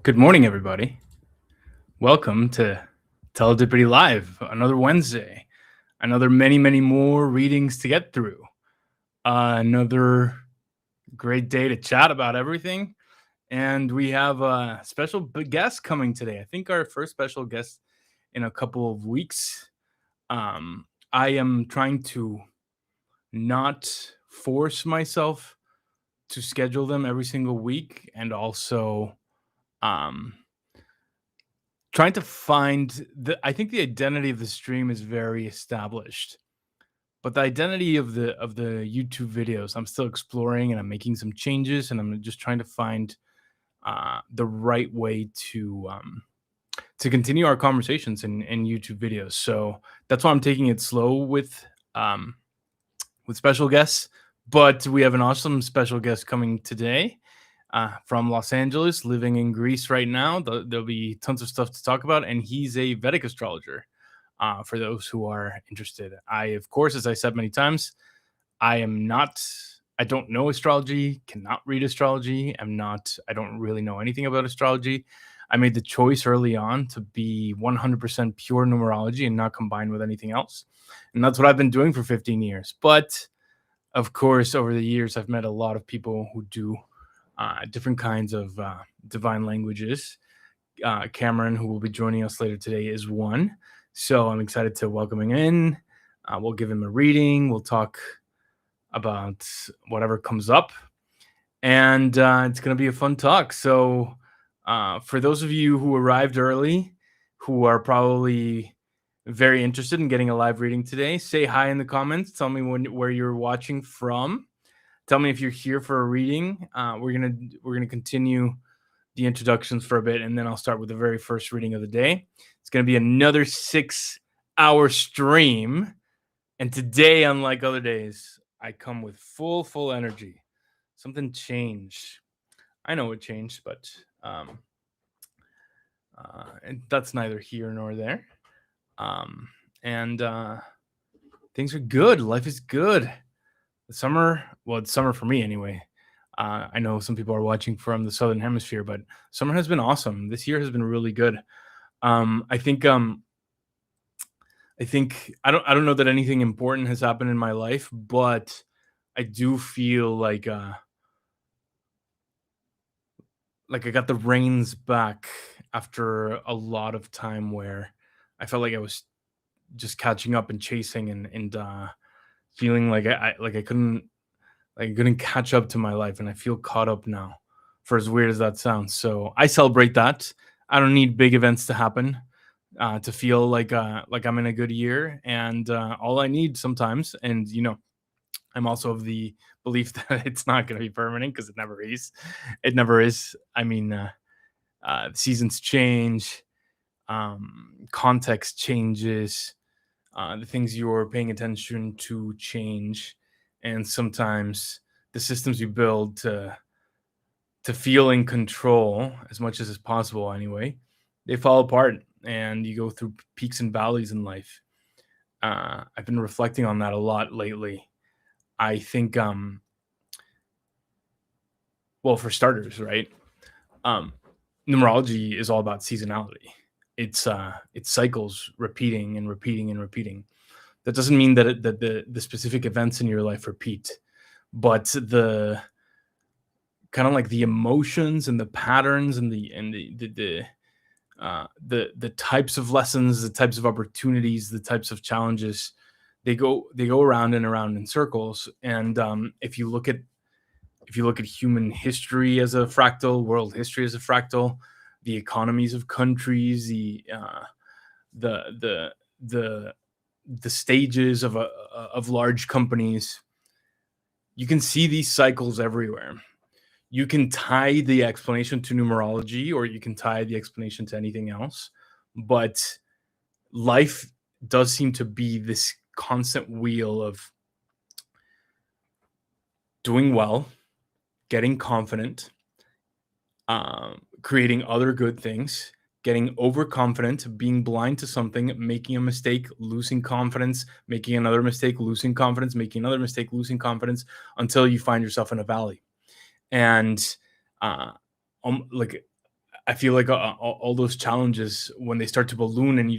Good morning, everybody. Welcome to Teledipity Live, another Wednesday, another many more readings to get through, another great day to chat about everything. And we have a special guest coming today. I think our first special guest in a couple of weeks. I am trying to not force myself to schedule them every single week and also um, trying to find I think the identity of the stream is very established, but the identity of the YouTube videos, I'm still exploring and I'm making some changes and I'm just trying to find the right way to continue our conversations in YouTube videos. So that's why I'm taking it slow um, with special guests. But we have an awesome special guest coming today from Los Angeles, living in Greece right now. There'll be tons of stuff to talk about, and he's a Vedic astrologer. For those who are interested, of course, as I said many times, I am not. I don't know astrology. Cannot read astrology. I'm not. I don't really know anything about astrology. I made the choice early on to be 100% pure numerology and not combined with anything else, and that's what I've been doing for 15 years. But of course, over the years, I've met a lot of people who do different kinds of divine languages. Cameron, who will be joining us later today, is one. So I'm excited to welcome him in. We'll give him a reading. We'll talk about whatever comes up. And it's going to be a fun talk. So for those of you who arrived early, who are probably very interested in getting a live reading today, say hi in the comments. Tell me where you're watching from. Tell me if you're here for a reading. We're gonna continue the introductions for a bit, and then I'll start with the very first reading of the day. It's gonna be another 6-hour stream, and today, unlike other days, I come with full energy. Something changed. I know it changed, but and that's neither here nor there. And things are good. Life is good. The summer, well, it's summer for me anyway. I know some people are watching from the southern hemisphere, but summer has been awesome. This year has been really good. I think I don't know that anything important has happened in my life, but I do feel like I got the reins back after a lot of time where I felt like I was just catching up and chasing and feeling like I couldn't catch up to my life, and I feel caught up now, for as weird as that sounds. So I celebrate that. I don't need big events to happen to feel like I'm in a good year, and all I need sometimes, and I'm also of the belief that it's not going to be permanent because it never is. It never is. I mean, seasons change, context changes, the things you're paying attention to change, and sometimes the systems you build to feel in control as much as is possible anyway, they fall apart and you go through peaks and valleys in life. I've been reflecting on that a lot lately. I think well, for starters, right, um numerology is all about seasonality. It's cycles repeating and repeating and repeating. That doesn't mean that the specific events in your life repeat, but the kind of like the emotions and the patterns and the types of lessons, the types of opportunities, the types of challenges, they go around and around in circles. And if you look at human history as a fractal, world history as a fractal, the economies of countries, the the the the stages of large companies, you can see these cycles everywhere. You can tie the explanation to numerology or you can tie the explanation to anything else, but life does seem to be this constant wheel of doing well, getting confident, creating other good things, getting overconfident, being blind to something, making a mistake, losing confidence, making another mistake, losing confidence, making another mistake, losing confidence, until you find yourself in a valley. And like I feel like all those challenges, when they start to balloon and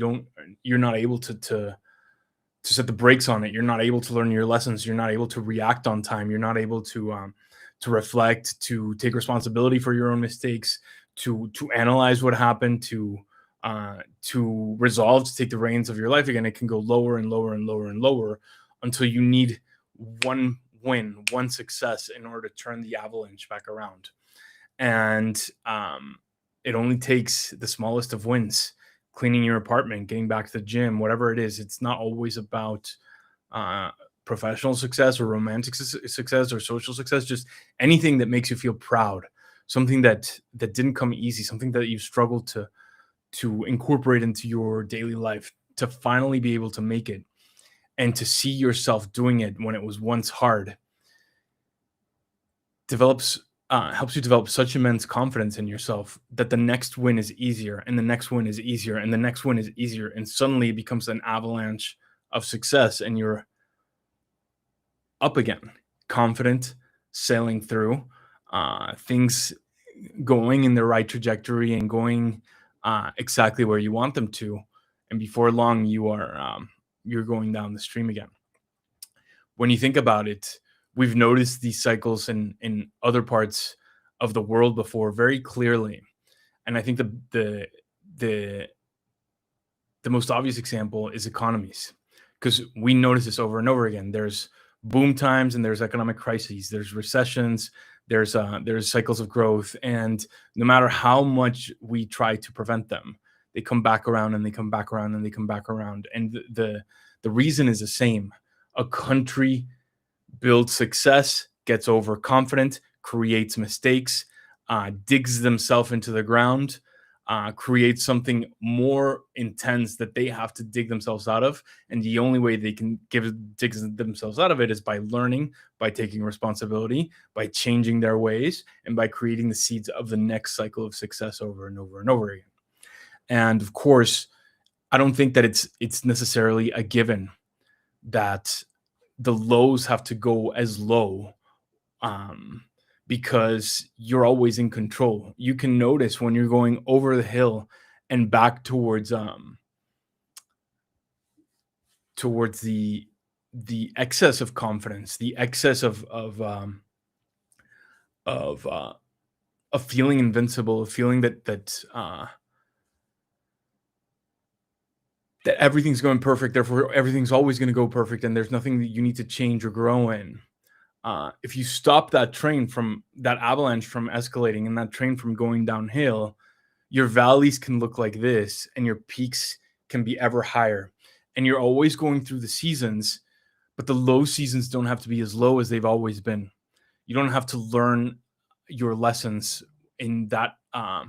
you're not able to set the brakes on it. You're not able to learn your lessons. You're not able to react on time. You're not able to reflect, to take responsibility for your own mistakes, to analyze what happened, to resolve to take the reins of your life again. It can go lower and lower and lower and lower until you need one win, one success in order to turn the avalanche back around. And it only takes the smallest of wins, cleaning your apartment, getting back to the gym, whatever it is. It's not always about uh, professional success or romantic success or social success. Just anything that makes you feel proud, something that didn't come easy, something that you struggled to incorporate into your daily life, to finally be able to make it and to see yourself doing it when it was once hard, develops helps you develop such immense confidence in yourself that the next win is easier, and the next win is easier, and the next win is easier, and suddenly it becomes an avalanche of success, and you're up again, confident, sailing through things, going in the right trajectory and going exactly where you want them to, and before long you're going down the stream again. When you think about it, we've noticed these cycles in other parts of the world before very clearly. And I think the the most obvious example is economies, because we notice this over and over again. There's boom times and there's economic crises. There's recessions. There's cycles of growth, and no matter how much we try to prevent them, they come back around and they come back around and they come back around. And the reason is the same. A country builds success, gets overconfident, creates mistakes, digs themselves into the ground, creates something more intense that they have to dig themselves out of. And the only way they can dig themselves out of it is by learning, by taking responsibility, by changing their ways, and by creating the seeds of the next cycle of success over and over and over again. And of course, I don't think that it's necessarily a given that the lows have to go as low, um, because you're always in control. You can notice when you're going over the hill and back towards the excess of confidence, the excess of of feeling invincible, of feeling that everything's going perfect, therefore everything's always going to go perfect, and there's nothing that you need to change or grow in. If you stop that avalanche from escalating and that train from going downhill, your valleys can look like this and your peaks can be ever higher. And you're always going through the seasons, but the low seasons don't have to be as low as they've always been. You don't have to learn your lessons in uh,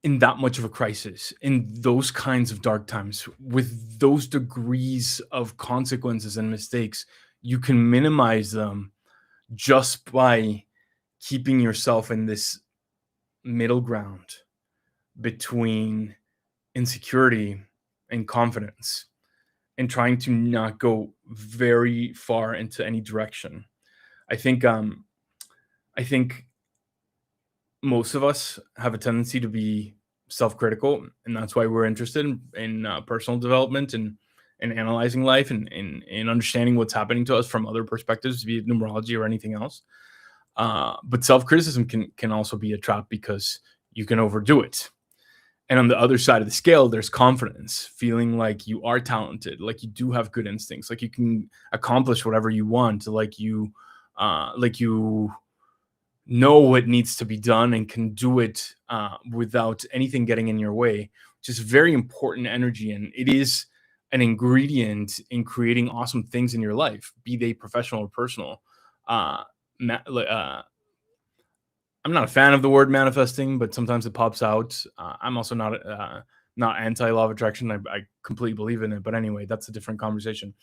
in that much of a crisis, in those kinds of dark times, with those degrees of consequences and mistakes. You can minimize them just by keeping yourself in this middle ground between insecurity and confidence, and trying to not go very far into any direction. I think I think most of us have a tendency to be self-critical, and that's why we're interested in personal development and analyzing life and understanding what's happening to us from other perspectives, be it numerology or anything else. But self-criticism can also be a trap because you can overdo it. And on the other side of the scale, there's confidence, feeling like you are talented, like you do have good instincts, like you can accomplish whatever you want, like you know what needs to be done and can do it without anything getting in your way, which is very important energy. And it is an ingredient in creating awesome things in your life, be they professional or personal. Uh, I'm not a fan of the word manifesting, but sometimes it pops out. I'm also not anti law of attraction. I completely believe in it, but anyway, that's a different conversation.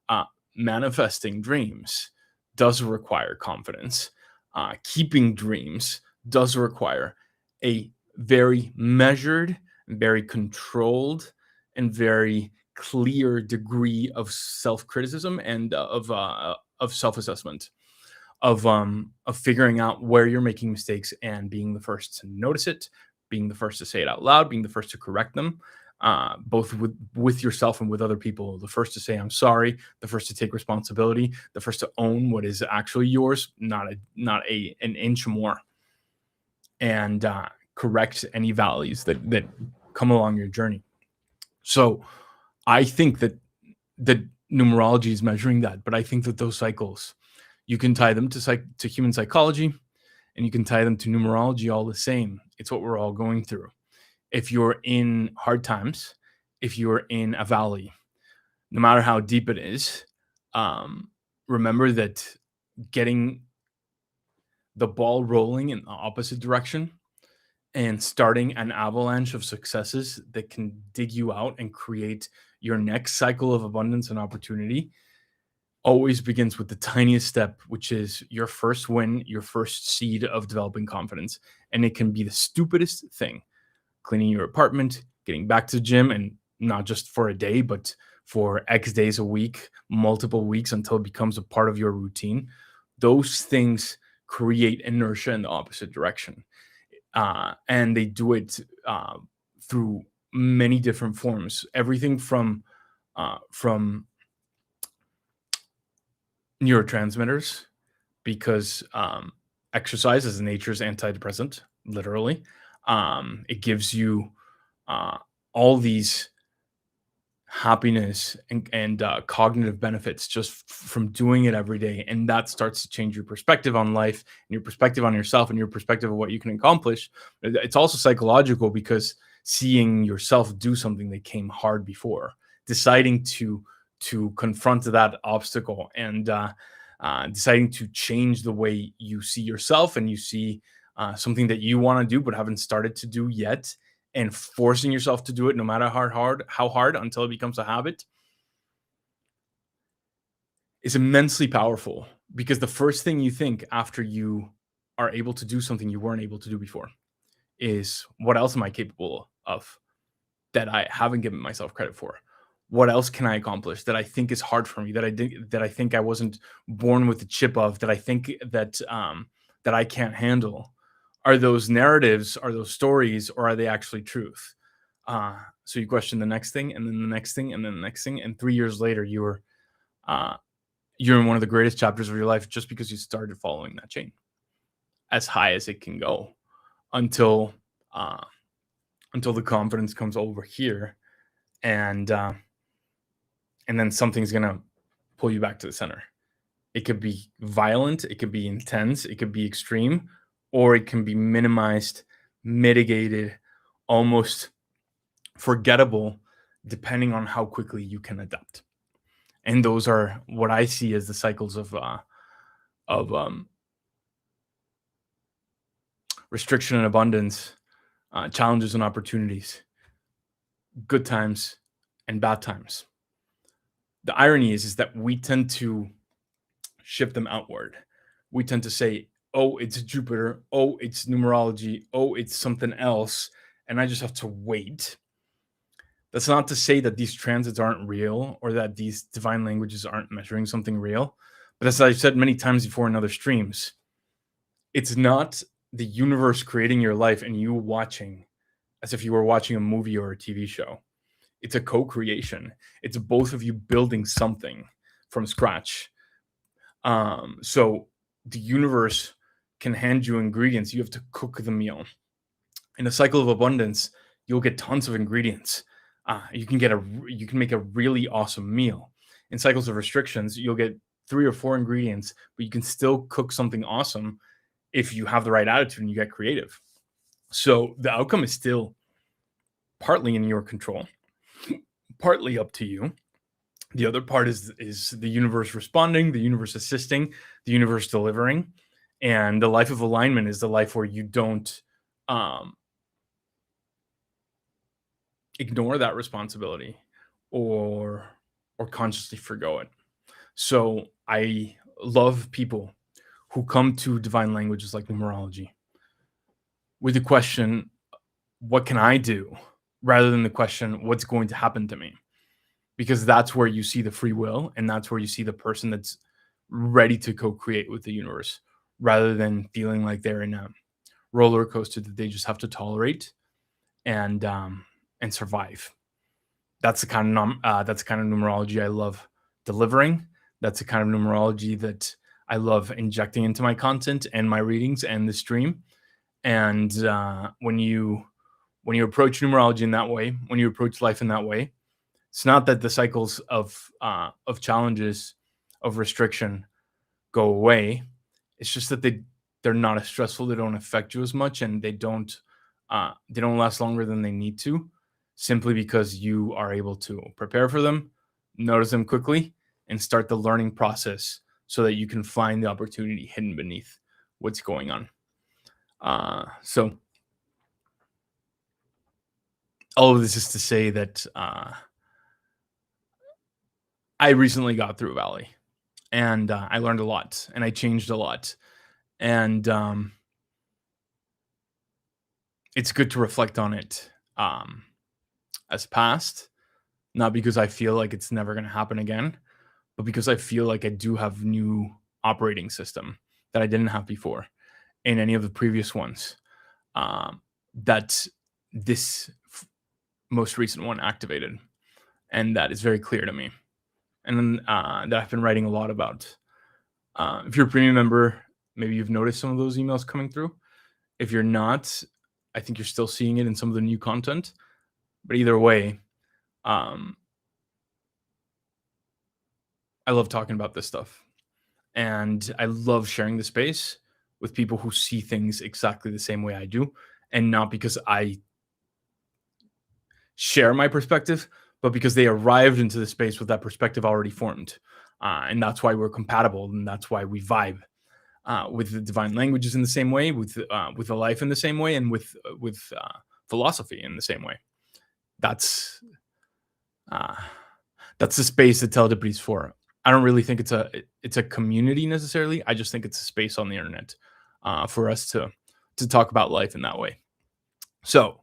Uh, Manifesting dreams does require confidence. Keeping dreams does require a very measured, very controlled, and very clear degree of self criticism and of self assessment. of figuring out where you're making mistakes and being the first to notice it, being the first to say it out loud, being the first to correct them, both with yourself and with other people. The first to say I'm sorry, the first to take responsibility, the first to own what is actually yours, not an inch more, and correct any valleys that come along your journey. So I think that numerology is measuring that, but I think that those cycles, you can tie them to human psychology, and you can tie them to numerology all the same. It's what we're all going through. If you're in hard times, if you're in a valley, no matter how deep it is, um, remember that getting the ball rolling in the opposite direction and starting an avalanche of successes that can dig you out and create your next cycle of abundance and opportunity always begins with the tiniest step, which is your first win, your first seed of developing confidence. And it can be the stupidest thing: cleaning your apartment, getting back to the gym, and not just for a day, but for X days a week, multiple weeks, until it becomes a part of your routine. Those things create inertia in the opposite direction. And they do it through many different forms, everything from neurotransmitters, because exercise is nature's antidepressant, literally. It gives you uh, all these happiness and cognitive benefits just from doing it every day, and that starts to change your perspective on life and your perspective on yourself and your perspective of what you can accomplish. It's also psychological, because seeing yourself do something that came hard before, deciding to confront that obstacle, and deciding to change the way you see yourself, and you see something that you want to do but haven't started to do yet, and forcing yourself to do it no matter how hard, until it becomes a habit, is immensely powerful, because the first thing you think after you are able to do something you weren't able to do before is, what else am I capable of that I haven't given myself credit for? What else can I accomplish that I think is hard for me, that I think I wasn't born with the chip of, that I think that I can't handle? Are those narratives, are those stories, or are they actually truth? So you question the next thing, and then the next thing, and then the next thing, and 3 years later, uh, you're in one of the greatest chapters of your life, just because you started following that chain as high as it can go, until uh, until the confidence comes over here, and and then something's gonna pull you back to the center. It could be violent, it could be intense, it could be extreme, or it can be minimized, mitigated, almost forgettable, depending on how quickly you can adapt. And those are what I see as the cycles of restriction and abundance, challenges and opportunities, good times and bad times. The irony is that we tend to shift them outward. We tend to say, "Oh, it's Jupiter. Oh, it's numerology. Oh, it's something else," and I just have to wait. That's not to say that these transits aren't real, or that these divine languages aren't measuring something real. But as I've said many times before in other streams, it's not the universe creating your life and you watching as if you were watching a movie or a TV show. It's a co-creation. It's both of you building something from scratch. So the universe can hand you ingredients. You have to cook the meal. In a cycle of abundance, you'll get tons of ingredients. You can make a really awesome meal. In cycles of restrictions, you'll get 3 or 4 ingredients, but you can still cook something awesome if you have the right attitude and you get creative. So the outcome is still partly in your control, partly up to you. The other part is the universe responding, the universe assisting, the universe delivering. And the life of alignment is the life where you don't um, ignore that responsibility, or consciously forgo it. So I love people who come to divine languages like numerology with the question, what can I do? Rather than the question, what's going to happen to me? Because that's where you see the free will, and that's where you see the person that's ready to co-create with the universe rather than feeling like they're in a roller coaster that they just have to tolerate and survive. That's the kind of numerology I love delivering. That's the kind of numerology that I love injecting into my content and my readings and the stream. And when you approach numerology in that way, when you approach life in that way, it's not that the cycles of challenges, of restriction go away. It's just that they're not as stressful. They don't affect you as much, and they don't last longer than they need to, simply because you are able to prepare for them, notice them quickly, and start the learning process so that you can find the opportunity hidden beneath what's going on. So all of this is to say that I recently got through a valley, and I learned a lot, and I changed a lot, and it's good to reflect on it as past, not because I feel like it's never going to happen again, but because I feel like I do have new operating system that I didn't have before in any of the previous ones. That this most recent one activated, and that is very clear to me, and then that I've been writing a lot about. If you're a premium member, maybe you've noticed some of those emails coming through. If you're not, I think you're still seeing it in some of the new content. But either way, I love talking about this stuff. And I love sharing the space with people who see things exactly the same way I do. And not because I share my perspective, but because they arrived into the space with that perspective already formed. And that's why we're compatible. And that's why we vibe. With the divine languages in the same way, with the life in the same way, and with philosophy in the same way. That's the space that Teledipity is for. I don't really think it's a community necessarily. I just think it's a space on the internet for us to talk about life in that way. So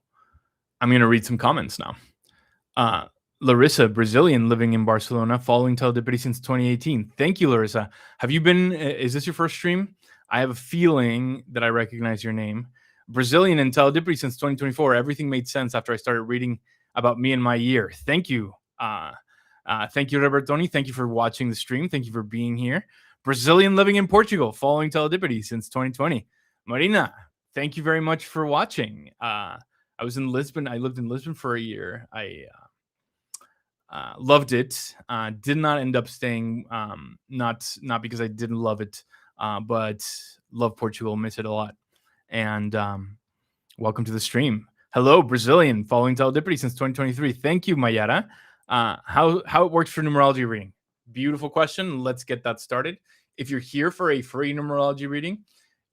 I'm going to read some comments now. Larissa, Brazilian, living in Barcelona, following Teledipity since 2018. Thank you, Larissa. Have you been? Is this your first stream? I have a feeling that I recognize your name. Brazilian and Teledipity since 2024. Everything made sense after I started reading about me and my year. Thank you. Thank you, Robertoni. Thank you for watching the stream. Thank you for being here. Brazilian, living in Portugal, following Teledipity since 2020. Marina, thank you very much for watching. I was in Lisbon. I lived in Lisbon for a year. I loved it. Did not end up staying. Not because I didn't love it, but love Portugal. Miss it a lot. And welcome to the stream. Hello, Brazilian, following Teledipity since 2023. Thank you, Mayara. How it works for numerology reading? Beautiful question. Let's get that started. If you're here for a free numerology reading,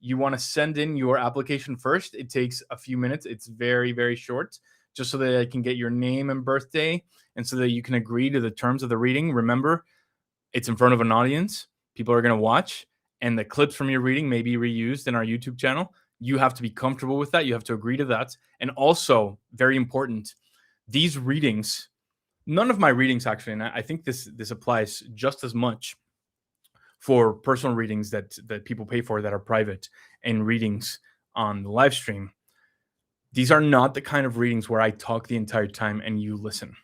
you want to send in your application first. It takes a few minutes. It's very, very short, just so that I can get your name and birthday, and so that you can agree to the terms of the reading. Remember, it's in front of an audience. People are going to watch, and the clips from your reading may be reused in our YouTube channel. You have to be comfortable with that. You have to agree to that. And also, very important, these readings, none of my readings actually, and I think this applies just as much for personal readings that people pay for that are private, and readings on the live stream. These are not the kind of readings where I talk the entire time and you listen.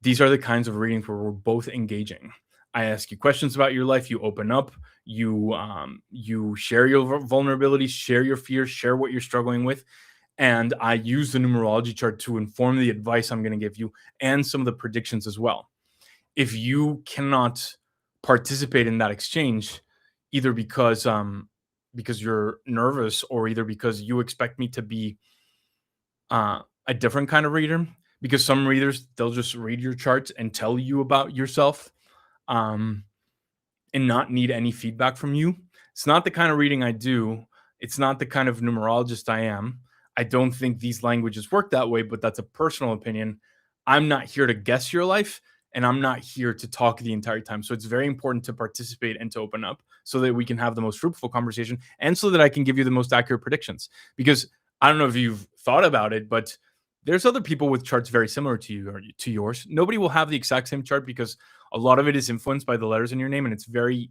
These are the kinds of readings where we're both engaging. I ask you questions about your life. You open up. You share your vulnerabilities, share your fears, share what you're struggling with. And I use the numerology chart to inform the advice I'm going to give you and some of the predictions as well. If you cannot participate in that exchange, either because you're nervous, or either because you expect me to be a different kind of reader, because some readers, they'll just read your charts and tell you about yourself and not need any feedback from you. It's not the kind of reading I do. It's not the kind of numerologist I am. I don't think these languages work that way, but that's a personal opinion. I'm not here to guess your life, and I'm not here to talk the entire time. So it's very important to participate and to open up so that we can have the most fruitful conversation, and so that I can give you the most accurate predictions. Because I don't know if you've thought about it, but there's other people with charts very similar to you or to yours. Nobody will have the exact same chart because a lot of it is influenced by the letters in your name, and it's very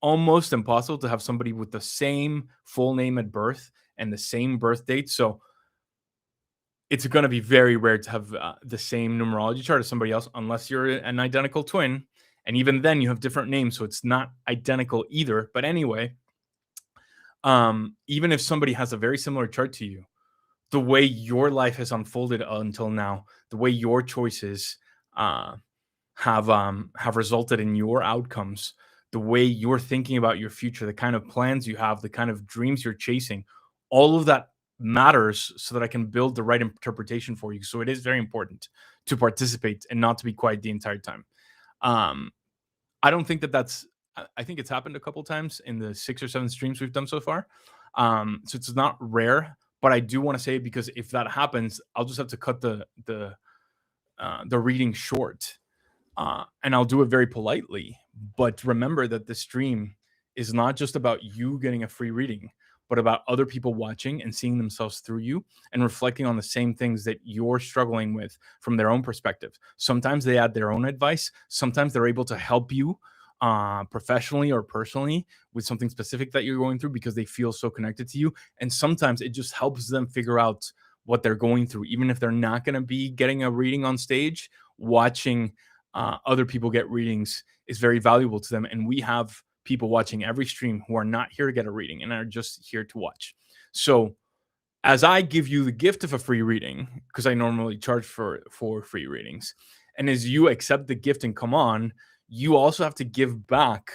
almost impossible to have somebody with the same full name at birth and the same birth date. So it's going to be very rare to have the same numerology chart as somebody else, unless you're an identical twin. And even then, you have different names, so it's not identical either. But anyway, even if somebody has a very similar chart to you, the way your life has unfolded until now, the way your choices uh, have resulted in your outcomes, the way you're thinking about your future, the kind of plans you have, the kind of dreams you're chasing, all of that matters so that I can build the right interpretation for you. So it is very important to participate and not to be quiet the entire time. Um, I don't think that that's. I think it's happened a couple times in the 6 or 7 streams we've done so far. So it's not rare, but I do want to say, because if that happens, I'll just have to cut the reading short, and I'll do it very politely. But remember that the stream is not just about you getting a free reading, but about other people watching and seeing themselves through you and reflecting on the same things that you're struggling with from their own perspective. Sometimes they add their own advice. Sometimes they're able to help you professionally or personally with something specific that you're going through because they feel so connected to you. And sometimes it just helps them figure out what they're going through, even if they're not going to be getting a reading on stage. Watching other people get readings is very valuable to them. And we have people watching every stream who are not here to get a reading and are just here to watch. So as I give you the gift of a free reading, because I normally charge for free readings, and as you accept the gift and come on, you also have to give back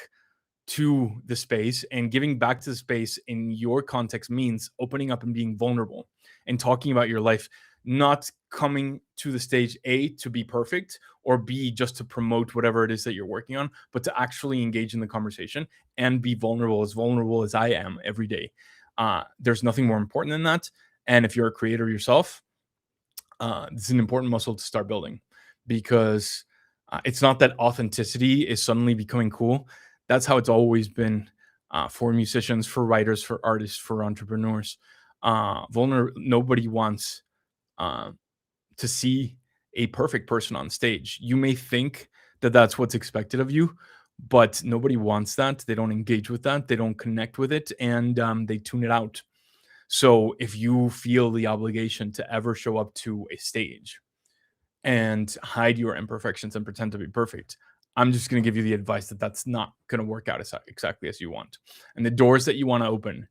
to the space. And giving back to the space in your context means opening up and being vulnerable and talking about your life, not coming to the stage A to be perfect, or B just to promote whatever it is that you're working on, but to actually engage in the conversation and be vulnerable as I am every day. There's nothing more important than that. And if you're a creator yourself, this is an important muscle to start building, because it's not that authenticity is suddenly becoming cool. That's how it's always been, for musicians, for writers, for artists, for entrepreneurs. Nobody wants uh, to see a perfect person on stage. You may think that that's what's expected of you, but nobody wants that. They don't engage with that. They don't connect with it, and they tune it out. So if you feel the obligation to ever show up to a stage and hide your imperfections and pretend to be perfect, I'm just going to give you the advice that that's not going to work out exactly as you want. And the doors that you want to open,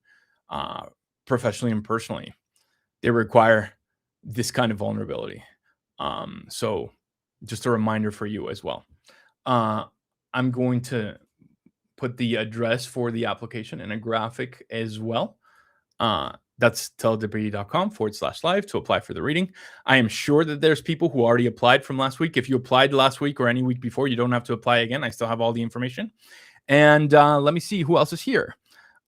uh, professionally and personally, they require this kind of vulnerability. So just a reminder for you as well. Uh, I'm going to put the address for the application in a graphic as well. That's teledebris.com/live to apply for the reading. I am sure that there's people who already applied from last week. If you applied last week or any week before, you don't have to apply again. I still have all the information. And let me see who else is here.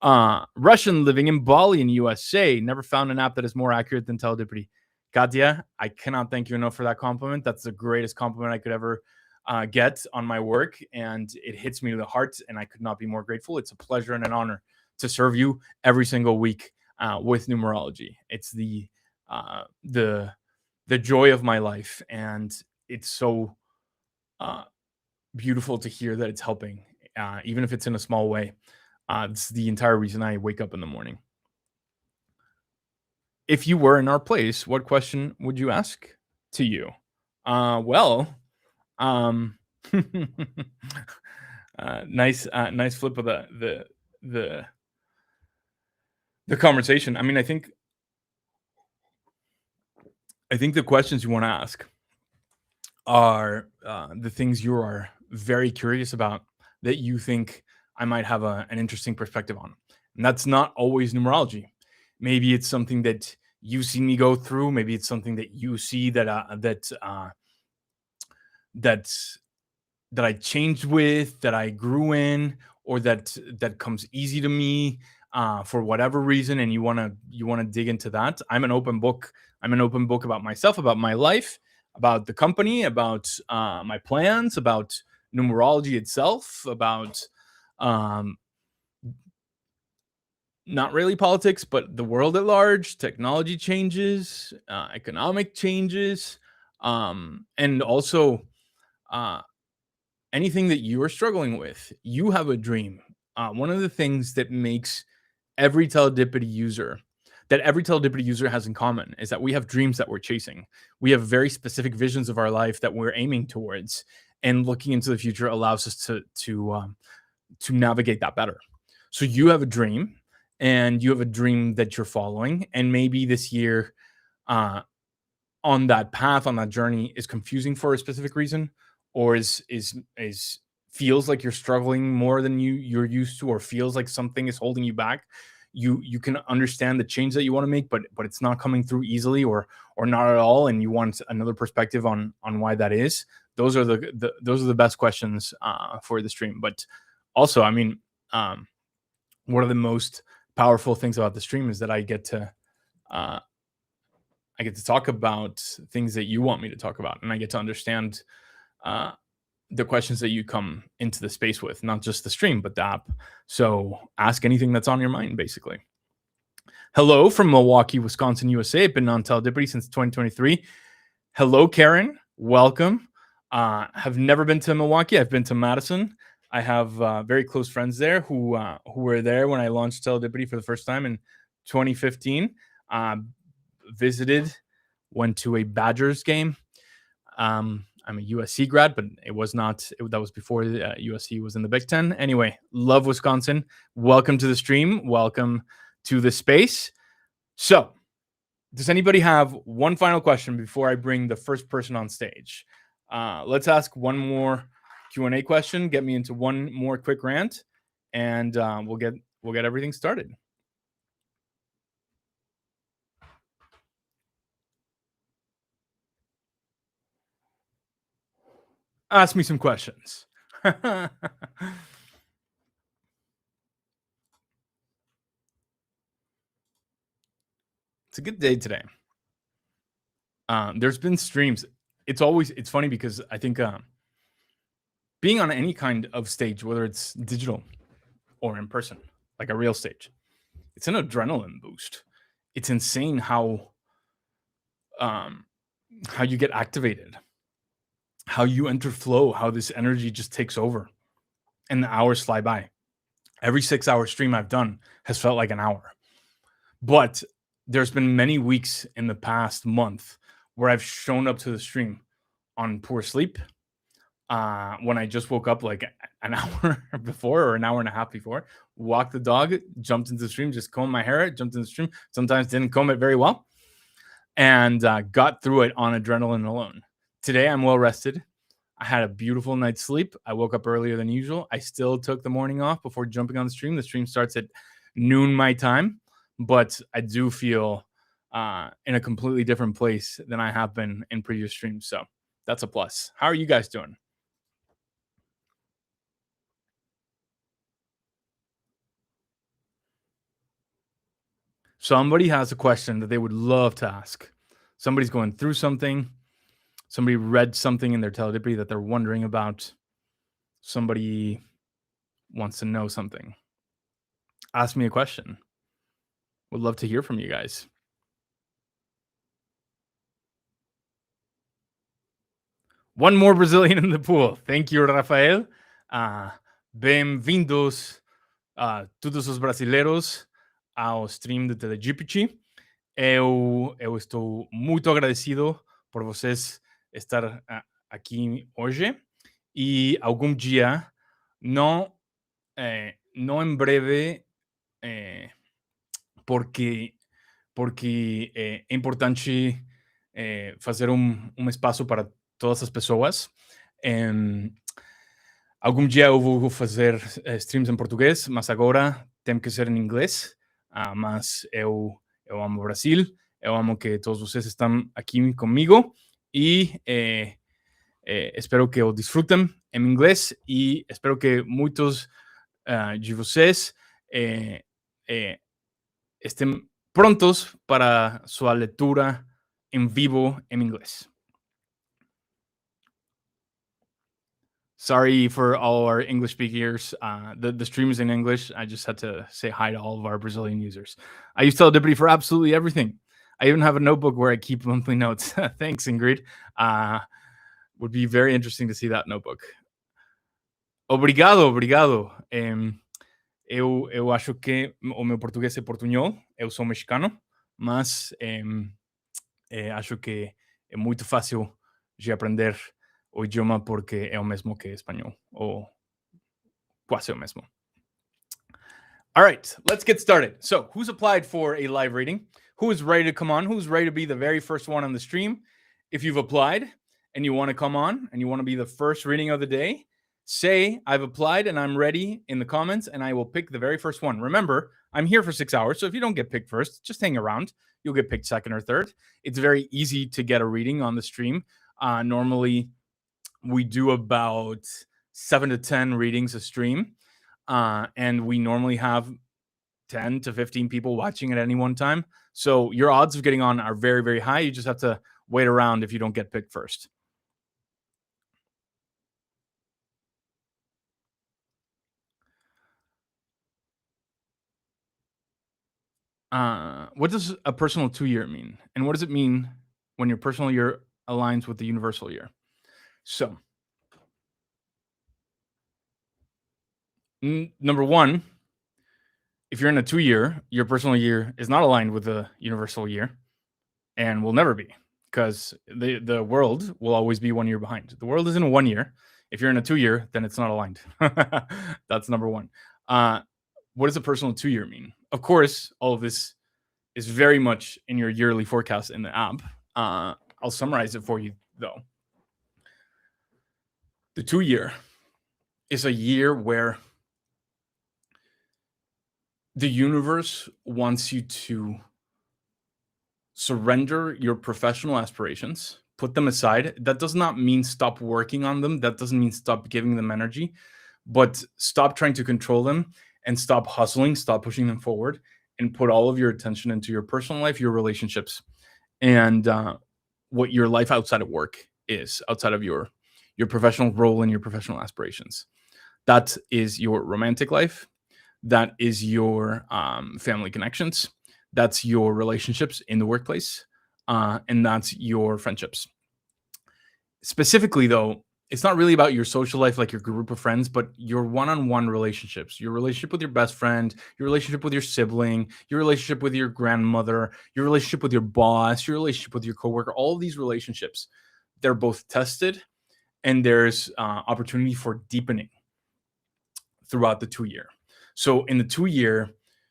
Russian living in Bali in USA. Never found an app that is more accurate than Teledebris. Katya, I cannot thank you enough for that compliment. That's the greatest compliment I could ever get on my work, and it hits me to the heart, and I could not be more grateful. It's a pleasure and an honor to serve you every single week with numerology. It's the joy of my life, and it's so beautiful to hear that it's helping, even if it's in a small way. It's the entire reason I wake up in the morning. If you were in our place, what question would you ask to you? Well, um, nice flip of the conversation. I mean, I think the questions you want to ask are the things you are very curious about, that you think I might have an interesting perspective on. And that's not always numerology. Maybe it's something that you see me go through. Maybe it's something that you see that I changed with, that I grew in, or that comes easy to me for whatever reason, and you wanna dig into that. I'm an open book. I'm an open book about myself, about my life, about the company, about my plans, about numerology itself, about um, not really politics, but the world at large, technology changes, economic changes, and also uh, anything that you are struggling with. You have a dream. one of the things that makes every teledipity user every teledipity user has in common is that we have dreams that we're chasing. We have very specific visions of our life that we're aiming towards, and looking into the future allows us to navigate that better. So you have a dream, and you have a dream that you're following, and maybe this year, uh, on that path, on that journey, is confusing for a specific reason, or is feels like you're struggling more than you're used to, or feels like something is holding you back. You can understand the change that you want to make, but it's not coming through easily, or not at all, and you want another perspective on why that is. Those are those are the best questions for the stream. But also, I mean, um, one of the most powerful things about the stream is that uh, I get to talk about things that you want me to talk about, and I get to understand uh, the questions that you come into the space with, not just the stream, but the app. So ask anything that's on your mind, basically. Hello from Milwaukee, Wisconsin, USA. I've been on Teledipity since 2023. Hello, Karen. Welcome. Have never been to Milwaukee. I've been to Madison. I have very close friends there who were there when I launched Teledipity for the first time in 2015. Visited, went to a Badgers game. I'm a USC grad, but it was not. That was before USC was in the Big Ten. Anyway, love Wisconsin. Welcome to the stream. Welcome to the space. So, does anybody have one final question before I bring the first person on stage? Let's ask one more Q&A question. Get me into one more quick rant, and we'll get everything started. Ask me some questions. It's a good day today. There's been streams. It's funny because I think being on any kind of stage, whether it's digital or in person, like a real stage, it's an adrenaline boost. It's insane how you get activated, how you enter flow, how this energy just takes over, and the hours fly by. Every 6-hour stream I've done has felt like an hour. But there's been many weeks in the past month where I've shown up to the stream on poor sleep. When I just woke up like an hour before, or an hour and a half before, walked the dog, jumped into the stream, just combed my hair, jumped in the stream. Sometimes didn't comb it very well, and got through it on adrenaline alone. Today I'm well rested. I had a beautiful night's sleep. I woke up earlier than usual. I still took the morning off before jumping on the stream. The stream starts at noon my time, but I do feel in a completely different place than I have been in previous streams. So that's a plus. How are you guys doing? Somebody has a question that they would love to ask. Somebody's going through something. Somebody read something in their teledipity that they're wondering about. Somebody wants to know something. Ask me a question. Would love to hear from you guys. One more Brazilian in the pool. Thank you, Rafael. Bem-vindos todos os brasileiros ao stream de Telegipity. Eu estou muito agradecido por vocês estar aqui hoje, e algum dia, não em breve, porque é importante fazer um espaço para todas as pessoas. Algum dia eu vou fazer streams em português, mas agora tem que ser em inglês. Mas eu amo Brasil, eu amo que todos vocês estão aqui comigo, e espero que o disfrutem em inglês, e espero que muitos de vocês estén prontos para su lectura en vivo en inglés. Sorry for all our English speakers. The stream is in English. I just had to say hi to all of our Brazilian users. I use Teledipity for absolutely everything. I even have a notebook where I keep monthly notes. Thanks, Ingrid. Would be very interesting to see that notebook. Obrigado. eu acho que o meu português é portunhol, eu sou mexicano, mas acho que é muito fácil de aprender o idioma porque é o mesmo que espanhol, ou quase o mesmo. All right, let's get started. So, who's applied for a live reading? Who is ready to come on? Who's ready to be the very first one on the stream? If you've applied and you want to come on and you want to be the first reading of the day, say I've applied and I'm ready in the comments, and I will pick the very first one. Remember, I'm here for 6 hours, so if you don't get picked first, just hang around. You'll get picked second or third. It's very easy to get a reading on the stream. Normally, we do about 7 to 10 readings a stream. And we normally have 10 to 15 people watching at any one time. So your odds of getting on are very, very high. You just have to wait around if you don't get picked first. What does a personal 2-year mean? And what does it mean when your personal year aligns with the universal year? So, number one, if you're in a 2-year, your personal year is not aligned with the universal year and will never be, because the world will always be 1 year behind. The world is in a 1 year. If you're in a 2-year, then it's not aligned. That's number one. What does a personal 2-year mean? Of course, all of this is very much in your yearly forecast in the app. I'll summarize it for you, though. The 2-year is a year where the universe wants you to surrender your professional aspirations, put them aside. That does not mean stop working on them. That doesn't mean stop giving them energy, but stop trying to control them and stop hustling, stop pushing them forward, and put all of your attention into your personal life, your relationships, and what your life outside of work is, outside of your professional role and your professional aspirations. That is your romantic life. That is your family connections. That's your relationships in the workplace. And that's your friendships. Specifically, though, it's not really about your social life, like your group of friends, but your one-on-one relationships, your relationship with your best friend, your relationship with your sibling, your relationship with your grandmother, your relationship with your boss, your relationship with your coworker. All of these relationships, they're both tested, and there's opportunity for deepening throughout the 2-year. So in the 2-year,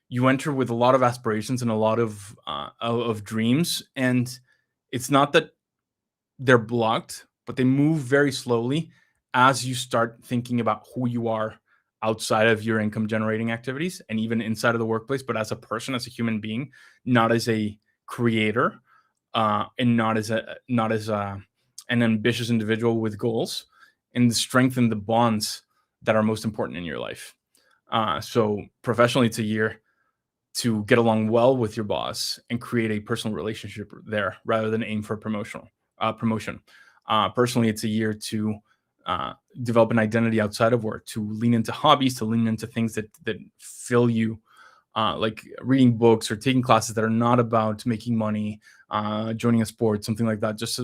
you enter with a lot of aspirations and a lot of dreams, and it's not that they're blocked, but they move very slowly as you start thinking about who you are outside of your income generating activities and even inside of the workplace, but as a person, as a human being, not as a creator, and not as an ambitious individual with goals, and strengthen the bonds that are most important in your life. So professionally, it's a year to get along well with your boss and create a personal relationship there rather than aim for promotion. Personally, it's a year to develop an identity outside of work, to lean into hobbies, to lean into things that fill you, like reading books or taking classes that are not about making money, joining a sport, something like that, just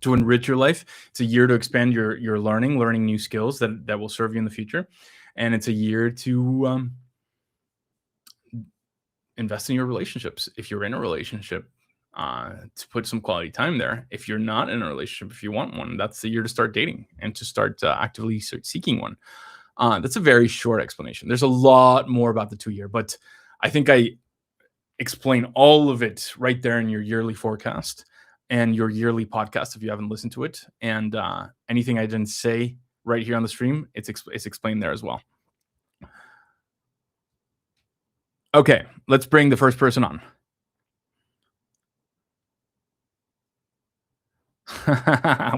to enrich your life. It's a year to expand your learning new skills that will serve you in the future. And it's a year to invest in your relationships. If you're in a relationship, to put some quality time there. If you're not in a relationship, if you want one, that's the year to start dating and to start actively seeking one. That's a very short explanation. There's a lot more about the 2-year, but I think I explain all of it right there in your yearly forecast and your yearly podcast if you haven't listened to it. And anything I didn't say right here on the stream, it's explained there as well. Okay, let's bring the first person on.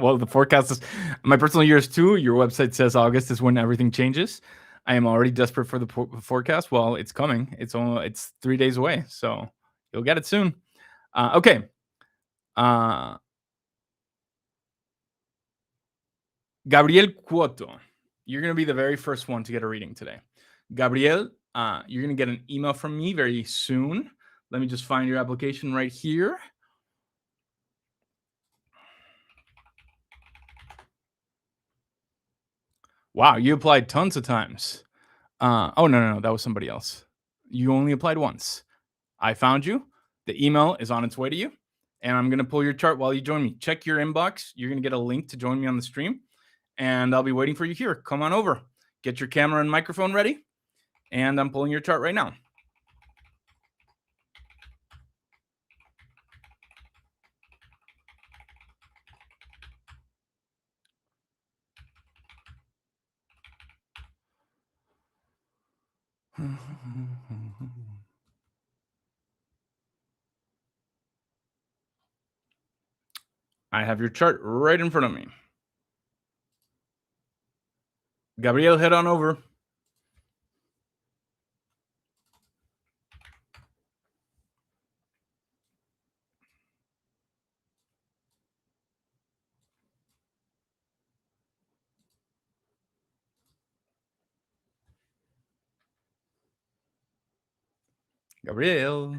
Well, the forecast is my personal year is 2. Your website says August is when everything changes. I am already desperate for the forecast. Well, it's coming. It's 3 days away, so you'll get it soon. Okay. Gabriel Cuoto, you're going to be the very first one to get a reading today. Gabriel, you're going to get an email from me very soon. Let me just find your application right here. Wow, you applied tons of times. Oh, no, no, no, that was somebody else. You only applied once. I found you. The email is on its way to you, and I'm gonna pull your chart while you join me. Check your inbox. You're gonna get a link to join me on the stream, and I'll be waiting for you here. Come on over. Get your camera and microphone ready, and I'm pulling your chart right now. I have your chart right in front of me. Gabriel, head on over. Gabriel.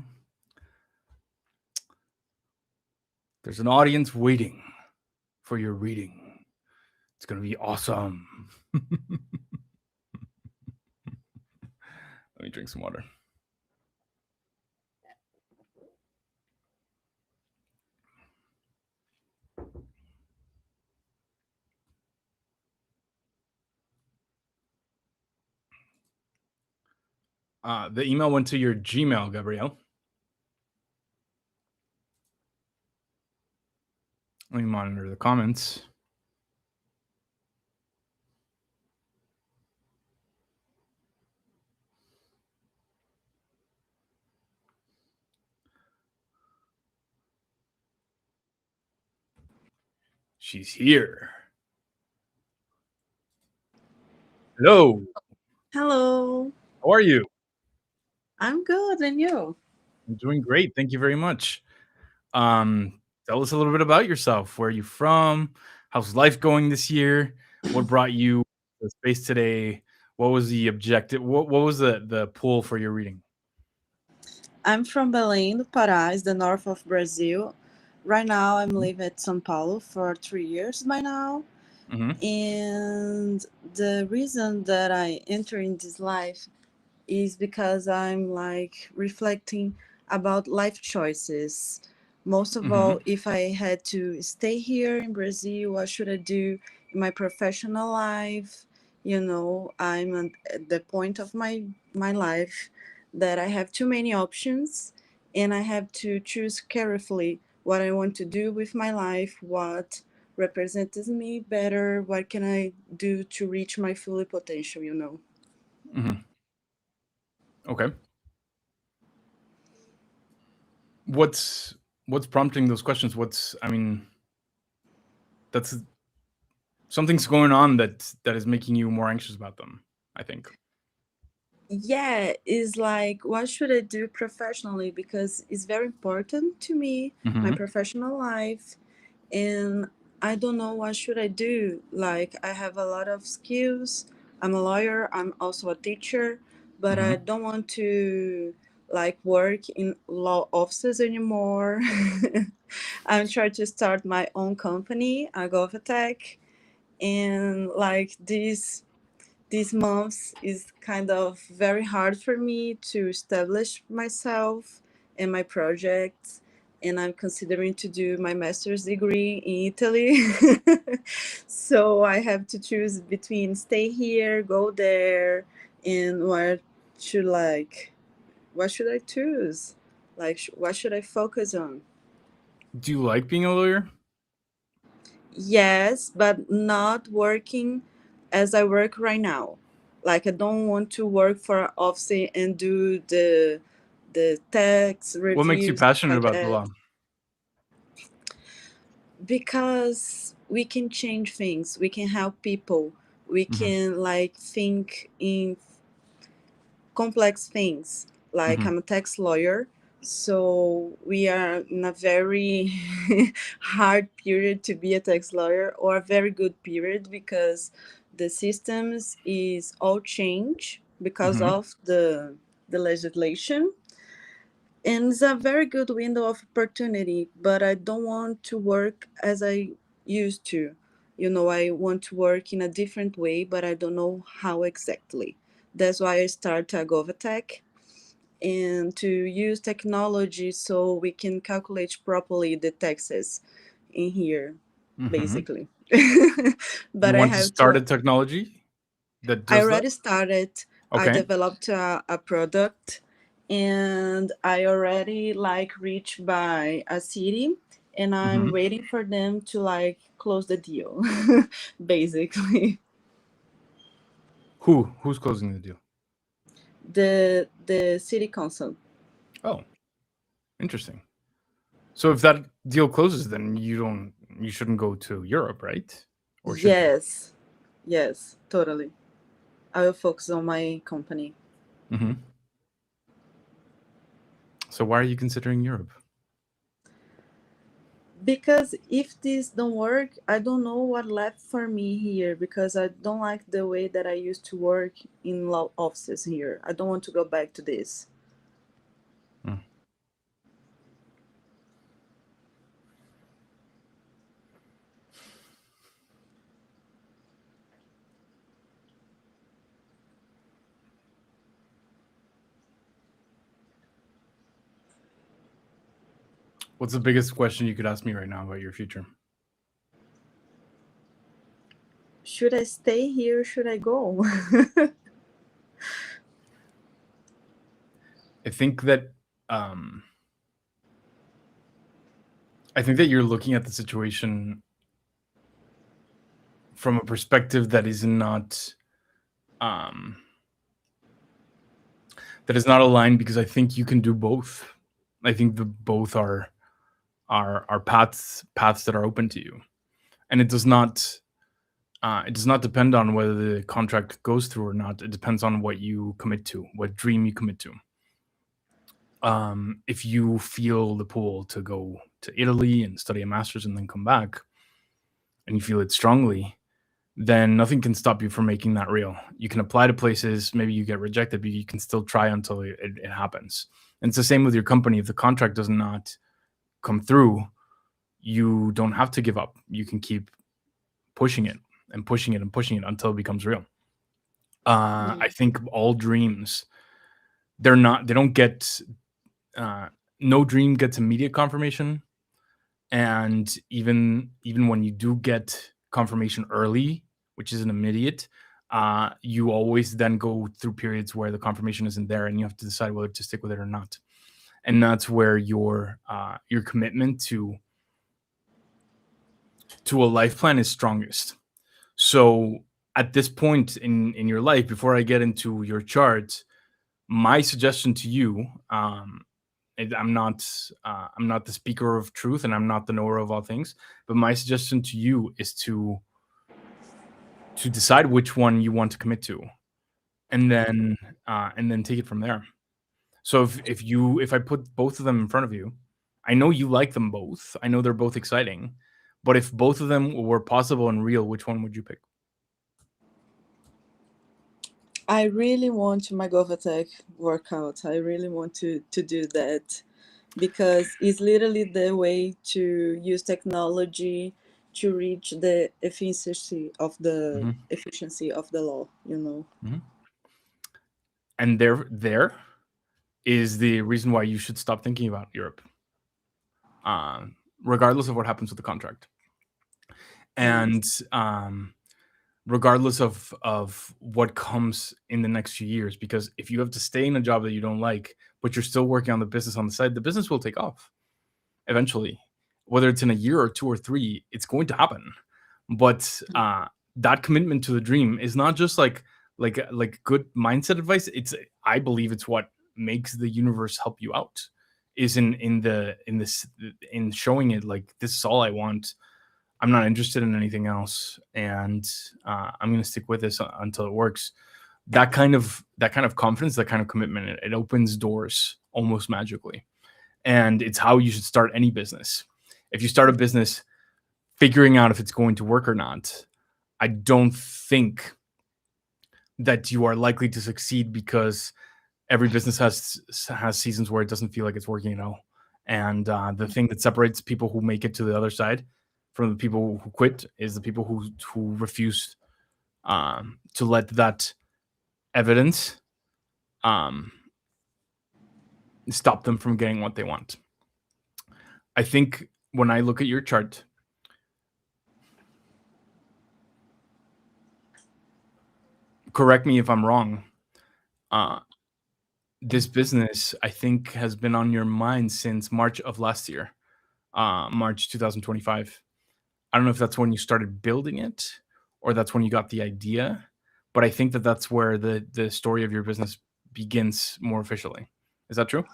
There's an audience waiting for your reading. It's going to be awesome. Let me drink some water. The email went to your Gmail, Gabriel. Let me monitor the comments. She's here. Hello. Hello, How are you? I'm good, and you? I'm doing great. Thank you very much. Tell us a little bit about yourself. Where are you from? How's life going this year? What brought you to space today? What was the objective? What was the pull for your reading? I'm from Belém do Pará, it's the north of Brazil. Right now, I'm living at São Paulo for 3 years by now. Mm-hmm. And the reason that I enter in this life is because I'm like reflecting about life choices. Most of Mm-hmm. all, if I had to stay here in Brazil, what should I do in my professional life? I'm at the point of my life that I have too many options and I have to choose carefully what I want to do with my life, what represents me better, what can I do to reach my full potential. Mm-hmm. Okay. What's what's prompting those questions? That's something's going on that is making you more anxious about them, I think. Yeah, is like what should I do professionally because it's very important to me, my Mm-hmm. professional life, and I don't know what should I do. Like I have a lot of skills. I'm a lawyer, I'm also a teacher, but I Mm-hmm. don't want to like work in law offices anymore. I'm trying to start my own company, Tech, and like these months is kind of very hard for me to establish myself and my projects, and I'm considering to do my master's degree in Italy. So I have to choose between stay here, go there, and should like what should I choose, like what should I focus on. Do you like being a lawyer? Yes, but not working as I work right now. Like I don't want to work for an office and do the tax What makes you reviews passionate like about the that law? because we can change things. We can help people. We Mm-hmm. can like think in complex things. Like Mm-hmm. I'm a tax lawyer, so we are in a very hard period to be a tax lawyer, or a very good period because the systems is all change because Mm-hmm. of the legislation, and it's a very good window of opportunity. But I don't want to work as I used to. I want to work in a different way, but I don't know how exactly. That's why I started Agovatech, and to use technology so we can calculate properly the taxes in here, Hmm. basically. You But I want to have start a to. technology that I does that? already started. I Okay. developed a product, and I already like reached by a city, and I'm Hmm. waiting for them to like close the deal, basically. Who's closing the deal? The city council. Oh, interesting. So if that deal closes, then you shouldn't go to Europe, right? Or should you? Yes, yes, totally. I will focus on my company. Hmm. So why are you considering Europe? Because if this don't work, I don't know what left for me here, because I don't like the way that I used to work in law offices here. I don't want to go back to this. Hmm. What's the biggest question you could ask me right now about your future? Should I stay here? Should I go? I think that um, I think that you're looking at the situation from a perspective um, that is not aligned, because I think you can do both. I think the both are paths that are open to you, and it does not depend on whether the contract goes through or not. It depends on what you commit to, what dream you commit to. If you feel the pull to go to Italy and study a master's and then come back, and you feel it strongly, then nothing can stop you from making that real. You can apply to places, maybe you get rejected, but you can still try until it happens. And it's the same with your company. If the contract does not come through, you don't have to give up. You can keep pushing it and pushing it and pushing it until it becomes real. Yeah. I think all dreams, they don't get, uh, no dream gets immediate confirmation. And even when you do get confirmation early, which isn't immediate, you always then go through periods where the confirmation isn't there, and you have to decide whether to stick with it or not. And that's where your commitment to a life plan is strongest. So at this point in your life, before I get into your chart, my suggestion to you, I'm not the speaker of truth, and I'm not the knower of all things, but my suggestion to you is to decide which one you want to commit to, and then take it from there. So if I put both of them in front of you, I know you like them both. I know they're both exciting, but if both of them were possible and real, which one would you pick? I really want my GovaTech workout. I really want to do that, because it's literally the way to use technology to reach the Hmm. efficiency of the law, you know. Hmm. And there is the reason why you should stop thinking about Europe, regardless of what happens with the contract, Yes. and um, regardless of what comes in the next few years. Because if you have to stay in a job that you don't like, but you're still working on the business on the side, the business will take off eventually. Whether it's in a year or two or three, it's going to happen. But that commitment to the dream is not just like good mindset advice. It's, I believe it's what makes the universe help you out. Is in showing it like, this is all I want. I'm not interested in anything else, and I'm going to stick with this until it works. That kind of confidence, that kind of commitment, it opens doors almost magically, and it's how you should start any business. If you start a business figuring out if it's going to work or not, I don't think that you are likely to succeed, because every business has seasons where it doesn't feel like it's working at all. And the thing that separates people who make it to the other side from the people who quit is the people who refuse to let that evidence um, stop them from getting what they want. I think when I look at your chart, correct me if I'm wrong, uh, this business I think has been on your mind since March of last year, March 2025. I don't know if that's when you started building it or that's when you got the idea, but I think that that's where the story of your business begins more officially. Is that true?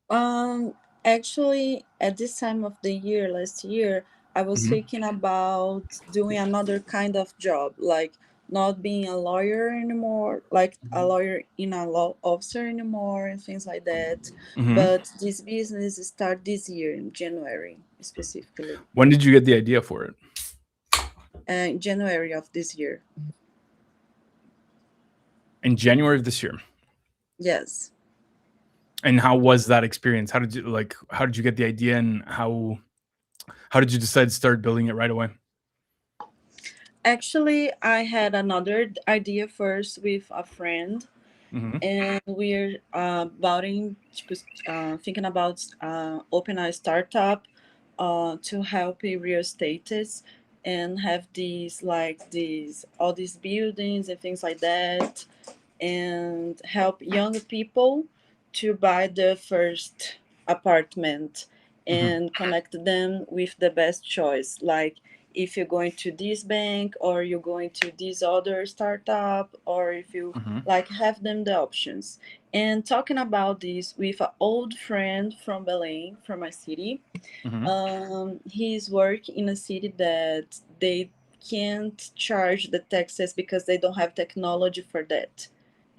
Um, Actually, at this time of the year, last year, I was Mm-hmm. thinking about doing another kind of job, like not being a lawyer anymore, like a lawyer in a law officer anymore, and things like that. Mm-hmm. But this business start this year in January, specifically, When did you get the idea for it? January of this year. In January of this year. Yes. And how was that experience? How did you like? How did you get the idea, and how did you decide to start building it right away? Actually, I had another idea first with a friend, Mm-hmm. and we're thinking about open a startup to help real estates and have these like these all these buildings and things like that, and help young people to buy the first apartment Mm-hmm. and connect them with the best choice, like if you're going to this bank or you're going to this other startup, or if you Mm-hmm. like have them the options. And talking about this with an old friend from Belém, from my city, Mm-hmm. he's work in a city that they can't charge the taxes because they don't have technology for that.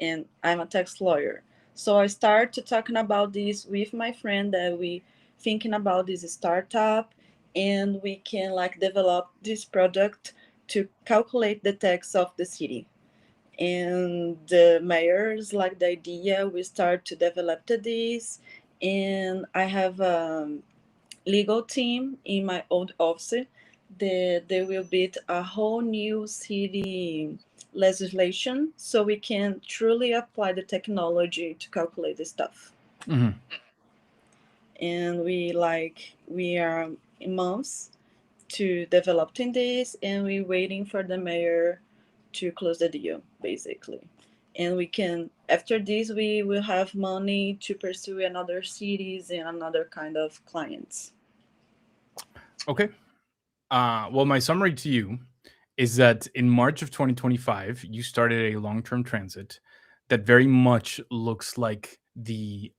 And I'm a tax lawyer. So I started talking about this with my friend that we thinking about this startup, and we can like develop this product to calculate the tax of the city. And the mayors like the idea, we start to develop this, and I have legal team in my old office. They will build a whole new city legislation so we can truly apply the technology to calculate the stuff. Mm-hmm. And we are in months to developing this, and we're waiting for the mayor to close the deal basically. And we can, after this, we will have money to pursue another cities and another kind of clients. Okay. Well, my summary to you is that in March of 2025, you started a long-term transit that very much looks like the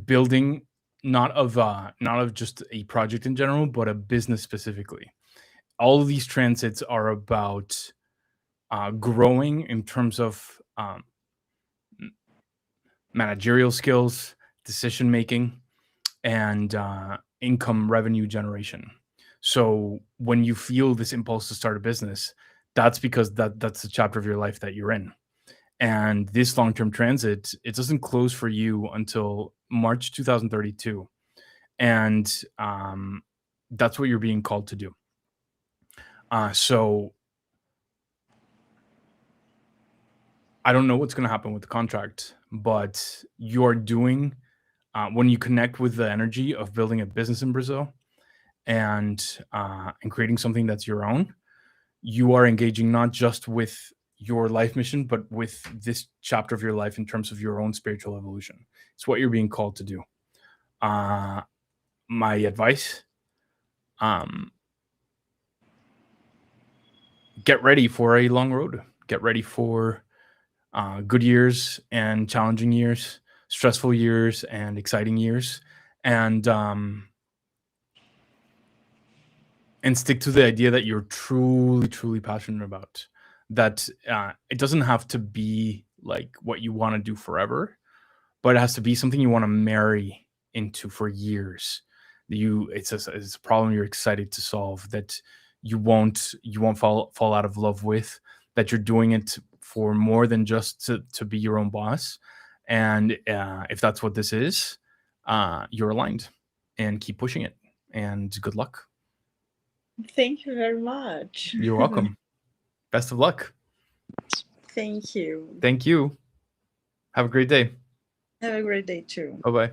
building, not of just a project in general, but a business specifically. All of these transits are about growing in terms of managerial skills, decision making, and income revenue generation. So when you feel this impulse to start a business, that's because that's the chapter of your life that you're in. And this long-term transit, it doesn't close for you until March 2032. And that's what you're being called to do. So I don't know what's going to happen with the contract, but you're doing when you connect with the energy of building a business in Brazil and creating something that's your own. You are engaging not just with your life mission, but with this chapter of your life in terms of your own spiritual evolution. It's what you're being called to do. Uh, my advice: um, get ready for a long road. Get ready for good years and challenging years, stressful years and exciting years, and and stick to the idea that you're truly passionate about. That it doesn't have to be like what you want to do forever, but it has to be something you want to marry into for years. It's a problem you're excited to solve, that you won't fall out of love with, that you're doing it for more than just to be your own boss. And if that's what this is, you're aligned, and keep pushing it, and good luck. Thank you very much. You're welcome. Best of luck. Thank you. Thank you. Have a great day. Have a great day too. Bye-bye.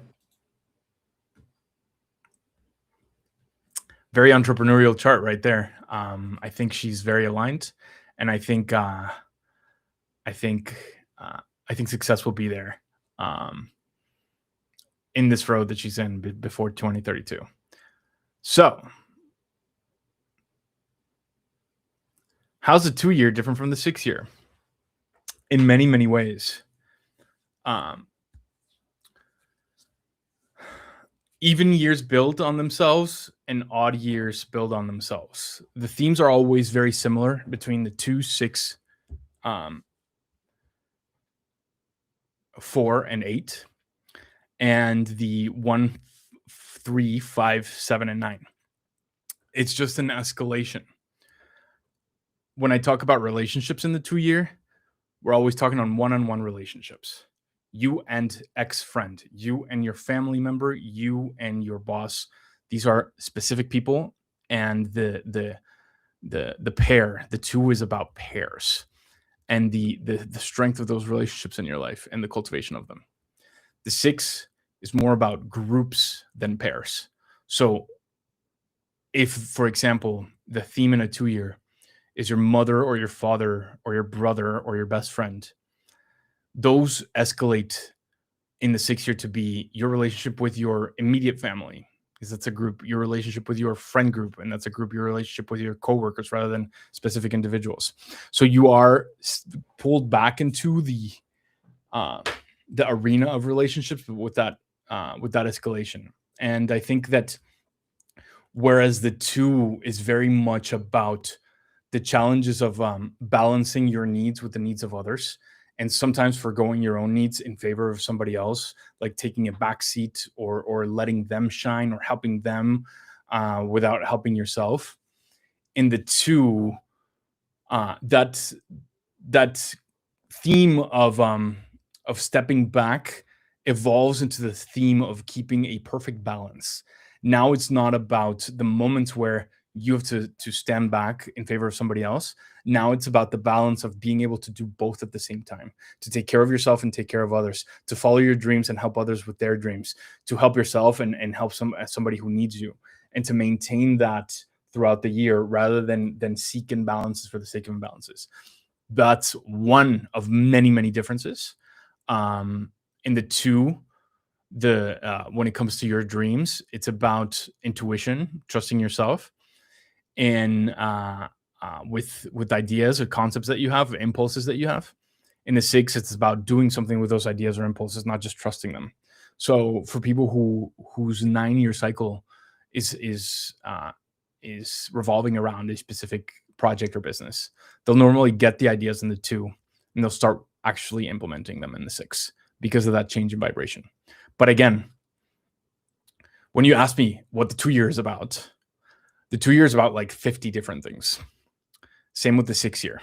Very entrepreneurial chart right there. I think she's very aligned, and I think success will be there in this road that she's in before 2032. So, how's the 2-year different from the 6-year? In many, many ways. Even years build on themselves and odd years build on themselves. The themes are always very similar between the 2, 6, 4, and 8, and the 1, 3, 5, 7, and 9. It's just an escalation. When I talk about relationships in the 2-year, we're always talking on one-on-one relationships. You and ex-friend, you and your family member, you and your boss. These are specific people, and the pair, the 2 is about pairs and the strength of those relationships in your life and the cultivation of them. The 6 is more about groups than pairs. So if, for example, the theme in a 2-year is your mother or your father or your brother or your best friend, those escalate in the 6-year to be your relationship with your immediate family, because that's a group, your relationship with your friend group, and that's a group, your relationship with your coworkers rather than specific individuals. So you are pulled back into the arena of relationships with that escalation. And I think that whereas the 2 is very much about the challenges of balancing your needs with the needs of others, and sometimes forgoing your own needs in favor of somebody else, like taking a back seat or letting them shine or helping them without helping yourself. In the 2, that theme of stepping back evolves into the theme of keeping a perfect balance. Now it's not about the moments where you have to stand back in favor of somebody else. Now it's about the balance of being able to do both at the same time, to take care of yourself and take care of others, to follow your dreams and help others with their dreams, to help yourself and help somebody who needs you, and to maintain that throughout the year rather than seek imbalances for the sake of imbalances. That's one of many, many differences. In the 2, when it comes to your dreams, it's about intuition, trusting yourself, and with ideas or concepts that you have, impulses that you have. In the 6, it's about doing something with those ideas or impulses, not just trusting them. So for people whose 9-year cycle is revolving around a specific project or business, they'll normally get the ideas in the 2, and they'll start actually implementing them in the 6 because of that change in vibration. But again, when you ask me what the 2-year is about, the 2-year is about like 50 different things. Same with the 6-year.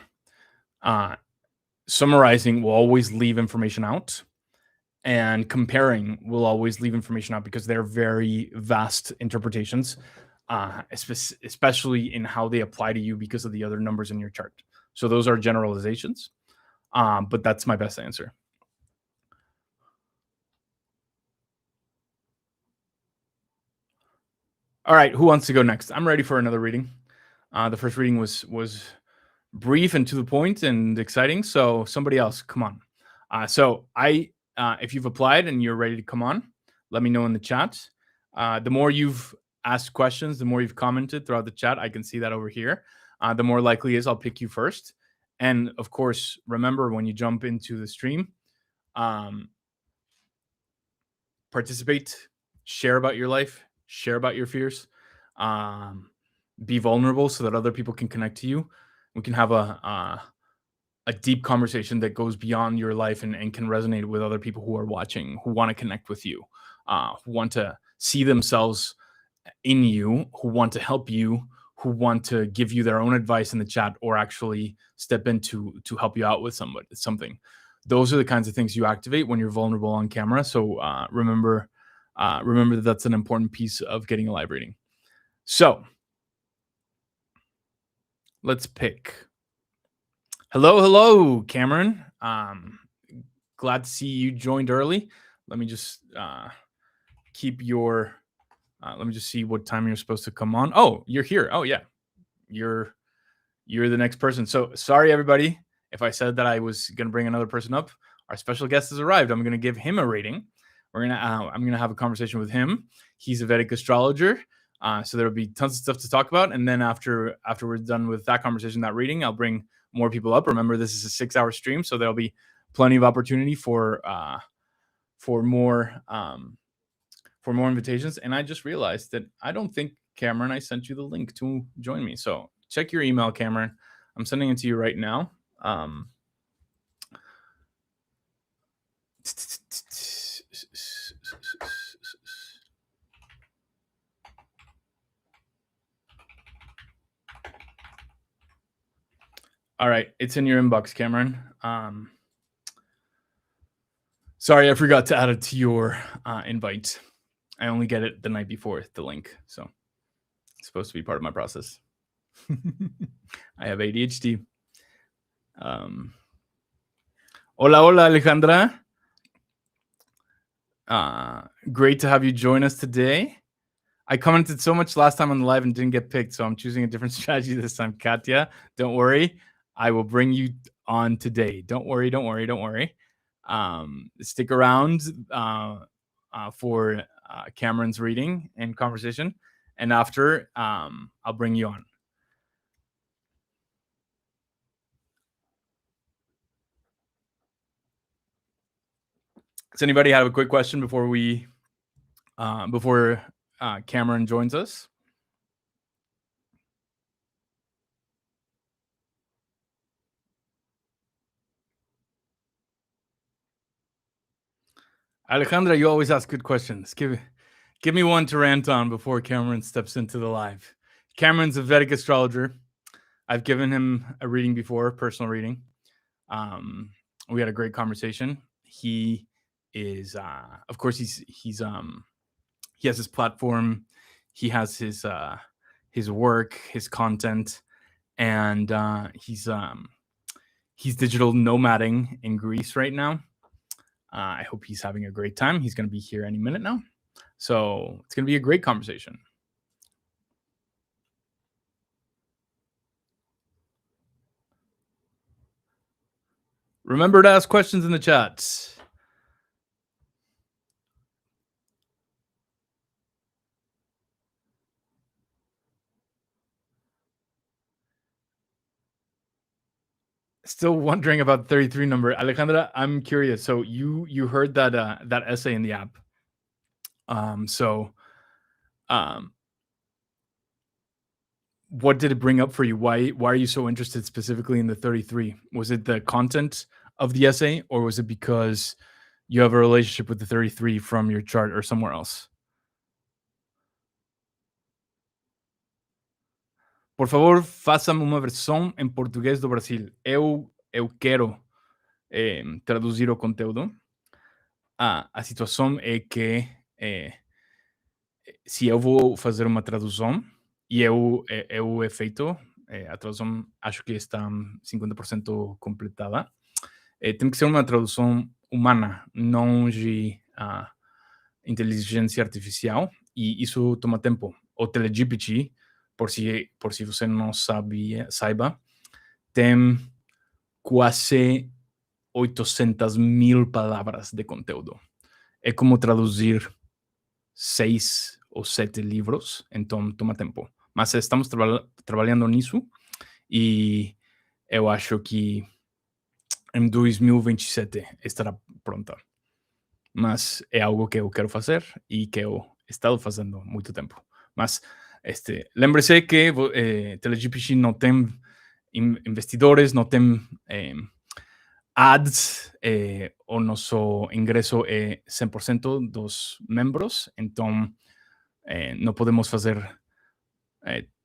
Summarizing will always leave information out, and comparing will always leave information out because they're very vast interpretations, especially in how they apply to you because of the other numbers in your chart. So those are generalizations, but that's my best answer. All right, who wants to go next? I'm ready for another reading. The first reading was brief and to the point and exciting. So somebody else, come on. If you've applied and you're ready to come on, let me know in the chat. The more you've asked questions, the more you've commented throughout the chat, I can see that over here. The more likely is I'll pick you first. And of course, remember when you jump into the stream, participate, share about your life, share about your fears, be vulnerable so that other people can connect to you. We can have a deep conversation that goes beyond your life and can resonate with other people who are watching, who want to connect with you, who want to see themselves in you, who want to help you, who want to give you their own advice in the chat or actually step in to help you out with something. Those are the kinds of things you activate when you're vulnerable on camera. So remember that that's an important piece of getting a live reading. So let's pick. Hello, Cameron. Glad to see you joined early. Let me just keep your. Let me just see what time you're supposed to come on. Oh, you're here. Oh yeah, you're you're the next person. So sorry, everybody, if I said that I was gonna bring another person up. Our special guest has arrived. I'm gonna give him a rating. I'm gonna have a conversation with him. He's a Vedic astrologer. So there'll be tons of stuff to talk about, and then after we're done with that conversation, that reading, I'll bring more people up. Remember, this is a 6-hour stream, so there'll be plenty of opportunity for more for more invitations. And I just realized that I don't think, Cameron, I sent you the link to join me. So check your email, Cameron. I'm sending it to you right now. All right, it's in your inbox, Cameron. Sorry, I forgot to add it to your invite. I only get it the night before, the link. So it's supposed to be part of my process. I have ADHD. Hola, Alejandra. Great to have you join us today. I commented so much last time on the live and didn't get picked, so I'm choosing a different strategy this time. Katya, don't worry. I will bring you on today. Don't worry. Stick around for Cameron's reading and conversation, and after, I'll bring you on. Does anybody have a quick question before Cameron joins us? Alejandra, you always ask good questions. Give me one to rant on before Cameron steps into the live. Cameron's a Vedic astrologer. I've given him a reading before, personal reading. We had a great conversation. He is, of course, he has his platform. He has his work, his content, and he's digital nomading in Greece right now. I hope he's having a great time. He's going to be here any minute now. So it's going to be a great conversation. Remember to ask questions in the chat. Still wondering about the 33 number. Alejandra, I'm curious. So you heard that that essay in the app. What did it bring up for you? Why are you so interested specifically in the 33? Was it the content of the essay, or was it because you have a relationship with the 33 from your chart or somewhere else? Por favor, faça-me uma versão em português do Brasil. Eu quero traduzir o conteúdo. A situação é que se eu vou fazer uma tradução e eu he feito, a tradução acho que está 50% completada, tem que ser uma tradução humana, não de inteligência artificial, e isso toma tempo. O TeleGPT, por si você não saiba, tem quase 800.000 palavras de conteúdo. É como traduzir 6 ou 7 livros, então toma tempo. Mas estamos trabalhando nisso, e eu acho que em 2027 estará pronta. Mas é algo que eu quero fazer e que eu he estado fazendo muito tempo. Mas lembre-se que TeleGPT não tem investidores, não tem ads, o nosso ingresso é 100% dos membros, então não podemos fazer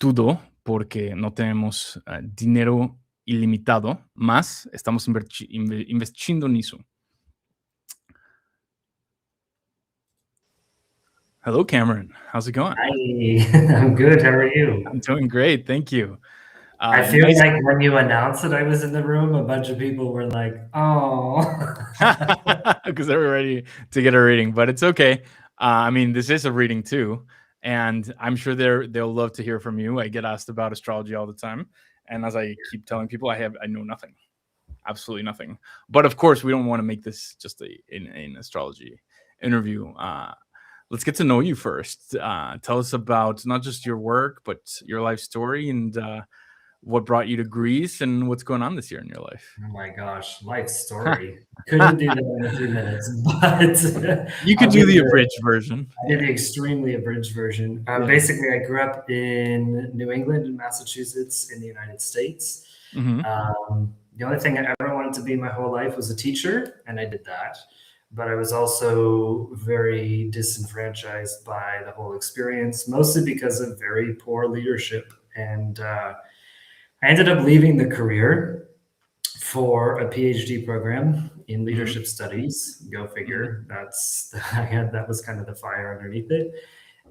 tudo porque não temos dinheiro ilimitado, mas estamos investindo nisso. Hello, Cameron. How's it going? Hi, I'm good. How are you? I'm doing great. Thank you. I feel Nice. like when you announced that I was in the room, a bunch of people were like, "Oh." Because they were ready to get a reading, but it's okay. I mean, this is a reading too, and I'm sure they'll love to hear from you. I get asked about astrology all the time, and as I keep telling people, I know nothing, absolutely nothing. But of course, we don't want to make this just an astrology interview. Let's get to know you first. Tell us about not just your work, but your life story and what brought you to Greece and what's going on this year in your life. Oh my gosh, life story. Couldn't do that in a few minutes, but You I'll could do give the the abridged version. I did the extremely abridged version. Yeah. Basically, I grew up in New England and Massachusetts in the United States. Mhm. The only thing I ever wanted to be my whole life was a teacher, and I did that. But I was also very disenfranchised by the whole experience, mostly because of very poor leadership. And I ended up leaving the career for a PhD program in Mhm. leadership studies. Go Mhm. figure. That was kind of the fire underneath it,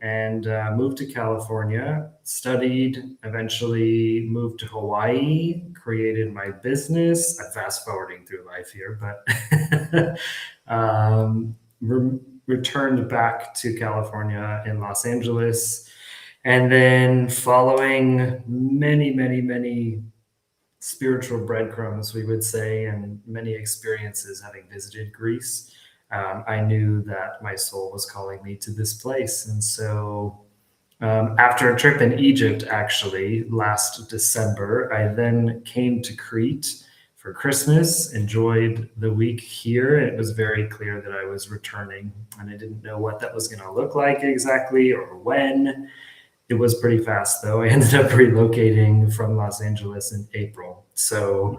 and moved to California. Studied. Eventually moved to Hawaii. Created my business. I'm fast forwarding through life here, but returned back to California in Los Angeles. And then, following many spiritual breadcrumbs, we would say, and many experiences having visited Greece, I knew that my soul was calling me to this place. And so, after a trip in Egypt, actually, last December, I then came to Crete for Christmas, enjoyed the week here. It was very clear that I was returning, and I didn't know what that was going to look like exactly or when. It was pretty fast, though. I ended up relocating from Los Angeles in April. So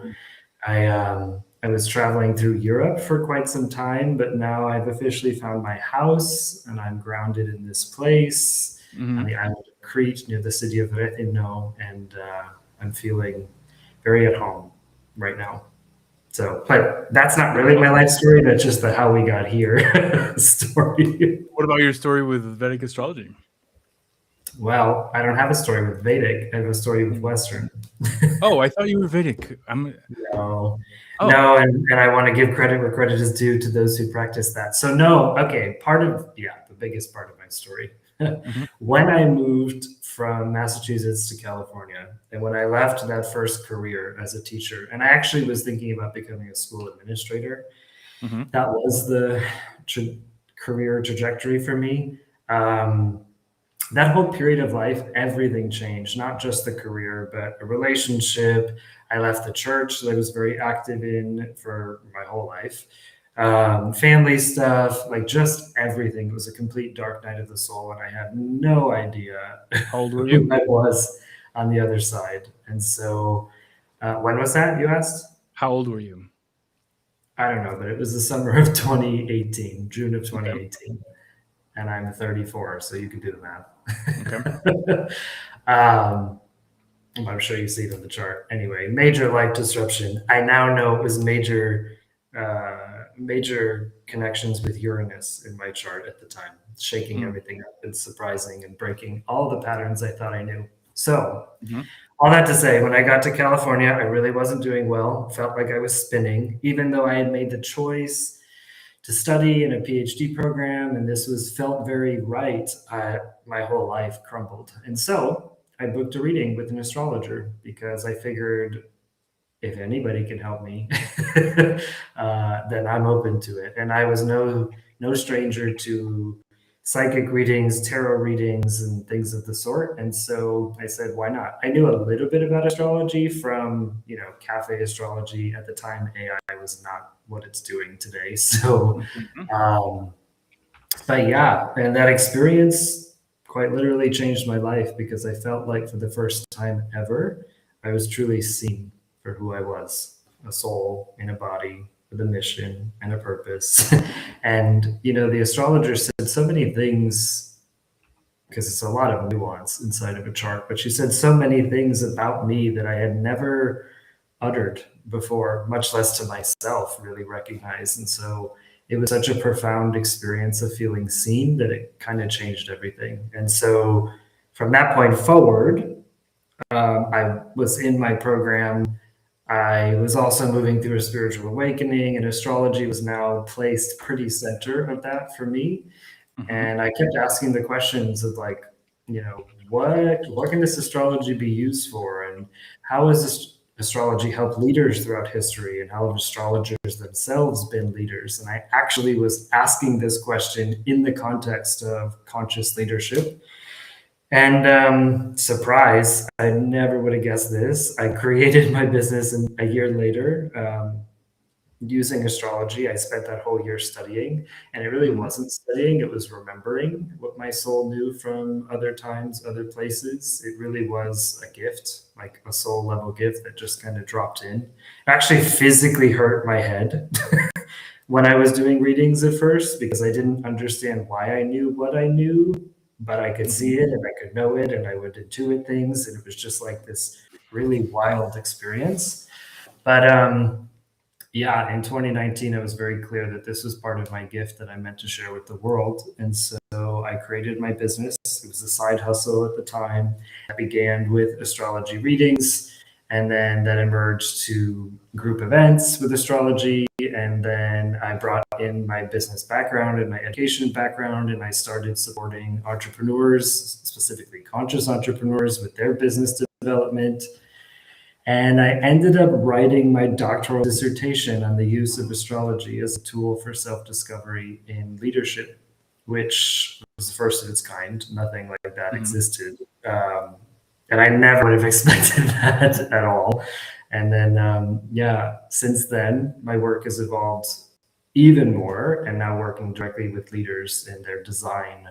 Mhm. I was traveling through Europe for quite some time, but now I've officially found my house and I'm grounded in this place on Mhm. the island of Crete near the city of Rethymno, and I'm feeling very at home right now. So, but that's not That's really my awesome. life story. That's just the how we got here story. What about your story with Vedic astrology? Well, I don't have a story with Vedic. I have a story with Mhm. Western. Oh, I thought you were Vedic. No, Oh. no, and I want to give credit where credit is due to those who practice that. So no, okay, the biggest part of my story. Mhm. When I moved from Massachusetts to California, and when I left that first career as a teacher, and I actually was thinking about becoming a school administrator, Mhm. that was the tra- career trajectory for me. Um, that whole period of life, everything changed, not just the career, but a relationship. I left the church that I was very active in for my whole life. Family stuff, like just everything. It was a complete dark night of the soul, and I had no idea How old were who you? I was on the other side. And so, when was that, you asked? How old were you? I don't know, but it was the summer of 2018, June of Okay. 2018, and I'm 34, so you can do Okay. the math. I'm sure you see it on the chart. Anyway, major life disruption. I now know it was major connections with Uranus in my chart at the time, shaking Mm. everything up and surprising and breaking all the patterns I thought I knew. So, Mhm. all that to say, when I got to California, I really wasn't doing well. Felt like I was spinning, even though I had made the choice to study in a PhD program, and this was felt very right. My whole life crumbled, and so I booked a reading with an astrologer because I figured if anybody can help me, then I'm open to it. And I was no stranger to psychic readings, tarot readings, and things of the sort. And so I said, why not? I knew a little bit about astrology from cafe astrology at the time. AI was not what it's doing today. So, Mhm. um, but yeah, and that experience quite literally changed my life because I felt like for the first time ever, I was truly seen for who I was, a soul in a body with a mission and a purpose. And, the astrologer said so many things because it's a lot of nuance inside of a chart, but she said so many things about me that I had never uttered before, much less to myself really recognized. And so it was such a profound experience of feeling seen that it kind of changed everything. And so from that point forward, I was in my program. I was also moving through a spiritual awakening, and astrology was now placed pretty center of that for me. And I kept asking the questions of like, what can this astrology be used for, and how has this astrology helped leaders throughout history, and how have astrologers themselves been leaders? And I actually was asking this question in the context of conscious leadership. And surprise, I never would have guessed this. I created my business a year later using astrology. I spent that whole year studying, and it really wasn't studying, it was remembering what my soul knew from other times, other places. It really was a gift, like a soul level gift that just kind of dropped in. It actually physically hurt my head when I was doing readings at first because I didn't understand why I knew what I knew, but I could see it and I could know it and I would intuit things. And it was just like this really wild experience. But yeah, in 2019, it was very clear that this was part of my gift that I meant to share with the world. And so I created my business. It was a side hustle at the time. I began with astrology readings, and then that emerged to group events with astrology. And then I brought in my business background and my education background, and I started supporting entrepreneurs, specifically conscious entrepreneurs, with their business development. And I ended up writing my doctoral dissertation on the use of astrology as a tool for self discovery in leadership, which was the first of its kind. Nothing like that existed. And I never would have expected that at all. And then, yeah, since then, my work has evolved even more, and now working directly with leaders in their design.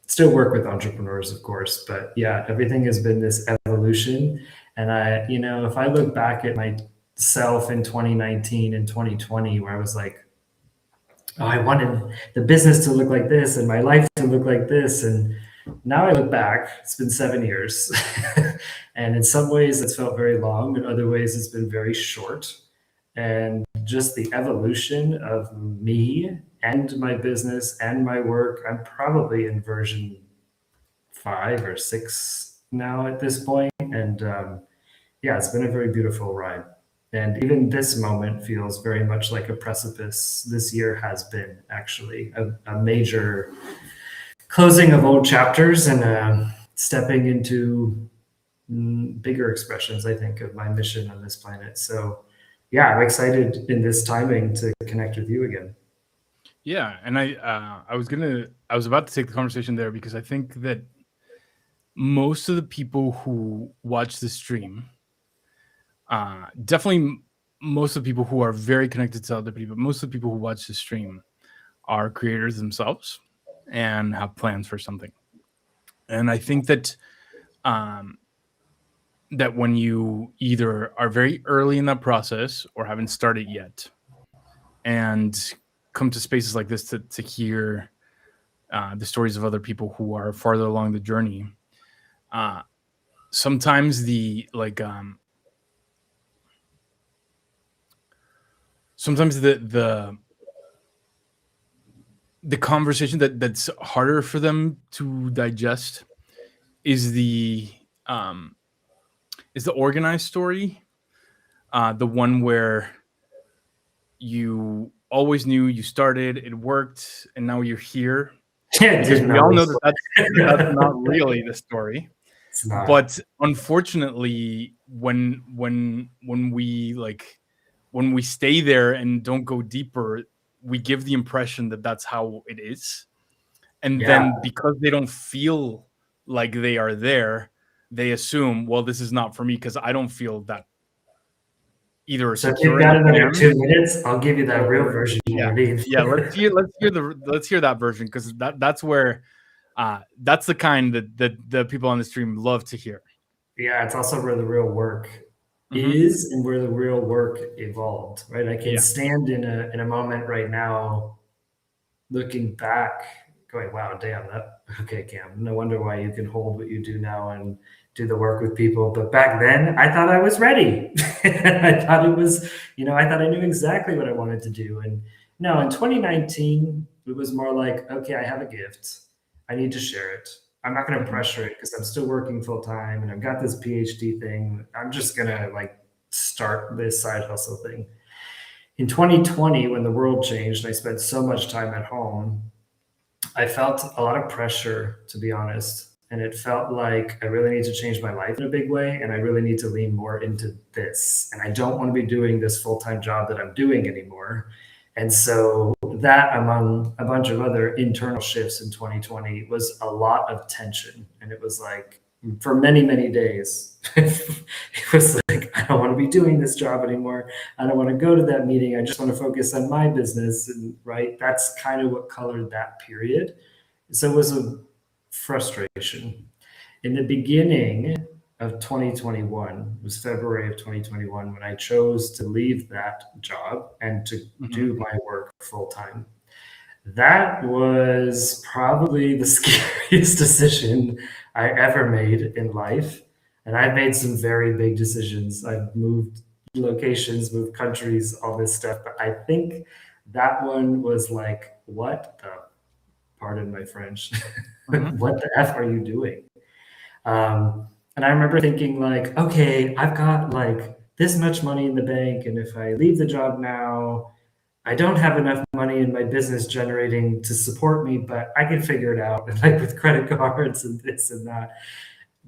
Still work with entrepreneurs, of course, but yeah, everything has been this evolution. And if I look back at myself in 2019 and 2020, where I was like, oh, I wanted the business to look like this and my life to look like this. And now I look back, it's been 7 years. And in some ways, it's felt very long. In other ways, it's been very short. And just the evolution of me and my business and my work, I'm probably in version 5 or 6 now at this point. And yeah, it's been a very beautiful ride. And even this moment feels very much like a precipice. This year has been actually a major closing of old chapters and stepping into bigger expressions, I think, of my mission on this planet. So yeah, I'm excited in this timing to connect with you again. Yeah, and I was about to take the conversation there because I think that most of the people who watch the stream, definitely most of the people who are very connected to other people, most of the people who watch the stream are creators themselves and have plans for something. And I think that that when you either are very early in that process or haven't started yet and come to spaces like this to hear the stories of other people who are farther along the journey, sometimes sometimes the conversation that's harder for them to digest is the organized story, the one where you always knew you started, it worked, and now you're here. Yeah, Because we all know that that's not really the story. It's not. But unfortunately, when we stay there and don't go deeper, we give the impression that that's how it is. And then because they don't feel like they are there, they assume, well, this is not for me because I don't feel that either So if secure you've got enough. another 2 minutes, I'll give you that real version when Yeah, we leave. yeah. Let's hear that version because that's where that's the kind that the people on the stream love to hear. Yeah, it's also where the real work is and where the real work evolved, right? I can stand in a moment right now, looking back, going, "Wow, damn that." Okay, Cam, no wonder why you can hold what you do now and do the work with people. But back then, I thought I was ready. I thought it was, I thought I knew exactly what I wanted to do. And no, in 2019, it was more like, okay, I have a gift. I need to share it. I'm not going to pressure it because I'm still working full time and I've got this PhD thing. I'm just going to like start this side hustle thing. In 2020, when the world changed, I spent so much time at home. I felt a lot of pressure, to be honest. And it felt like I really need to change my life in a big way. And I really need to lean more into this. And I don't want to be doing this full time job that I'm doing anymore. And so, that, among a bunch of other internal shifts in 2020, was a lot of tension. And it was like, for many, many days, it was like, I don't want to be doing this job anymore. I don't want to go to that meeting. I just want to focus on my business. And right, that's kind of what colored that period. So it was a frustration. In the beginning of 2021, it was February of 2021, when I chose to leave that job and to do my work full time. That was probably the scariest decision I ever made in life. And I've made some very big decisions. I've moved locations, moved countries, all this stuff. But I think that one was like, what the, pardon my French, what the F are you doing? And I remember thinking like, okay, I've got like this much money in the bank. And if I leave the job now, I don't have enough money in my business generating to support me, but I can figure it out, like with credit cards and this and that.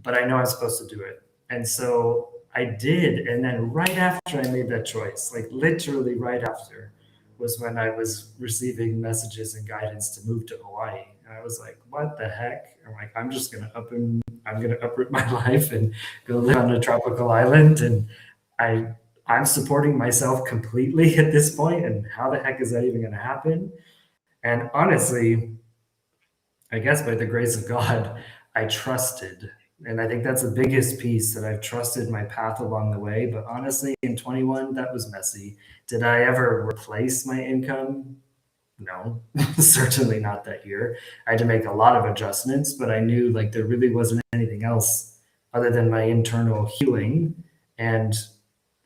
But I know I'm supposed to do it. And so I did. And then right after I made that choice, like literally right after, was when I was receiving messages and guidance to move to Hawaii. And I was like, what the heck? I'm like, I'm gonna uproot my life and go live on a tropical island. And I'm supporting myself completely at this point, and how the heck is that even going to happen? And honestly, I guess by the grace of God, I trusted. And I think that's the biggest piece, that I've trusted my path along the way. But honestly, in 21, that was messy. Did I ever replace my income? No, certainly not that year. I had to make a lot of adjustments, but I knew like there really wasn't anything else other than my internal healing and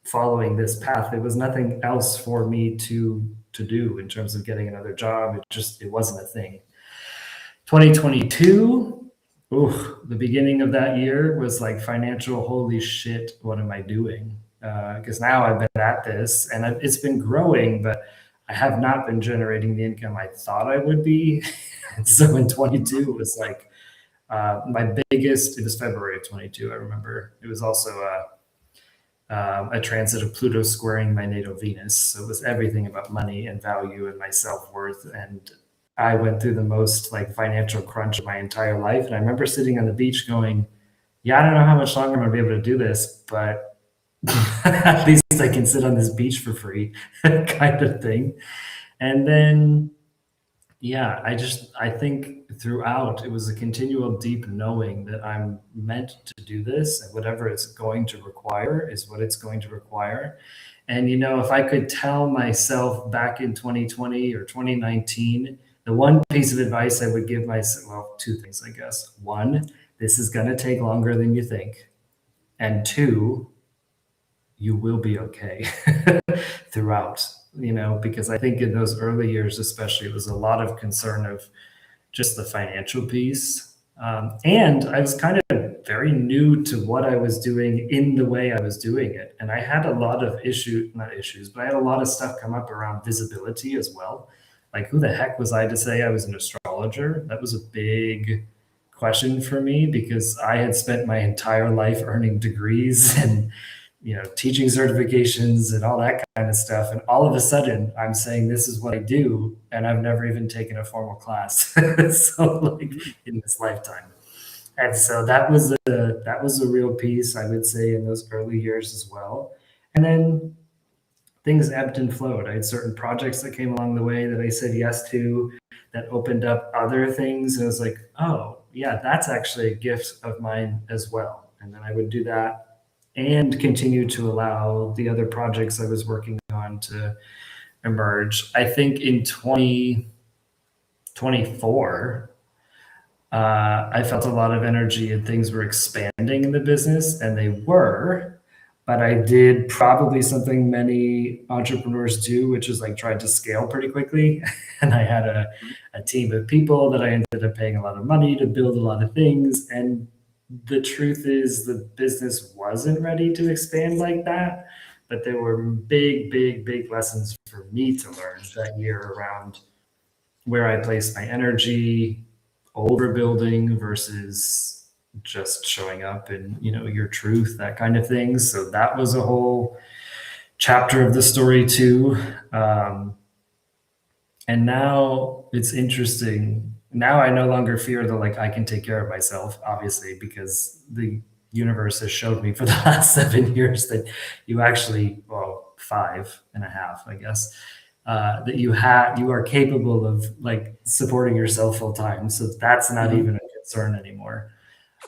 following this path. There was nothing else for me to do in terms of getting another job. It wasn't a thing. 2022, the beginning of that year was like financial, holy shit, what am I doing? Because now I've been at this and it's been growing, but I have not been generating the income I thought I would be. And so in 22, it was like it was February of 22. I remember it was also a transit of Pluto squaring my natal Venus. So it was everything about money and value and my self-worth. And I went through the most like financial crunch of my entire life. And I remember sitting on the beach going, yeah, I don't know how much longer I'm going to be able to do this, but at least I can sit on this beach for free kind of thing. And then, yeah, I think throughout it was a continual deep knowing that I'm meant to do this, and whatever it's going to require is what it's going to require. And, if I could tell myself back in 2020 or 2019, the one piece of advice I would give myself, well, two things, I guess. One, this is going to take longer than you think. And two, you will be okay throughout, because I think in those early years, especially, it was a lot of concern of just the financial piece. And I was kind of very new to what I was doing in the way I was doing it. And I had a lot of not issues, but I had a lot of stuff come up around visibility as well. Like, who the heck was I to say I was an astrologer? That was a big question for me, because I had spent my entire life earning degrees and teaching certifications and all that kind of stuff. And all of a sudden I'm saying this is what I do, and I've never even taken a formal class. So like in this lifetime. And so that was a real piece, I would say, in those early years as well. And then things ebbed and flowed. I had certain projects that came along the way that I said yes to, that opened up other things. And I was like, oh yeah, that's actually a gift of mine as well. And then I would do that and continue to allow the other projects I was working on to emerge. I think in 2024, I felt a lot of energy and things were expanding in the business, and they were, but I did probably something many entrepreneurs do, which is like tried to scale pretty quickly. And I had a team of people that I ended up paying a lot of money to build a lot of things. And the truth is, the business wasn't ready to expand like that. But there were big, big, big lessons for me to learn that year around where I placed my energy, overbuilding versus just showing up and your truth, that kind of thing. So that was a whole chapter of the story too. And now it's interesting. Now I no longer fear the like I can take care of myself, obviously, because the universe has showed me for the last 7 years that you actually, well, 5.5, I guess, that you are capable of like supporting yourself full time. So that's not even a concern anymore.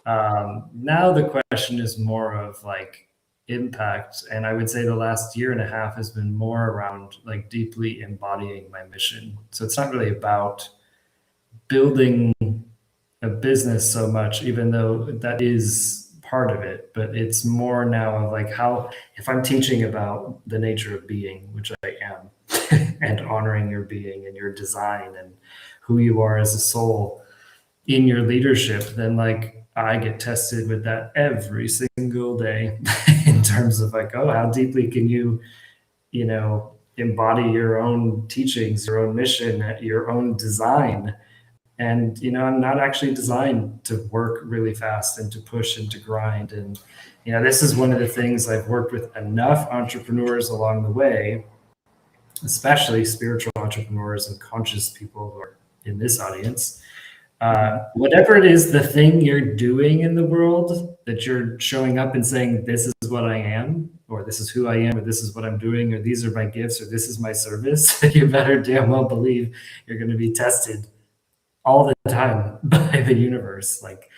Now the question is more of like impact, and I would say the last year and a half has been more around like deeply embodying my mission. So it's not really about building a business so much, even though that is part of it, but it's more now of like how, if I'm teaching about the nature of being, which I am, and honoring your being and your design and who you are as a soul in your leadership, then like I get tested with that every single day in terms of like, oh, how deeply can you embody your own teachings, your own mission, your own design. And I'm not actually designed to work really fast and to push and to grind. And this is one of the things I've worked with enough entrepreneurs along the way, especially spiritual entrepreneurs and conscious people who are in this audience. Whatever it is, the thing you're doing in the world, that you're showing up and saying, this is what I am, or this is who I am, or this is what I'm doing, or these are my gifts, or this is my service, you better damn well believe you're going to be tested all the time by the universe. Like,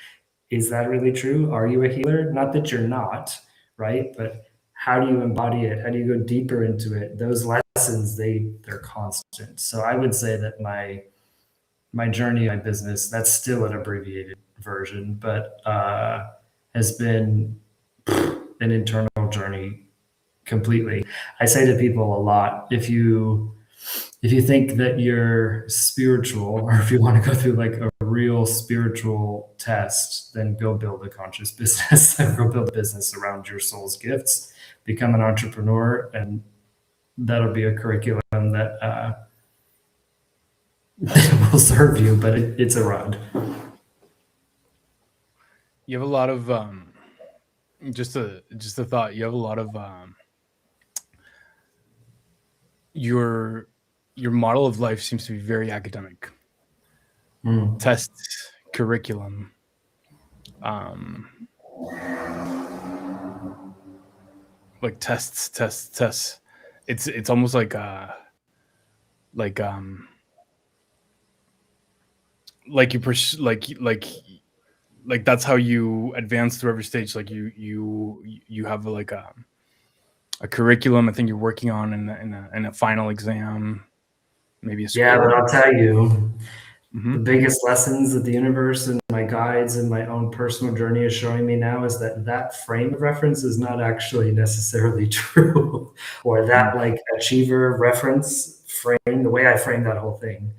is that really true? Are you a healer? Not that you're not, right? But how do you embody it? How do you go deeper into it? Those lessons, they're constant. So I would say that my journey, my business, that's still an abbreviated version, but has been an internal journey completely. I say to people a lot, if you think that you're spiritual, or if you want to go through like a real spiritual test, then go build a conscious business. Go build a business around your soul's gifts, become an entrepreneur, and that'll be a curriculum that will serve you, but it's a ride. You have a lot of just a thought. You have a lot of your model of life seems to be very academic. Tests, curriculum, like tests. It's almost like like that's how you advance through every stage. Like you have like a curriculum. I think you're working on in a final exam, maybe a score. Yeah, but I'll tell you, the biggest lessons that the universe and my guides and my own personal journey is showing me now is that frame of reference is not actually necessarily true, or that like achiever reference frame, the way I frame that whole thing,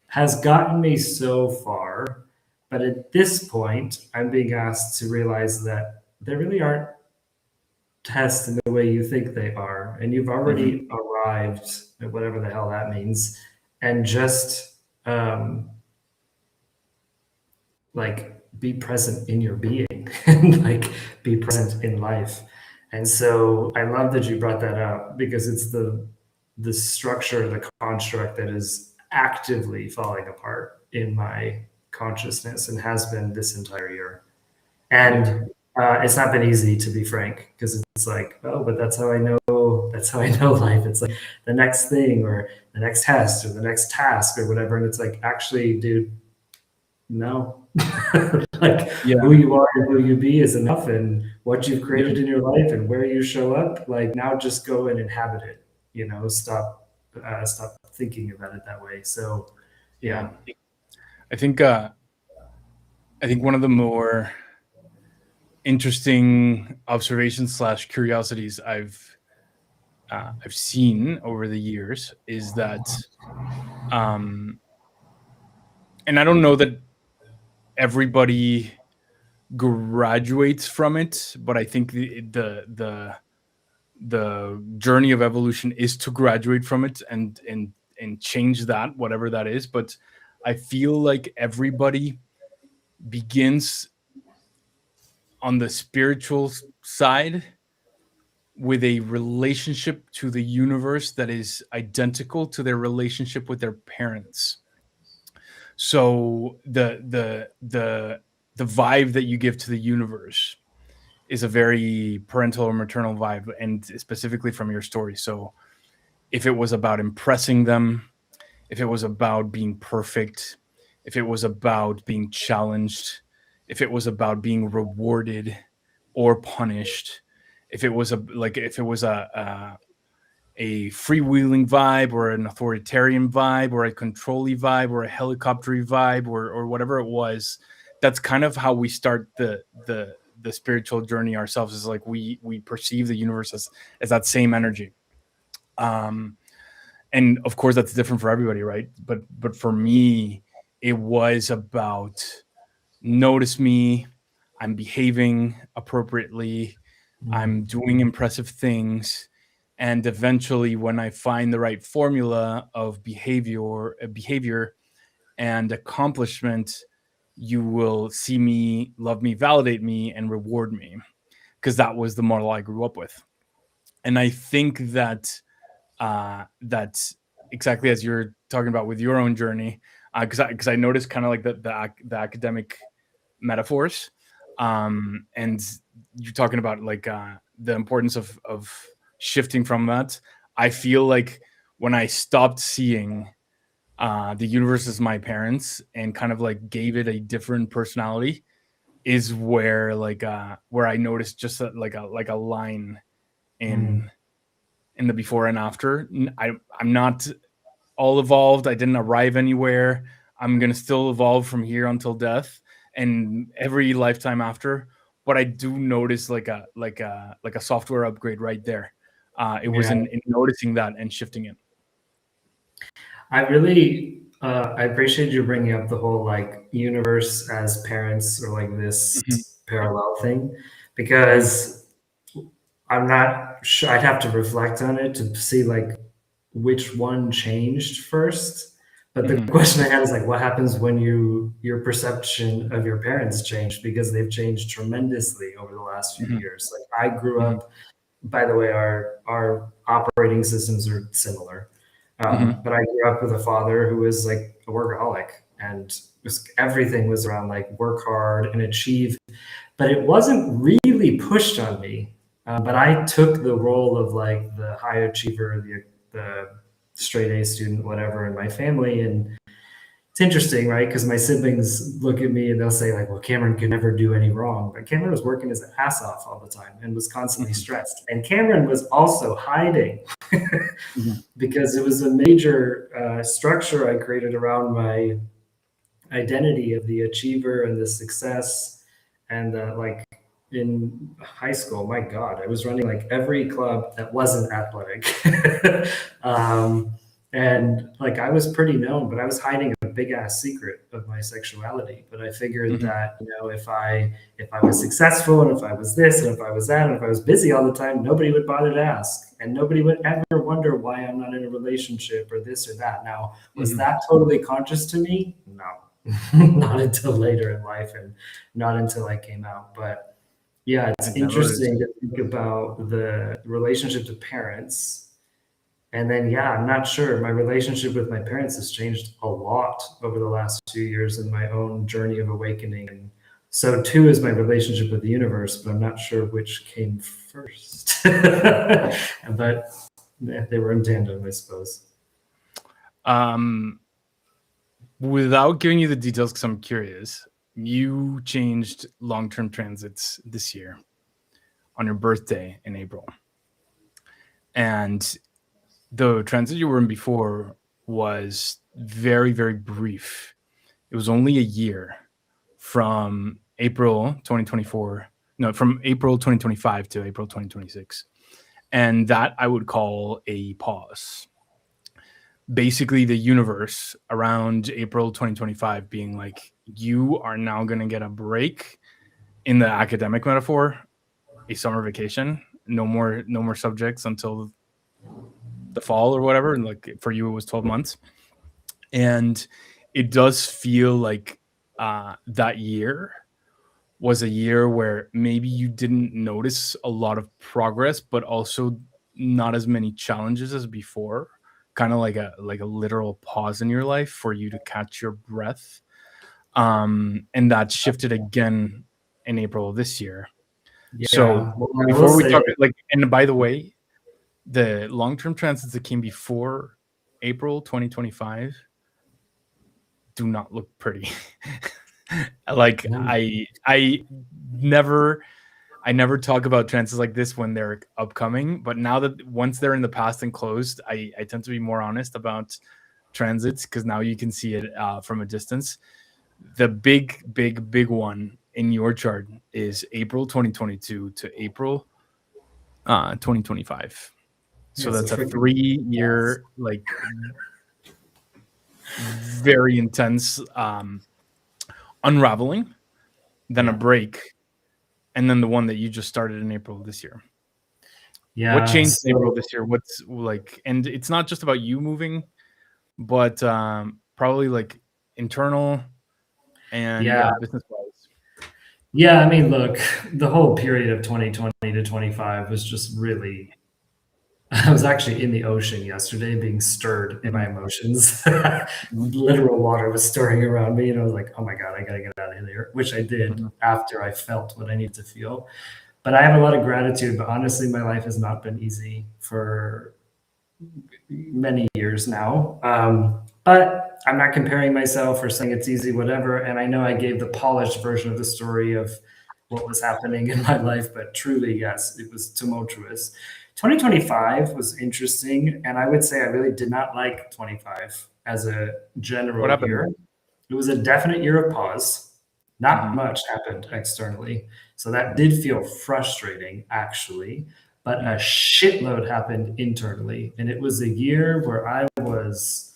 has gotten me so far. But at this point, I'm being asked to realize that there really aren't tests in the way you think they are. And you've already arrived at whatever the hell that means. And just like be present in your being and like be present in life. And so I love that you brought that up, because it's the structure, the construct that is actively falling apart in my consciousness and has been this entire year. And it's not been easy, to be frank, because it's like, oh, but that's how I know life. It's like the next thing or the next test or the next task or whatever. And it's like, actually, dude, no. Like who you are and who you be is enough, and what you've created in your life and where you show up, like now just go and inhabit it. Stop thinking about it that way. So yeah. I think one of the more interesting observations slash curiosities I've seen over the years is that, and I don't know that everybody graduates from it, but I think the journey of evolution is to graduate from it and change that, whatever that is. But I feel like everybody begins on the spiritual side with a relationship to the universe that is identical to their relationship with their parents. So the vibe that you give to the universe is a very parental or maternal vibe, and specifically from your story. So if it was about impressing them, if it was about being perfect, if it was about being challenged, if it was about being rewarded or punished, if it was a freewheeling vibe or an authoritarian vibe or a control-y vibe or a helicopter-y vibe or whatever it was, that's kind of how we start the spiritual journey ourselves. Is like we perceive the universe as that same energy. And of course that's different for everybody, right? But for me, it was about notice me, I'm behaving appropriately, I'm doing impressive things, and eventually when I find the right formula of behavior and accomplishment, you will see me, love me, validate me, and reward me, because that was the model I grew up with. And I think that that's exactly as you're talking about with your own journey, because I noticed kind of like the academic metaphors, and you're talking about like the importance of shifting from that. I feel like when I stopped seeing the universe as my parents and kind of like gave it a different personality, is where I noticed just like a line in the before and after. I'm not all evolved. I didn't arrive anywhere. I'm gonna still evolve from here until death and every lifetime after. But I do notice like a software upgrade right there. It was Yeah. in noticing that and shifting it. I really I appreciate you bringing up the whole like universe as parents or like this Mhm, parallel thing mhm, because I'm not sure. I'd have to reflect on it to see like which one changed first. But the mhm, question I had is like, what happens when your perception of your parents changed because they've changed tremendously over the last few mhm, years. Like I grew mhm, up. By the way, our operating systems are similar. mhm, But I grew up with a father who was like a workaholic, and everything was around like work hard and achieve. But it wasn't really pushed on me. But I took the role of like the high achiever, the straight A student, whatever, in my family. And it's interesting, right? Because my siblings look at me and they'll say, like, well, Cameron could never do any wrong. But Cameron was working his ass off all the time and was constantly mhm, stressed. And Cameron was also hiding mhm, because it was a major structure I created around my identity of the achiever and the success. And like in high school, my God, I was running like every club that wasn't athletic. um, and like I was pretty known, but I was hiding a big ass secret of my sexuality. But I figured mhm, that, if I was successful and if I was this and if I was that and if I was busy all the time, nobody would bother to ask. And nobody would ever wonder why I'm not in a relationship or this or that. Now, was mhm. that totally conscious to me? No. Not until later in life and not until I came out. But yeah, it's It never is. interesting to think about the relationship to parents. And then, yeah, I'm not sure. My relationship with my parents has changed a lot over the last 2 years in my own journey of awakening. And so, too, is my relationship with the universe, but I'm not sure which came first. But yeah, they were in tandem, I suppose. Um, Without giving you the details, because I'm curious, you changed long-term transits this year on your birthday in April, and the transit you were in before was very, very brief. It was only a year from April 2024 no, from April 2025 to April 2026. And that I would call a pause. Basically, the universe around April 2025 being like, you are now going to get a break in the academic metaphor, a summer vacation. No more subjects until the fall or whatever. And like for you, it was 12 months. And it does feel like that year was a year where maybe you didn't notice a lot of progress, but also not as many challenges as before. Kind of like a literal pause in your life for you to catch your breath. And that shifted again in April of this year. Yeah. So Well, before we talk, like, and by the way, the long-term transits that came before April 2025 do not look pretty. Like I never talk about transits like this when they're upcoming, but now that once they're in the past and closed, I tend to be more honest about transits because now you can see it from a distance. The big one in your chart is April 2022 to April 2025. So that's a 3-year, like, very intense unraveling, then a break, and then the one that you just started in April of this year. Yeah. What changed in April this year? What's like, and it's not just about you moving, but probably like internal and business wise. Yeah, I mean, look, the whole period of 2020 to 25 was just really. I was actually in the ocean yesterday being stirred in my emotions. Literal water was stirring around me, and I was like, oh my God, I gotta get out of here, which I did after I felt what I needed to feel. But I have a lot of gratitude, but honestly, my life has not been easy for many years now. But I'm not comparing myself or saying it's easy, whatever. And I know I gave the polished version of the story of what was happening in my life, but truly, yes, it was tumultuous. 2025 was interesting, and I would say I really did not like 25 as a general year. It was a definite year of pause. Not much happened externally, so that did feel frustrating, actually. But a shitload happened internally, and it was a year where I was,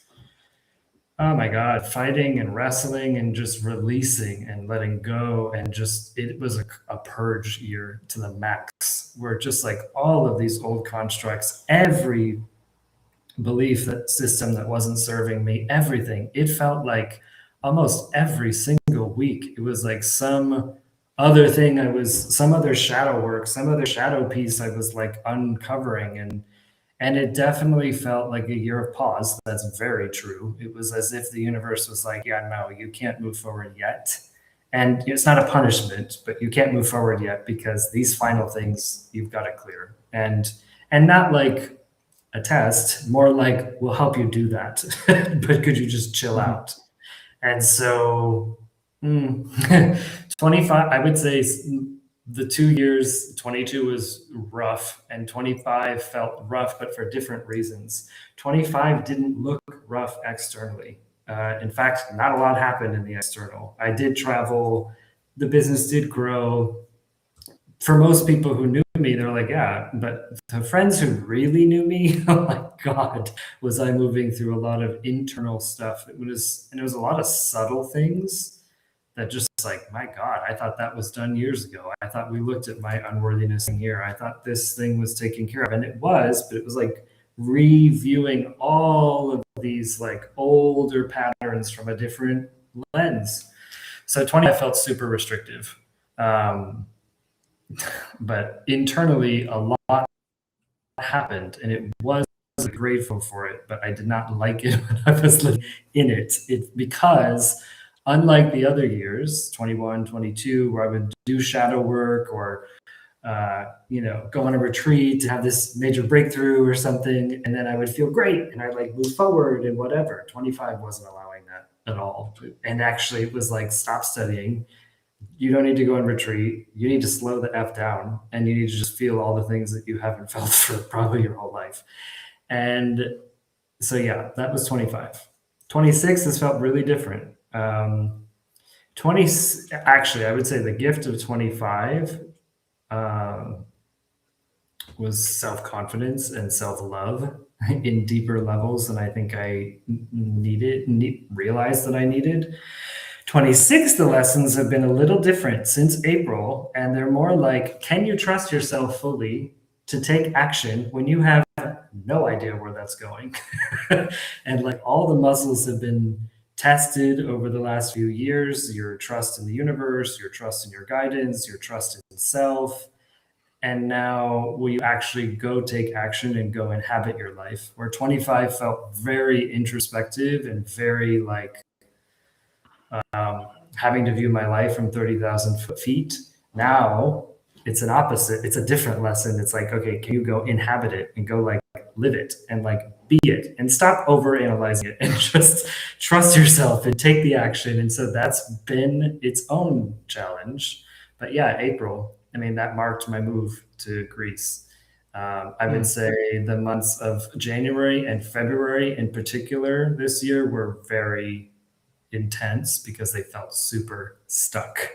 oh my God, fighting and wrestling and just releasing and letting go. And just, it was a purge year to the max, where just like all of these old constructs, every belief that system that wasn't serving me, everything, it felt like almost every single week, it was like some other thing some other shadow work, some other shadow piece I was like uncovering. And it definitely felt like a year of pause. That's very true. It was as if the universe was like, yeah, no, you can't move forward yet. And it's not a punishment, but you can't move forward yet because these final things you've got to clear. And not like a test, more like, we'll help you do that. But could you just chill out? And so 25, I would say the 2 years, 22 was rough and 25 felt rough, but for different reasons. 25 didn't look rough externally. In fact, not a lot happened in the external. I did travel, the business did grow. For most people who knew me, they're like, yeah, but the friends who really knew me, oh my God, was I moving through a lot of internal stuff. It was a lot of subtle things that just like, my God, I thought that was done years ago. I thought we looked at my unworthiness in here. I thought this thing was taken care of. And it was, but it was like reviewing all of these like older patterns from a different lens. So 20, I felt super restrictive. But internally, a lot happened, and it was grateful for it, but I did not like it when I was in it. Because unlike the other years, 21, 22, where I would do shadow work or go on a retreat to have this major breakthrough or something, and then I would feel great and I like move forward and whatever. 25 wasn't allowing that at all. And actually, it was like, stop studying. You don't need to go on retreat. You need to slow the F down, and you need to just feel all the things that you haven't felt for probably your whole life. And so, yeah, that was 25. 26 has felt really different. 20, actually, I would say the gift of 25 um, was self-confidence and self-love in deeper levels than I think I realized that I needed. 26, the lessons have been a little different since April, and they're more like, can you trust yourself fully to take action when you have no idea where that's going? And like all the muscles have been tested over the last few years, your trust in the universe, your trust in your guidance, your trust in self. And now will you actually go take action and go inhabit your life? Where 25 felt very introspective and very like having to view my life from 30,000 feet. Now it's an opposite. It's a different lesson. It's like, okay, can you go inhabit it and go like live it and like be it and stop over analyzing it and just trust yourself and take the action. And so that's been its own challenge. But yeah, April, I mean, that marked my move to Greece. I would say the months of January and February in particular this year were very intense because they felt super stuck.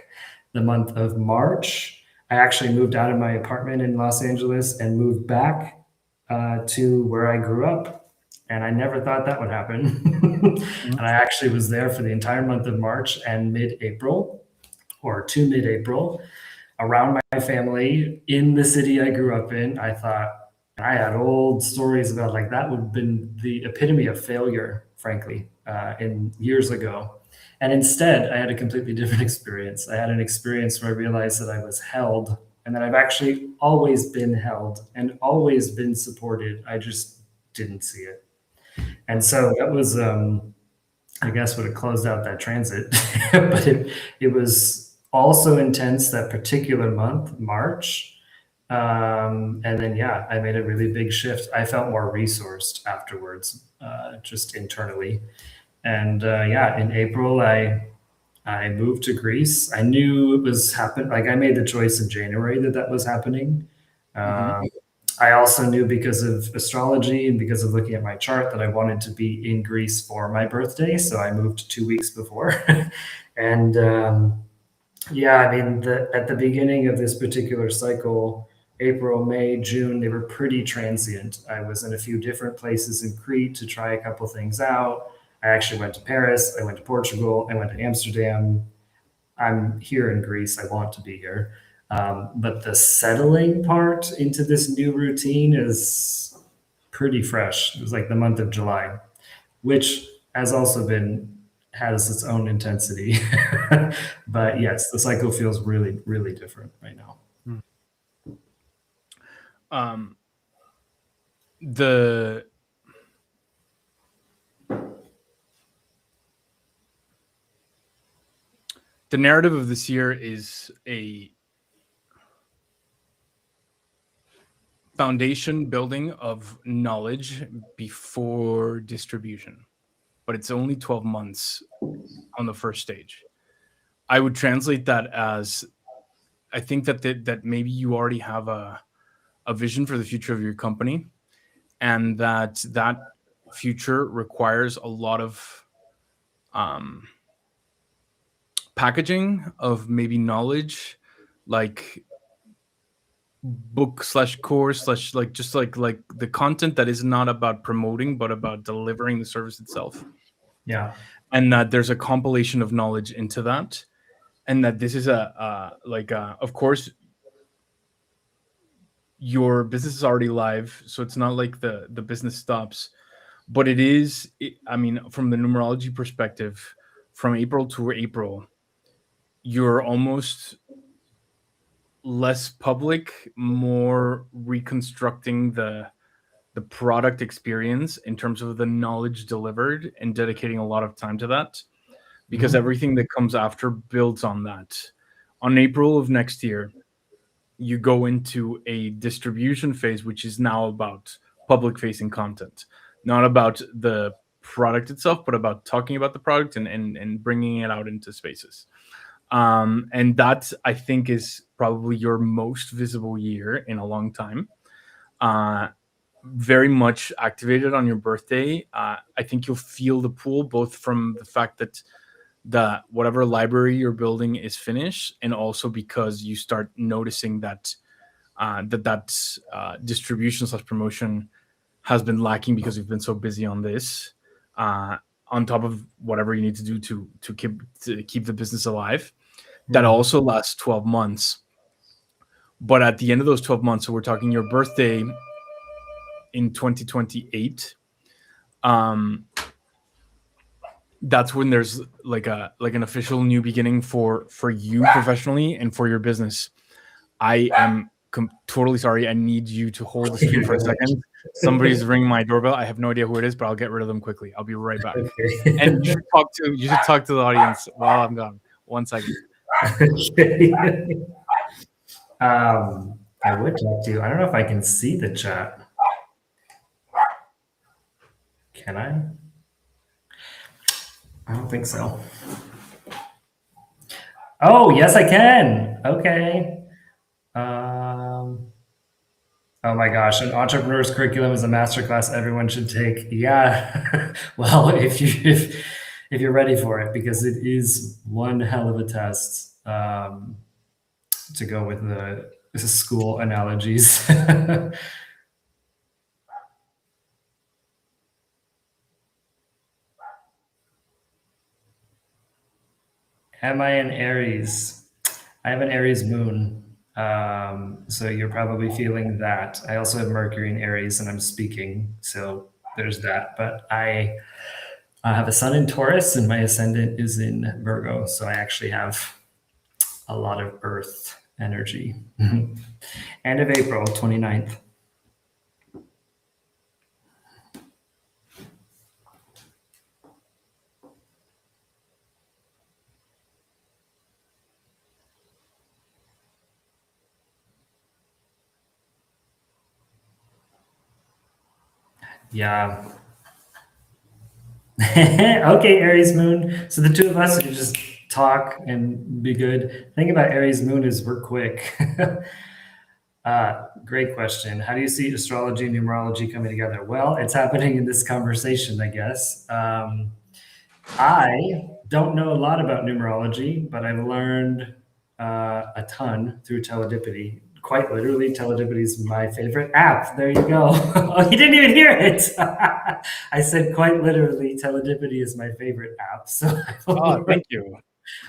The month of March, I actually moved out of my apartment in Los Angeles and moved back to where I grew up. And I never thought that would happen. And I actually was there for the entire month of March and mid April, or to mid April, around my family in the city I grew up in. I thought, I had old stories about like that would have been the epitome of failure, frankly, in years ago. And instead, I had a completely different experience. I had an experience where I realized that I was held and that I've actually always been held and always been supported. I just didn't see it. And so that was, I guess, what it closed out that transit. But it was also intense that particular month, March. And then, yeah, I made a really big shift. I felt more resourced afterwards, just internally. And yeah, in April, I moved to Greece. I knew it was happening. Like I made the choice in January that that was happening. I also knew because of astrology and because of looking at my chart that I wanted to be in Greece for my birthday. So I moved 2 weeks before. And yeah, I mean, at the beginning of this particular cycle, April, May, June, they were pretty transient. I was in a few different places in Crete to try a couple things out. I actually went to Paris, I went to Portugal, I went to Amsterdam. I'm here in Greece, I want to be here. But the settling part into this new routine is pretty fresh. It was like the month of July, which has also has its own intensity. But yes, the cycle feels really, really different right now. The narrative of this year is a foundation building of knowledge before distribution, but it's only 12 months on the first stage. I would translate that as, I think that maybe you already have a vision for the future of your company, and that future requires a lot of packaging of maybe knowledge, like book / course / like just like the content that is not about promoting but about delivering the service itself. Yeah. And that there's a compilation of knowledge into that, and that this is of course your business is already live, so it's not like the business stops, but I mean, from the numerology perspective, from April to April, you're almost less public, more reconstructing the product experience in terms of the knowledge delivered and dedicating a lot of time to that, because everything that comes after builds on that. On April of next year, you go into a distribution phase, which is now about public facing content, not about the product itself, but about talking about the product and bringing it out into spaces. And that, I think, is probably your most visible year in a long time. Very much activated on your birthday. I think you'll feel the pull, both from the fact that whatever library you're building is finished, and also because you start noticing that that distribution slash promotion has been lacking because we've been so busy on this, on top of whatever you need to do to keep the business alive. That also lasts 12 months. But at the end of those 12 months, so we're talking your birthday in 2028, that's when there's like an official new beginning for you professionally and for your business. I am totally sorry. I need you to hold the screen for a second. Somebody's ringing my doorbell. I have no idea who it is, but I'll get rid of them quickly. I'll be right back. Okay. And you should talk to the audience while I'm gone. 1 second. Okay. I would talk to you. I don't know if I can see the chat. Can I? I don't think so. Oh, yes, I can. Okay. Oh my gosh, an entrepreneur's curriculum is a masterclass everyone should take. Yeah. Well, if you're ready for it, because it is one hell of a test, to go with the school analogies. Am I an Aries? I have an Aries moon. So you're probably feeling that. I also have Mercury in Aries and I'm speaking. So there's that. But I have a sun in Taurus and my ascendant is in Virgo. So I actually have a lot of earth energy. End of April 29th. Yeah. Okay, Aries moon. So the two of us can just talk and be good. The thing about Aries moon is we're quick. Great question. How do you see astrology and numerology coming together? Well, it's happening in this conversation, I guess. I don't know a lot about numerology, but I've learned a ton through teledipity. Quite literally, teledipity is my favorite app. There you go. Oh, you didn't even hear it. I said quite literally, teledipity is my favorite app. So thank you.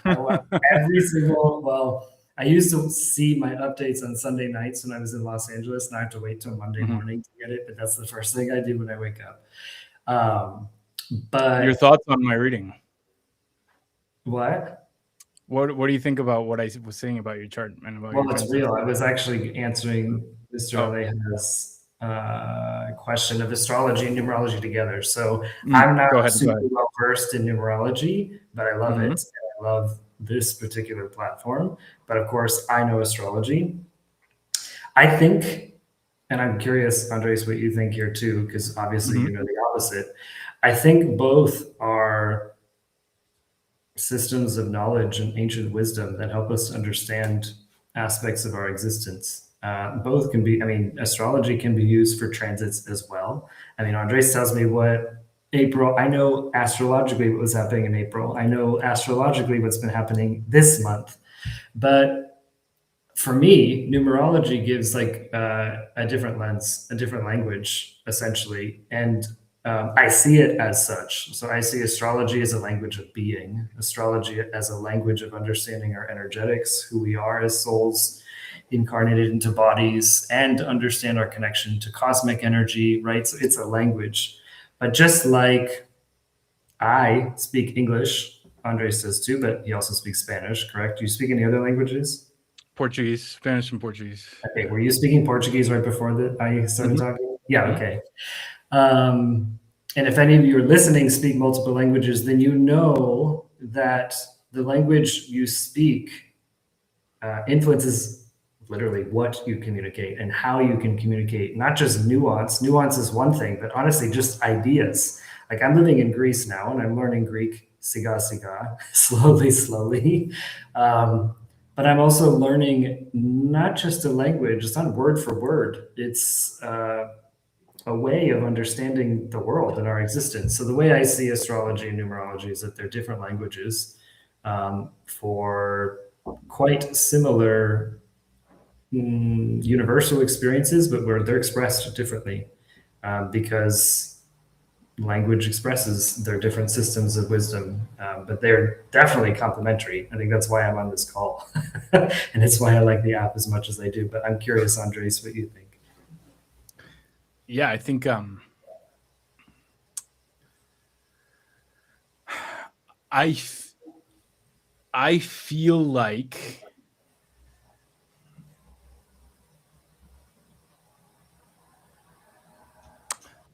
every single, well, I used to see my updates on Sunday nights when I was in Los Angeles. Now I have to wait till Monday morning to get it, but that's the first thing I do when I wake up. But your thoughts on my reading? What? What do you think about what I was saying about your chart and about Well, it's real. I was actually answering Mr. Aleja's question of astrology and numerology together. So I'm not super well versed in numerology, but I love it. And I love this particular platform. But of course, I know astrology. I think, and I'm curious, Andres, what you think here too, because obviously you know the opposite. I think both are systems of knowledge and ancient wisdom that help us understand aspects of our existence. Both can be, I mean, astrology can be used for transits as well. I mean, Andres tells me what April, I know astrologically what was happening in April. I know astrologically what's been happening this month. But for me, numerology gives like a different lens, a different language, essentially. And I see it as such. So I see astrology as a language of being, astrology as a language of understanding our energetics, who we are as souls incarnated into bodies, and understand our connection to cosmic energy, right? So it's a language. But just like I speak English, Andres does too, but he also speaks Spanish, correct? Do you speak any other languages? Portuguese, Spanish and Portuguese. Okay, were you speaking Portuguese right before I started talking? Yeah, okay. And if any of you are listening speak multiple languages, then you know that the language you speak influences literally what you communicate and how you can communicate, not just nuance. Nuance is one thing, but honestly, just ideas. Like I'm living in Greece now and I'm learning Greek, siga siga, slowly. But I'm also learning not just a language, it's not word for word. It's a way of understanding the world and our existence. So the way I see astrology and numerology is that they're different languages for quite similar universal experiences, but where they're expressed differently, because language expresses their different systems of wisdom, but they're definitely complementary. I think that's why I'm on this call, and it's why I like the app as much as I do. But I'm curious, Andres, what you think. Yeah, I think I f- I feel like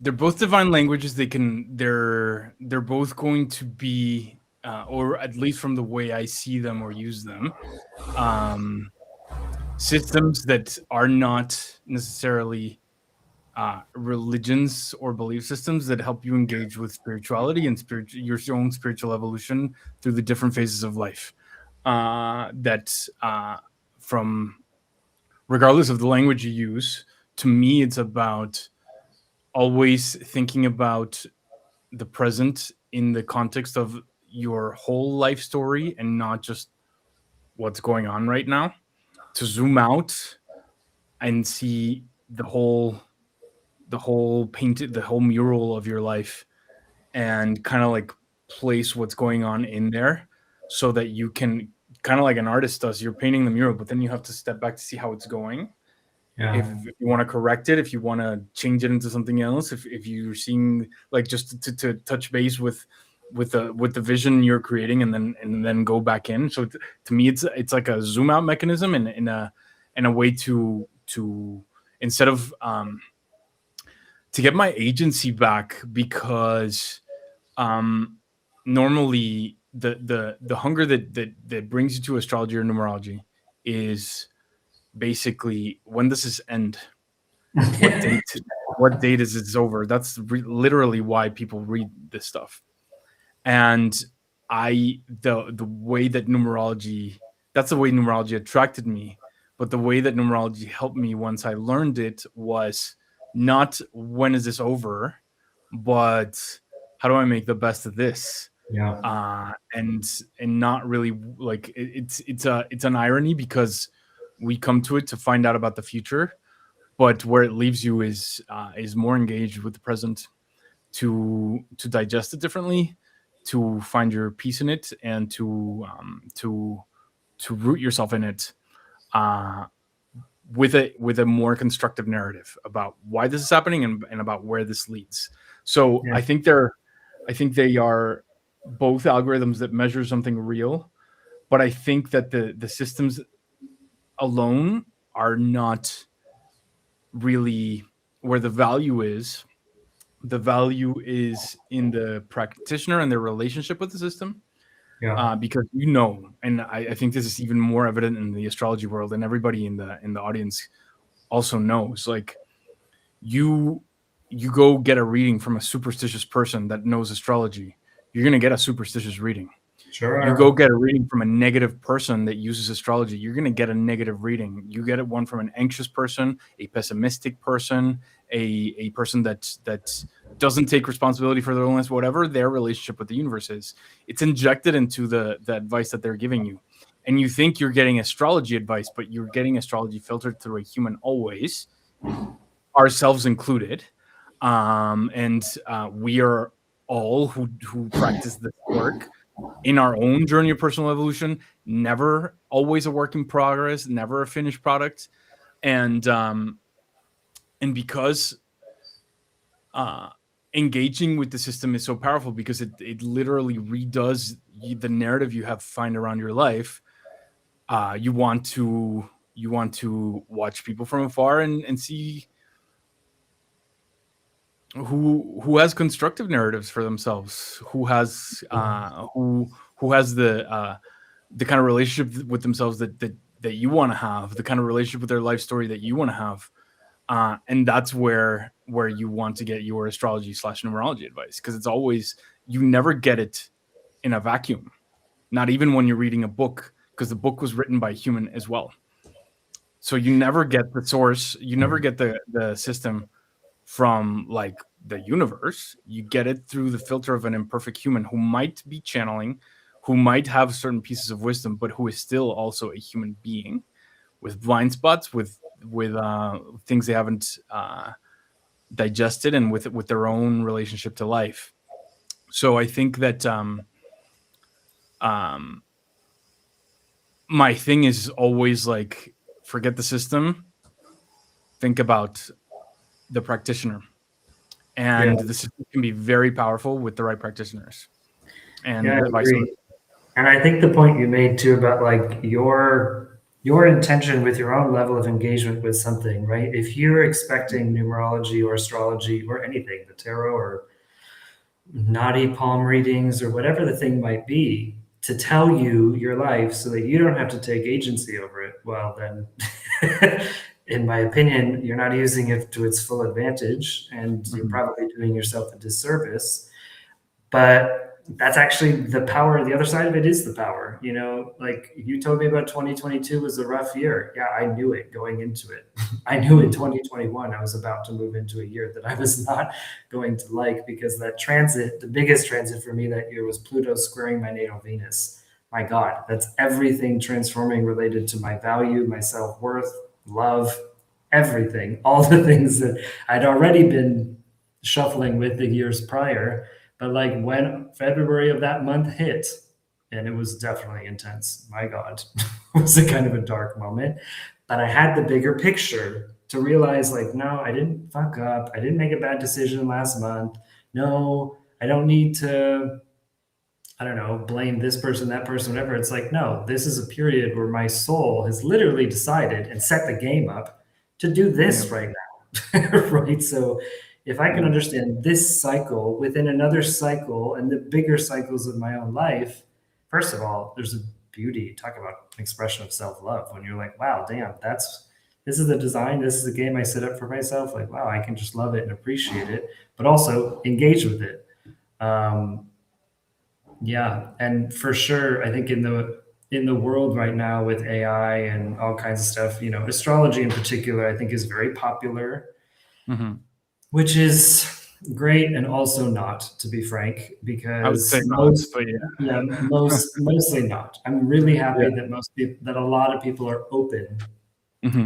they're both divine languages. They're both going to be, or at least from the way I see them or use them, um, systems that are not necessarily religions or belief systems that help you engage with spirituality and your own spiritual evolution through the different phases of life. That from regardless of the language you use, to me, it's about always thinking about the present in the context of your whole life story and not just what's going on right now. To zoom out and see the whole mural of your life, and kind of like place what's going on in there, so that you can, kind of like an artist does, you're painting the mural, but then you have to step back to see how it's going. Yeah, If you want to correct it, if you want to change it into something else, if you're seeing, like, just to touch base with the vision you're creating, and then go back in. So to me, it's like a zoom out mechanism, and in a way to instead of to get my agency back, because um normally the hunger that brings you to astrology or numerology is basically, when does this end? what date what date is this over? That's literally why people read this stuff. And the way that numerology that's the way numerology attracted me. But the way that numerology helped me once I learned it was not when is this over, but how do I make the best of this? yeah, And not really, like, it's an irony, because we come to it to find out about the future, but where it leaves you is more engaged with the present, to digest it differently, to find your peace in it, and to root yourself in it, uh, with a more constructive narrative about why this is happening, and about where this leads. So yeah, I think they are both algorithms that measure something real, but I think that the systems alone are not really where the value is. The value is in the practitioner and their relationship with the system, yeah, because and I think this is even more evident in the astrology world, and everybody in the audience also knows, like, you you go get a reading from a superstitious person that knows astrology, you're going to get a superstitious reading. sure You go are. get a reading from a negative person that uses astrology, you're going to get a negative reading. You get one from an anxious person, a pessimistic person, a person that doesn't take responsibility for their illness, whatever their relationship with the universe is. It's injected into the advice that they're giving you. And you think you're getting astrology advice, but you're getting astrology filtered through a human always, ourselves included. And we are all who practice this work in our own journey of personal evolution, never always a work in progress, never a finished product. And because uh engaging with the system is so powerful, because it literally redoes the narrative you have find around your life. You want to watch people from afar, and see who has constructive narratives for themselves, who has the kind of relationship with themselves that you want to have, the kind of relationship with their life story that you want to have. And that's where you want to get your astrology slash numerology advice, because it's always, you never get it in a vacuum, not even when you're reading a book, because the book was written by a human as well. So you never get the source, you never get the system from, like, the universe. You get it through the filter of an imperfect human who might be channeling, who might have certain pieces of wisdom, but who is still also a human being blind spots, with things they haven't digested, and with their own relationship to life. So I think that um, my thing is always like, forget the system, think about the practitioner, Yeah, and the system can be very powerful with the right practitioners, and yeah, I vice versa. agree. And I think the point you made too about like your intention with your own level of engagement with something, right? If you're expecting numerology or astrology or anything, the tarot or naughty palm readings or whatever the thing might be, to tell you your life so that you don't have to take agency over it, well then in my opinion, you're not using it to its full advantage and you're Mhm. probably doing yourself a disservice. But that's actually the power. The other side of it is the power. You know, like you told me about 2022 was a rough year. Yeah, I knew it going into it. I knew in 2021 I was about to move into a year that I was not going to like, because that transit, the biggest transit for me that year was Pluto squaring my natal Venus. My God, that's everything transforming related to my value, my self worth, love, everything, all the things that I'd already been shuffling with the years prior. But like when February of that month hit, and it was definitely intense, my God, it was a kind of a dark moment. But I had the bigger picture to realize like, no, I didn't fuck up. I didn't make a bad decision last month. No, I don't need to, I don't know, blame this person, that person, whatever. It's like, no, this is a period where my soul has literally decided and set the game up to do Yeah, this right now. Right. So if I can yeah, understand this cycle within another cycle and the bigger cycles of my own life, first of all, there's a beauty. Talk about expression of self-love when you're like, wow, damn, this is the design, this is the game I set up for myself. Like, wow, I can just love it and appreciate it, but also engage with it. Um, yeah, and for sure, I think in the world right now with AI and all kinds of stuff, you know, astrology in particular, I think is very popular, hmm which is great and also not, to be frank, I would say because not, most, but yeah, yeah. mostly not. I'm really Yeah. happy that most people, that a lot of people are open. hmm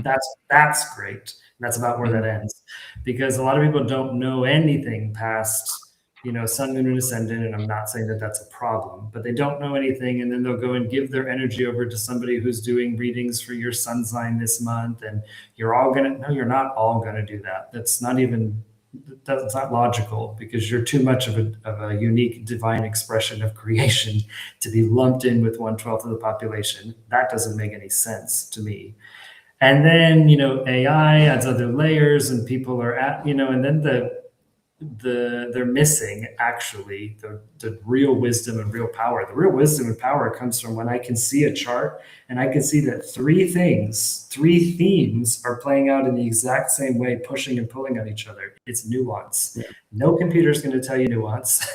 That's great. That's about where that hmm ends, because a lot of people don't know anything past, you know, sun, moon, and ascendant. And I'm not saying that that's a problem, but they don't know anything, and then they'll go and give their energy over to somebody who's doing readings for your sun sign this month, and you're all gonna no, you're not all gonna do that. That's not even that's not logical, because you're too much of a unique divine expression of creation to be lumped in with 1/12 of the population. That doesn't make any sense to me. And then, you know, AI adds other layers, and people are at, you know, and then they're missing actually the real wisdom and real power. The real wisdom and power comes from when I can see a chart and I can see that three themes are playing out in the exact same way, pushing and pulling on each other. It's nuance. Yeah. No computer is going to tell you nuance.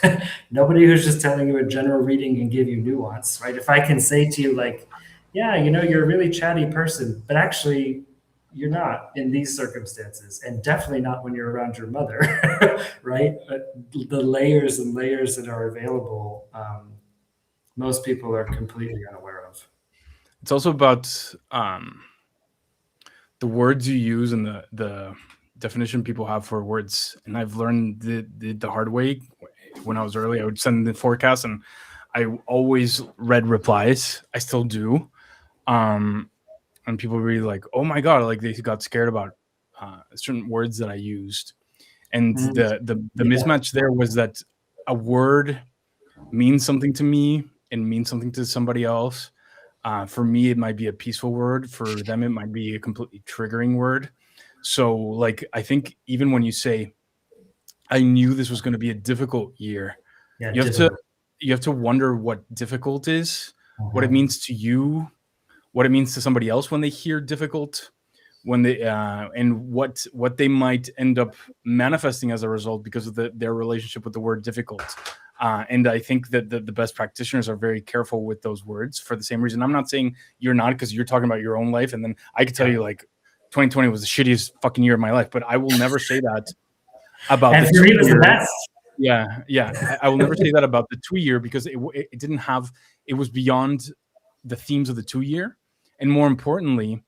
Nobody who's just telling you a general reading can give you nuance, right? If I can say to you like, yeah, you know, you're a really chatty person, but actually you're not in these circumstances, and definitely not when you're around your mother, right? But the layers and layers that are available, most people are completely unaware of. It's also about the words you use and the definition people have for words. And I've learned the hard way. When I was early, I would send the forecast, and I always read replies. I still do. Um, and people were really like, "Oh my god!" Like they got scared about certain words that I used. And Mm, the yeah, mismatch there was that a word means something to me and means something to somebody else. For me, it might be a peaceful word. For them, it might be a completely triggering word. So, like, I think even when you say, "I knew this was going to be a difficult year," yeah, you have to difficult. you have to wonder what difficult is, what it Uh-huh. means to you, what it means to somebody else when they hear difficult, when they and what they might end up manifesting as a result because of their relationship with the word difficult. And I think that the best practitioners are very careful with those words for the same reason. I'm not saying you're not, because you're talking about your own life, and then I could tell Yeah. you like 2020 was the shittiest fucking year of my life, but I will never say that about And the for me, it was the 2 year. best. Yeah, yeah. I will never say that about the 2 year, because it didn't have, it was beyond the themes of the 2 year. And more importantly,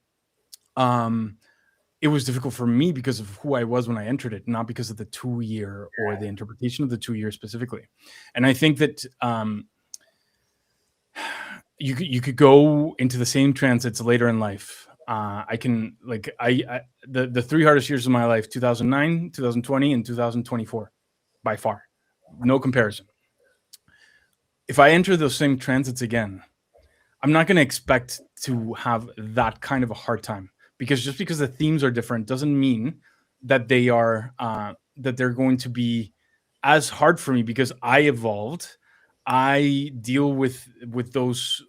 it was difficult for me because of who I was when I entered it, not because of the 2-year or the interpretation of the 2 years specifically. And I think that you could go into the same transits later in life. I can the 3 hardest years of my life: 2009, 2020, and 2024, by far, no comparison. If I enter those same transits again, I'm not going to expect to have that kind of a hard time, because just because the themes are different doesn't mean that they are that they're going to be as hard for me, because I evolved. I deal with those.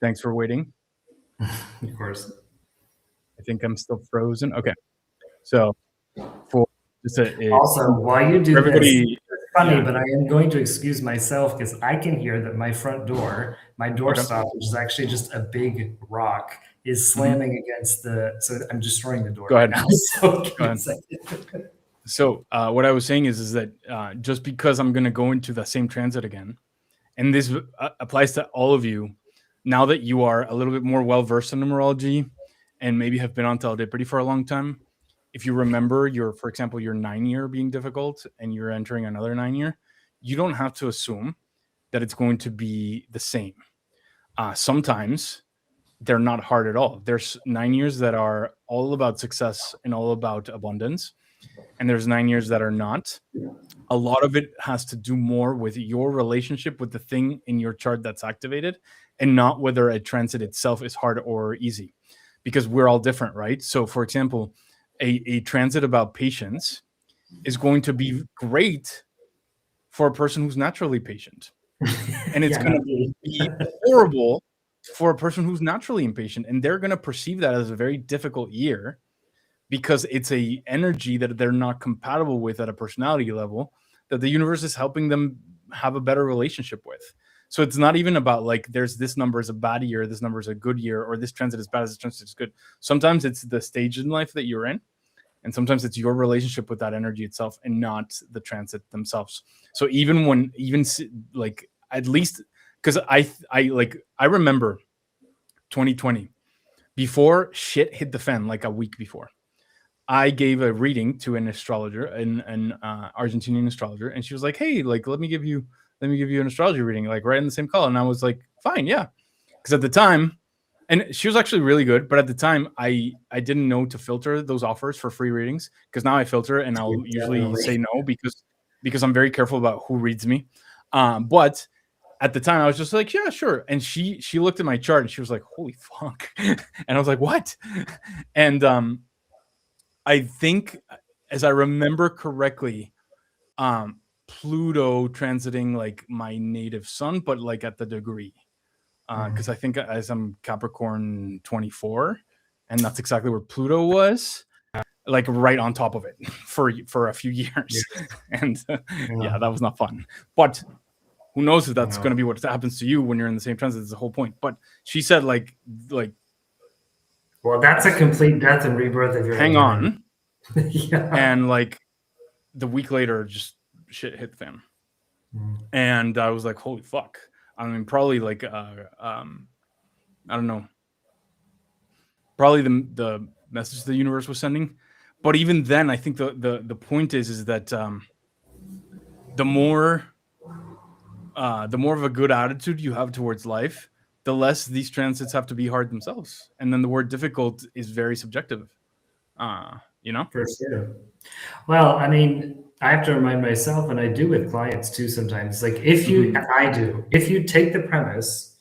Thanks for waiting. Of course. I think I'm still frozen. Okay, so for just Also, while you do everybody, this, it's funny, but I am going to excuse myself because I can hear that my front door, my doorstop, which is actually just a big rock, is slamming against the. So I'm destroying the door. Go ahead. Right now, so Go ahead. So what I was saying is that just because I'm going to go into the same transit again, and this applies to all of you, now that you are a little bit more well versed in numerology and maybe have been on teledipity for a long time, if you remember for example, your 9-year being difficult and you're entering another 9-year, you don't have to assume that it's going to be the same. Sometimes they're not hard at all. There's 9 years that are all about success and all about abundance, and there's 9 years that are not. A lot of it has to do more with your relationship with the thing in your chart that's activated, and not whether a transit itself is hard or easy, because we're all different, right? So for example, a transit about patience is going to be great for a person who's naturally patient, and it's going to be horrible for a person who's naturally impatient, and they're going to perceive that as a very difficult year, because it's a energy that they're not compatible with at a personality level, that the universe is helping them have a better relationship with. So it's not even about like there's this number is a bad year, this number is a good year, or this transit is bad, this transit is good. Sometimes it's the stage in life that you're in, and sometimes it's your relationship with that energy itself and not the transit themselves. So even like, at least, because I remember 2020, before shit hit the fan, like a week before, I gave a reading to an astrologer, an Argentinian astrologer, and she was like, "Hey, like, let me give you an astrology reading, like right in the same call." And I was like, "Fine, yeah," because at the time, and she was actually really good, but at the time, I didn't know to filter those offers for free readings, because now I filter and I'll usually say no, because I'm very careful about who reads me. But at the time, I was just like, "Yeah, sure." And she looked at my chart and she was like, "Holy fuck!" And I was like, "What?" And I think, as I remember correctly, Pluto transiting like my native sun, but like at the degree, because I think as I'm Capricorn 24, and that's exactly where Pluto was, like right on top of it for a few years, and yeah, that was not fun. But who knows if that's going to be what happens to you when you're in the same transit? Is the whole point. But she said like, well, that's a complete death and rebirth of your hang on. Yeah. And like the week later, just shit hit the fan. And I was like, holy fuck. I mean, probably like I don't know, probably the message the universe was sending. But even then, I think the point is that the more of a good attitude you have towards life, the less these transits have to be hard themselves. And then the word difficult is very subjective. For sure. Well, I mean, I have to remind myself, and I do with clients too sometimes, like if you take the premise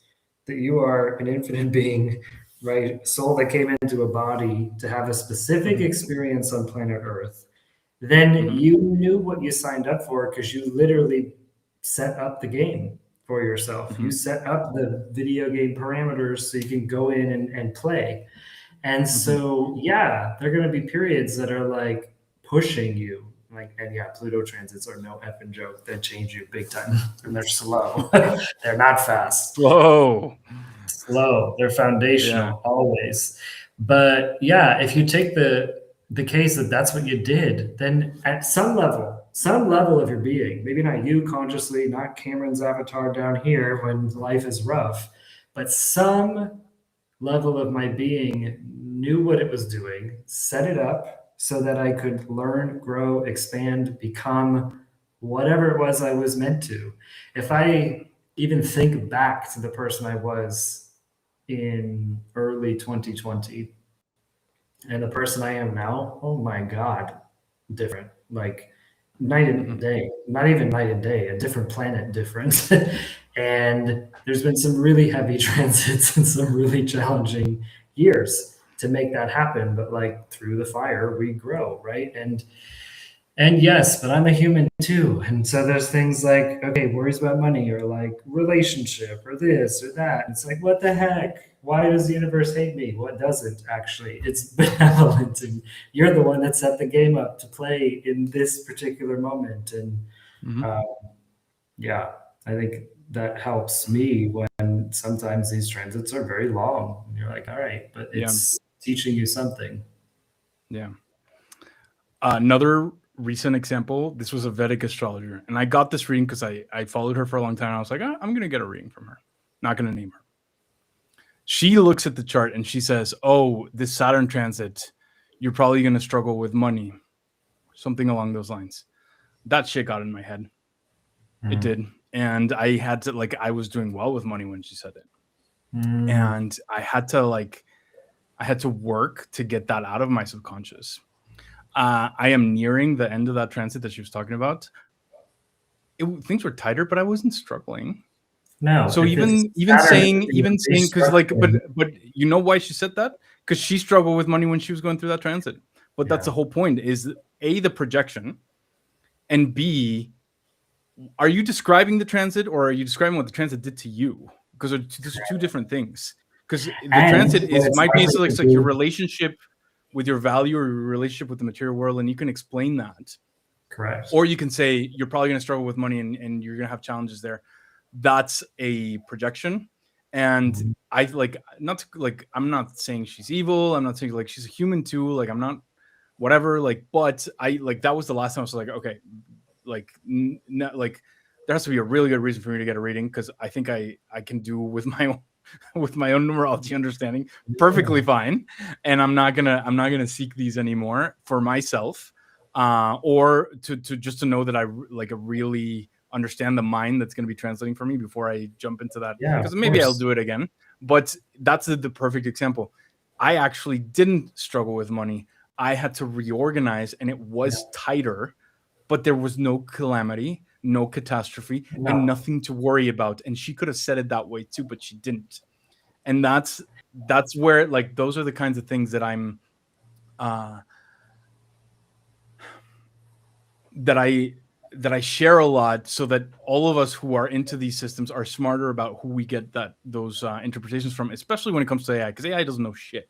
that you are an infinite being, right, soul that came into a body to have a specific experience on planet Earth, then you knew what you signed up for, because you literally set up the game for yourself. You set up the video game parameters so you can go in and play. And so, yeah, there are going to be periods that are like pushing you. Like, and yeah, Pluto transits are no effing joke. They change you big time, and they're slow. They're not fast. Whoa. slow. They're foundational always. But yeah, if you take the case that that's what you did, then at some level of your being, maybe not you consciously, not Cameron's avatar down here when life is rough, but some level of my being knew what it was doing, set it up so that I could learn, grow, expand, become whatever it was I was meant to. If I even think back to the person I was in early 2020 and the person I am now, oh my God, different. Like night and day, not even night and day, a different planet different. And there's been some really heavy transits and some really challenging years to make that happen. But like through the fire, we grow, right? And yes, but I'm a human too. And so there's things like, okay, worries about money or like relationship or this or that. It's like, what the heck? Why does the universe hate me? What doesn't actually? It's benevolent. And you're the one that set the game up to play in this particular moment. And yeah, I think that helps me when sometimes these transits are very long. And you're like, all right, but it's teaching you something. Yeah. Another recent example, this was a Vedic astrologer, and I got this reading because I followed her for a long time. And I was like, I'm going to get a reading from her. Not going to name her. She looks at the chart and she says, oh, this Saturn transit, you're probably going to struggle with money. Something along those lines. That shit got in my head. It did. And I had to, like, I was doing well with money when she said it. And I had to work to get that out of my subconscious. I am nearing the end of that transit that she was talking about. Things were tighter, but I wasn't struggling. No. So even saying, because like, but you know why she said that? Because she struggled with money when she was going through that transit. But that's the whole point: is A, the projection, and B, are you describing the transit or are you describing what the transit did to you? Because those are two different things. Because the transit might be like your relationship with your value or your relationship with the material world, and you can explain that. Correct. Or you can say you're probably going to struggle with money and you're going to have challenges there. That's a projection. And I I'm not saying she's evil. I'm not saying like she's a human too. Like I'm not whatever. Like, but I like that was the last time I was like, okay, like like there has to be a really good reason for me to get a reading because I think I can do with my own numerology understanding perfectly fine, and I'm not gonna seek these anymore for myself, or to just to know that I like really understand the mind that's going to be translating for me before I jump into that. Because maybe I'll do it again, but that's the perfect example. I actually didn't struggle with money. I had to reorganize, and it was tighter, but there was no calamity, no catastrophe, and nothing to worry about. And she could have said it that way too, but she didn't. And that's where, like, those are the kinds of things that I'm that I share a lot, so that all of us who are into these systems are smarter about who we get those interpretations from, especially when it comes to AI, because AI doesn't know shit.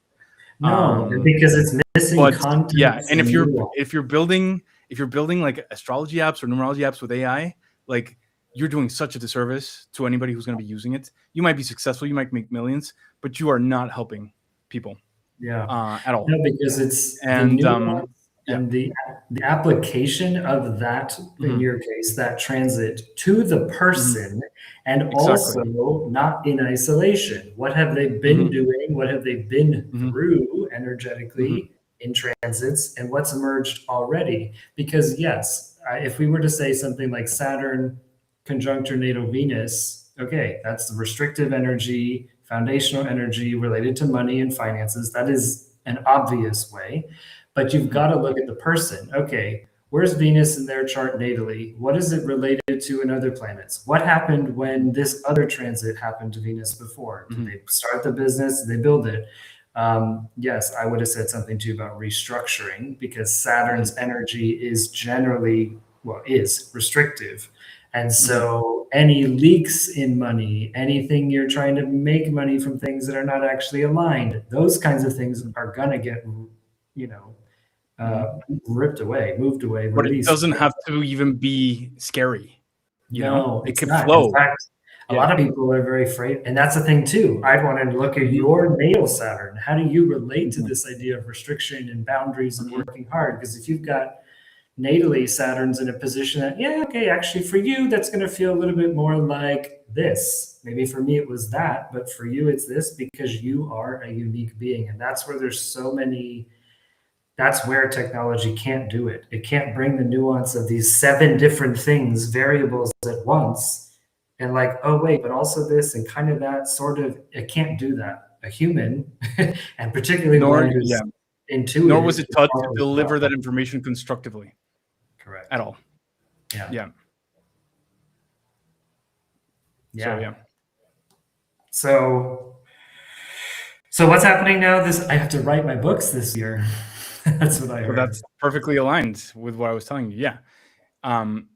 No, because it's missing context. Yeah, and if you're building like astrology apps or numerology apps with AI, like, you're doing such a disservice to anybody who's going to be using it. You might be successful, you might make millions, but you are not helping people. At all. No, because it's and the application of that, in your case, that transit to the person, and also not in isolation. What have they been doing? What have they been through energetically in transits, and what's emerged already? Because yes, if we were to say something like Saturn conjuncture natal Venus, okay, that's the restrictive energy, foundational energy related to money and finances. That is an obvious way. But you've got to look at the person. Okay, where's Venus in their chart natally? What is it related to in other planets? What happened when this other transit happened to Venus before? Did they start the business? Did they build it? Yes, I would have said something too about restructuring, because Saturn's energy is generally, is restrictive. And so any leaks in money, anything you're trying to make money from things that are not actually aligned, those kinds of things are going to get, ripped away, moved away, but released. It doesn't have to even be scary. No, it it's can not. flow. In fact, A lot of people are very afraid, and that's the thing too. I'd want to look at your natal Saturn. How do you relate to this idea of restriction and boundaries and working hard? Because if you've got natally Saturn's in a position that, yeah, okay, actually for you, that's going to feel a little bit more like this. Maybe for me it was that, but for you it's this, because you are a unique being. And that's where there's so many, that's where technology can't do it. It can't bring the nuance of these 7 different things, variables at once, and like, oh wait, but also this and kind of that sort of, it can't do that. A human, and particularly one who's intuitive. Nor was it taught to deliver that information constructively. Correct. At all. Yeah. So what's happening now? I have to write my books this year. That's what I heard. Well, that's perfectly aligned with what I was telling you. Yeah. Until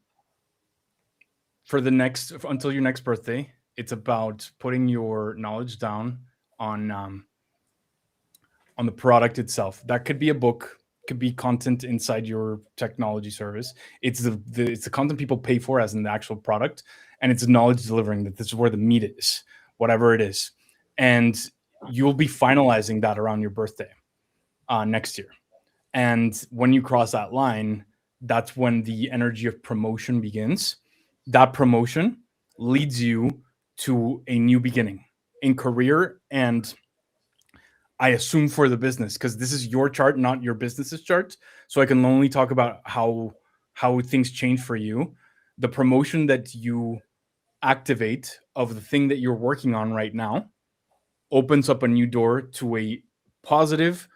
your next birthday, it's about putting your knowledge down on the product itself. That could be a book, could be content inside your technology service. It's the content people pay for, as in the actual product, and it's knowledge delivering, that this is where the meat is, whatever it is. And you'll be finalizing that around your birthday next year. And when you cross that line, that's when the energy of promotion begins. That promotion leads you to a new beginning in career, and I assume for the business, because this is your chart, not your business's chart. So I can only talk about how things change for you. The promotion that you activate of the thing that you're working on right now opens up a new door to a positive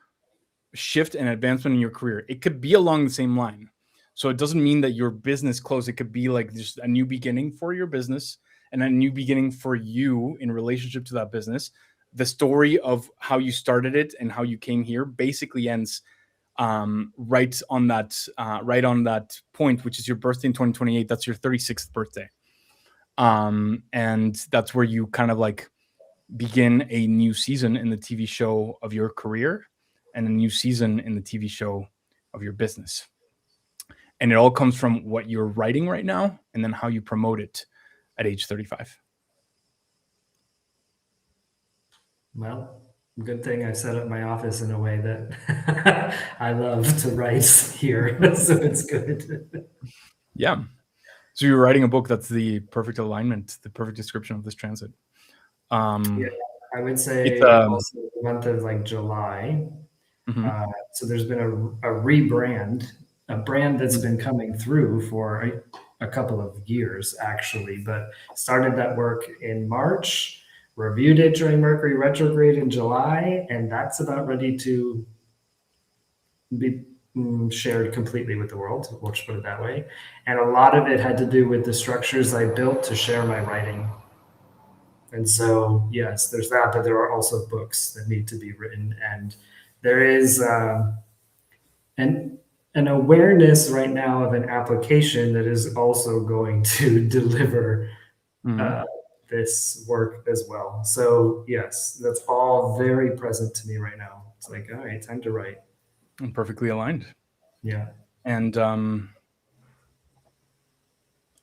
shift and advancement in your career. It could be along the same line. So it doesn't mean that your business closed. It could be like just a new beginning for your business and a new beginning for you in relationship to that business. The story of how you started it and how you came here basically ends right on that point, which is your birthday in 2028. That's your 36th birthday. And that's where you kind of like begin a new season in the TV show of your career and a new season in the TV show of your business. And it all comes from what you're writing right now and then how you promote it at age 35. Well, good thing I set up my office in a way that I love to write here, so it's good. Yeah. So you're writing a book that's the perfect alignment, the perfect description of this transit. Yeah, I would say also the month of like July. So there's been a rebrand, a brand that's been coming through for a couple of years actually, but started that work in March. Reviewed it during Mercury retrograde in July, and that's about ready to be shared completely with the world. We'll just put it that way. And a lot of it had to do with the structures I built to share my writing. And so, yes, there's that, but there are also books that need to be written. And there is an awareness right now of an application that is also going to deliver this work as well. So yes, that's all very present to me right now. It's like, all right, time to write. I'm perfectly aligned. Yeah. And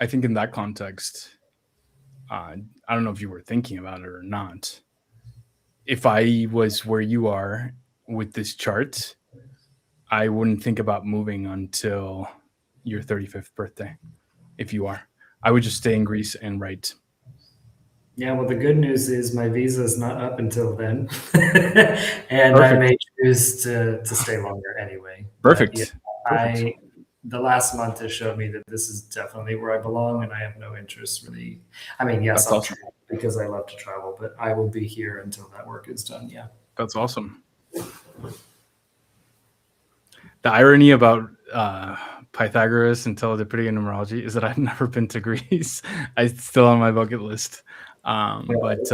I think in that context, I don't know if you were thinking about it or not. If I was where you are with this chart, I wouldn't think about moving until your 35th birthday. If you are, I would just stay in Greece and write. Yeah, well, the good news is my visa is not up until then, and perfect. I may choose to stay longer anyway. Perfect. Perfect. The last month has showed me that this is definitely where I belong, and I have no interest really. I mean, yes, I'll travel because I love to travel, but I will be here until that work is done. Yeah. That's awesome. The irony about Pythagoras and teledipity and numerology is that I've never been to Greece. It's still on my bucket list. But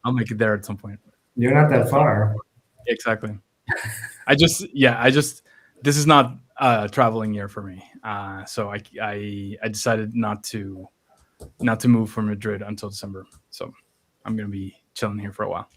I'll make it there at some point. You're not that far. Exactly. This is not a traveling year for me. So I decided not to move from Madrid until December. So I'm going to be chilling here for a while.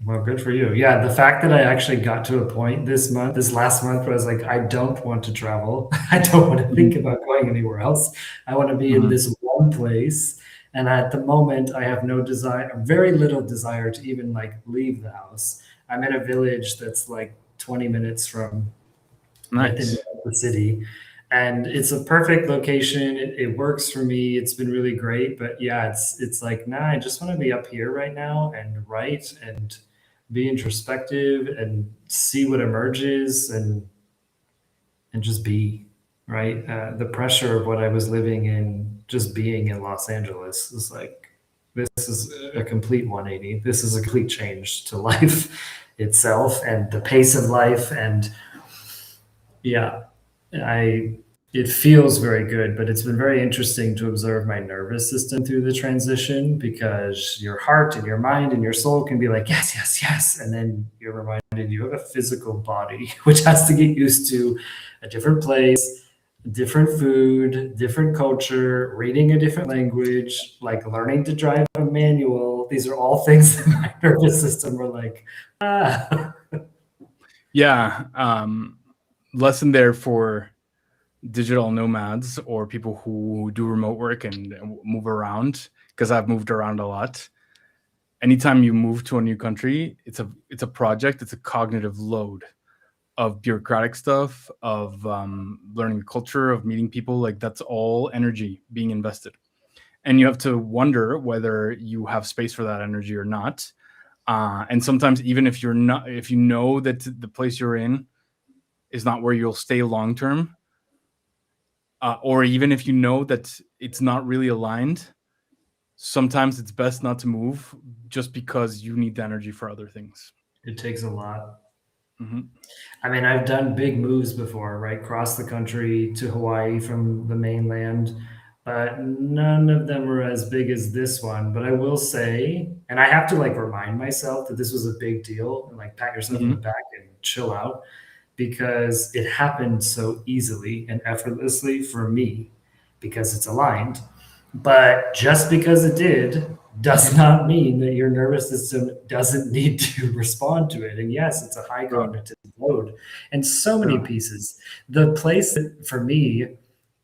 Well, good for you. Yeah, the fact that I actually got to a point this last month, where I was like, I don't want to travel. I don't want to think about going anywhere else. I want to be in this one place. And at the moment, I have no desire, very little desire to even like leave the house. I'm in a village that's like 20 minutes from within Nice. the city. And it's a perfect location. It works for me. It's been really great. But yeah, it's like, nah, I just want to be up here right now and write and be introspective and see what emerges and just be, right. The pressure of what I was living in, just being in Los Angeles, is like, this is a complete 180. This is a complete change to life itself and the pace of life. And yeah, I it feels very good, but it's been very interesting to observe my nervous system through the transition, because your heart and your mind and your soul can be like, yes, yes, yes. And then you're reminded you have a physical body, which has to get used to a different place, different food, different culture, reading a different language, like learning to drive a manual. These are all things that my nervous system were like, ah. Yeah. Lesson there for digital nomads or people who do remote work and move around, because I've moved around a lot. Anytime you move to a new country, it's a project. It's a cognitive load of bureaucratic stuff, of learning the culture, of meeting people. Like, that's all energy being invested, and you have to wonder whether you have space for that energy or not. And sometimes, even if you're not, if you know that the place you're in is not where you'll stay long term, or even if you know that it's not really aligned, sometimes it's best not to move, just because you need the energy for other things. It takes a lot. Mm-hmm. I mean, I've done big moves before, right? Cross the country to Hawaii from the mainland, but none of them were as big as this one. But I will say, and I have to like remind myself that this was a big deal and like pat yourself on the Mm-hmm. back and chill out, because it happened so easily and effortlessly for me, because it's aligned. But just because it did does not mean that your nervous system doesn't need to respond to it. And yes, it's a high True. cognitive load and so many True. pieces. The place that for me,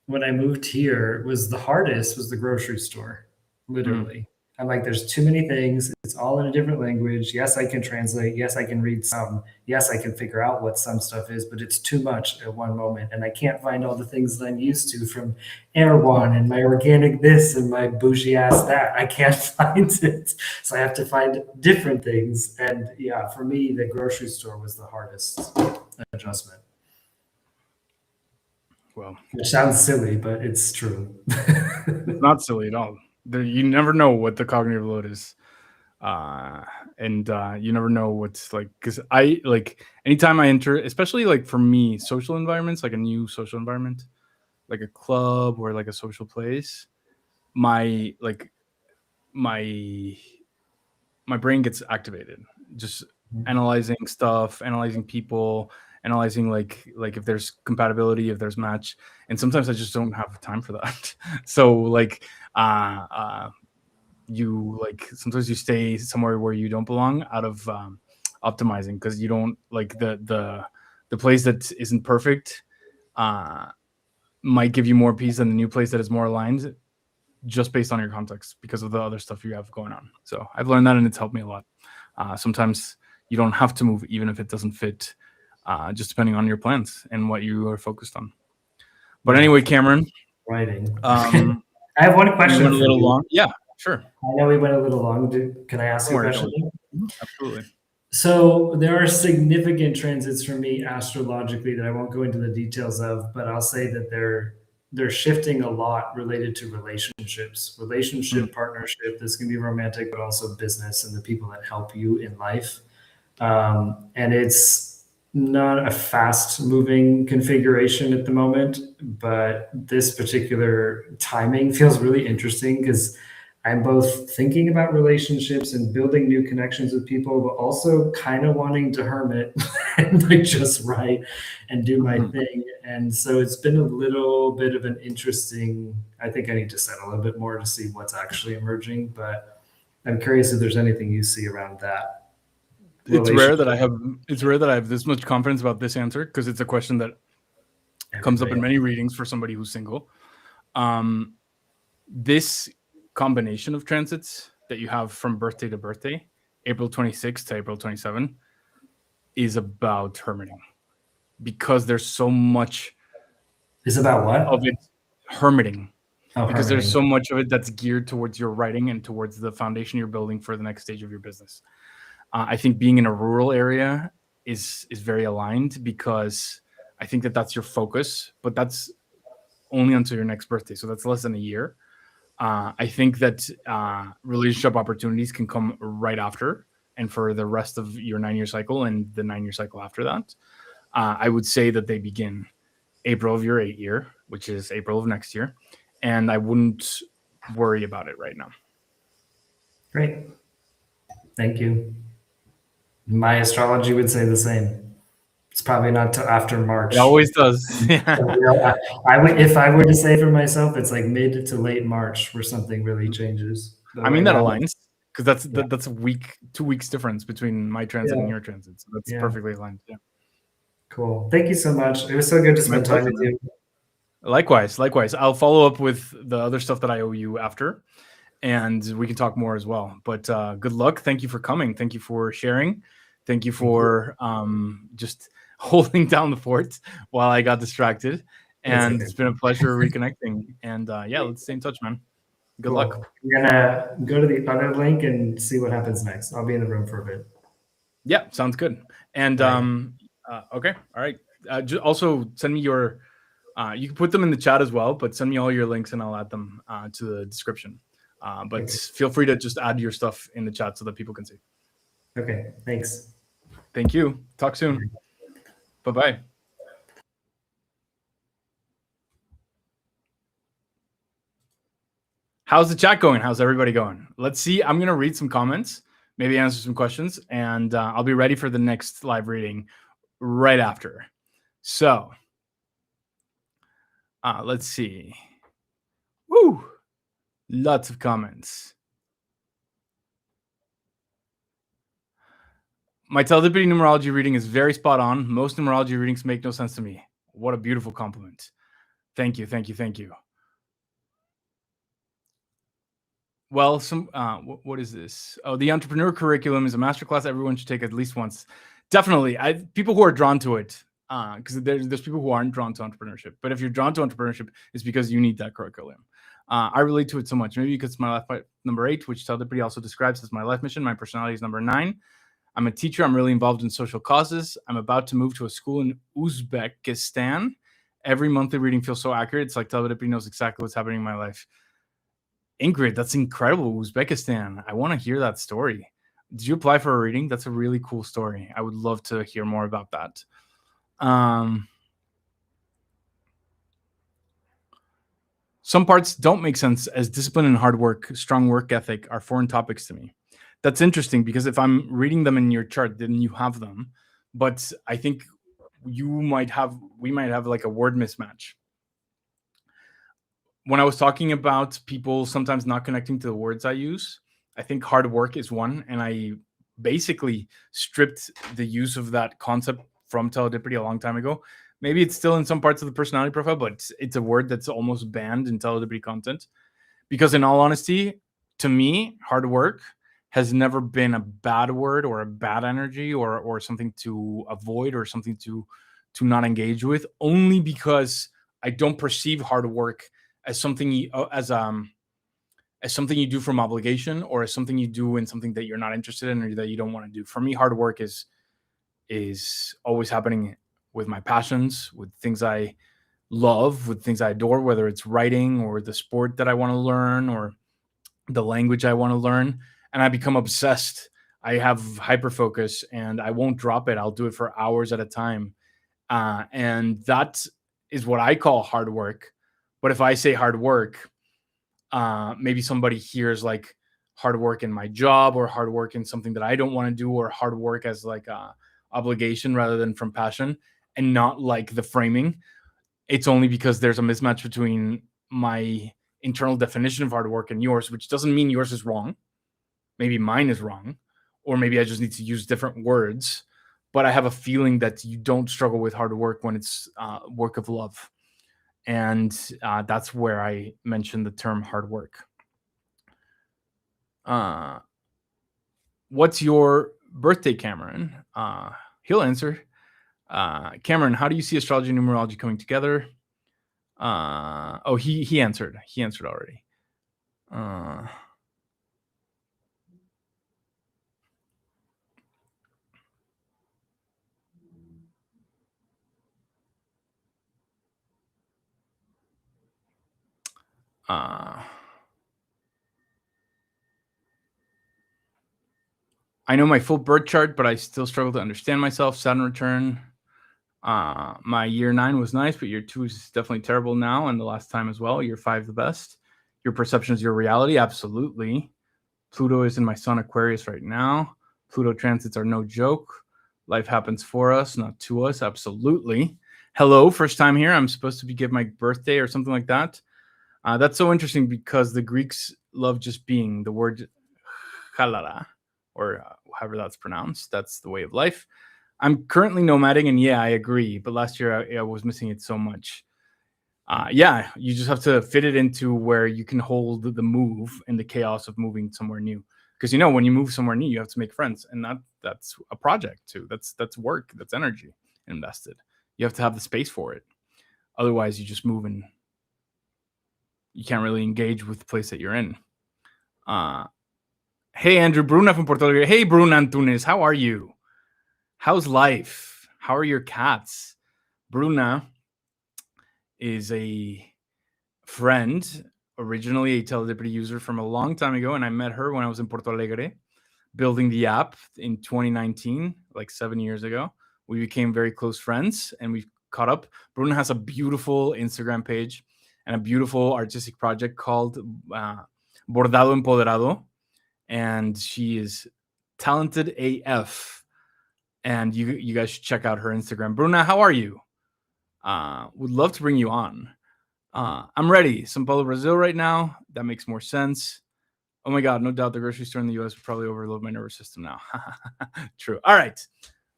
when I moved here, was the hardest was the grocery store, Mm. literally. I'm like, there's too many things. It's all in a different language. Yes, I can translate. Yes, I can read some. Yes, I can figure out what some stuff is, but it's too much at one moment. And I can't find all the things that I'm used to from Air One and my organic this and my bougie ass that. I can't find it. So I have to find different things. And yeah, for me, the grocery store was the hardest adjustment. Well, Which sounds silly, but it's true. it's not silly at all. You never know what the cognitive load is. And you never know what's like, because I like, anytime I enter, especially like for me, social environments, like a new social environment, like a club or like a social place, my like my my brain gets activated, just analyzing stuff, analyzing people, analyzing like if there's compatibility, if there's match. And sometimes I just don't have time for that. So like you like, sometimes you stay somewhere where you don't belong out of optimizing, because you don't like the place that isn't perfect uh might give you more peace than the new place that is more aligned, just based on your context, because of the other stuff you have going on. So I've learned that, and it's helped me a lot. Sometimes you don't have to move, even if it doesn't fit, just depending on your plans and what you are focused on. But Yeah, anyway, Cameron, writing. um, I have one we question went a for little you. long. Yeah, sure. I know we went a little long. Can I ask Don't you a worry. Don't question? worry. Absolutely. So there are significant transits for me astrologically that I won't go into the details of, but I'll say that they're shifting a lot related to relationships, Mm. relationship, partnership. This can be romantic, but also business and the people that help you in life. And it's not a fast moving configuration at the moment, but this particular timing feels really interesting because I'm both thinking about relationships and building new connections with people, but also kind of wanting to hermit and like just write and do my Mhm. thing. And so it's been a little bit of an interesting, I think I need to settle a bit more to see what's actually emerging, but I'm curious if there's anything you see around that. It's rare Relationship. that I have. It's rare that I have this much confidence about this answer, because it's a question that comes up Everybody in else. many readings for somebody who's single. This combination of transits that you have from birthday to birthday, April 26th to April 27th, is about hermiting, because there's so much Is about of what? it hermiting, Oh, because there's hermiting. so much of it that's geared towards your writing and towards the foundation you're building for the next stage of your business. I think being in a rural area is very aligned, because I think that that's your focus, but that's only until your next birthday, so that's less than a year. I think that relationship opportunities can come right after, and for the rest of your 9-year cycle and the 9-year cycle after that. I would say that they begin April of your 8-year, which is April of next year, and I wouldn't worry about it right now. Great. Thank you. My astrology would say the same. It's probably not till after March. It always does. I would, if I were to say for myself, it's like mid to late March where something really changes. But I mean, right that now, aligns, because yeah, that's a week, 2 weeks difference between my transit and yeah, your transit, so that's yeah. perfectly aligned. Yeah, Cool. Thank you so much. It was so good to my spend time pleasure, with man. you. Likewise, likewise. I'll follow up with the other stuff that I owe you after, and we can talk more as well. But good luck. Thank you for coming. Thank you for sharing. Thank you Thank you. for just holding down the fort while I got distracted. It's And okay. it's been a pleasure reconnecting. And yeah, let's stay in touch, man. Good luck. Cool. I'm gonna go to the other link and see what happens next. I'll be in the room for a bit. Yeah, sounds good. And All right. okay, all right. Also, send me your. You can put them in the chat as well, but send me all your links and I'll add them to the description. But Okay. feel free to just add your stuff in the chat so that people can see. Okay. Thanks. Thank you. Talk soon. Bye-bye. How's the chat going? How's everybody going? Let's see. I'm going to read some comments, maybe answer some questions, and I'll be ready for the next live reading right after. So let's see. Woo! Lots of comments. My telepathy numerology reading is very spot on. Most numerology readings make no sense to me. What a beautiful compliment. Thank you, thank you, thank you. Well, what is this? Oh, the entrepreneur curriculum is a masterclass everyone should take at least once. Definitely. People who are drawn to it, because there's people who aren't drawn to entrepreneurship. But if you're drawn to entrepreneurship, it's because you need that curriculum. I relate to it so much. Maybe because it's my life number 8, which telepathy also describes as my life mission. My personality is number 9. I'm a teacher. I'm really involved in social causes. I'm about to move to a school in Uzbekistan. Every monthly reading feels so accurate. It's like telepathy knows exactly what's happening in my life. Ingrid, that's incredible. Uzbekistan. I want to hear that story. Did you apply for a reading? That's a really cool story. I would love to hear more about that. Some parts don't make sense, as discipline and hard work, strong work ethic are foreign topics to me. That's interesting, because if I'm reading them in your chart, then you have them. But I think we might have like a word mismatch. When I was talking about people sometimes not connecting to the words I use, I think hard work is one, and I basically stripped the use of that concept from teledipity a long time ago. Maybe it's still in some parts of the personality profile, but it's a word that's almost banned in teledipity content. Because in all honesty, to me, hard work has never been a bad word or a bad energy or something to avoid or something to not engage with, only because I don't perceive hard work as something as something you do from obligation, or as something you do in something that you're not interested in or that you don't want to do. For me, hard work is always happening with my passions, with things I love, with things I adore, whether it's writing or the sport that I want to learn or the language I want to learn. And I become obsessed. I have hyper focus and I won't drop it. I'll do it for hours at a time. And that is what I call hard work. But if I say hard work, maybe somebody hears like hard work in my job, or hard work in something that I don't want to do, or hard work as like a obligation rather than from passion, and not like the framing. It's only because there's a mismatch between my internal definition of hard work and yours, which doesn't mean yours is wrong. Maybe mine is wrong, or maybe I just need to use different words. But I have a feeling that you don't struggle with hard work when it's work of love. And that's where I mentioned the term hard work. What's your birthday, Cameron? He'll answer. Cameron, how do you see astrology and numerology coming together? He answered. He answered already. I know my full birth chart, but I still struggle to understand myself. Saturn return. My year 9 was nice, but year 2 is definitely terrible now, and the last time as well. Year 5 the best. Your perception is your reality. Absolutely. Pluto is in my Sun Aquarius right now. Pluto transits are no joke. Life happens for us, not to us. Absolutely. Hello, first time here. I'm supposed to be give my birthday or something like that. That's so interesting because the Greeks love just being. The word halara, or however that's pronounced, that's the way of life. I'm currently nomading, and yeah, I agree. But last year I was missing it so much. Yeah, you just have to fit it into where you can hold the move in the chaos of moving somewhere new. Because when you move somewhere new, you have to make friends, and that's a project too. That's work. That's energy invested. You have to have the space for it. Otherwise, you just move and you can't really engage with the place that you're in. Hey, Andrew, Bruna from Porto Alegre. Hey, Bruna Antunes, how are you? How's life? How are your cats? Bruna is a friend, originally a Teledipity user from a long time ago, and I met her when I was in Porto Alegre building the app in 2019, like 7 years ago. We became very close friends, and we've caught up. Bruna has a beautiful Instagram page and a beautiful artistic project called Bordado Empoderado, and she is talented AF. And you guys should check out her Instagram. Bruna, how are you? Would love to bring you on. I'm ready. São Paulo, Brazil right now. That makes more sense. Oh my God, no doubt the grocery store in the US would probably overload my nervous system now. True. All right,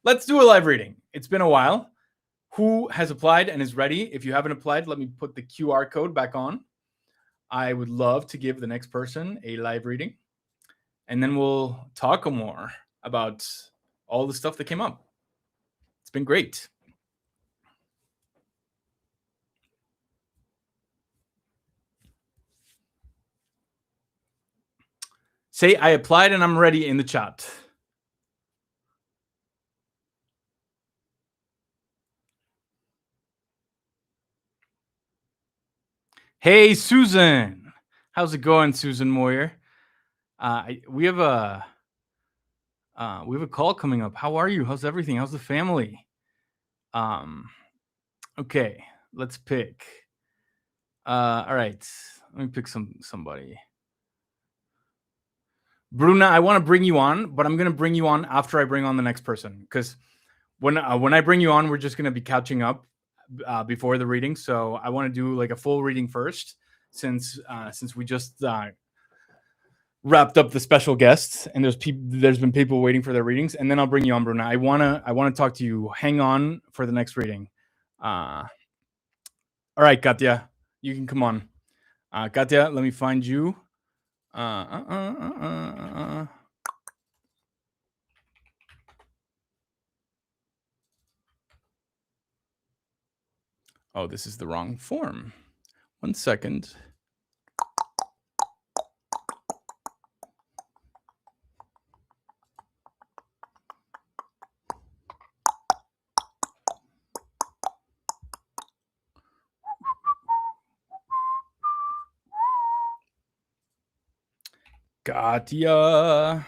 let's do a live reading. It's been a while. Who has applied and is ready? If you haven't applied, let me put the QR code back on. I would love to give the next person a live reading, and then we'll talk more about all the stuff that came up. It's been great. Say I applied and I'm ready in the chat. Hey, Susan. How's it going, Susan Moyer? We have a call coming up. How are you? How's everything? How's the family? Okay, let's pick. All right, let me pick somebody. Bruna, I want to bring you on, but I'm gonna bring you on after I bring on the next person, because when I bring you on, we're just gonna be catching up before the reading. So I want to do like a full reading first, since we just wrapped up the special guests, and there's been people waiting for their readings, and then I'll bring you on, Bruna. I wanna talk to you. Hang on for the next reading. All right, Katya, you can come on. Katya, let me find you. Oh, this is the wrong form. 1 second. Katya.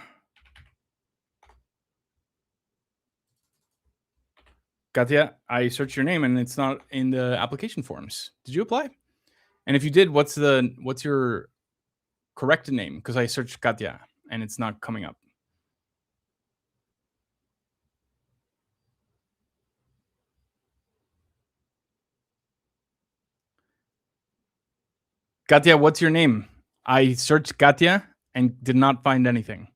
Katya, I searched your name and it's not in the application forms. Did you apply? And if you did, what's your correct name? Because I searched Katya and it's not coming up. Katya, what's your name? I searched Katya and did not find anything.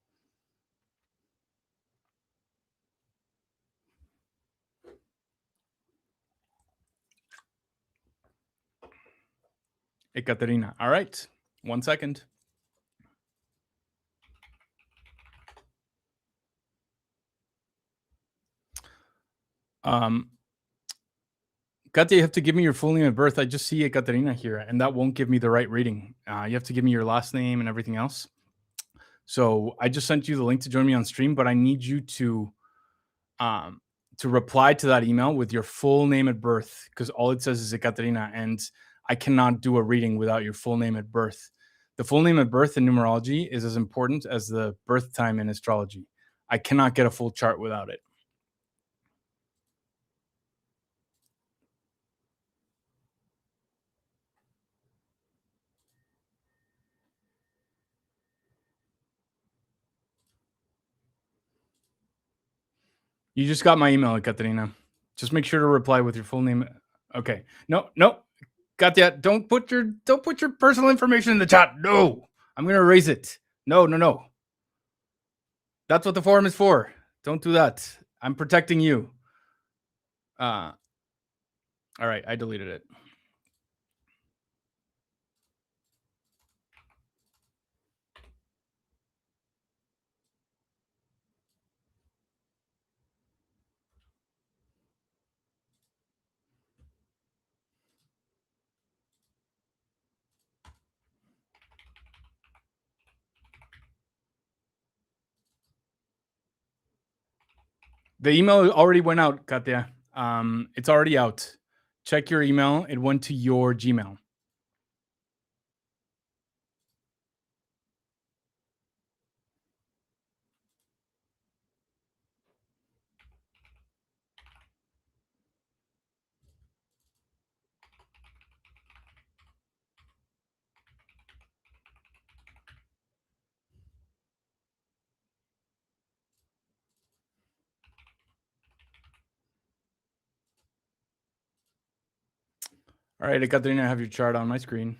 Ekaterina. All right. 1 second. Um, Katya, you have to give me your full name of birth. I just see Ekaterina here, and that won't give me the right reading. You have to give me your last name and everything else. So I just sent you the link to join me on stream, but I need you um, to reply to that email with your full name at birth, because all it says is Ekaterina, and I cannot do a reading without your full name at birth. The full name at birth in numerology is as important as the birth time in astrology. I cannot get a full chart without it. You just got my email, Katerina. Just make sure to reply with your full name. Okay. No, Katya, don't put your personal information in the chat. No, I'm gonna erase it. No. That's what the forum is for. Don't do that. I'm protecting you. All right, I deleted it. The email already went out, Katya. It's already out. Check your email. It went to your Gmail. All right, Katerina, I have your chart on my screen.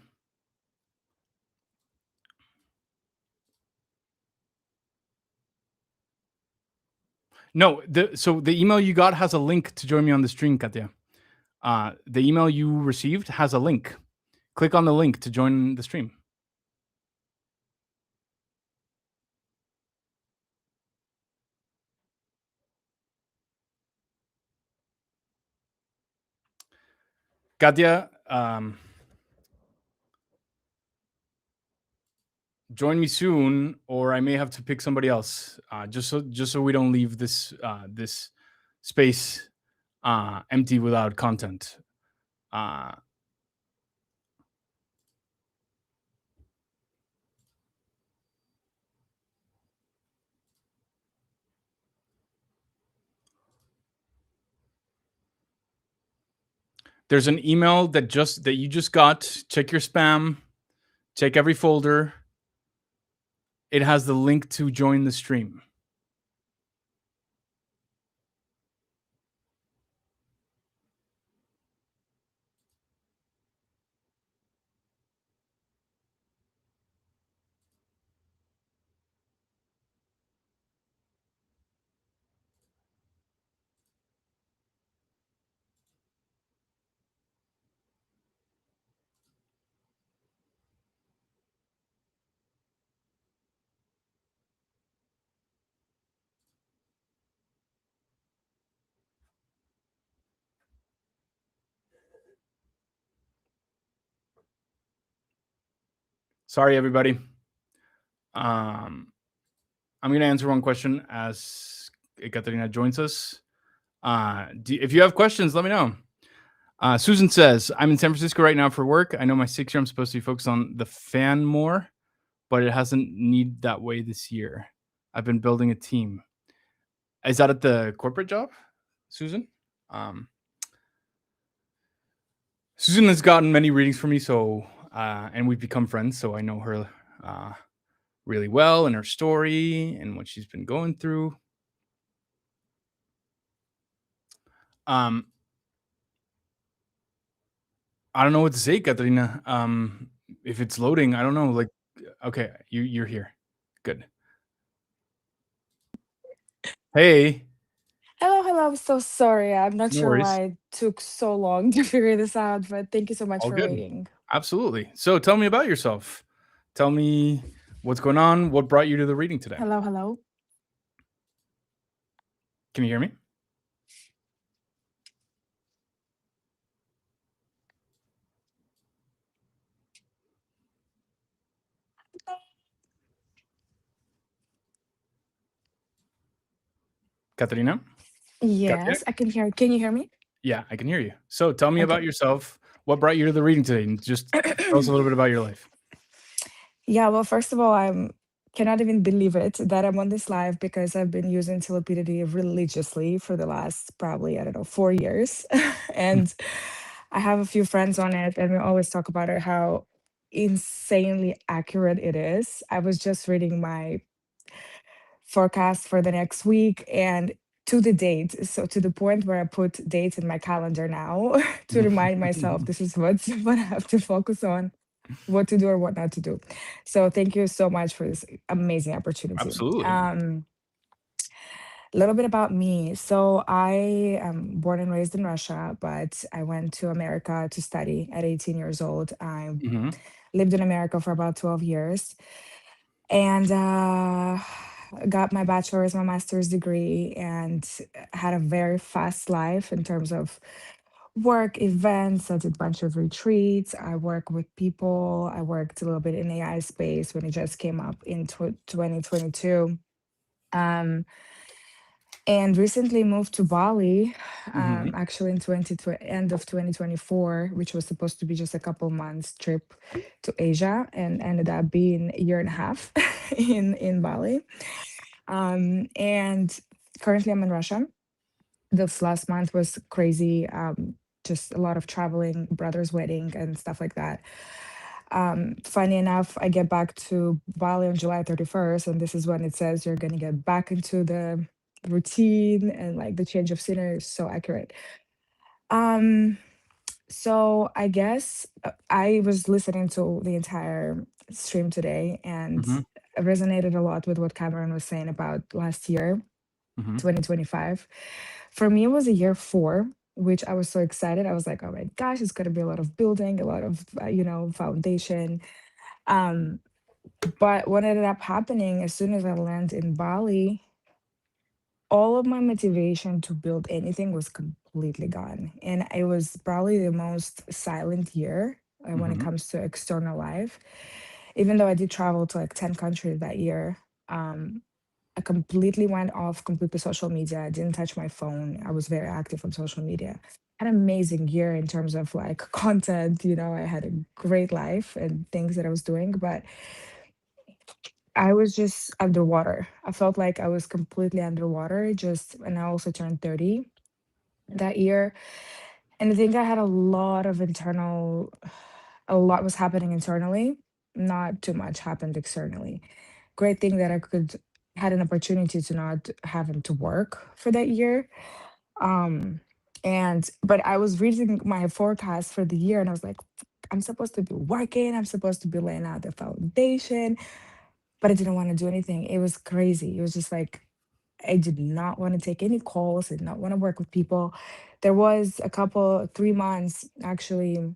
No, so the email you got has a link to join me on the stream, Katya. The email you received has a link. Click on the link to join the stream. Katya, join me soon, or I may have to pick somebody else. Just so we don't leave this this space empty without content. There's an email that you just got. Check your spam. Check every folder. It has the link to join the stream. Sorry, everybody. I'm going to answer one question as Ekaterina joins us. If you have questions, let me know. Susan says, I'm in San Francisco right now for work. I know my 6 year I'm supposed to be focused on the fan more, but it hasn't need that way this year. I've been building a team. Is that at the corporate job, Susan? Susan has gotten many readings from me, so and we've become friends, so I know her really well and her story and what she's been going through. I don't know what to say, Katerina. If it's loading, I don't know. Like, okay, you're here. Good. Hey. Hello. I'm so sorry. I'm not No sure worries. why it took so long to figure this out, but thank you so much All for good. waiting. Absolutely. So tell me about yourself. Tell me what's going on. What brought you to the reading today? Hello. Can you hear me? Katarina? Katia? Yes, I can hear. Can you hear me? Yeah, I can hear you. So tell me about Okay. yourself. What brought you to the reading today? And just tell us a little bit about your life. Yeah, well, first of all, I'm cannot even believe it that I'm on this live because I've been using telepathy religiously for the last probably, I don't know, 4 years. And I have a few friends on it, and we always talk about it, how insanely accurate it is. I was just reading my forecast for the next week and to the date. So to the point where I put dates in my calendar now to remind myself this is what's what I have to focus on, what to do or what not to do. So thank you so much for this amazing opportunity. Absolutely. A little bit about me. So I am born and raised in Russia, but I went to America to study at 18 years old. I Hmm. lived in America for about 12 years and got my bachelor's, my master's degree, and had a very fast life in terms of work events. I did a bunch of retreats. I work with people. I worked a little bit in AI space when it just came up in 2022. Um, and recently moved to Bali, Hmm. actually in 2020, end of 2024, which was supposed to be just a couple months trip to Asia, and ended up being a year and a half in Bali. And currently I'm in Russia. This last month was crazy. Just a lot of traveling, brother's wedding, and stuff like that. Funny enough, I get back to Bali on July 31st, and this is when it says you're going to get back into the routine, and like the change of scenery is so accurate. Um, so I guess I was listening to the entire stream today and Hmm. I resonated a lot with what Cameron was saying about last year, Hmm. 2025. For me, it was a year four, which I was so excited. I was like, oh my gosh, it's going to be a lot of building, a lot of, foundation. Um, but what ended up happening as soon as I landed in Bali, all of my motivation to build anything was completely gone. And it was probably the most silent year when it Hmm. comes to external life. Even though I did travel to like 10 countries that year, um, I completely went off completely social media. I didn't touch my phone. I was very active on social media. Had an amazing year in terms of like content. I had a great life and things that I was doing, but I was just underwater. I felt like I was completely underwater. And I also turned 30 that year. And I think I had a lot was happening internally. Not too much happened externally. Great thing that I had an opportunity to not having to work for that year. Um, but I was reading my forecast for the year and I was like, I'm supposed to be working, I'm supposed to be laying out the foundation, but I didn't want to do anything. It was crazy. It was just like I did not want to take any calls, I did not want to work with people. There was 3 months actually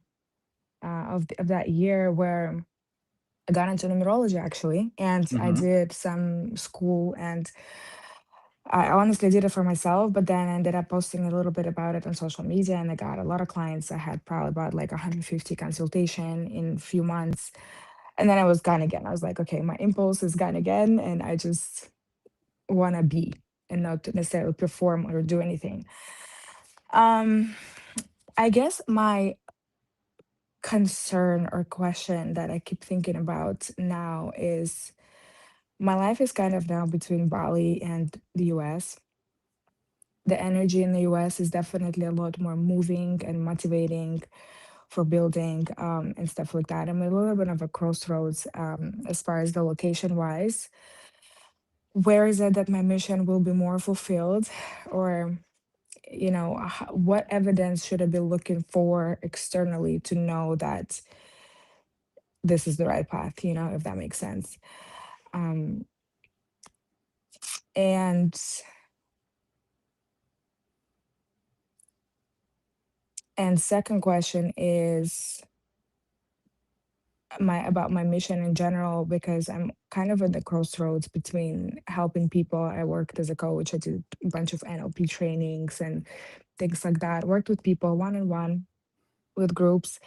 of that year where I got into numerology actually, and I Hmm. did some school, and I honestly did it for myself, but then I ended up posting a little bit about it on social media, and I got a lot of clients. I had probably about like 150 consultation in a few months, and then I was gone again. I was like, okay, my impulse is gone again, and I just want to be and not to necessarily perform or do anything. Um, I guess my concern or question that I keep thinking about now is my life is kind of now between Bali and the US. The energy in the US is definitely a lot more moving and motivating for building and stuff like that. I'm a little bit of a crossroads as far as the location wise. Where is it that my mission will be more fulfilled? Or, what evidence should I be looking for externally to know that this is the right path, if that makes sense? Um, and second question is my about my mission in general, because I'm kind of at the crossroads between helping people. I worked as a coach. I did a bunch of NLP trainings and things like that. Worked with people one on one, with groups,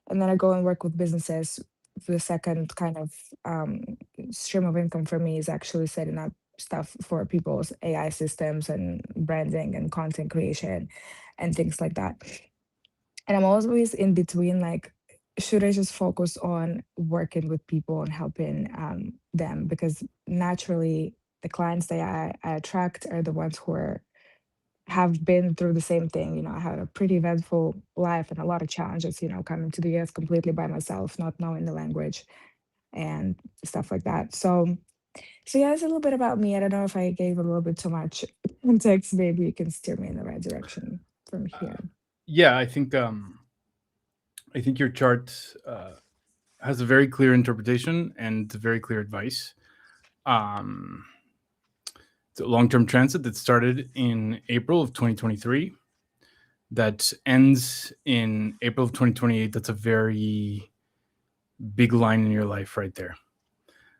and then I go and work with businesses. The second kind of um, stream of income for me is actually setting up stuff for people's AI systems and branding and content creation and things like that. And I'm always in between, like, should I just focus on working with people and helping them? Because naturally, the clients that I attract are the ones who have been through the same thing. I had a pretty eventful life and a lot of challenges, coming to the US completely by myself, not knowing the language and stuff like that. So yeah, it's a little bit about me. I don't know if I gave a little bit too much context. Maybe you can steer me in the right direction from here. Yeah, I think your chart has a very clear interpretation and very clear advice. It's a long-term transit that started in April of 2023 that ends in April of 2028. That's a very big line in your life right there.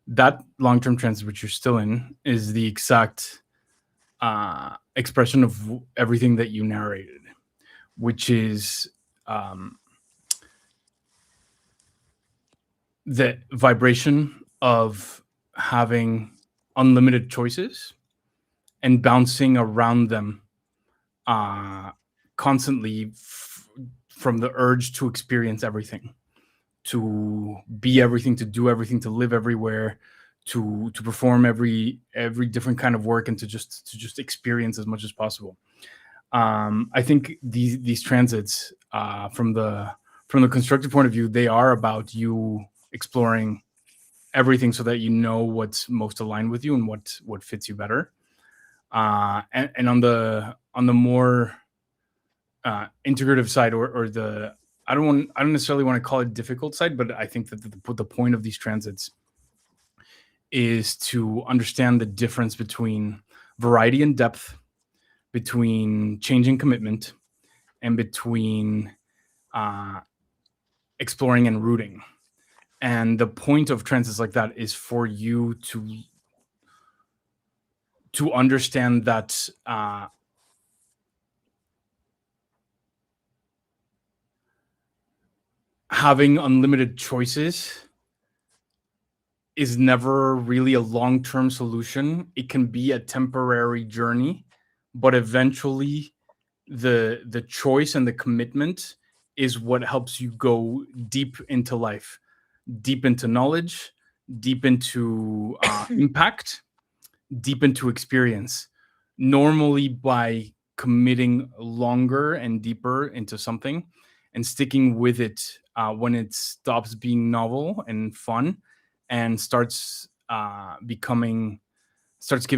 That long-term transit, which you're still in, is the exact expression of everything that you narrated, which is the vibration of having unlimited choices and bouncing around them constantly from the urge to experience everything, to be everything, to do everything, to live everywhere, to perform every different kind of work, and to just experience as much as possible. I think these transits, from the constructive point of view, they are about you exploring everything so that you know what's most aligned with you and what fits you better. And on the more integrative side, or the I don't necessarily want to call it difficult side, but I think that the point of these transits is to understand the difference between variety and depth, between change and commitment, and between exploring and rooting. And the point of transits like that is for you to understand that having unlimited choices is never really a long-term solution. It can be a temporary journey, but eventually the choice and the commitment is what helps you go deep into life, deep into knowledge, deep into impact, deep into experience. Normally, by committing longer and deeper into something and sticking with it when it stops being novel and fun and starts giving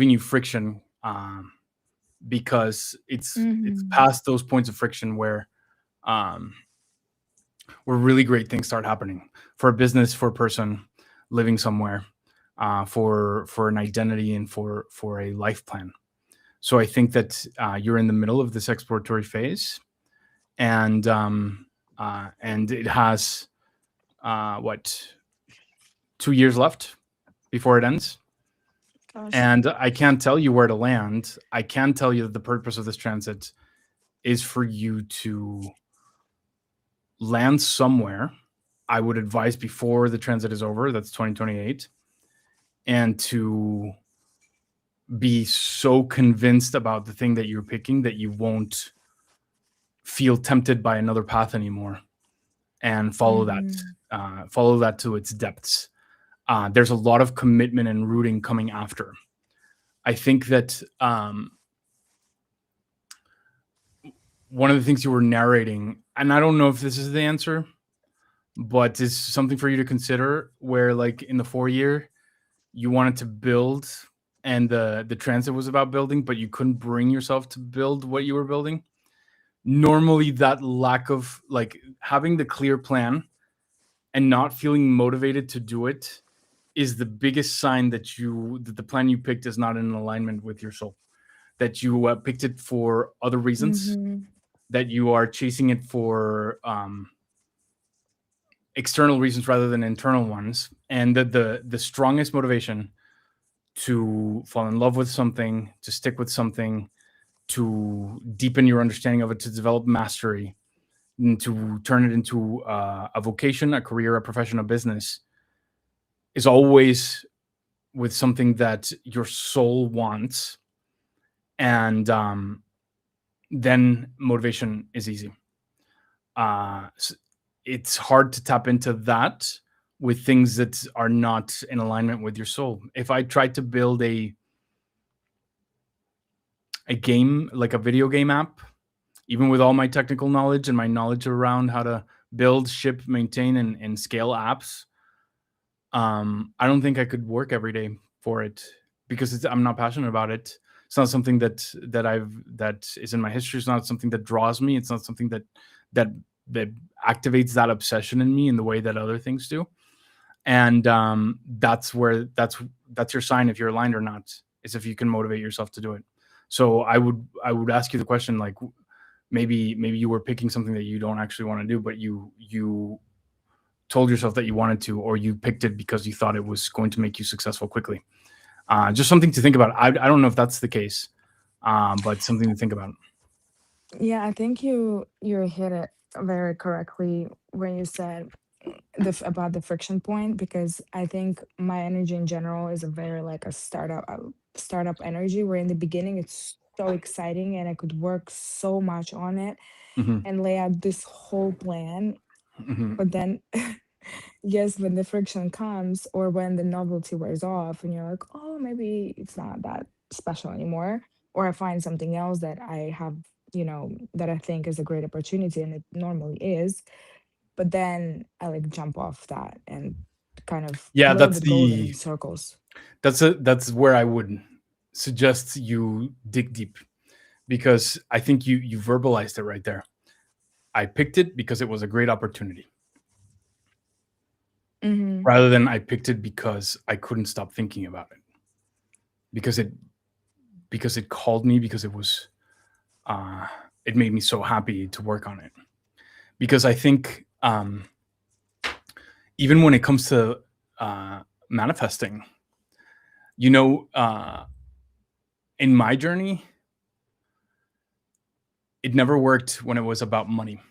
you friction, because it's past those points of friction where really great things start happening for a business, for a person living somewhere, for an identity, and for a life plan. So I think that you're in the middle of this exploratory phase, and it has 2 years left before it ends. Gosh. And I can't tell you where to land. I can tell you that the purpose of this transit is for you to land somewhere. I would advise before the transit is over, that's 2028, and to be so convinced about the thing that you're picking that you won't feel tempted by another path anymore, and follow that to its depths. There's a lot of commitment and rooting coming after. I think that one of the things you were narrating, and I don't know if this is the answer, but it's something for you to consider, where like in the 4-year you wanted to build, and the transit was about building, but you couldn't bring yourself to build what you were building. Normally that lack of like having the clear plan and not feeling motivated to do it is the biggest sign that the plan you picked is not in alignment with your soul, that you picked it for other reasons, that you are chasing it for external reasons rather than internal ones, and that the strongest motivation to fall in love with something, to stick with something, to deepen your understanding of it, to develop mastery, and to turn it into a vocation, a career, a profession, a business, is always with something that your soul wants, and then motivation is easy. It's hard to tap into that with things that are not in alignment with your soul. If I tried to build a game, like a video game app, even with all my technical knowledge and my knowledge around how to build, ship, maintain, and scale apps, I don't think I could work every day for it because I'm not passionate about it. It's not something that is in my history. It's not something that draws me. It's not something that that activates that obsession in me in the way that other things do. And that's your sign if you're aligned or not, is if you can motivate yourself to do it. So I would ask you the question, like, maybe you were picking something that you don't actually want to do, but you told yourself that you wanted to, or you picked it because you thought it was going to make you successful quickly. Just something to think about. I don't know if that's the case, but something to think about. Yeah, I think you hit it very correctly when you said about the friction point, because I think my energy in general is a very like a startup energy, where in the beginning it's so exciting and I could work so much on it Mm-hmm. and lay out this whole plan. Mm-hmm. But then yes, when the friction comes or when the novelty wears off and you're like, oh, maybe it's not that special anymore, or I find something else that I have, that I think is a great opportunity, and it normally is, but then I like jump off that and kind of a Yeah, little bit goes in circles. that's where I would suggest you dig deep, because I think you verbalized it right there. I picked it because it was a great opportunity, Mm-hmm. rather than I picked it because I couldn't stop thinking about it, because it called me, because it made me so happy to work on it. Because I think even when it comes to manifesting, in my journey, it never worked when it was about money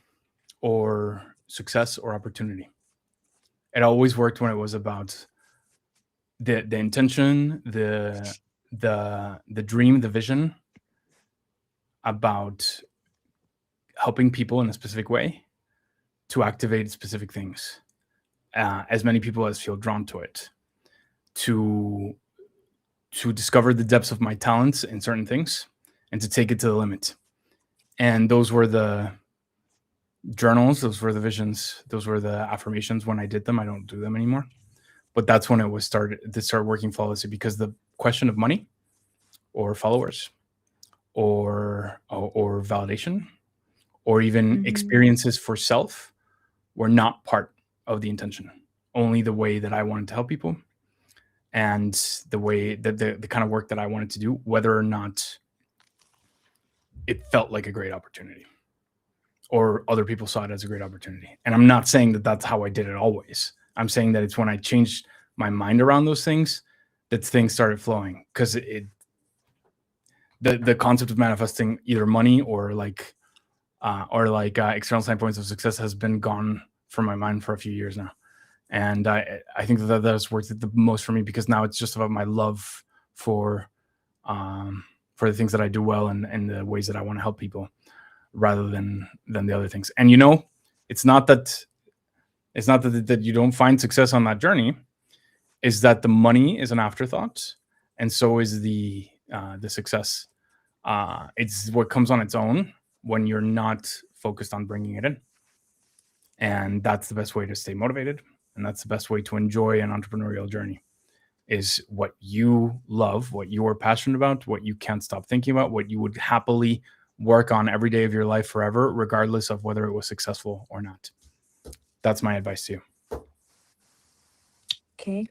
or success or opportunity. It always worked when it was about the intention, the dream, the vision, about helping people in a specific way to activate specific things, as many people as feel drawn to it, to discover the depths of my talents in certain things, and to take it to the limit. And those were the journals, those were the visions, those were the affirmations. When I did them, I don't do them anymore. But that's when it started working flawlessly, because the question of money or followers or validation or even Mm-hmm. experiences for self were not part of the intention. Only the way that I wanted to help people, and the way that the kind of work that I wanted to do, whether or not it felt like a great opportunity or other people saw it as a great opportunity. And I'm not saying that that's how I did it always. I'm saying that it's when I changed my mind around those things that things started flowing, because the concept of manifesting either money or external standpoints of success has been gone from my mind for a few years now. And I think that has worked the most for me, because now it's just about my love for the things that I do well, and the ways that I want to help people, rather than the other things. And it's not that you don't find success on that journey. Is that the money is an afterthought, and so is the success. It's what comes on its own when you're not focused on bringing it in. And that's the best way to stay motivated, and that's the best way to enjoy an entrepreneurial journey, is what you love, what you are passionate about, what you can't stop thinking about, what you would happily work on every day of your life forever, regardless of whether it was successful or not. That's my advice to you. Okay.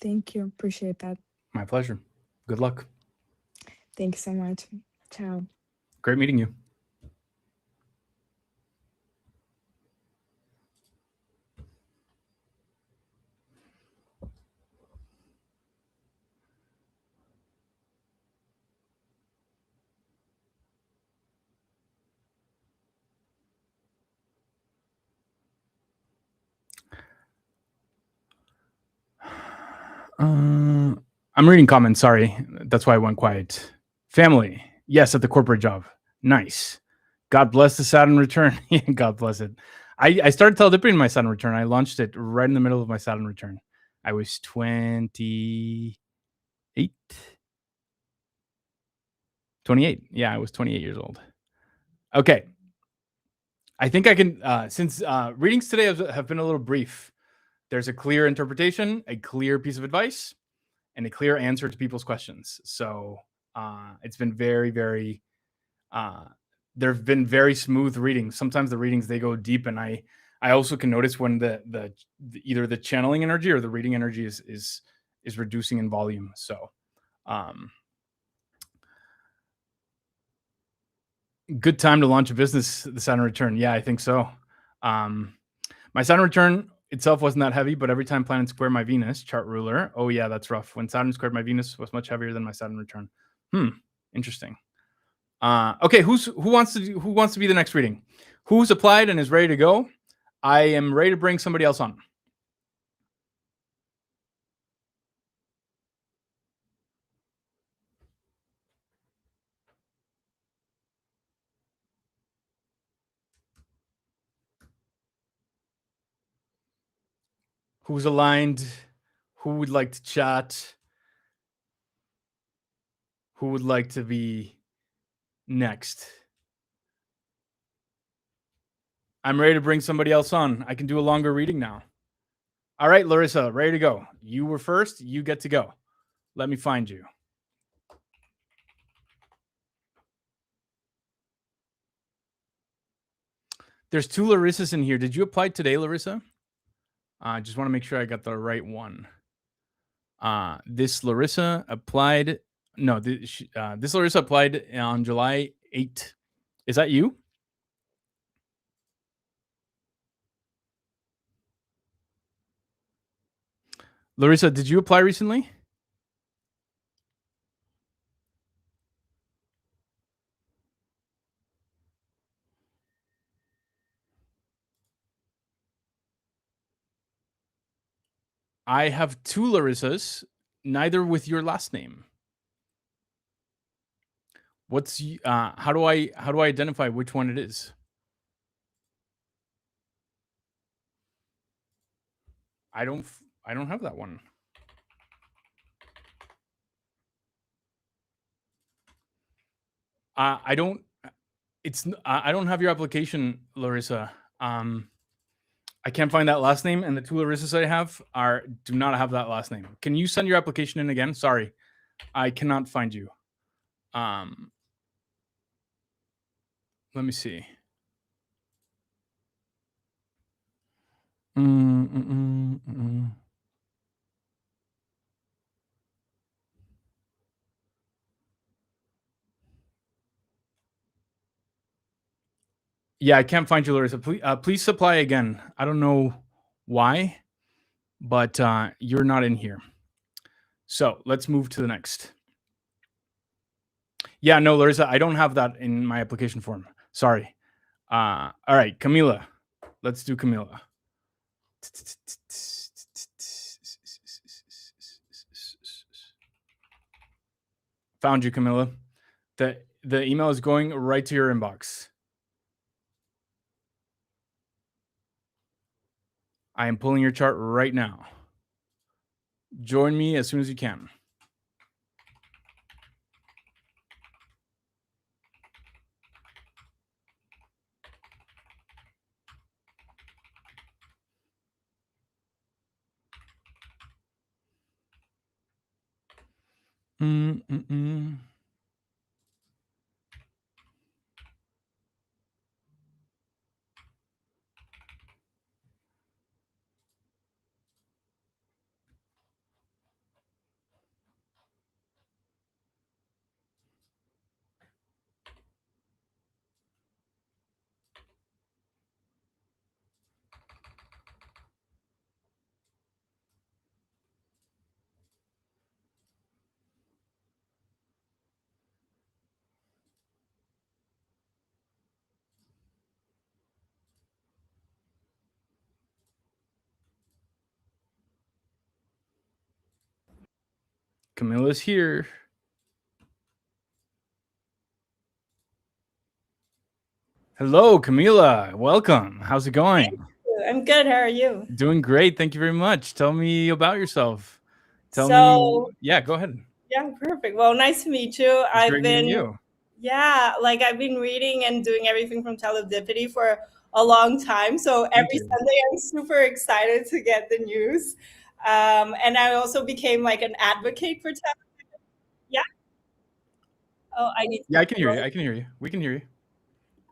Thank you. Appreciate that. My pleasure. Good luck. Thank you so much. Ciao. Great meeting you. I'm reading comments. Sorry, that's why I went quiet. Family, yes, at the corporate job. Nice. God bless the Saturn return. God bless it. I started teledippery in my Saturn return. I launched it right in the middle of my Saturn return. I was 28. 28. Yeah, I was 28 years old. Okay. I think I can, since readings today have been a little brief, there's a clear interpretation, a clear piece of advice, and a clear answer to people's questions. So it's been very, very, there have been very smooth readings. Sometimes the readings, they go deep, and I also can notice when the either the channeling energy or the reading energy is reducing in volume. So good time to launch a business, the Saturn return. Yeah, I think so. My Saturn return itself wasn't that heavy, but every time planets square my Venus chart ruler, oh yeah, that's rough. When Saturn squared my Venus, was much heavier than my Saturn return. Interesting. Okay, who wants to be the next reading? Who's applied and is ready to go? I am ready to bring somebody else on. Who's aligned? Who would like to chat? Who would like to be next? I'm ready to bring somebody else on. I can do a longer reading now. All right, Larissa, ready to go. You were first. You get to go. Let me find you. There's 2 Larissas in here. Did you apply today, Larissa? I just want to make sure I got the right one. This Larissa applied. No, this Larissa applied on July 8th. Is that you? Larissa, did you apply recently? I have 2 Larissas, neither with your last name. What's how do I identify which one it is? I don't have that one. I don't I don't have your application, Larissa. I can't find that last name, and the 2 Larissas I have do not have that last name. Can you send your application in again? Sorry, I cannot find you. Let me see. Yeah, I can't find you, Larissa. Please supply again. I don't know why, but you're not in here. So let's move to the next. Yeah, no, Larissa, I don't have that in my application form. Sorry. All right, Camila. Let's do Camila. Found you, Camila. The email is going right to your inbox. I am pulling your chart right now. Join me as soon as you can. Camilla's here. Hello, Camila. Welcome. How's it going? I'm good. How are you? Doing great. Thank you very much. Tell me about yourself. Tell me. So, Yeah, go ahead. yeah, perfect. Well, nice to meet you. It's great meeting you. I've been reading and doing everything from Teledipity for a long time. So Thank every you. Sunday, I'm super excited to get the news. And I also became like an advocate for Teledipity. Yeah. Oh, I need to Yeah, I can hear you. go. I can hear you. We can hear you.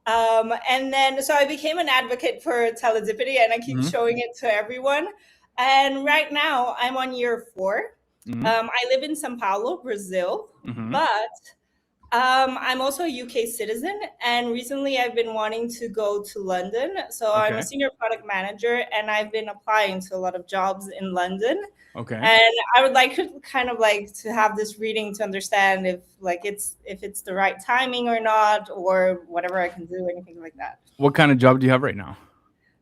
And then, so I became an advocate for Teledipity and I keep Mhm. showing it to everyone. And right now, I'm on year 4. Mhm. I live in Sao Paulo, Brazil, Mhm. but I'm also a UK citizen. And recently, I've been wanting to go to London. So I'm a Okay. senior product manager and I've been applying to a lot of jobs in London. Okay. And I would like to kind of like to have this reading to understand if it's the right timing or not, or whatever I can do, anything like that. What kind of job do you have right now?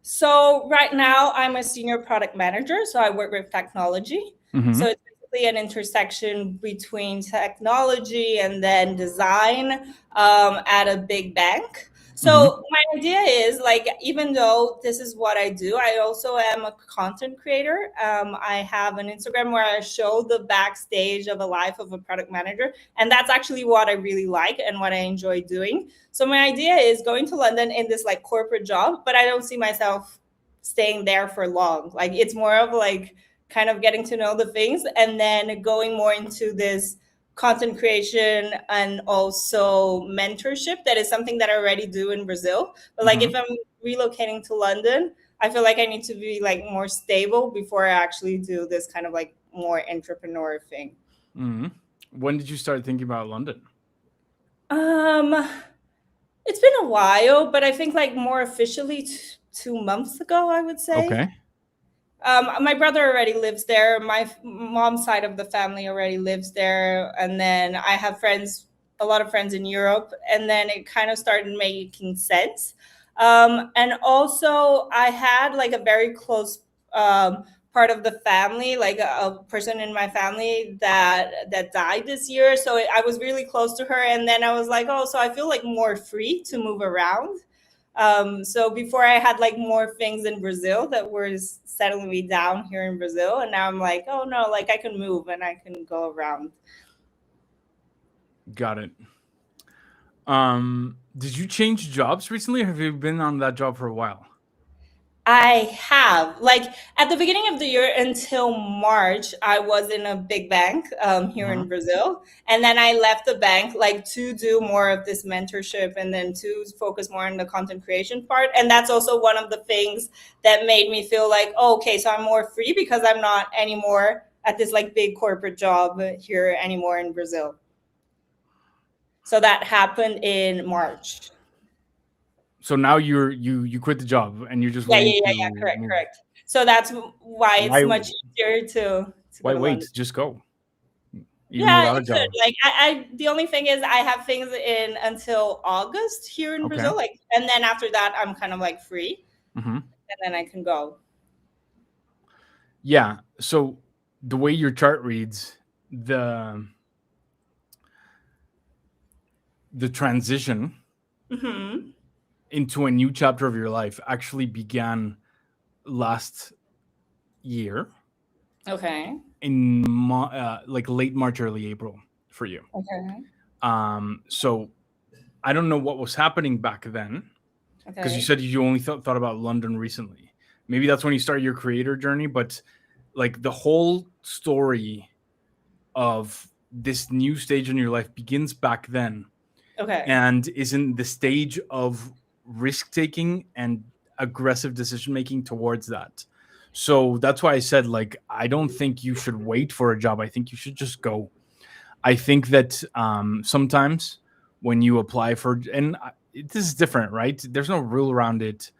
So right now I'm a senior product manager, so I work with technology. Mhm. So it's basically an intersection between technology and then design at a big bank. Mhm. So my idea is like, even though this is what I do, I also am a content creator. I have an Instagram where I show the backstage of a life of a product manager, and that's actually what I really like and what I enjoy doing. So my idea is going to London in this like corporate job, but I don't see myself staying there for long. Like it's more of like kind of getting to know the things and then going more into this content creation and also mentorship. That is something that I already do in Brazil. But like if Mhm. I'm relocating to London, I feel like I need to be like more stable before I actually do this kind of like more entrepreneur thing. Mhm. When did you start thinking about London? Um It's been a while, but I think like more officially 2 months ago, I would say. Okay. My brother already lives there. My mom's side of the family already lives there, and then I have friends, a lot of friends in Europe, and then it kind of started making sense. And also, I had like a very close part of the family, like a person in my family that died this year. So I was really close to her, and then I was like, oh, so I feel like more free to move around. So before I had like more things in Brazil that were settling me down here in Brazil, and now I'm like, oh no, like I can move and I can go around. Got it. Did you change jobs recently, or have you been on that job for a while? I have like at the beginning of the year until March, I was in a big bank here Uh-huh. in Brazil, and then I left the bank like to do more of this mentorship and then to focus more on the content creation part. And that's also one of the things that made me feel like, oh, okay, so I'm more free because I'm not anymore at this like big corporate job here anymore in Brazil. So that happened in March. So now you quit the job and you're just Yeah, waiting yeah, yeah, yeah. to Correct, move. correct. So that's why it's Why much easier to go why to wait? London. Just go. Even Yeah, without a it could. job. Like I the only thing is I have things in until August here in Okay. Brazil. Like, and then after that I'm kind of like free, Mhm. and then I can go. Yeah. So the way your chart reads, the transition Hmm. into a new chapter of your life actually began last year Okay. in like late March, early April for you. Okay. So I don't know what was happening back then because you Okay. said you only thought about London recently. Maybe that's when you started your creator journey, but like the whole story of this new stage in your life begins back then Okay. and is in the stage of risk taking and aggressive decision making towards that. So that's why I said, like, I don't think you should wait for a job. I think you should just go. I think that sometimes when you apply for, and this is different, right? There's no rule around it.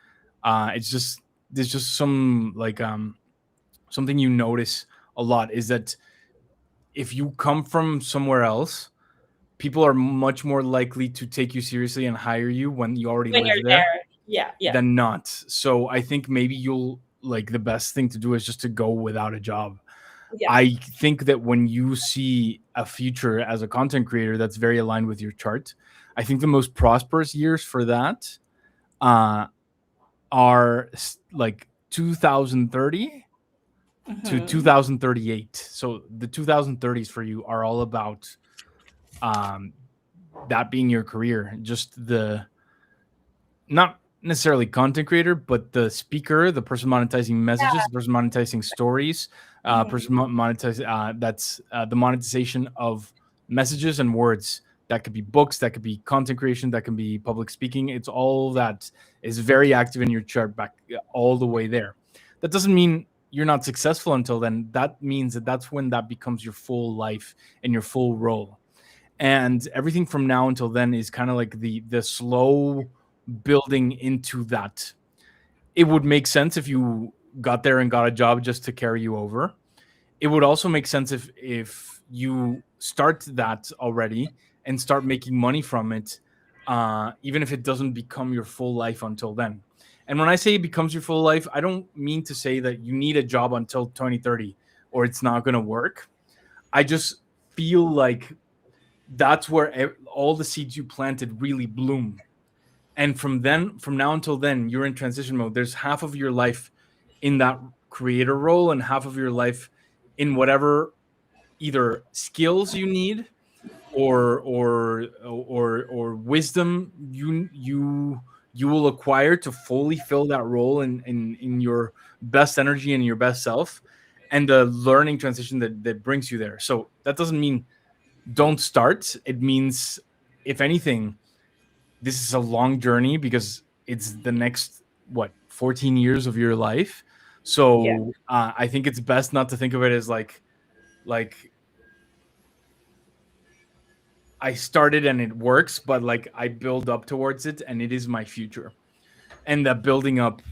It's just, there's just some like something you notice a lot is that if you come from somewhere else, people are much more likely to take you seriously and hire you when you already When live you're there there. Yeah. Yeah. than not. So I think maybe you'll like the best thing to do is just to go without a job. Yeah. I think that when you see a future as a content creator that's very aligned with your chart, I think the most prosperous years for that uh, are like 2030 to Mhm. 2038. So the 2030s for you are all about um, that being your career, just the not necessarily content creator, but the speaker, the person monetizing messages, the person monetizing stories, Mhm. person monetize. That's the monetization of messages and words. That could be books, that could be content creation, that can be public speaking. It's all that is very active in your chart back all the way there. That doesn't mean you're not successful until then. That means that that's when that becomes your full life and your full role. And everything from now until then is kind of like the slow building into that. It would make sense if you got there and got a job just to carry you over. It would also make sense if you start that already and start making money from it, even if it doesn't become your full life until then. And when I say it becomes your full life, I don't mean to say that you need a job until 2030 or it's not going to work. I just feel like that's where all the seeds you planted really bloom. And from now until then, you're in transition mode. There's half of your life in that creator role and half of your life in whatever either skills you need or wisdom you will acquire to fully fill that role in your best energy and your best self, and the learning transition that brings you there. So that doesn't mean don't start. It means, if anything, this is a long journey because it's the next 14 years of your life. Yeah. So I think it's best not to think of it as like I started and it works, but like I build up towards it and it is my future. And that building up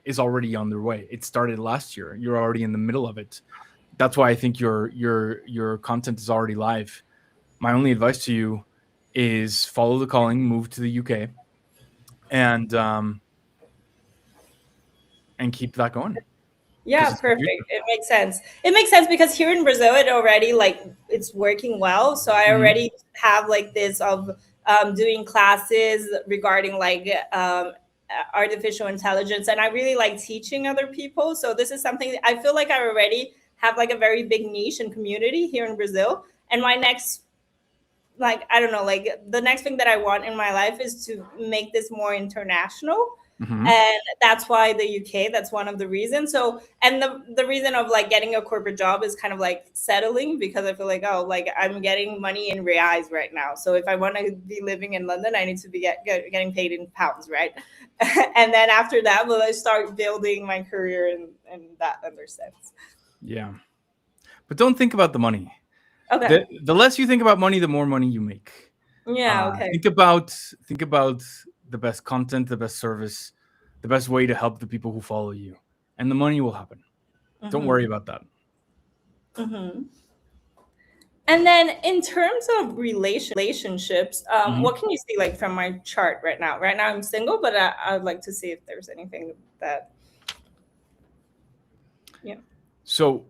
is already underway. It started last year. You're already in the middle of it. That's why I think your content is already live. My only advice to you is follow the calling, move to the UK, and keep that going Yeah, because it's the perfect. future. It makes sense. It makes sense because here in Brazil, it already like it's working well. So I Mhm. already have like this of doing classes regarding like artificial intelligence, and I really like teaching other people. So this is something I feel like I already have like a very big niche and community here in Brazil. And my next like I don't know, like the next thing that I want in my life is to make this more international. Mhm. And that's why the UK, that's one of the reasons. So, and the reason of like getting a corporate job is kind of like settling because I feel like, oh, like I'm getting money in reais right now. So if I want to be living in London, I need to be getting paid in pounds, right? And then after that, will I start building my career in that other sense? Yeah, but don't think about the money. Okay. The less you think about money, the more money you make. Yeah. Okay. Think about the best content, the best service, the best way to help the people who follow you, and the money will happen. Don't worry Mm-hmm. about that. Mm-hmm. And then in terms of relationships, Mhm. what can you see like from my chart right now? Right now I'm single, but I would like to see if there's anything that, yeah. So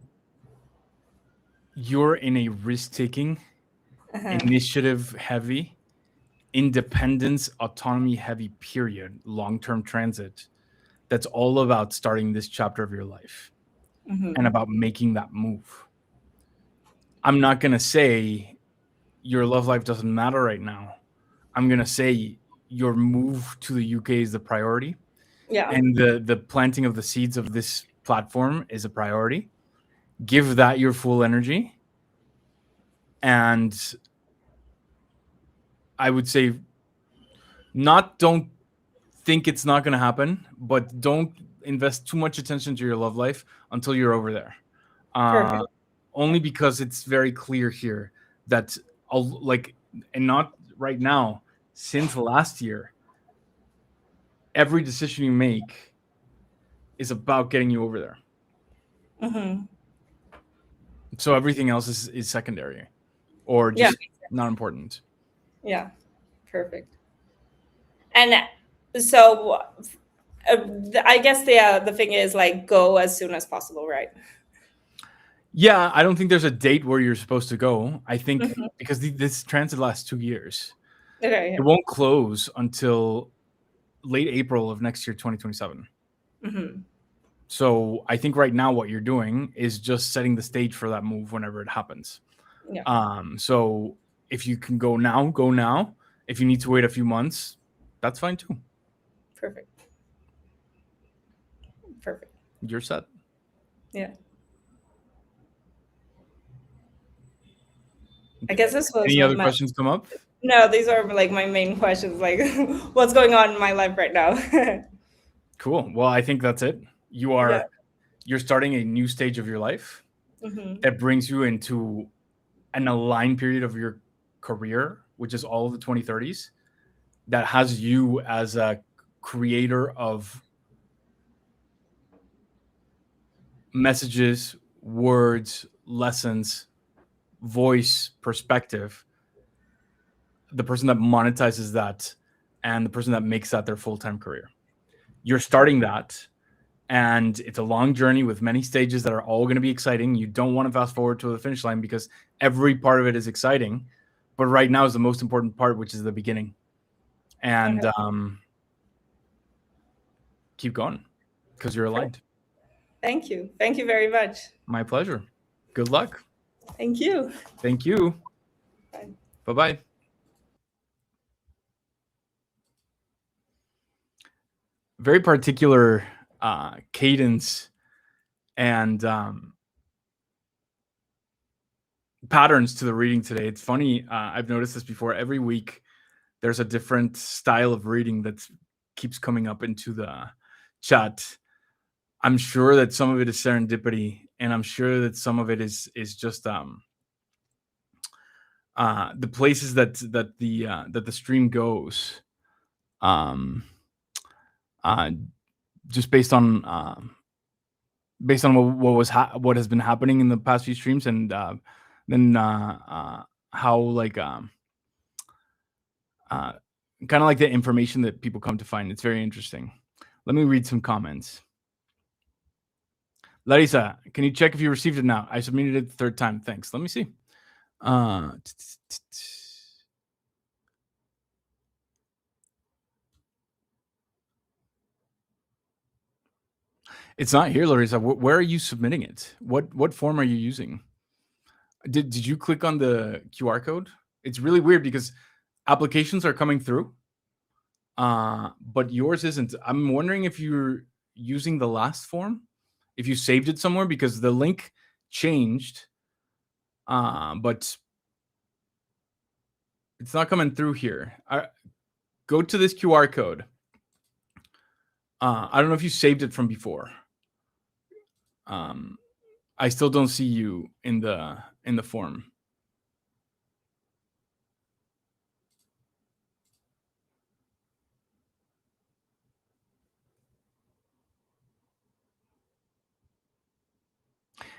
you're in a risk-taking, Uh-huh. initiative-heavy, independence, autonomy-heavy period, long-term transit. That's all about starting this chapter of your life and Mm-hmm. about making that move. I'm not gonna say your love life doesn't matter right now. I'm gonna say your move to the UK is the priority, Yeah. and the planting of the seeds of this platform is a priority. Give that your full energy, and I would say not don't think it's not going to happen, but don't invest too much attention to your love life until you're over there. Uh, Perfect. Only because it's very clear here that like, and not right now, since last year, every decision you make is about getting you over there. Mm-hmm. So everything else is secondary or Yeah. just not important. Yeah. Perfect. And so I guess the thing is like go as soon as possible, right? Yeah, I don't think there's a date where you're supposed to go. I think Mhm. because this transit lasts 2 years, Okay. it won't close until late April of next year, 2027. Mhm. So I think right now what you're doing is just setting the stage for that move whenever it happens. Yeah. So if you can go now, go now. If you need to wait a few months, that's fine too. Perfect. Perfect. You're set. Yeah. I guess this was Any other my questions come up? no. These are like my main questions. Like, what's going on in my life right now? Cool. Well, I think that's it. Yeah. You're starting a new stage of your life Mhm. that brings you into an aligned period of your career, which is all of the 2030s, that has you as a creator of messages, words, lessons, voice, perspective, the person that monetizes that, and the person that makes that their full-time career. You're starting that, and it's a long journey with many stages that are all going to be exciting. You don't want to fast forward to the finish line because every part of it is exciting, but right now is the most important part, which is the beginning. And Okay. keep going because you're aligned. Thank you. Thank you very much. My pleasure. Good luck. Thank you. Thank you. Bye. Bye-bye. Very particular cadence and patterns to the reading today. It's funny. I've noticed this before. Every week, there's a different style of reading that keeps coming up into the chat. I'm sure that some of it is serendipity, and I'm sure that some of it is just the places that the stream goes, um, just based on what has been happening in the past few streams, and then how like kind of like the information that people come to find. It's very interesting. Let me read some comments. Larissa, can you check if you received it now? I submitted it the third time. Thanks. Let me see. It's not here, Larissa. Where are you submitting it? What form are you using? Did you click on the QR code? It's really weird because applications are coming through, but yours isn't. I'm wondering if you're using the last form, if you saved it somewhere, because the link changed, but it's not coming through here. Go to this QR code. I don't know if you saved it from before. I still don't see you in the form.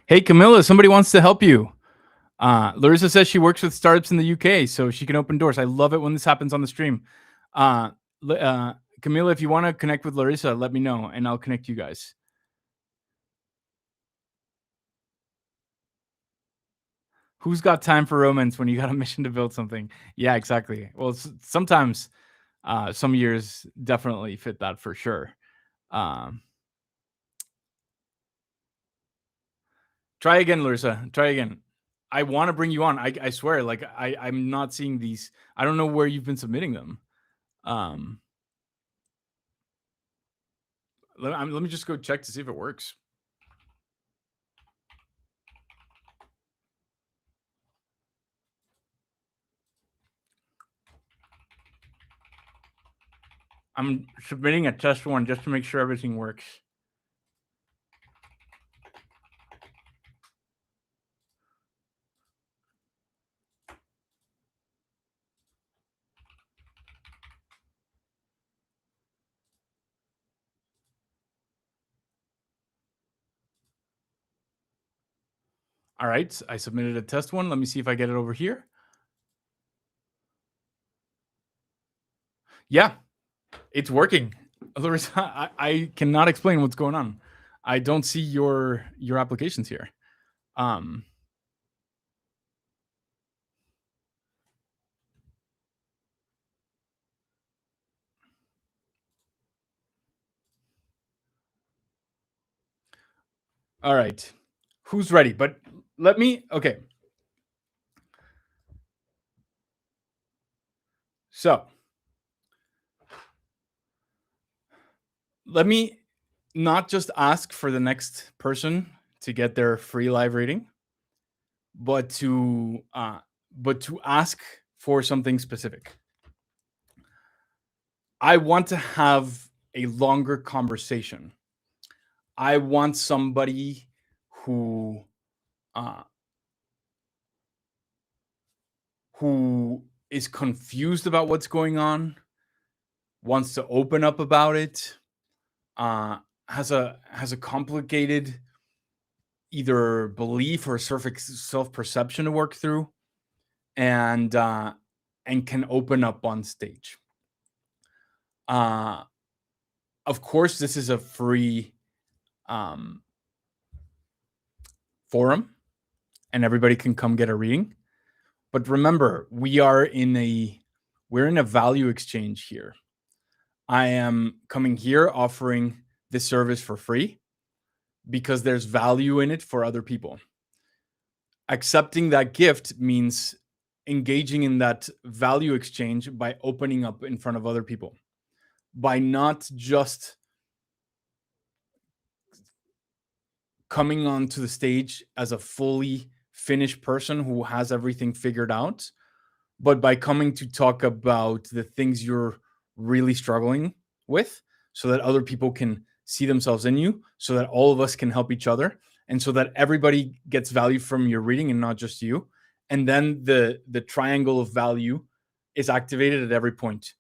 Hey, Camilla, somebody wants to help you. Larissa says she works with startups in the UK, so she can open doors. I love it when this happens on the stream. Camilla, if you want to connect with Larissa, let me know, and I'll connect you guys. Who's got time for romance when you got a mission to build something? Yeah, exactly. Well, sometimes some years definitely fit that for sure. Try again, Larissa. Try again. I want to bring you on. I swear, like I'm not seeing these. I don't know where you've been submitting them. Let me just go check to see if it works. I'm submitting a test one just to make sure everything works. All right, I submitted a test one. Let me see if I get it over here. Yeah, it's working. Larissa, I cannot explain what's going on. I don't see your applications here. Um, all right. Who's ready? But okay. So let me not just ask for the next person to get their free live reading, but to ask for something specific. I want to have a longer conversation. I want somebody who uh, who is confused about what's going on, wants to open up about it, has a complicated either belief or self perception to work through, and can open up on stage. Of course, this is a free forum, and everybody can come get a reading. But remember, we're in a value exchange here. I am coming here offering this service for free because there's value in it for other people. Accepting that gift means engaging in that value exchange by opening up in front of other people, by not just coming onto the stage as a fully finished person who has everything figured out, but by coming to talk about the things you're really struggling with so that other people can see themselves in you, so that all of us can help each other, and so that everybody gets value from your reading and not just you. And then the triangle of value is activated at every point.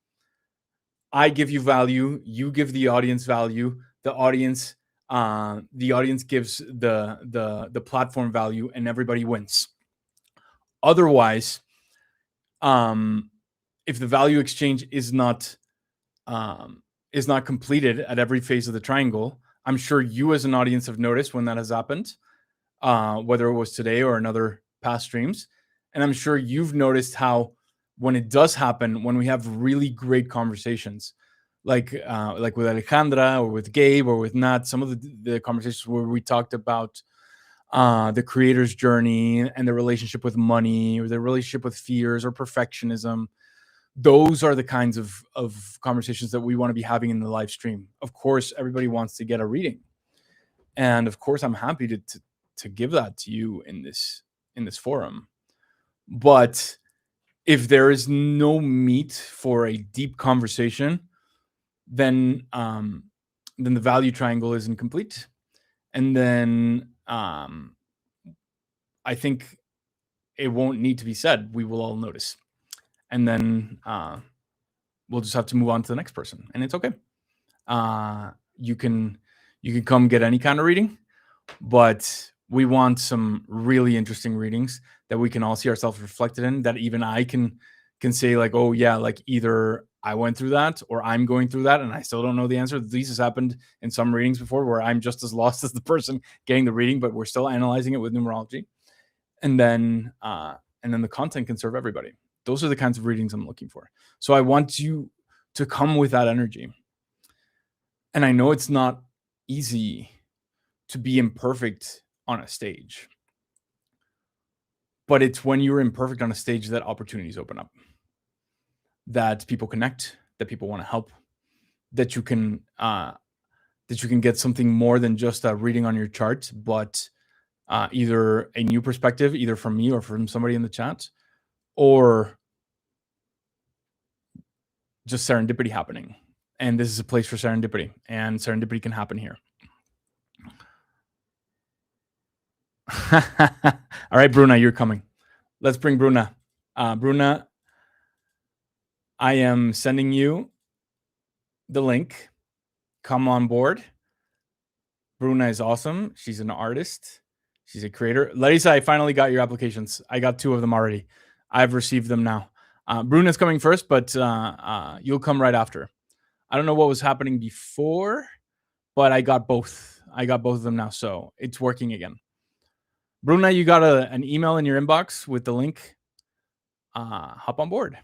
I give you value, you give the audience value, the audience gives the platform value, and everybody wins. Otherwise, if the value exchange is not completed at every phase of the triangle, I'm sure you as an audience have noticed when that has happened, whether it was today or another past streams. And I'm sure you've noticed how when it does happen, when we have really great conversations, like with Alejandra or with Gabe or with Nat, some of the conversations where we talked about the creator's journey and the relationship with money or the relationship with fears or perfectionism, those are the kinds of conversations that we want to be having in the live stream. Of course, everybody wants to get a reading, and of course, I'm happy to give that to you in this forum. But if there is no meat for a deep conversation, then the value triangle isn't complete, and then I think it won't need to be said. We will all notice, and then we'll just have to move on to the next person, and it's okay. You can come get any kind of reading, but we want some really interesting readings that we can all see ourselves reflected in, that even I can say like, oh yeah, like either I went through that or I'm going through that and I still don't know the answer. This has happened in some readings before where I'm just as lost as the person getting the reading, but we're still analyzing it with numerology. And then the content can serve everybody. Those are the kinds of readings I'm looking for. So I want you to come with that energy. And I know it's not easy to be imperfect on a stage, but it's when you're imperfect on a stage that opportunities open up, that people connect, that people want to help, that you can get something more than just a reading on your chart, but either a new perspective, either from me or from somebody in the chat, or just serendipity happening. And this is a place for serendipity, and serendipity can happen here. All right, Bruna, you're coming. Let's bring Bruna. Bruna, I am sending you the link. Come on board. Bruna is awesome. She's an artist. She's a creator. Larissa, I finally got your applications. I got 2 of them already. I've received them now. Bruna's coming first, but you'll come right after. I don't know what was happening before, but I got both. I got both of them now, so it's working again. Bruna, you got an email in your inbox with the link. Hop on board.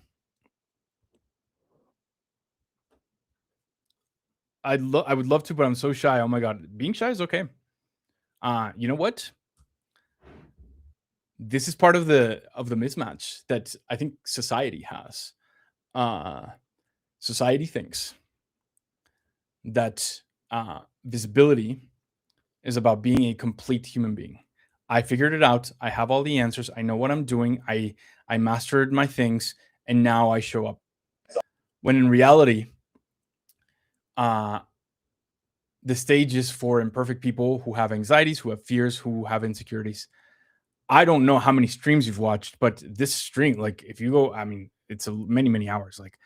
I would love to, but I'm so shy. Oh my God. Being shy is okay. You know what? This is part of the mismatch that I think society has. Society thinks that visibility is about being a complete human being. I figured it out. I have all the answers. I know what I'm doing. I mastered my things, and now I show up. When in reality, the stage is for imperfect people who have anxieties, who have fears, who have insecurities. I don't know how many streams you've watched, but this stream, like if you go, I mean, it's many hours. Like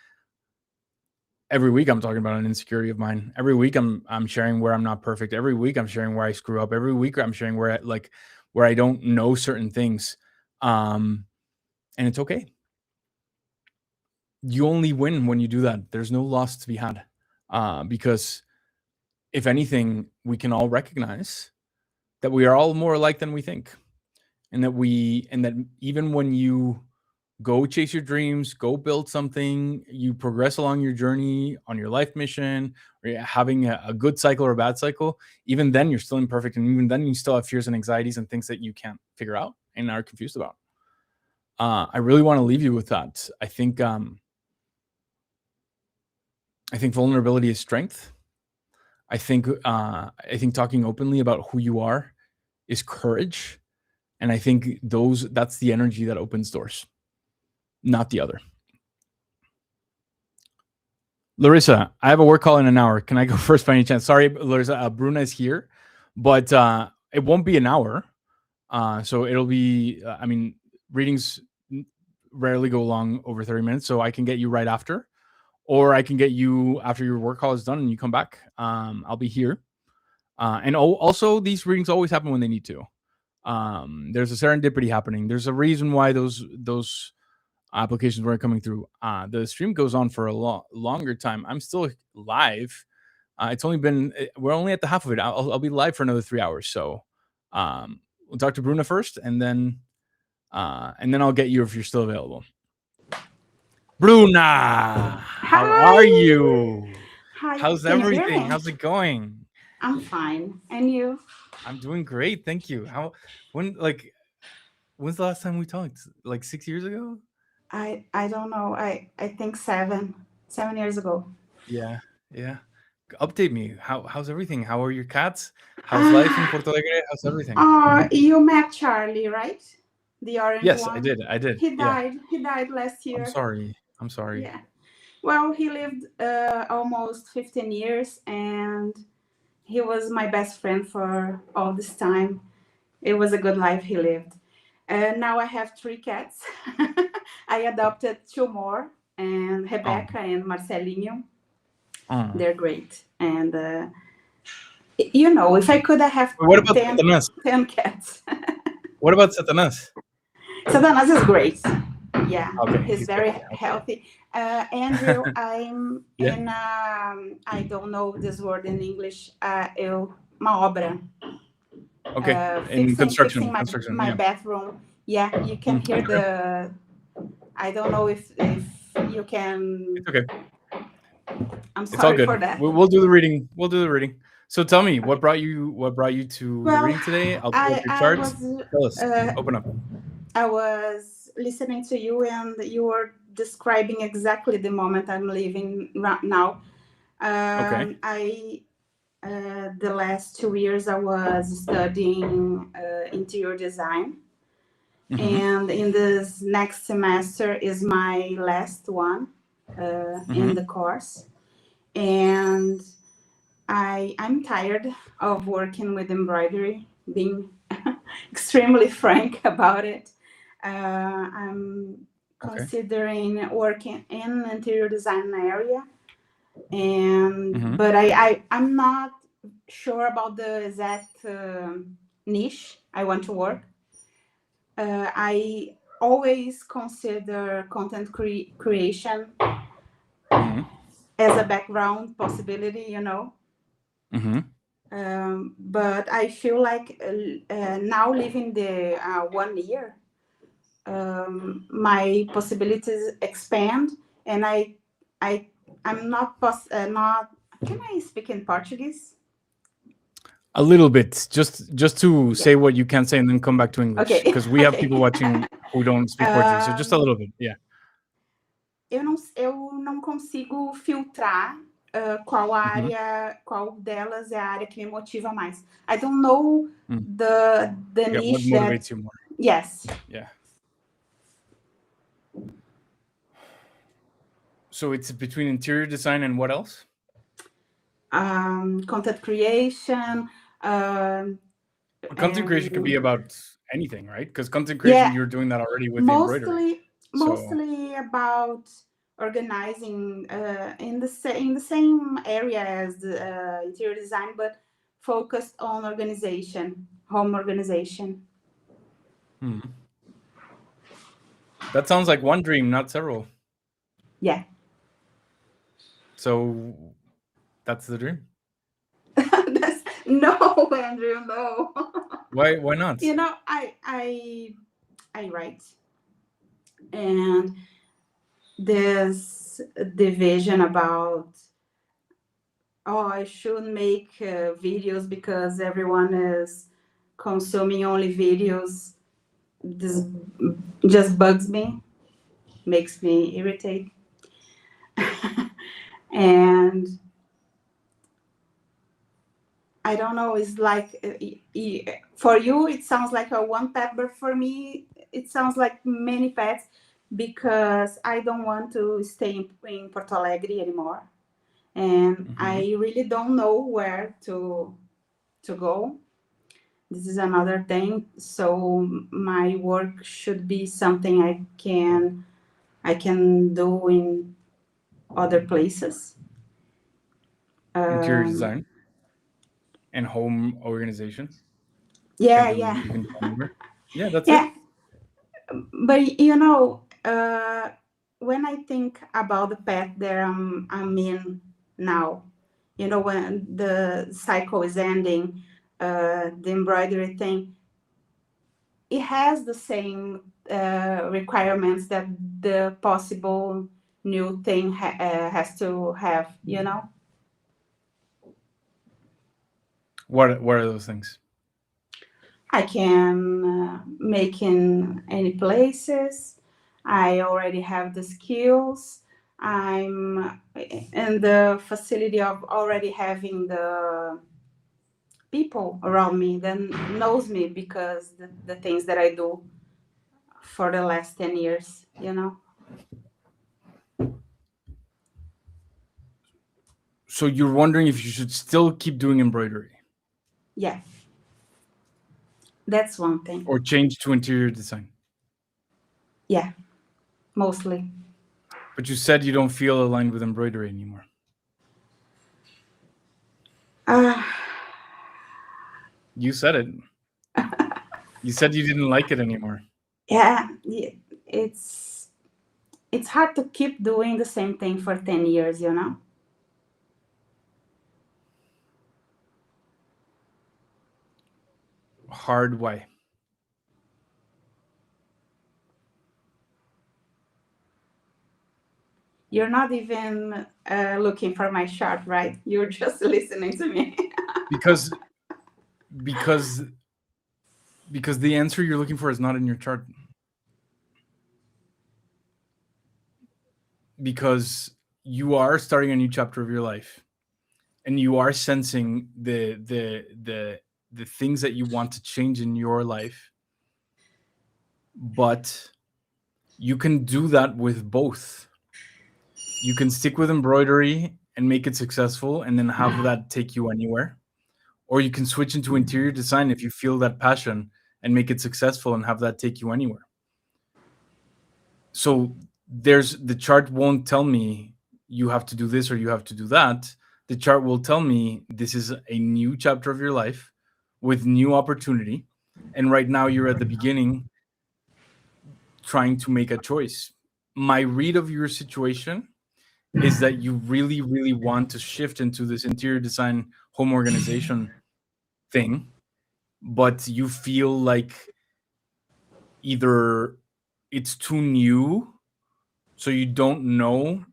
every week I'm talking about an insecurity of mine. Every week I'm sharing where I'm not perfect. Every week I'm sharing where I screw up. Every week I'm sharing where I don't know certain things. And it's okay. You only win when you do that. There's no loss to be had. Because if anything, we can all recognize that we are all more alike than we think. And that even when you go chase your dreams, go build something, you progress along your journey on your life mission, or you're having a good cycle or a bad cycle, even then you're still imperfect. And even then you still have fears and anxieties and things that you can't figure out and are confused about. I really want to leave you with that. I think vulnerability is strength. I think talking openly about who you are is courage. And I think that's the energy that opens doors, not the other. Larissa, I have a work call in an hour. Can I go first by any chance? Sorry, Larissa, Bruna is here, but it won't be an hour. So it'll be, readings rarely go long over 30 minutes. So I can get you right after, or I can get you after your work call is done and you come back. I'll be here. And also these readings always happen when they need to. There's a serendipity happening. There's a reason why those applications weren't coming through. The stream goes on for a longer time. I'm still live. It's only been, we're only at the half of it. I'll be live for another 3 hours. So we'll talk to Bruna first, and then I'll get you if you're still available. Bruna, how are you? Hi. How's Can you hear everything? me? How's it going? I'm fine. And you? I'm doing great, thank you. When's the last time we talked? Like 6 years ago? I don't know. I think 7 years ago. Yeah. Update me. How's everything? How are your cats? How's life in Porto Alegre? How's everything? You met Charlie, right? The orange Yes, one. I did. He Yeah. died. He died last year. I'm sorry. Yeah. Well, he lived almost 15 years, and he was my best friend for all this time. It was a good life he lived. Now I have 3 cats. I adopted 2 more, and Rebecca and Marcelinho. They're great. And, if I could, I have What about Satanas? 10 cats. What about Satanas? Satanas is great. Yeah, Okay, he's very healthy. Andrew, I'm Yeah. in, I don't know this word in English, uma obra. Okay. In Fixing construction, my yeah. bathroom. Yeah, you can hear the. I don't know if you can. It's okay. I'm It's all sorry good. for that. We'll do the reading. So tell me, what brought you to the reading today? I'll pull up your charts. Tell us. Open up. I was listening to you, and you were describing exactly the moment I'm living right now. Okay. The last 2 years I was studying interior design. And in this next semester is my last one in the course. And I'm tired of working with embroidery, being extremely frank about it. I'm considering working in interior design area, but I'm not sure about the exact niche I want to work. I always consider content creation as a background possibility, But I feel like now living the 1 year, my possibilities expand, and I'm not. Can I speak in Portuguese? A little bit, just to say what you can say and then come back to English, Okay, because we have people okay. watching who don't speak Portuguese. So just a little bit, yeah. Eu não consigo filtrar qual Mhm. área, qual delas é a área que me motiva mais. I don't know Mm. the Yeah, what niche that. motivates you more? Yes. Yeah. So it's between interior design and what else? Content creation. But content creation could be about anything, right? Because content creation, you're doing that already with the embroidery. Mostly about organizing in the same area as the interior design, but focused on organization, home organization. That sounds like one dream, not several. Yeah. So that's the dream. No, Andrew, no. Why not? You know, I write, and this division about, oh, I should make videos because everyone is consuming only videos. This just bugs me, makes me irritate. And I don't know, it's like for you it sounds like a one pet, but for me it sounds like many pets, because I don't want to stay in Porto Alegre anymore, and I really don't know where to go. This is another thing. So my work should be something I can do in other places. Interior design and home organization. Yeah, you yeah. can go anywhere. Yeah, that's Yeah. it. But you know, when I think about the path that I'm in now, you know, when the cycle is ending, the embroidery thing, it has the same requirements that the possible new thing has to have, you know. What are those things? I can make in any places. I already have the skills. I'm in the facility of already having the people around me that knows me because the things that I do for the last 10 years, you know. So you're wondering if you should still keep doing embroidery? Yeah. That's one thing. Or change to interior design? Yeah, mostly. But you said you don't feel aligned with embroidery anymore. You said it. You said you didn't like it anymore. Yeah, it's hard to keep doing the same thing for 10 years, you know. Hard, why? You're not even looking for my chart, right? You're just listening to me. because the answer you're looking for is not in your chart. Because you are starting a new chapter of your life, and you are sensing the things that you want to change in your life, but you can do that with both. You can stick with embroidery and make it successful and then have that take you anywhere, or you can switch into interior design if you feel that passion and make it successful and have that take you anywhere. So the chart won't tell me you have to do this or you have to do that. The chart will tell me this is a new chapter of your life with new opportunity, and right now you're at the beginning trying to make a choice. My read of your situation is that you really, really want to shift into this interior design home organization thing, but you feel like either it's too new, so you don't know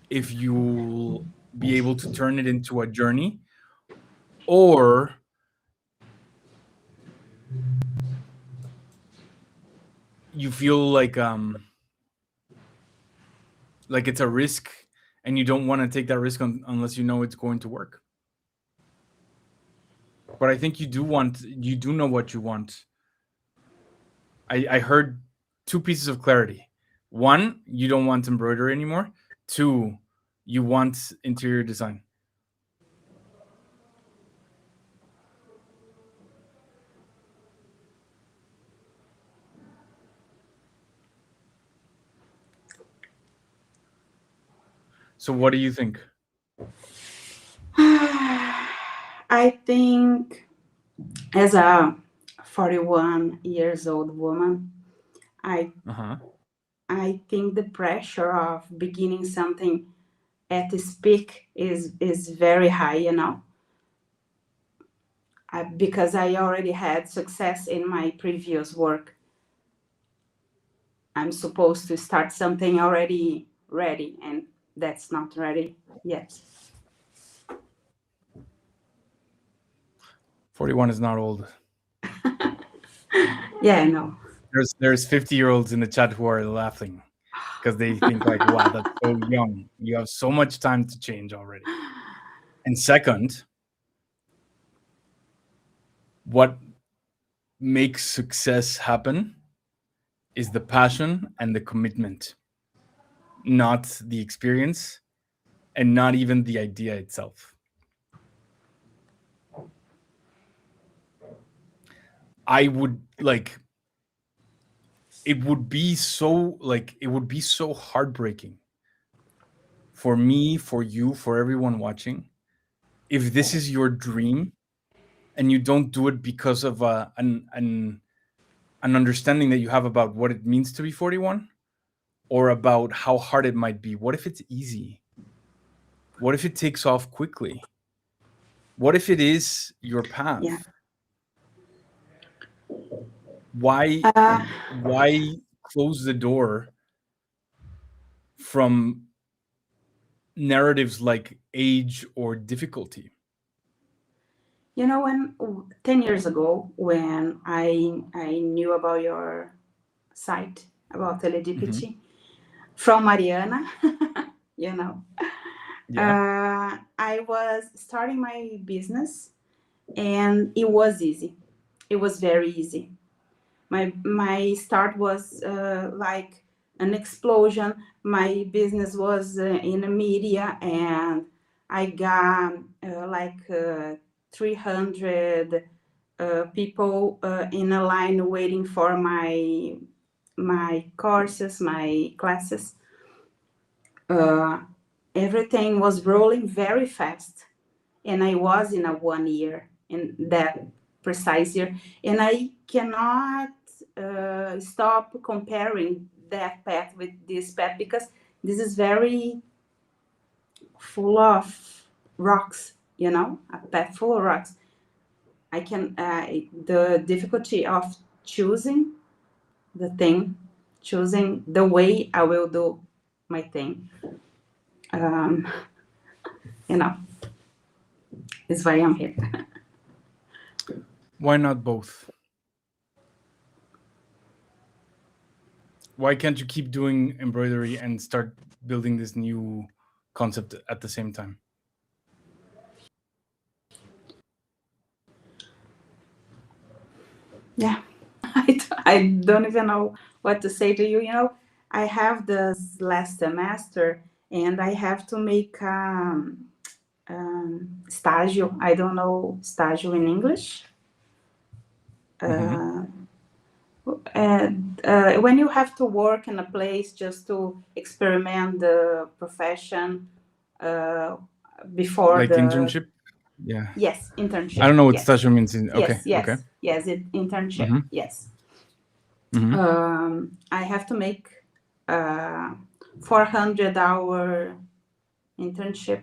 if you'll be able to turn it into a journey, or you feel like it's a risk and you don't want to take that risk unless you know it's going to work. But I think you do know what you want. I heard two pieces of clarity. One, you don't want embroidery anymore. Two, you want interior design. So what do you think? I think as a 41 years old woman, I think the pressure of beginning something at its peak is very high, you know. Because I already had success in my previous work. I'm supposed to start something already ready, and that's not ready yet. 41 is not old. Yeah, I know. There's 50-year-olds in the chat who are laughing because they think like, wow, that's so young. You have so much time to change already. And second, what makes success happen is the passion and the commitment, not the experience and not even the idea itself. I would like, it would be so heartbreaking for me, for you, for everyone watching, if this is your dream and you don't do it because of an understanding that you have about what it means to be 41 or about how hard it might be. What if it's easy? What if it takes off quickly? What if it is your path? Yeah. Why close the door from narratives like age or difficulty? You know, when 10 years ago, when I knew about your site, about teledipity, from Mariana, you know, I was starting my business, and it was easy. It was very easy. My start was like an explosion. My business was in the media, and I got 300 people in a line waiting for my courses, my classes. Everything was rolling very fast, and I was in a 1 year in that precise year, and I cannot stop comparing that path with this path, because this is very full of rocks, you know, a path full of rocks. I can the difficulty of choosing the thing, choosing the way I will do my thing, you know, is why I'm here. Why not both? Why can't you keep doing embroidery and start building this new concept at the same time? Yeah, I don't even know what to say to you. You know, I have this last semester, and I have to make estágio. I don't know estágio in English. And when you have to work in a place just to experiment the profession before like the internship? Yeah. Yes, internship. I don't know what yes. stage means. Okay. Yes, internship. Yes. I have to make 400-hour internship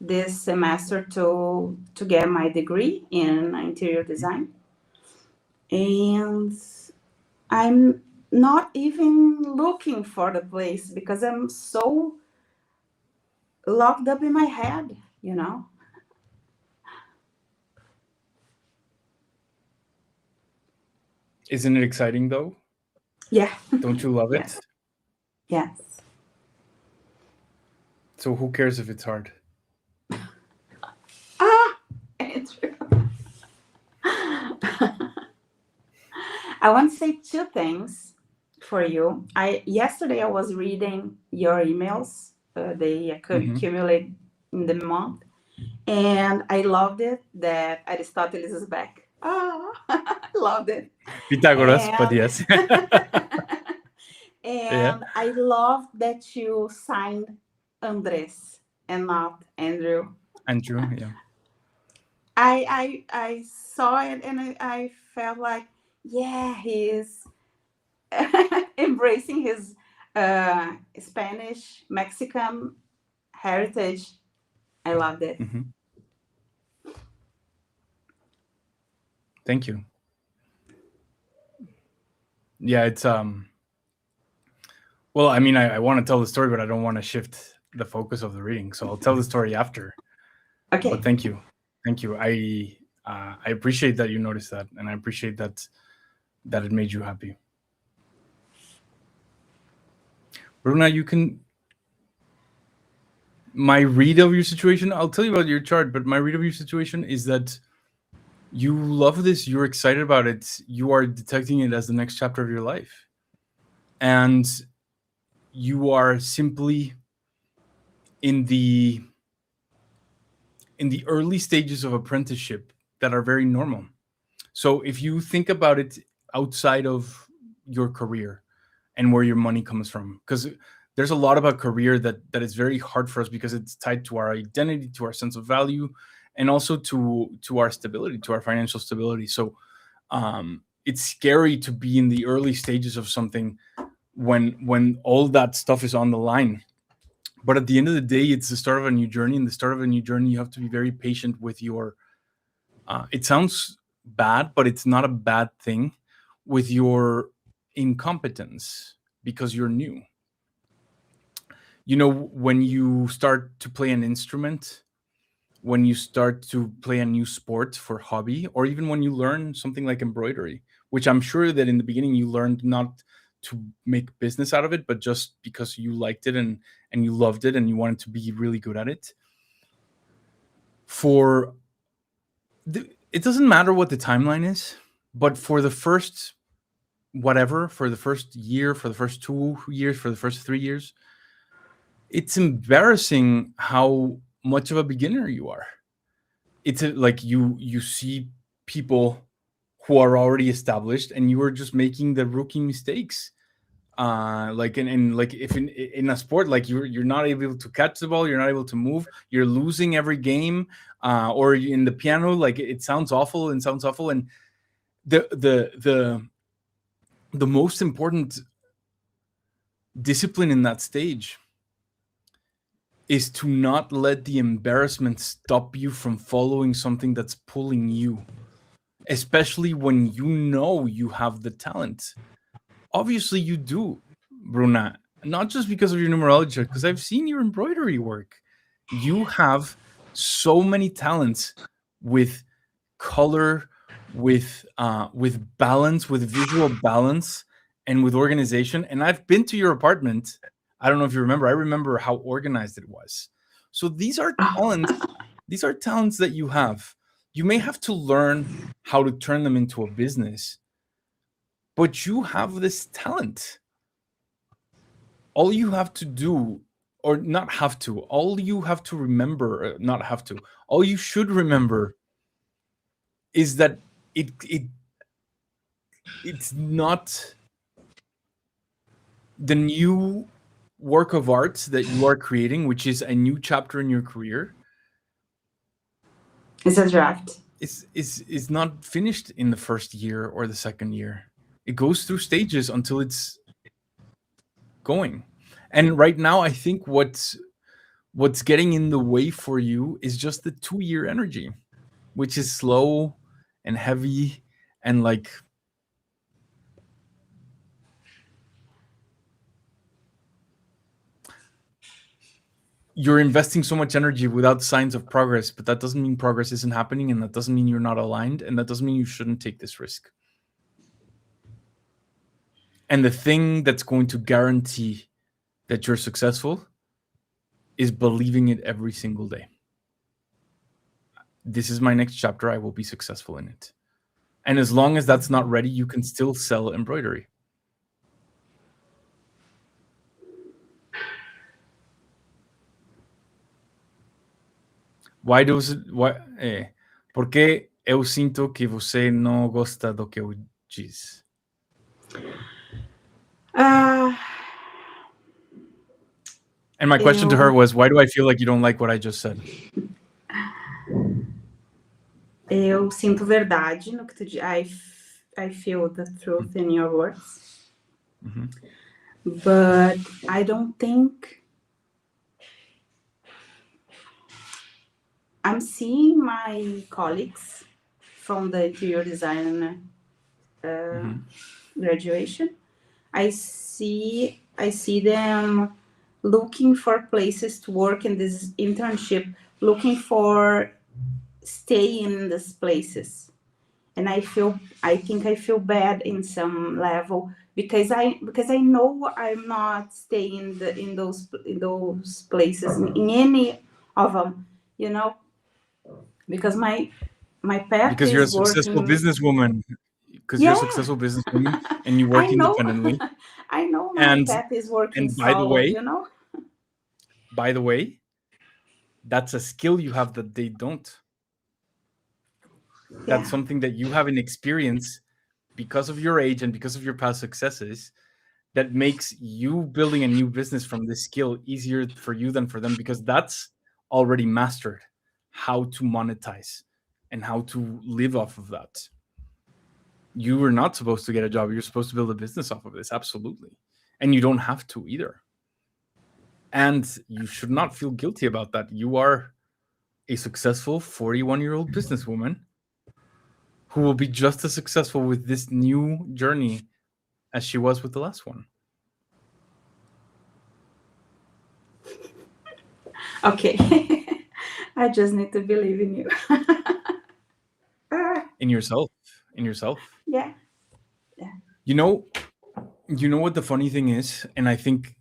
this semester to get my degree in interior design, and I'm not even looking for the place because I'm so locked up in my head, you know. Isn't it exciting though? Yeah. Don't you love Yes. it? Yes. So who cares if it's hard? Andrew. I want to say two things for you. Yesterday I was reading your emails. They accumulate in the month, and I loved it that Aristoteles is back. I loved it. Pythagoras, but And yes. Yeah. and I loved that you signed Andres and not Andrew. Andrew, yeah. I saw it and I felt like, yeah, he is embracing his Spanish Mexican heritage. I loved it. Thank you. Yeah, it's well, I mean, I want to tell the story, but I don't want to shift the focus of the reading, so I'll tell the story after. Okay. But thank you. I appreciate that you noticed that, and I appreciate that it made you happy. Bruna, you can. My read of your situation, I'll tell you about your chart, but my read of your situation is that you love this, you're excited about it, you are detecting it as the next chapter of your life. And you are simply in the early stages of apprenticeship that are very normal. So if you think about it outside of your career and where your money comes from, because there's a lot about career that is very hard for us because it's tied to our identity, to our sense of value, and also to our stability, to our financial stability. So it's scary to be in the early stages of something when all that stuff is on the line. But at the end of the day, it's the start of a new journey. And the start of a new journey, you have to be very patient with your it sounds bad, but it's not a bad thing, with your incompetence, because you're new. You know, when you start to play an instrument, when you start to play a new sport for hobby, or even when you learn something like embroidery, which I'm sure that in the beginning you learned not to make business out of it, but just because you liked it and you loved it and you wanted to be really good at it. It doesn't matter what the timeline is, but for the first for the first year, for the first 2 years, for the first 3 years, it's embarrassing how much of a beginner you are. It's like you see people who are already established and you are just making the rookie mistakes. Like in like if in a sport, like you're not able to catch the ball, you're not able to move, you're losing every game. Or in the piano, like it sounds awful and the most important discipline in that stage is to not let the embarrassment stop you from following something that's pulling you, especially when you know you have the talent. Obviously you do, Bruna, not just because of your numerology, because I've seen your embroidery work. You have so many talents with color, with balance, with visual balance, and with organization. And I've been to your apartment. I don't know if you remember. I remember how organized it was. So these are talents. These are talents that you have. You may have to learn how to turn them into a business, but you have this talent. All you have to do, or not have to, all you have to remember, not have to, all you should remember is that it's not the new work of art that you are creating, which is a new chapter in your career. It's a draft. Is not finished in the first year or the second year. It goes through stages until it's going. And right now, I think what What's getting in the way for you is just the 2-year energy, which is slow and heavy and like you're investing so much energy without signs of progress, but that doesn't mean progress isn't happening, and that doesn't mean you're not aligned, and that doesn't mean you shouldn't take this risk. And the thing that's going to guarantee that you're successful is believing it every single day. This is my next chapter. I will be successful in it. And as long as that's not ready, you can still sell embroidery. Por que eu sinto que você não gosta do que eu diz? And my question to her was, why do I feel like you don't like what I just said? Eu sinto verdade no que tu diz. I feel the truth in your words. But I don't think I'm seeing my colleagues from the interior design graduation. I see them looking for places to work in this internship, looking for stay in these places. And I think I feel bad in some level because I know I'm not staying in those places in any of them, you know, because my path because you're a is successful working. businesswoman. Because you're a successful businesswoman and you work independently. I know my path is working solo, you know. By the way, that's a skill you have that they don't. That's something that you have an experience because of your age and because of your past successes that makes you building a new business from this skill easier for you than for them, because that's already mastered how to monetize and how to live off of that. You were not supposed to get a job. You're supposed to build a business off of this. Absolutely. And you don't have to either. And you should not feel guilty about that. You are a successful 41-year-old businesswoman who will be just as successful with this new journey as she was with the last one. Okay. I just need to believe in you. In yourself. Yeah. You know what the funny thing is, and I think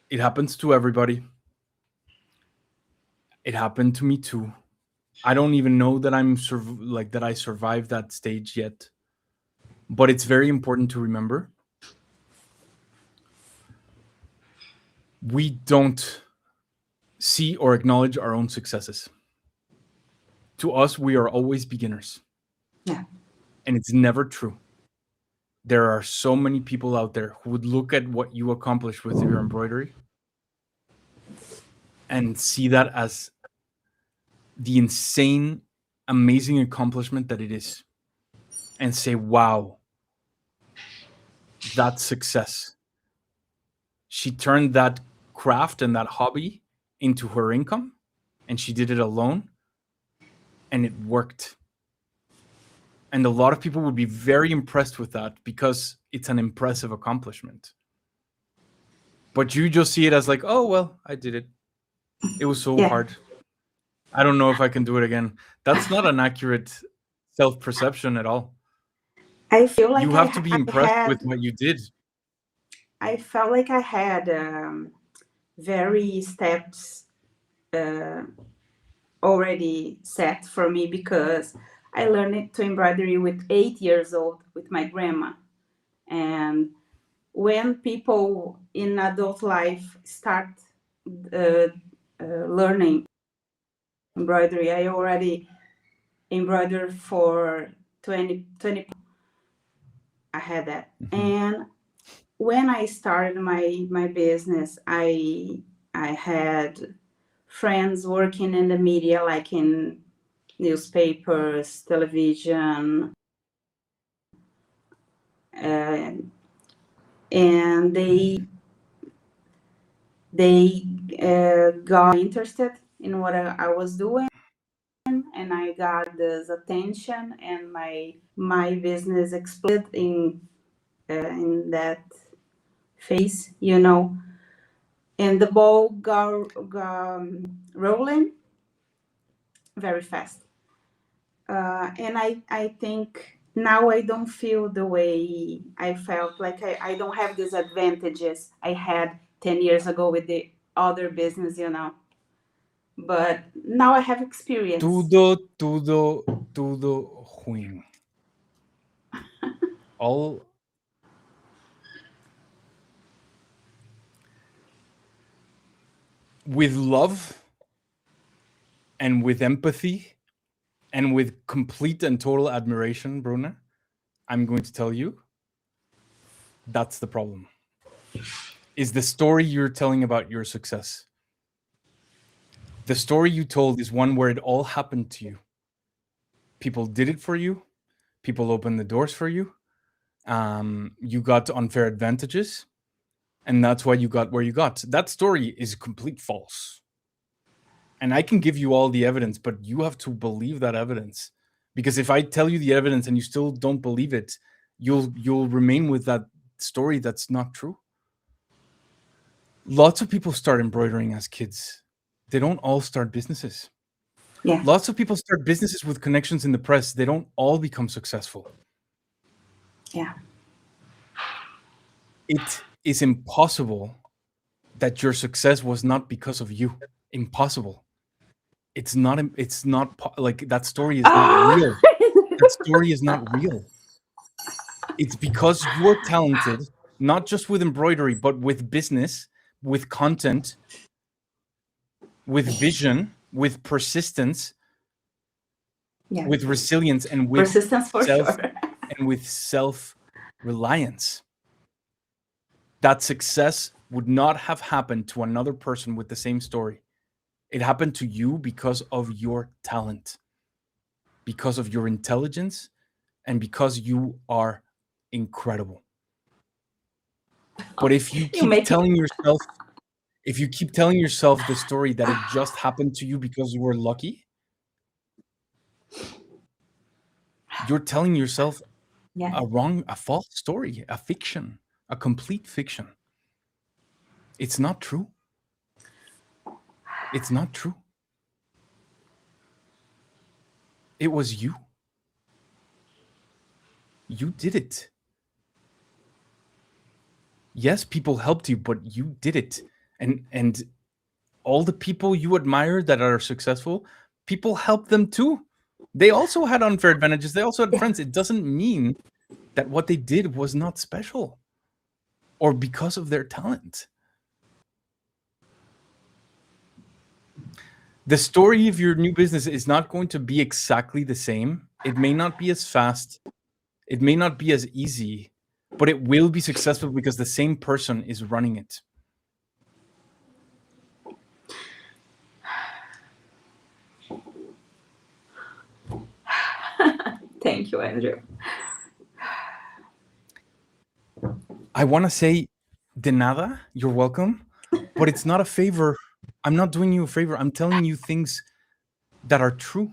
it happens to everybody. It happened to me too. I don't even know that that I survived that stage yet. But it's very important to remember. We don't see or acknowledge our own successes. To us, we are always beginners. Yeah. And it's never true. There are so many people out there who would look at what you accomplished with your embroidery and see that as the insane, amazing accomplishment that it is. And say, wow, that's success. She turned that craft and that hobby into her income, and she did it alone, and it worked. And a lot of people would be very impressed with that because it's an impressive accomplishment. But you just see it as like, oh, well, I did it. It was so hard. I don't know if I can do it again. That's not an accurate self-perception at all. I feel like you have to be impressed with what you did. I felt like I had very steps already set for me because I learned to embroidery with 8 years old with my grandma. And when people in adult life start learning embroidery, I already embroidered for 20 I had that. And when I started my business, I had friends working in the media, like in newspapers, television, and they got interested in what I was doing, and I got this attention, and my business exploded in that phase, and the ball got rolling very fast. And I think now I don't feel the way I felt. Like I don't have these advantages I had 10 years ago with the other business, But now I have experience. Tudo ruim. All with love and with empathy and with complete and total admiration, Bruna, I'm going to tell you that's the problem. Is the story you're telling about your success. The story you told is one where it all happened to you. People did it for you. People opened the doors for you. You got unfair advantages. And that's why you got where you got. That story is complete false. And I can give you all the evidence, but you have to believe that evidence. Because if I tell you the evidence and you still don't believe it, you'll remain with that story that's not true. Lots of people start embroidering as kids. They don't all start businesses. Yeah. Lots of people start businesses with connections in the press. They don't all become successful. Yeah. It is impossible that your success was not because of you. Impossible. It's not like that story is not real. That story is not real. It's because you're talented, not just with embroidery, but with business, with content, with vision, with persistence, Yeah. with resilience, and with Persistence for sure. and with self-reliance. That success would not have happened to another person with the same story. It happened to you because of your talent, because of your intelligence, and because you are incredible. But if you keep telling yourself, the story that it just happened to you because you were lucky, you're telling yourself a false story, a fiction, a complete fiction. It's not true. It's not true. It was you. You did it. Yes, people helped you, but you did it. And all the people you admire that are successful, people help them too. They also had unfair advantages. They also had friends. It doesn't mean that what they did was not special or because of their talent. The story of your new business is not going to be exactly the same. It may not be as fast. It may not be as easy, but it will be successful because the same person is running it. Thank you, Andrew. I want to say de nada, you're welcome, but it's not a favor. I'm not doing you a favor. I'm telling you things that are true.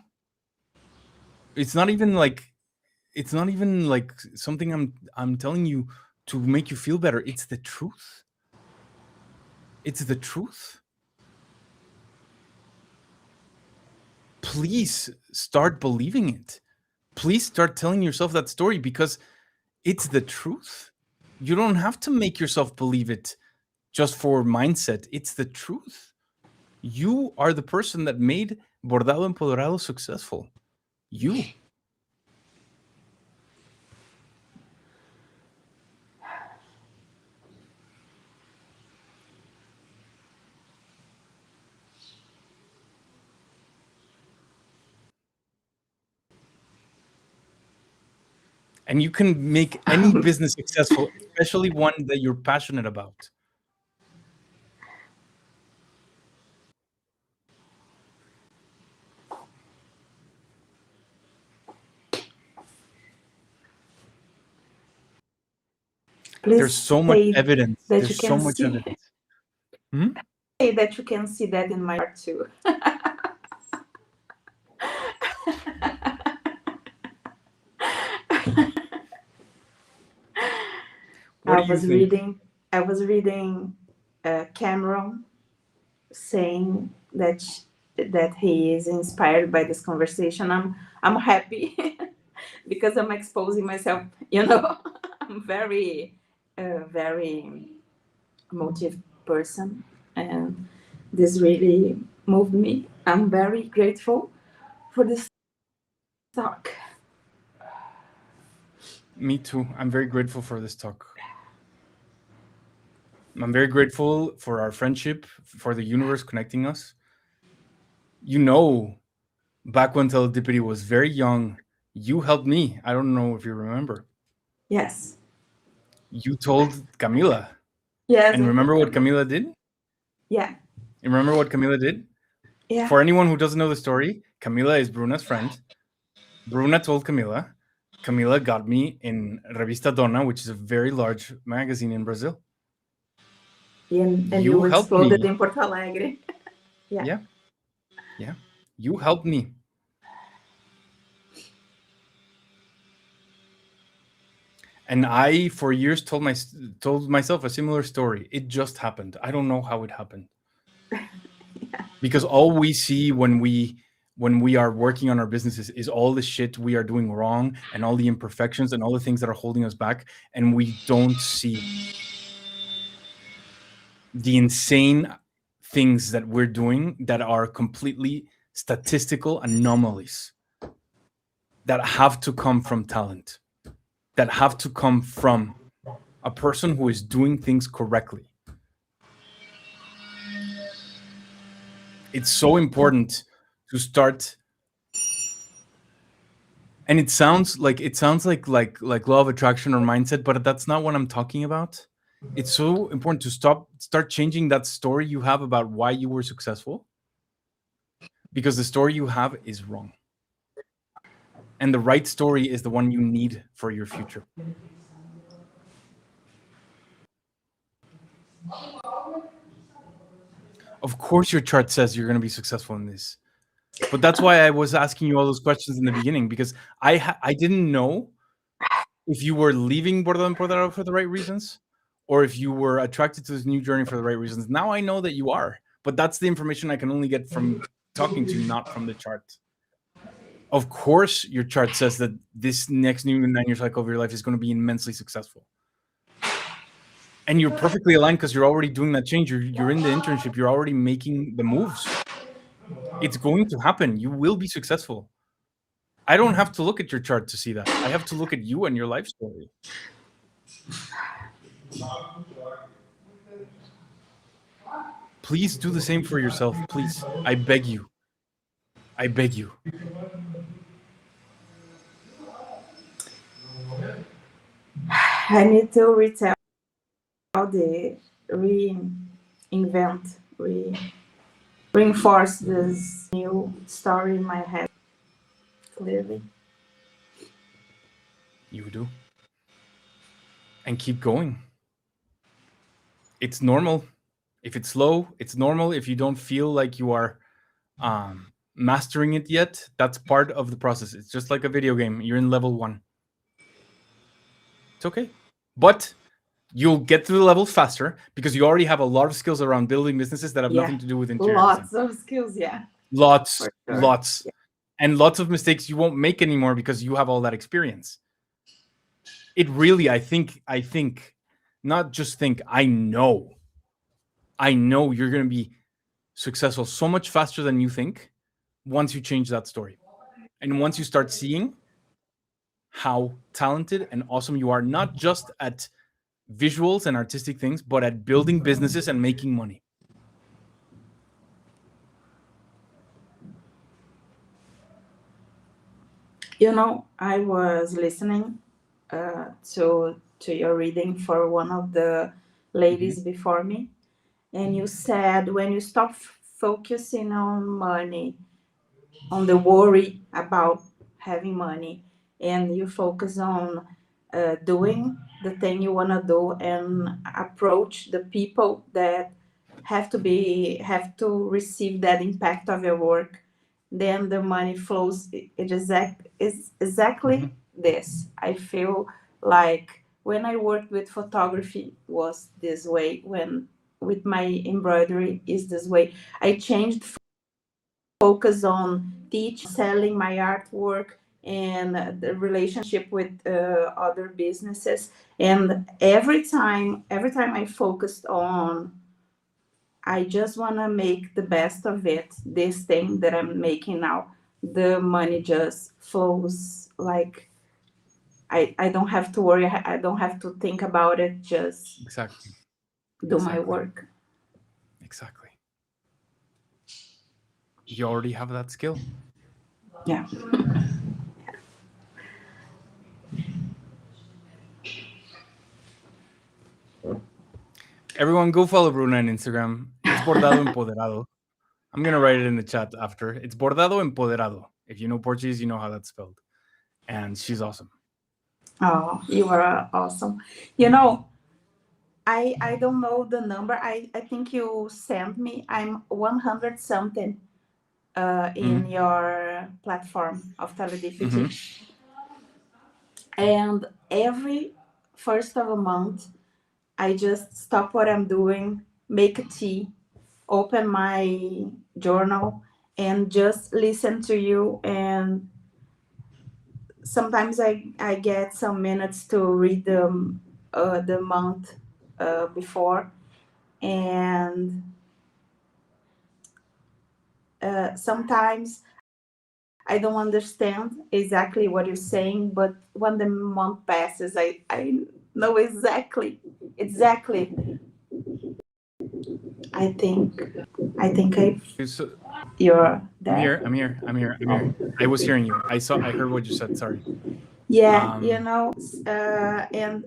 It's not even like something I'm telling you to make you feel better. It's the truth. It's the truth. Please start believing it. Please start telling yourself that story because it's the truth. You don't have to make yourself believe it just for mindset. It's the truth. You are the person that made Bordado Empoderado successful. You. And you can make any business successful, especially one that you're passionate about. Please There's so much evidence. that There's you so can much see. evidence. that you can see that in my art too. What do you think? I was reading Cameron saying that he is inspired by this conversation. I'm happy because I'm exposing myself. I'm very emotive person, and this really moved me. I'm very grateful for this talk. Me too. I'm very grateful for this talk. I'm very grateful for our friendship, for the universe connecting us. Back when Teledipity was very young, you helped me. I don't know if you remember. Yes. You told Camila. Yes. And remember what Camila did? Yeah. Remember what Camila did? Yeah. For anyone who doesn't know the story, Camila is Bruna's friend. Bruna told Camila. Camila got me in Revista Dona, which is a very large magazine in Brazil. And You you helped exploded me. in Porto Alegre. Yeah. You helped me. And I, for years, told myself a similar story. It just happened. I don't know how it happened. Because all we see when we are working on our businesses is all the shit we are doing wrong and all the imperfections and all the things that are holding us back, and we don't see the insane things that we're doing that are completely statistical anomalies that have to come from talent, that have to come from a person who is doing things correctly. It's so important to start. And it sounds like law of attraction or mindset, but that's not what I'm talking about. It's so important to start changing that story you have about why you were successful, because the story you have is wrong. And the right story is the one you need for your future. Of course your chart says you're going to be successful in this. But that's why I was asking you all those questions in the beginning, because I didn't know if you were leaving Border Empoderado for the right reasons, or if you were attracted to this new journey for the right reasons. Now I know that you are, but that's the information I can only get from talking to you, not from the chart. Of course, your chart says that this next new 9-year cycle of your life is going to be immensely successful. And you're perfectly aligned because you're already doing that change. You're in the internship. You're already making the moves. It's going to happen. You will be successful. I don't have to look at your chart to see that. I have to look at you and your life story. Please do the same for yourself. Please. I beg you. I beg you. I need to retell reinvent, reinforce this new story in my head clearly. You do. And keep going. It's normal. If it's slow, it's normal. If you don't feel like you are mastering it yet, that's part of the process. It's just like a video game. You're in level 1. It's okay. But you'll get to the levels faster because you already have a lot of skills around building businesses that have nothing to do with interior Lots design. of skills, yeah. Lots. Sure. Yeah. And lots of mistakes you won't make anymore because you have all that experience. It really, I think, not just think, I know you're going to be successful so much faster than you think once you change that story. And once you start seeing how talented and awesome you are, not just at visuals and artistic things, but at building businesses and making money. I was listening to your reading for one of the ladies before me, and you said when you stop focusing on money, on the worry about having money, and you focus on doing the thing you want to do and approach the people that have to receive that impact of your work, then the money flows. Is exactly this. I feel like when I worked with photography was this way, when with my embroidery is this way. I changed focus on teach selling my artwork and the relationship with other businesses. And every time I focused on, I just want to make the best of it, this thing that I'm making now, the money just flows. Like I don't have to worry, I don't have to think about it, just Exactly. do my work. Exactly. You already have that skill. Yeah. Everyone, go follow Bruna on Instagram. It's Bordado Empoderado. I'm going to write it in the chat after. It's Bordado Empoderado. If you know Portuguese, you know how that's spelled. And she's awesome. Oh, you are awesome. You know, I don't know the number. I think you sent me. I'm 100 something in your platform of Teledifity. And every first of a month, I just stop what I'm doing, make a tea, open my journal, and just listen to you. And sometimes I get some minutes to read the month before. And sometimes I don't understand exactly what you're saying, but when the month passes, I know exactly. I think So, you're I'm there. here. I'm here. I'm here. I'm here. I was hearing you. I heard what you said. Sorry. Yeah, you know, and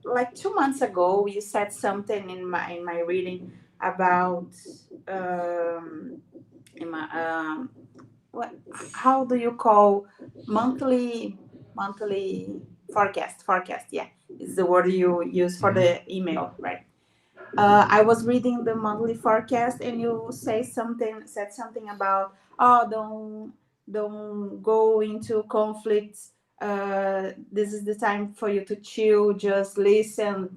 like 2 months ago, you said something in my reading about in my what, how do you call monthly forecast, yeah, is the word you use for the email, right? I was reading the monthly forecast, and you said something about, oh, don't go into conflicts. This is the time for you to chill, just listen.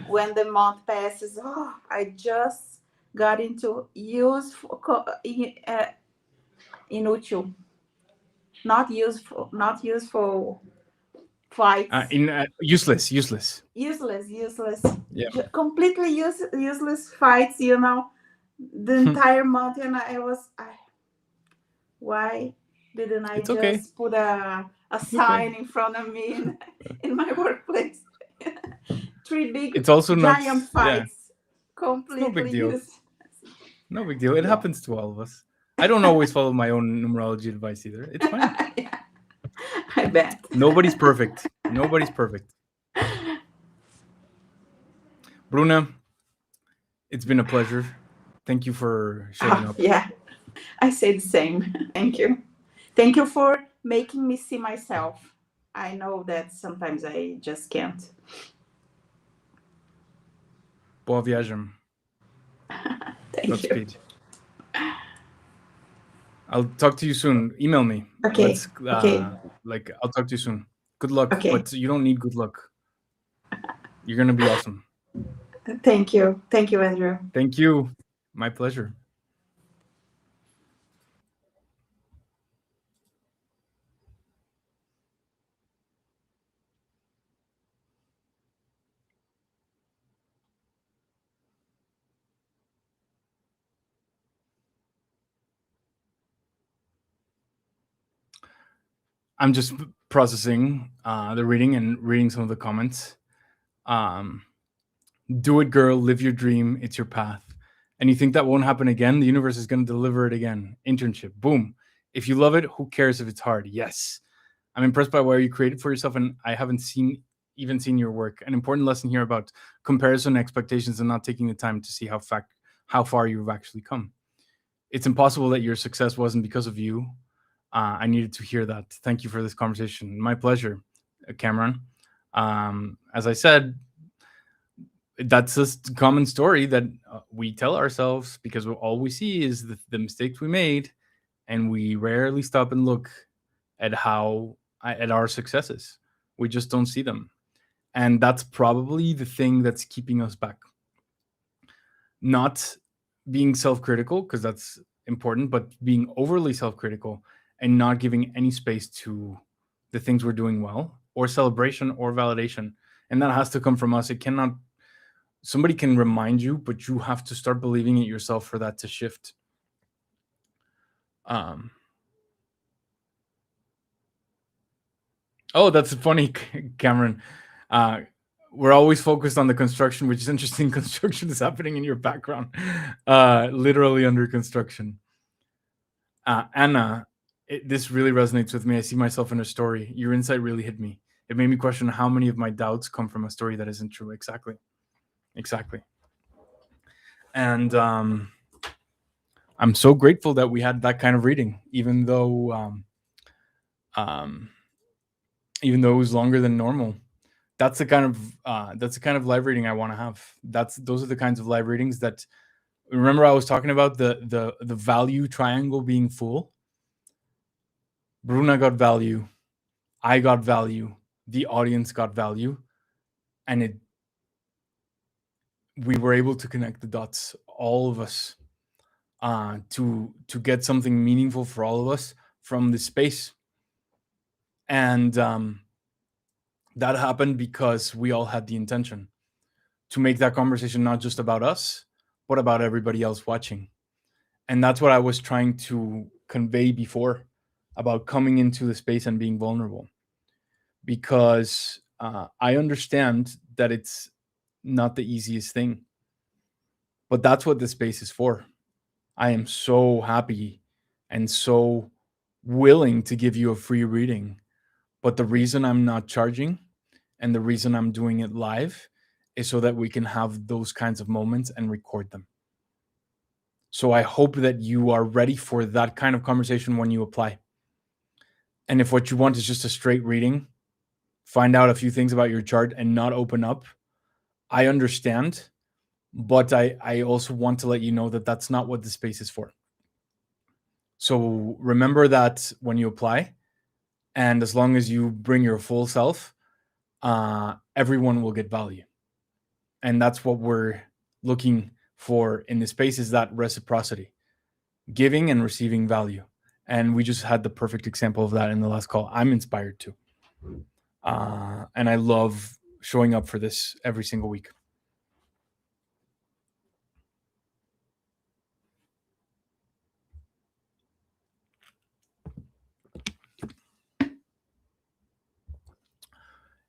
When the month passes, oh, I just got into inútil, not useful fights. Useless. Useless. Yeah. Completely useless fights, you know, the entire month. And why didn't I It's okay. just put a sign in front of me in my workplace? 3 big It's also giant fights. Yeah. Completely It's no big deal. useless. No big deal. It happens to all of us. I don't always follow my own numerology advice either. It's fine. Yeah, I bet. Nobody's perfect. Nobody's perfect. Bruna, it's been a pleasure. Thank you for showing up. Yeah, I say the same. Thank you. Thank you for making me see myself. I know that sometimes I just can't. Boa viagem. Thank you. Godspeed. I'll talk to you soon. Email me. Okay. I'll talk to you soon. Good luck, Okay. but you don't need good luck. You're gonna be awesome. Thank you. Thank you, Andrew. Thank you. My pleasure. I'm just processing the reading and reading some of the comments. Do it, girl. Live your dream. It's your path. And you think that won't happen again? The universe is going to deliver it again. Internship. Boom. If you love it, who cares if it's hard? Yes. I'm impressed by what you created for yourself, and I haven't even seen your work. An important lesson here about comparison, expectations, and not taking the time to see how far you've actually come. It's impossible that your success wasn't because of you. I needed to hear that. Thank you for this conversation. My pleasure, Cameron. As I said, that's a common story that we tell ourselves because all we see is the mistakes we made, and we rarely stop and look at at our successes. We just don't see them, and that's probably the thing that's keeping us back. Not being self-critical, because that's important, but being overly self-critical and not giving any space to the things we're doing well, or celebration or validation. And that has to come from us. It cannot, somebody can remind you, but you have to start believing it yourself for that to shift. Oh, that's funny, Cameron. We're always focused on the construction, which is interesting. Construction is happening in your background, literally under construction. Anna, this really resonates with me. I see myself in a story. Your insight really hit me. It made me question how many of my doubts come from a story that isn't true. Exactly. And I'm so grateful that we had that kind of reading, even though it was longer than normal. That's the kind of live reading I want to have. Those are the kinds of live readings that, remember I was talking about the value triangle being full. Bruna got value, I got value, the audience got value, and we were able to connect the dots, all of us, to get something meaningful for all of us from this space. And that happened because we all had the intention to make that conversation not just about us, but about everybody else watching. And that's what I was trying to convey before about coming into the space and being vulnerable. Because I understand that it's not the easiest thing, but that's what the space is for. I am so happy and so willing to give you a free reading. But the reason I'm not charging and the reason I'm doing it live is so that we can have those kinds of moments and record them. So I hope that you are ready for that kind of conversation when you apply. And if what you want is just a straight reading, find out a few things about your chart and not open up, I understand. But I also want to let you know that that's not what the space is for. So remember that when you apply, and as long as you bring your full self, everyone will get value. And that's what we're looking for in this space, is that reciprocity, giving and receiving value. And we just had the perfect example of that in the last call. I'm inspired too. And I love showing up for this every single week.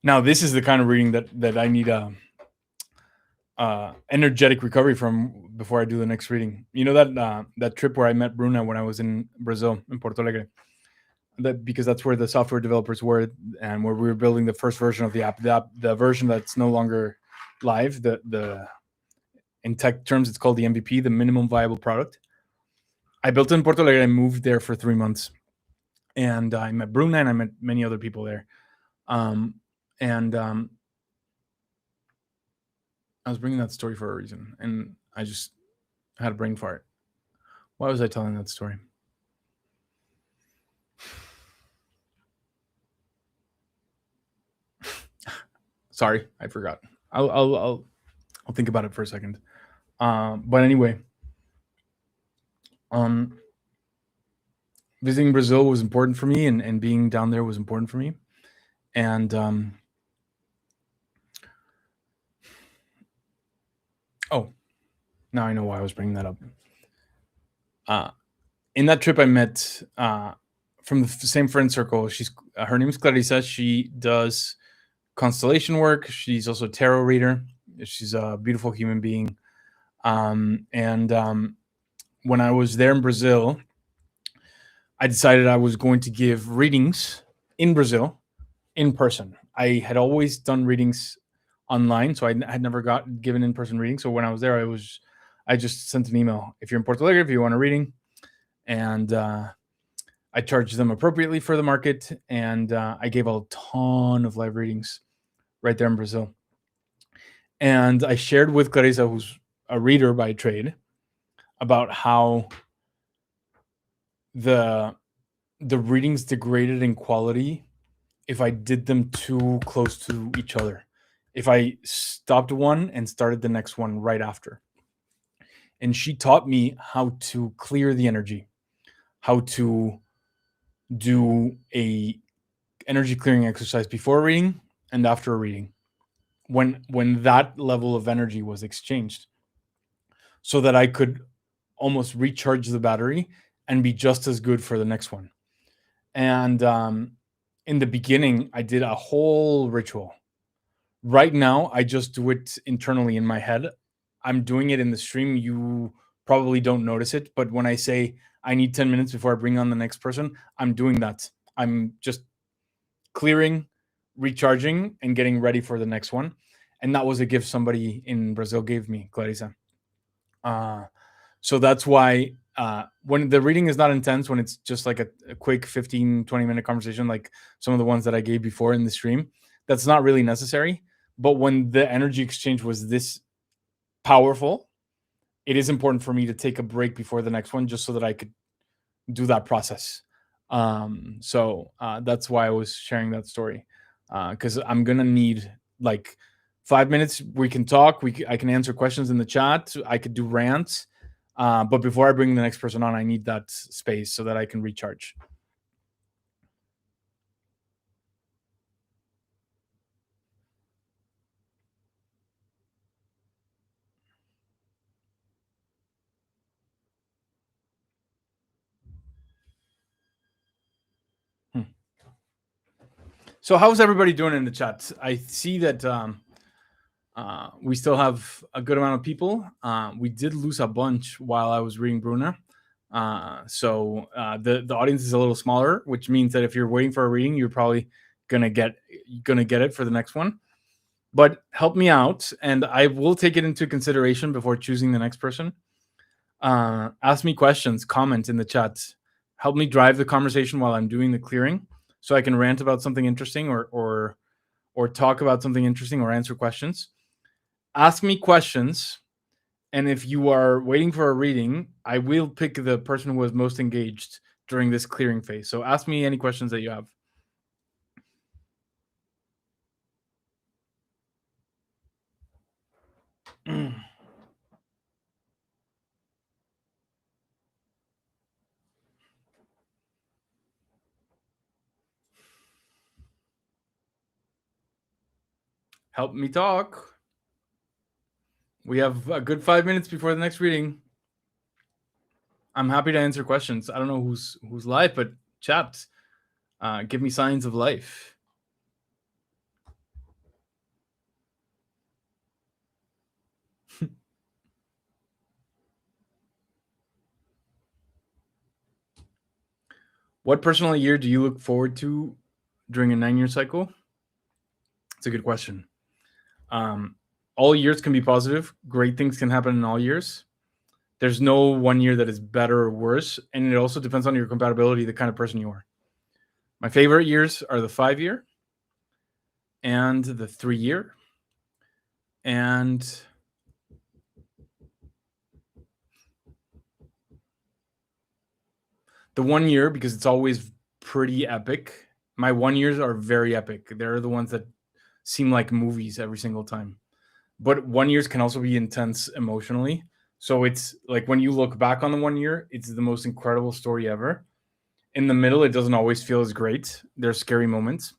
Now, this is the kind of reading that I need energetic recovery from before I do the next reading. You know that trip where I met Bruna when I was in Brazil, in Porto Alegre, because that's where the software developers were, and where we were building the first version of the app, the version that's no longer live. The in tech terms, it's called the MVP, the minimum viable product. I built it in Porto Alegre. I moved there for 3 months, and I met Bruna and I met many other people there. I was bringing that story for a reason, and I just had a brain fart. Why was I telling that story? Sorry, I forgot. I'll think about it for a second. But anyway, visiting Brazil was important for me, and being down there was important for me. And now I know why I was bringing that up. In that trip, I met from the same friend circle. Her name is Clarissa. She does constellation work. She's also a tarot reader. She's a beautiful human being. When I was there in Brazil, I decided I was going to give readings in Brazil in person. I had always done readings online, so I had never given in-person readings. So when I was there, I just sent an email. If you're in Porto Alegre, if you want a reading, and I charged them appropriately for the market, and I gave a ton of live readings right there in Brazil. And I shared with Clarissa, who's a reader by trade, about how the readings degraded in quality if I did them too close to each other. If I stopped one and started the next one right after. And she taught me how to clear the energy, how to do a energy clearing exercise before a reading and after a reading, when that level of energy was exchanged, so that I could almost recharge the battery and be just as good for the next one. And in the beginning, I did a whole ritual. Right now, I just do it internally in my head. I'm doing it in the stream. You probably don't notice it, but when I say I need 10 minutes before I bring on the next person, I'm doing that. I'm just clearing, recharging, and getting ready for the next one. And that was a gift somebody in Brazil gave me, Clarissa. So that's why when the reading is not intense, when it's just like a quick 15, 20-minute conversation, like some of the ones that I gave before in the stream, that's not really necessary. But when the energy exchange was this powerful, it is important for me to take a break before the next one, just so that I could do that process. So that's why I was sharing that story, because I'm gonna need like 5 minutes. We can talk. I can answer questions in the chat. I could do rants. But before I bring the next person on, I need that space so that I can recharge. So how's everybody doing in the chat? I see that we still have a good amount of people. We did lose a bunch while I was reading Bruna. So the audience is a little smaller, which means that if you're waiting for a reading, you're probably gonna get it for the next one. But help me out, and I will take it into consideration before choosing the next person. Ask me questions, comment in the chat. Help me drive the conversation while I'm doing the clearing, so I can rant about something interesting, or talk about something interesting, or answer questions. Ask me questions, and if you are waiting for a reading, I will pick the person who was most engaged during this clearing phase. So ask me any questions that you have. Help me talk. We have a good 5 minutes before the next reading. I'm happy to answer questions. I don't know who's live, but chat, give me signs of life. What personal year do you look forward to during a 9-year cycle? It's a good question. All years can be positive. Great things can happen in all years. There's no one year that is better or worse, and it also depends on your compatibility, the kind of person you are. My favorite years are the 5-year and the 3-year and the 1 year, because it's always pretty epic. My 1 years are very epic. They're the ones that seem like movies every single time. But 1 years can also be intense emotionally. So it's like when you look back on the 1 year, it's the most incredible story ever. In the middle, it doesn't always feel as great. There's scary moments.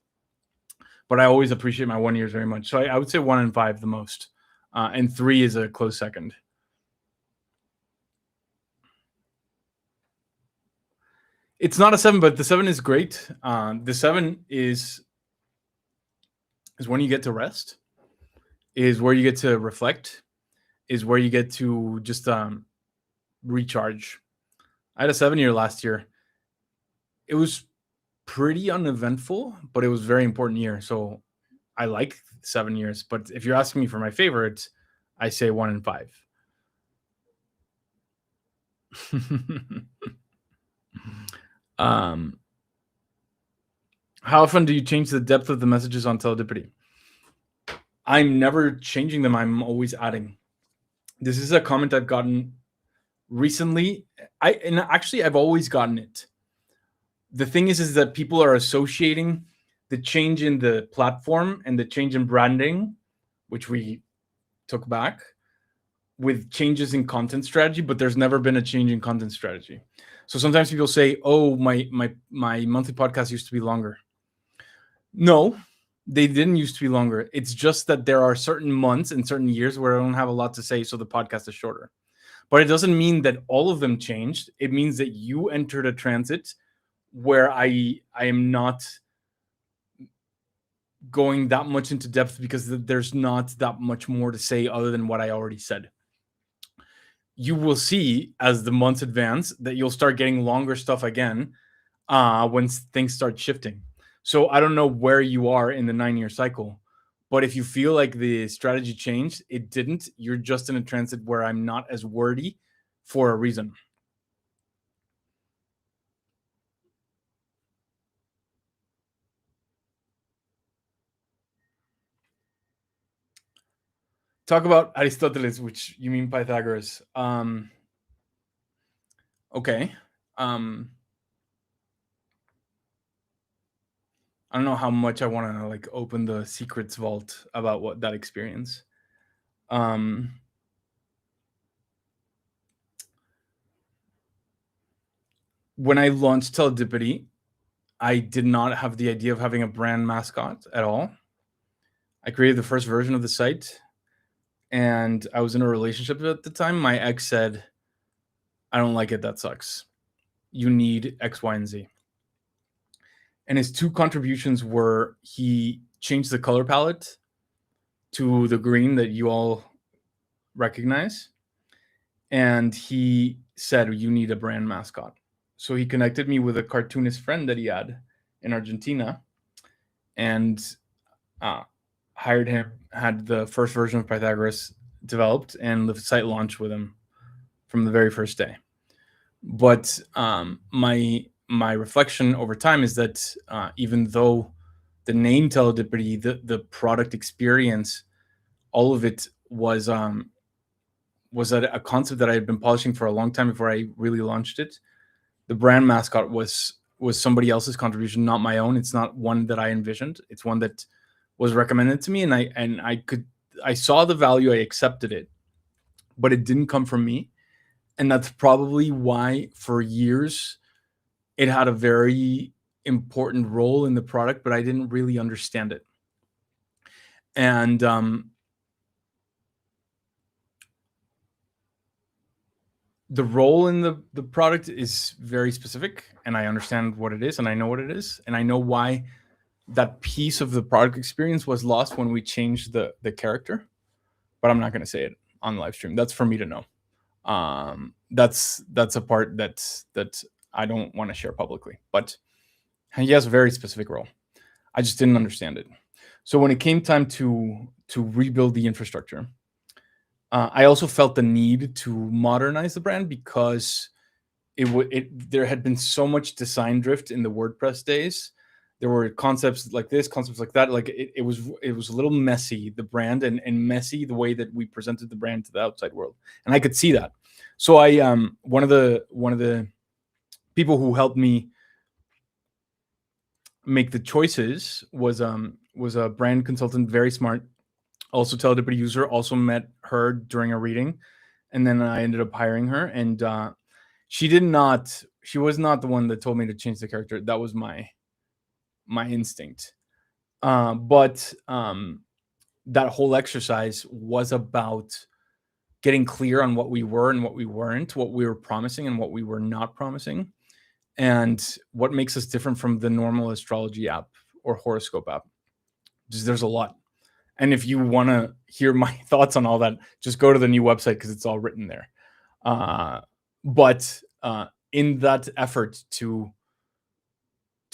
But I always appreciate my 1 years very much. So I would say 1 and 5 the most. And 3 is a close second. It's not a 7, but the 7 is great. The 7 is when you get to rest, is where you get to reflect, is where you get to just recharge. I had a 7-year last year. It was pretty uneventful, but it was a very important year. So I like 7 years. But if you're asking me for my favorites, I say 1 and 5. How often do you change the depth of the messages on teledipity? I'm never changing them. I'm always adding. This is a comment I've gotten recently. I've always gotten it. The thing is that people are associating the change in the platform and the change in branding, which we took back, with changes in content strategy, but there's never been a change in content strategy. So sometimes people say, "Oh, my monthly podcast used to be longer." No, they didn't used to be longer. It's just that there are certain months and certain years where I don't have a lot to say, so the podcast is shorter. But it doesn't mean that all of them changed. It means that you entered a transit where I am not going that much into depth because there's not that much more to say other than what I already said. You will see as the months advance that you'll start getting longer stuff again when things start shifting. So I don't know where you are in the 9-year cycle, but if you feel like the strategy changed, it didn't. You're just in a transit where I'm not as wordy for a reason. Talk about Aristoteles, which you mean Pythagoras. Okay. I don't know how much I want to like open the secrets vault about what that experience. When I launched Teledipity, I did not have the idea of having a brand mascot at all. I created the first version of the site, and I was in a relationship at the time. My ex said, "I don't like it. That sucks. You need X, Y, and Z." And his two contributions were he changed the color palette to the green that you all recognize, and he said, "You need a brand mascot." So he connected me with a cartoonist friend that he had in Argentina, and hired him, had the first version of Pythagoras developed, and the site launched with him from the very first day. But my reflection over time is that even though the name Teledipity, the product experience, all of it was a concept that I had been polishing for a long time before I really launched it. The brand mascot was somebody else's contribution, not my own. It's not one that I envisioned. It's one that was recommended to me, and I saw the value, I accepted it, but it didn't come from me. And that's probably why for years it had a very important role in the product, but I didn't really understand it. And the role in the product is very specific, and I understand what it is, and I know what it is, and I know why that piece of the product experience was lost when we changed the character. But I'm not going to say it on the live stream. That's for me to know. That's a part that I don't want to share publicly. But he has a very specific role. I just didn't understand it. So when it came time to rebuild the infrastructure, I also felt the need to modernize the brand because there had been so much design drift in the WordPress days. There were concepts like this, concepts like that. Like it was a little messy, the brand, and messy the way that we presented the brand to the outside world, and I could see that. So I one of the people who helped me make the choices was a brand consultant, very smart, also Teledipity user. Also met her during a reading, and then I ended up hiring her. And she was not the one that told me to change the character. That was my instinct. But that whole exercise was about getting clear on what we were and what we weren't, what we were promising and what we were not promising, and what makes us different from the normal astrology app or horoscope app. Just, there's a lot. And if you want to hear my thoughts on all that, just go to the new website because it's all written there. But in that effort to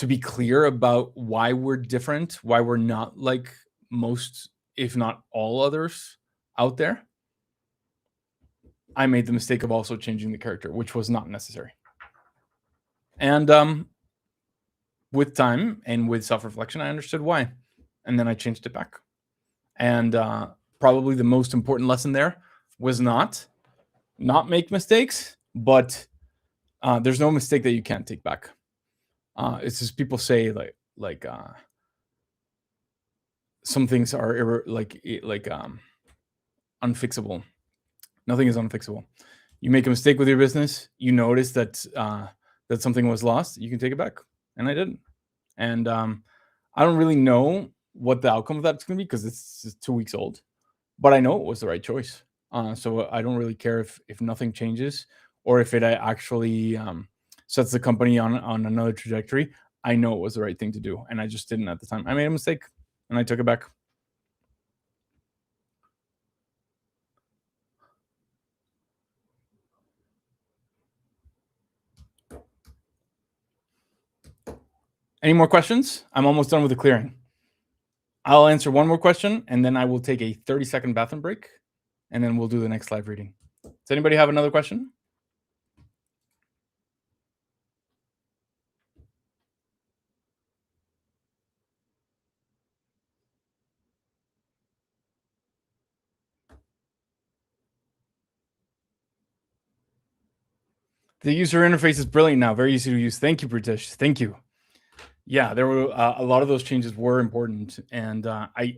be clear about why we're different, why we're not like most, if not all others out there, I made the mistake of also changing the character, which was not necessary. And with time and with self-reflection, I understood why. And then I changed it back. And probably the most important lesson there was not make mistakes, but there's no mistake that you can't take back. It's just people say like some things are unfixable. Nothing is unfixable. You make a mistake with your business, you notice that that something was lost, you can take it back, and I didn't. And I don't really know what the outcome of that's going to be because it's just 2 weeks old, but I know it was the right choice. So I don't really care if nothing changes or if it actually sets the company on another trajectory. I know it was the right thing to do, and I just didn't at the time. I made a mistake, and I took it back. Any more questions? I'm almost done with the clearing. I'll answer one more question, and then I will take a 30-second bathroom break, and then we'll do the next live reading. Does anybody have another question? The user interface is brilliant now, very easy to use. Thank you, British. Thank you. Yeah, there were a lot of those changes were important, and I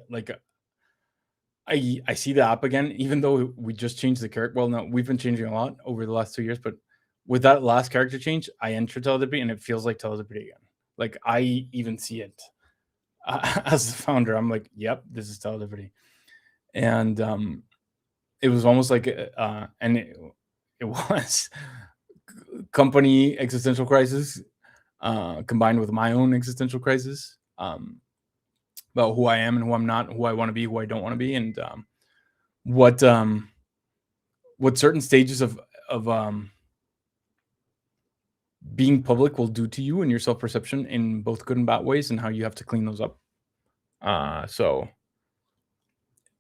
see the app again, even though we just changed the character. Well, no, we've been changing a lot over the last 2 years, but with that last character change, I enter Teledipity and it feels like Teledipity again. Like I even see it as the founder. I'm like, yep, this is Teledipity, and it was almost like, and it was company existential crisis combined with my own existential crisis about who I am and who I'm not, who I want to be, who I don't want to be, and what certain stages of being public will do to you and your self-perception in both good and bad ways, and how you have to clean those up. So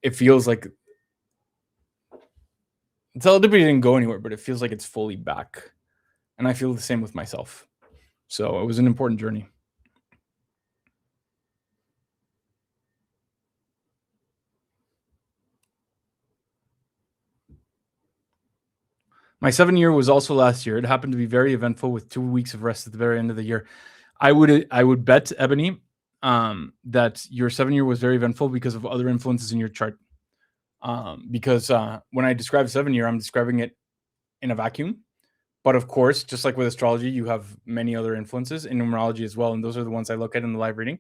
it feels like Teledipity didn't go anywhere, but it feels like it's fully back, and I feel the same with myself. So it was an important journey. My 7-year was also last year. It happened to be very eventful with 2 weeks of rest at the very end of the year. I would bet, Ebony, that your 7-year was very eventful because of other influences in your chart. Because when I describe 7-year, I'm describing it in a vacuum. But of course, just like with astrology, you have many other influences in numerology as well, and those are the ones I look at in the live reading.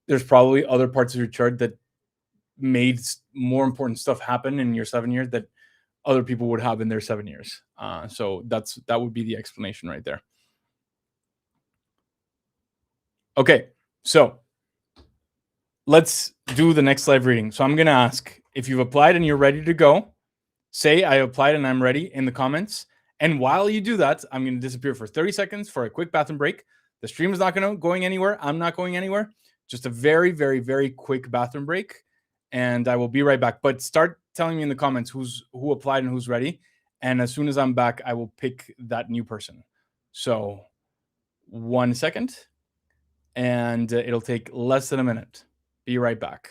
There's probably other parts of your chart that made more important stuff happen in your 7-year that other people would have in their 7 years. So that would be the explanation right there. Okay, so let's do the next live reading. So I'm going to ask if you've applied and you're ready to go, say I applied and I'm ready in the comments. And while you do that, I'm going to disappear for 30 seconds for a quick bathroom break. The stream is not going anywhere. I'm not going anywhere. Just a very, very, very quick bathroom break. And I will be right back. But start telling me in the comments who applied and who's ready. And as soon as I'm back, I will pick that new person. So 1 second. And it'll take less than a minute. Be right back.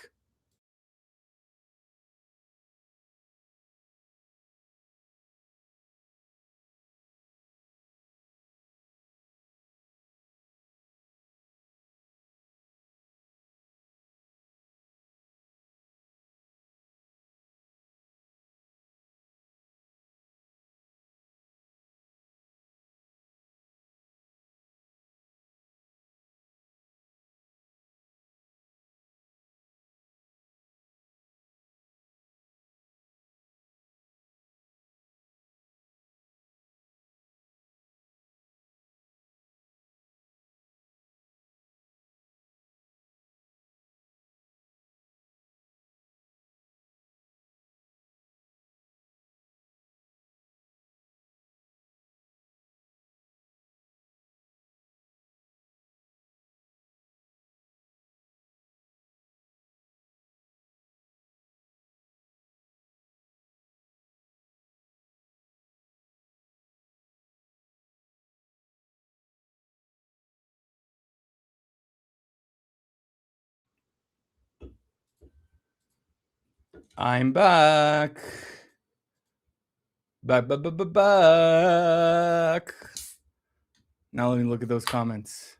I'm back. Back. Now let me look at those comments.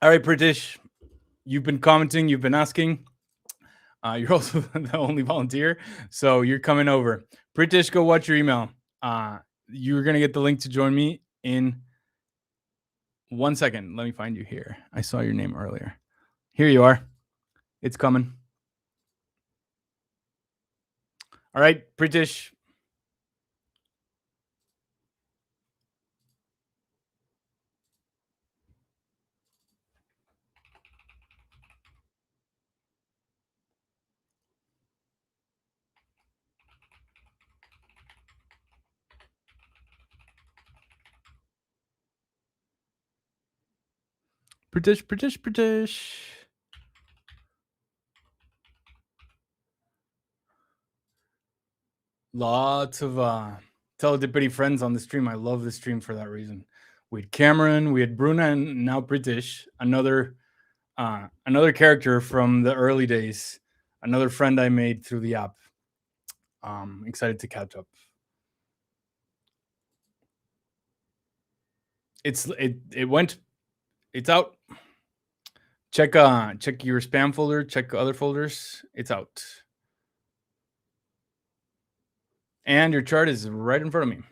All right, British. You've been commenting. You've been asking. You're also the only volunteer, so you're coming over. British, go watch your email. You're gonna get the link to join me in 1 second. Let me find you here. I saw your name earlier. Here you are. It's coming. All right, British. British. Lots of Teledipity friends on the stream. I love the stream for that reason. We had Cameron, we had Bruna, and now British, another character from the early days, another friend I made through the app. Excited to catch up. It's out. Check your spam folder, check other folders. It's out. And your chart is right in front of me.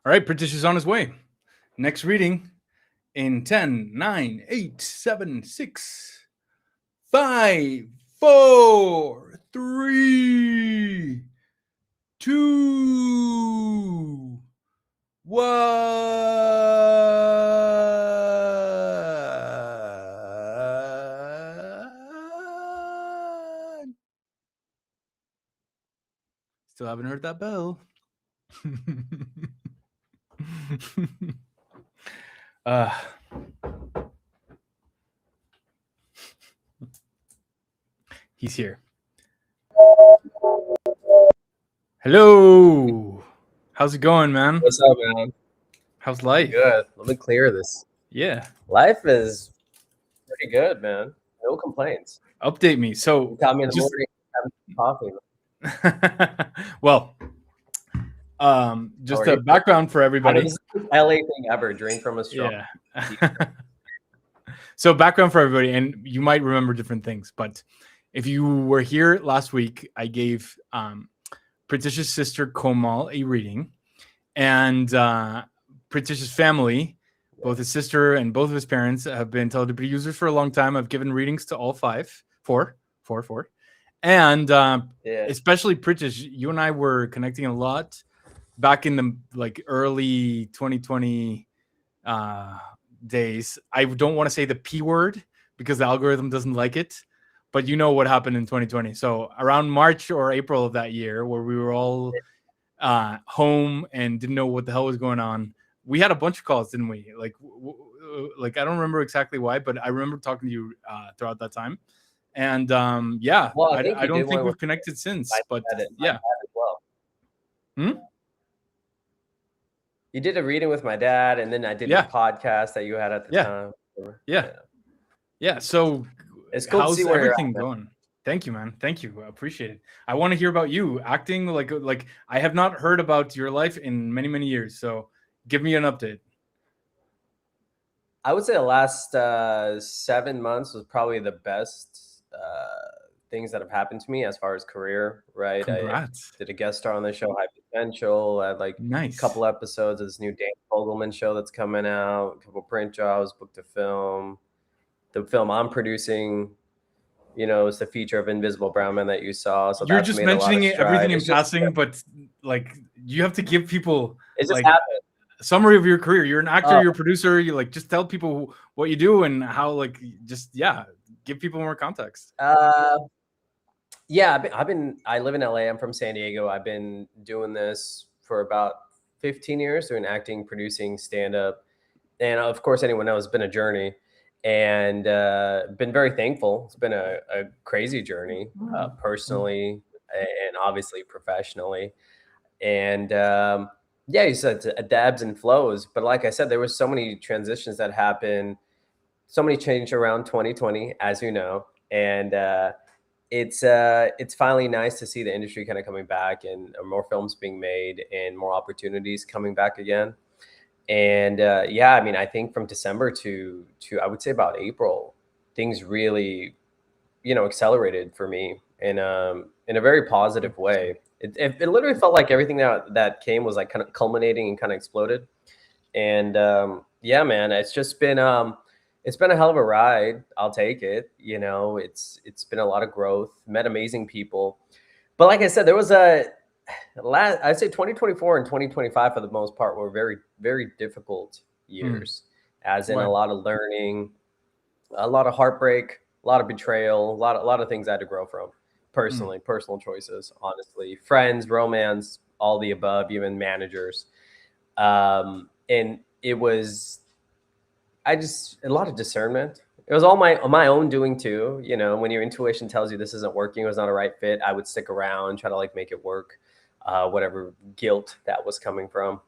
All right, British is on his way. Next reading in 10, 9, 8, 7, 6, 5, 4, 3, 2, 1. Still haven't heard that bell. He's here. Hello. How's it going, man? What's up, man? How's life? Good. Let me clear this. Yeah. Life is pretty good, man. No complaints. Update me. So You caught me in the morning having coffee. well, just a background for everybody. This is the LA thing ever. Drink from a straw. Yeah. So background for everybody, and you might remember different things, but if you were here last week, I gave Pritish's sister Komal a reading, and Pritish's family, both his sister and both of his parents, have been Teledipity users for a long time. I've given readings to all four, and especially Pritish. You and I were connecting a lot back in the early 2020 days. I don't want to say the P word because the algorithm doesn't like it, but you know what happened in 2020. So around March or April of that year, where we were all home and didn't know what the hell was going on, we had a bunch of calls, didn't we? Like I don't remember exactly why, but I remember talking to you throughout that time. And yeah, well, I don't think we've connected since, but yeah. You did a reading with my dad, and then I did a podcast that you had at the time. Yeah. So it's cool how's to see where everything going? Thank you, man. Thank you. I appreciate it. I want to hear about you acting. Like I have not heard about your life in many, many years. So give me an update. I would say the last 7 months was probably the best things that have happened to me as far as career, right? Congrats. I did a guest star on the show High Potential. I had a couple episodes of this new Dan Fogelman show that's coming out, a couple print jobs, booked a film. The film I'm producing, is the feature of Invisible Brown Man that you saw. So you're just mentioning everything in passing, but you have to give people summary of your career. You're an actor, you're a producer. You just tell people what you do and how give people more context. Yeah, I live in LA. I'm from San Diego. I've been doing this for about 15 years, doing acting, producing, stand up. And of course, anyone knows it's been a journey, and been very thankful. It's been a crazy journey, personally and obviously professionally. And yeah, you said it ebbs and flows. But like I said, there was so many transitions that happened, so many change around 2020, as you know, and it's finally nice to see the industry kind of coming back, and more films being made and more opportunities coming back again. And yeah, I mean, I think from December to I would say about April, things really, accelerated for me in a very positive way. It literally felt like everything that came was like kind of culminating and kind of exploded. And yeah, man, it's been a hell of a ride. I'll take it. It's been a lot of growth. Met amazing people. But like I said, there was I'd say 2024 and 2025 for the most part were very, very difficult years, as in Why? a lot of learning, a lot of heartbreak, a lot of betrayal, a lot of things I had to grow from personally, personal choices, honestly, friends, romance, all the above, even managers. And it was, a lot of discernment. It was all my own doing too. When your intuition tells you this isn't working, it was not a right fit, I would stick around, try to like make it work, whatever guilt that was coming from.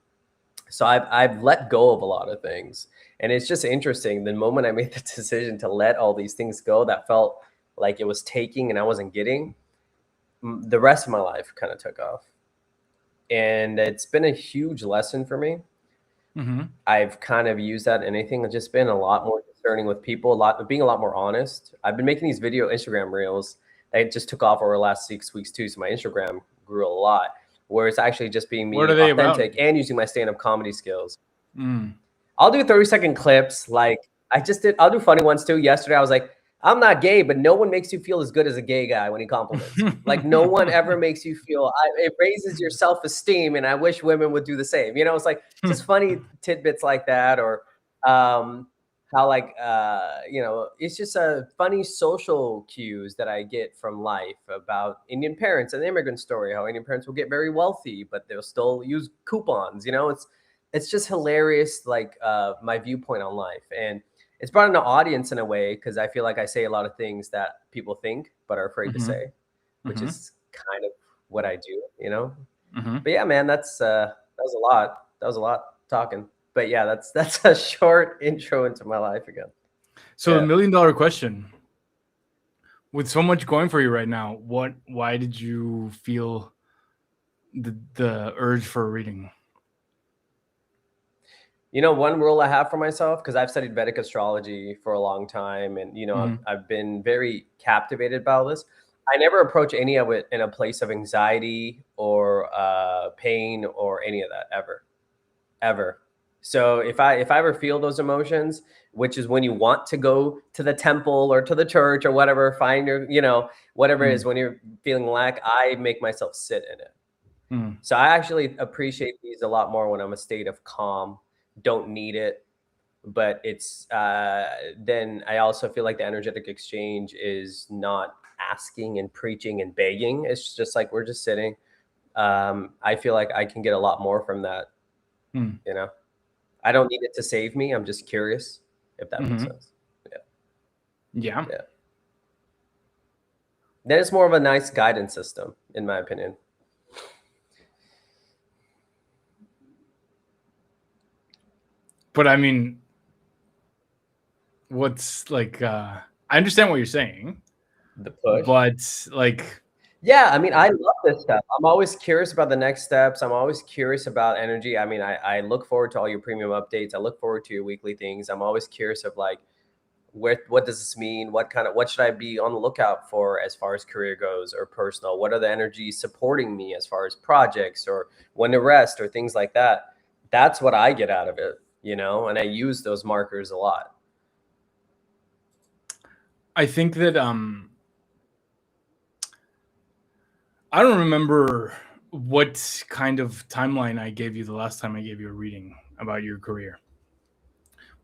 So I've let go of a lot of things, and it's just interesting. The moment I made the decision to let all these things go, that felt like it was taking and I wasn't getting, the rest of my life kind of took off, and it's been a huge lesson for me. I've kind of used that in anything. I've just been a lot more discerning with people, being a lot more honest. I've been making these Instagram reels that just took off over the last 6 weeks too. So my Instagram grew a lot, where it's actually just being me, What are they authentic, about? and using my stand-up comedy skills. I'll do 30-second clips. Like I'll do funny ones too. Yesterday I was like, I'm not gay, but no one makes you feel as good as a gay guy when he compliments you. Like no one ever makes you feel, it raises your self-esteem, and I wish women would do the same. It's like just funny tidbits like that, or how like, it's just a funny social cues that I get from life about Indian parents and the immigrant story, how Indian parents will get very wealthy, but they'll still use coupons. It's just hilarious, like my viewpoint on life. And it's brought in an audience in a way, because I feel like I say a lot of things that people think but are afraid to say, which is kind of what I do. But yeah, man, that was a lot. That was a lot talking. But yeah, that's a short intro into my life again. So the $1 million question: with so much going for you right now, why did you feel the urge for a reading? One rule I have for myself, because I've studied Vedic astrology for a long time, and I've been very captivated by all this. I never approach any of it in a place of anxiety or pain or any of that, ever. So if I ever feel those emotions, which is when you want to go to the temple or to the church or whatever, find your, whatever it is, when you're feeling lack, I make myself sit in it. So I actually appreciate these a lot more when I'm in a state of calm. Don't need it, but it's then I also feel like the energetic exchange is not asking and preaching and begging. It's just like we're just sitting. I feel like I can get a lot more from that. I don't need it to save me. I'm just curious, if that makes sense. Yeah. Then it's more of a nice guidance system, in my opinion. But I mean, what's like, I understand what you're saying. The push. But like, yeah, I mean, I love this stuff. I'm always curious about the next steps. I'm always curious about energy. I mean, I look forward to all your premium updates. I look forward to your weekly things. I'm always curious of like, what does this mean? What should I be on the lookout for as far as career goes or personal? What are the energies supporting me as far as projects or when to rest or things like that? That's what I get out of it, and I use those markers a lot. I think that I don't remember what kind of timeline I gave you the last time I gave you a reading about your career,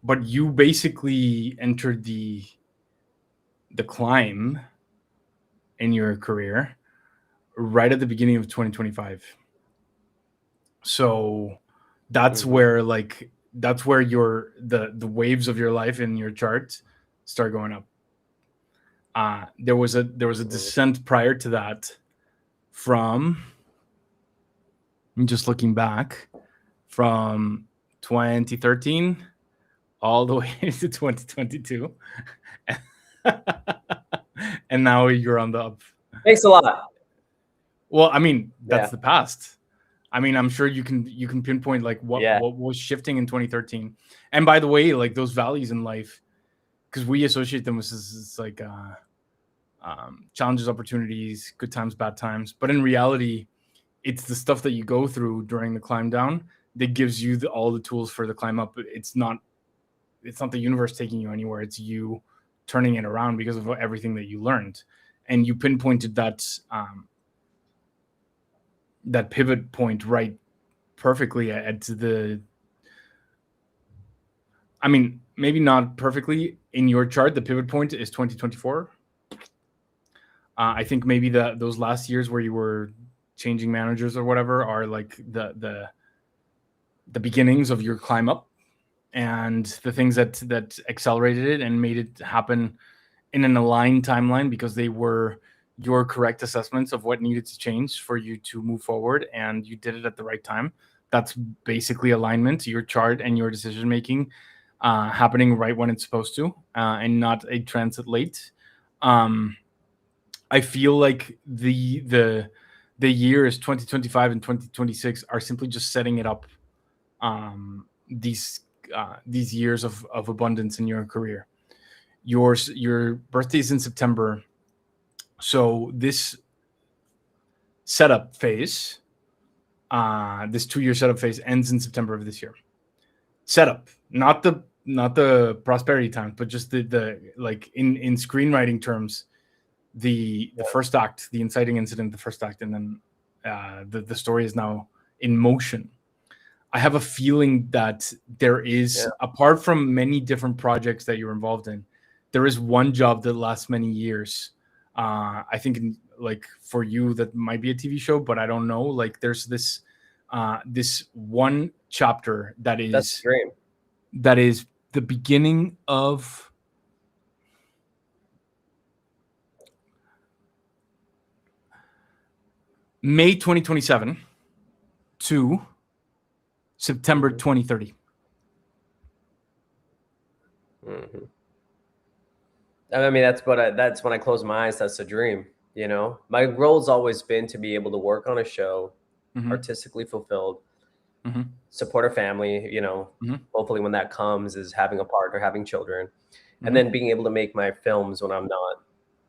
but you basically entered the climb in your career right at the beginning of 2025. So that's where your the waves of your life in your chart start going up. There was a descent prior to that from, I'm just looking back, from 2013 all the way to 2022. And now you're on the up. Thanks a lot. Well, I mean, that's the past. I mean, I'm sure you can pinpoint like what was shifting in 2013. And by the way, like those values in life, because we associate them with this like challenges, opportunities, good times, bad times. But in reality, it's the stuff that you go through during the climb down that gives you all the tools for the climb up. It's not the universe taking you anywhere. It's you turning it around because of everything that you learned. And you pinpointed that that pivot point right perfectly at the, I mean, maybe not perfectly in your chart. The pivot point is 2024. I think maybe those last years where you were changing managers or whatever are like the beginnings of your climb up, and the things that accelerated it and made it happen in an aligned timeline because they were your correct assessments of what needed to change for you to move forward, and you did it at the right time. That's basically alignment, your chart and your decision making happening right when it's supposed to, and not a transit late. I feel like the years 2025 and 2026 are simply just setting it up, these years of abundance in your career. Your birthday is in September, so this setup phase, this 2-year setup phase, ends in September of this year. Setup, not the prosperity time, but just the like in screenwriting terms, the first act, the inciting incident, the first act, and then the story is now in motion. I have a feeling that there is, apart from many different projects that you're involved in, there is one job that lasts many years. I think like for you that might be a TV show, but I don't know. Like there's this one chapter that is the beginning of May 2027 to September 2030. I mean, that's when I close my eyes. That's a dream. You know, my goal's always been to be able to work on a show, artistically fulfilled, support a family. You know, hopefully when that comes is having a partner, having children, and then being able to make my films when I'm not,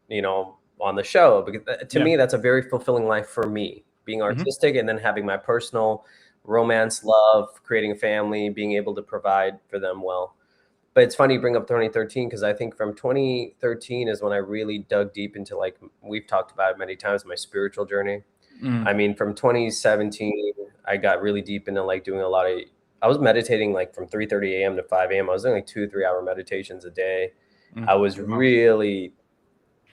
you know, on the show. Because to me, that's a very fulfilling life for me, being artistic and then having my personal romance, love, creating a family, being able to provide for them well. But it's funny you bring up 2013 because I think from 2013 is when I really dug deep into, like we've talked about many times, my spiritual journey. I mean, from 2017, I got really deep into like doing a lot of, I was meditating like from 3:30 a.m. to 5 a.m. I was doing like 2-3 hour meditations a day. I was really,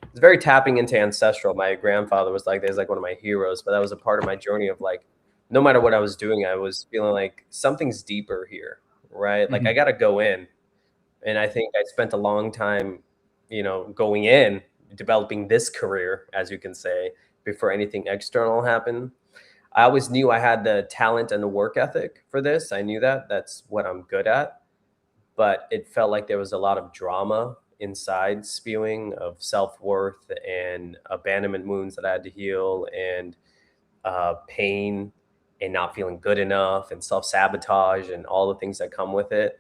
it's very tapping into ancestral. My grandfather was like, there's like one of my heroes, but that was a part of my journey of like, no matter what I was doing, I was feeling like something's deeper here, right? Like I got to go in. And I think I spent a long time, you know, going in, developing this career, as you can say, before anything external happened. I always knew I had the talent and the work ethic for this. I knew that. That's what I'm good at. But it felt like there was a lot of drama inside spewing of self-worth and abandonment wounds that I had to heal, and pain and not feeling good enough and self-sabotage and all the things that come with it.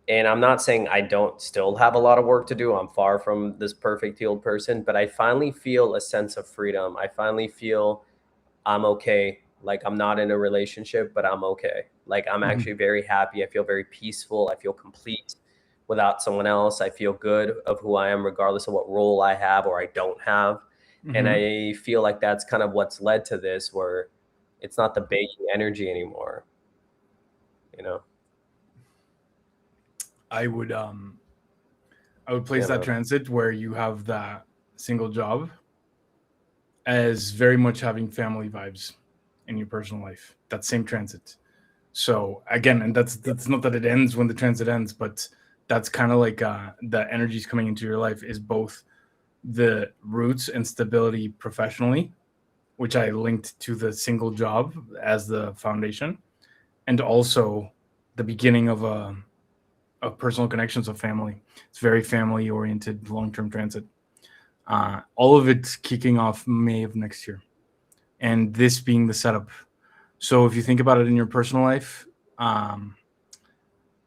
And I'm not saying I don't still have a lot of work to do. I'm far from this perfect healed person, but I finally feel a sense of freedom. I finally feel I'm okay. Like I'm not in a relationship, but I'm okay. Like I'm actually very happy. I feel very peaceful. I feel complete without someone else. I feel good of who I am, regardless of what role I have or I don't have. And I feel like that's kind of what's led to this, where it's not the baking energy anymore, you know? I would place that transit where you have that single job as very much having family vibes in your personal life. That same transit. So again, and that's not that it ends when the transit ends, but that's kind of like the energies coming into your life is both the roots and stability professionally, which I linked to the single job as the foundation, and also the beginning of personal connections of family. It's very family oriented, long-term transit. All of it kicking off May of next year, and this being the setup. So if you think about it in your personal life,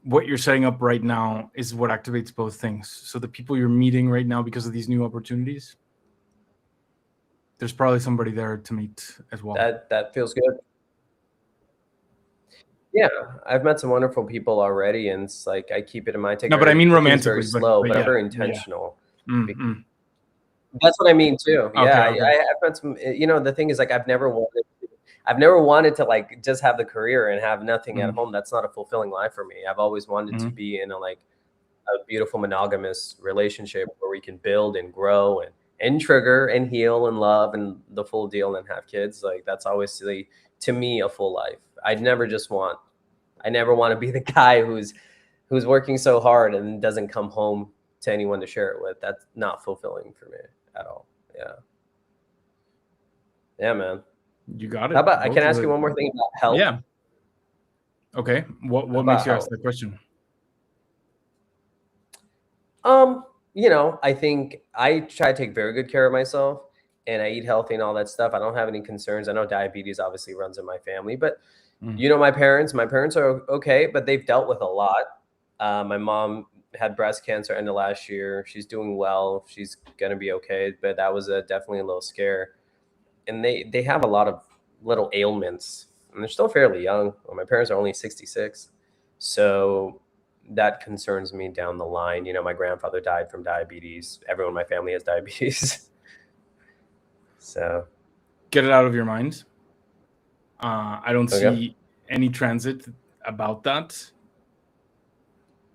what you're setting up right now is what activates both things. So the people you're meeting right now because of these new opportunities, there's probably somebody there to meet as well. That feels good. Yeah, I've met some wonderful people already, and it's like I keep it in mind. No, but I mean romantically, very slow, but yeah, I'm very intentional. Yeah. That's what I mean too. Yeah, Okay. I've met some. The thing is, like, I've never wanted to like just have the career and have nothing at home. That's not a fulfilling life for me. I've always wanted to be in a beautiful monogamous relationship where we can build and grow and trigger and heal and love and the full deal and have kids. Like, that's always to me a full life. I never want to be the guy who's working so hard and doesn't come home to anyone to share it with. That's not fulfilling for me at all. Yeah, man. You got it. How about I can ask you one more thing about health? Yeah. Okay. What makes you ask that question? I think I try to take very good care of myself and I eat healthy and all that stuff. I don't have any concerns. I know diabetes obviously runs in my family, but my parents are okay, but they've dealt with a lot. My mom had breast cancer end of last year. She's doing well. She's going to be okay, but that was definitely a little scare. And they have a lot of little ailments and they're still fairly young. Well, my parents are only 66. So that concerns me down the line. My grandfather died from diabetes. Everyone in my family has diabetes. So get it out of your mind. I don't see any transit about that.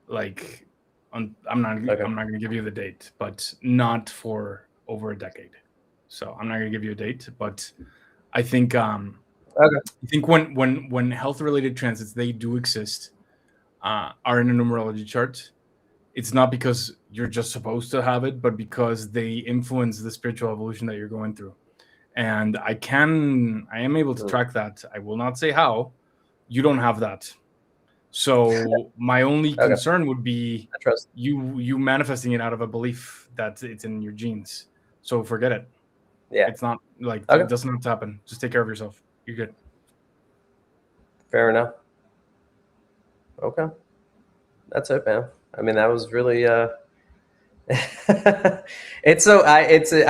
Like, I'm not going to give you the date, but not for over a decade. So I'm not going to give you a date, but I think I think when health related transits, they do exist, are in a numerology chart. It's not because you're just supposed to have it, but because they influence the spiritual evolution that you're going through. And I am able to track that. I will not say how. You don't have that. So my only concern would be you manifesting it out of a belief that it's in your genes. So forget it. Yeah. It's not like it doesn't have to happen. Just take care of yourself. You're good. Fair enough. Okay. That's it, man. I mean, that was really I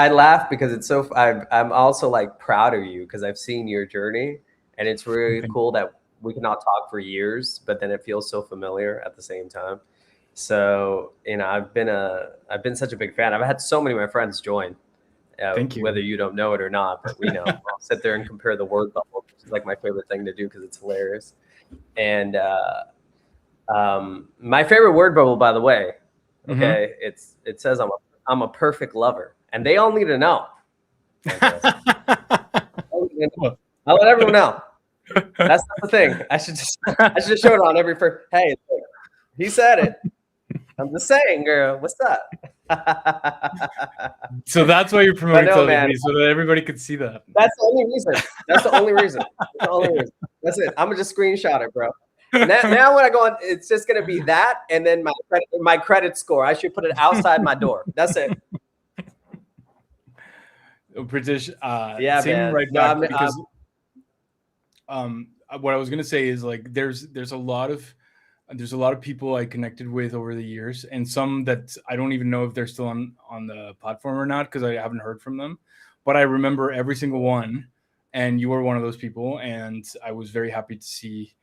laugh because I'm also like proud of you because I've seen your journey and it's really cool that we cannot talk for years, but then it feels so familiar at the same time. So, I've been such a big fan. I've had so many of my friends join, Thank you. Whether you don't know it or not, but we know. I'll sit there and compare the word bubble, which is like my favorite thing to do because it's hilarious. And my favorite word bubble, by the way, okay, it says I'm a perfect lover, and they all need to know. I'll let everyone know. That's the thing. I should just show it on every first. Hey, he said it. I'm just saying, girl. What's up? So that's why you're promoting telepathy, so that everybody could see that. That's the only reason. That's the only reason. That's it. I'm gonna just screenshot it, bro. Now when I go on, it's just gonna be that, and then my credit score. I should put it outside my door. That's it. British. Yeah, man. Right back because what I was gonna say is like there's a lot of people I connected with over the years, and some that I don't even know if they're still on the platform or not because I haven't heard from them. But I remember every single one, and you were one of those people, and I was very happy to see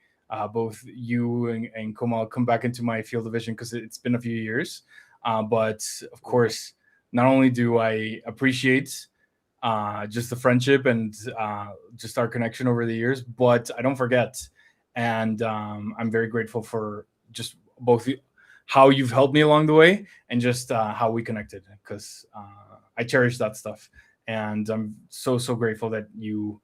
both you and Komal come back into my field of vision because it's been a few years. But of course, not only do I appreciate just the friendship and just our connection over the years, but I don't forget. And I'm very grateful for just both how you've helped me along the way and just how we connected because I cherish that stuff. And I'm so grateful that you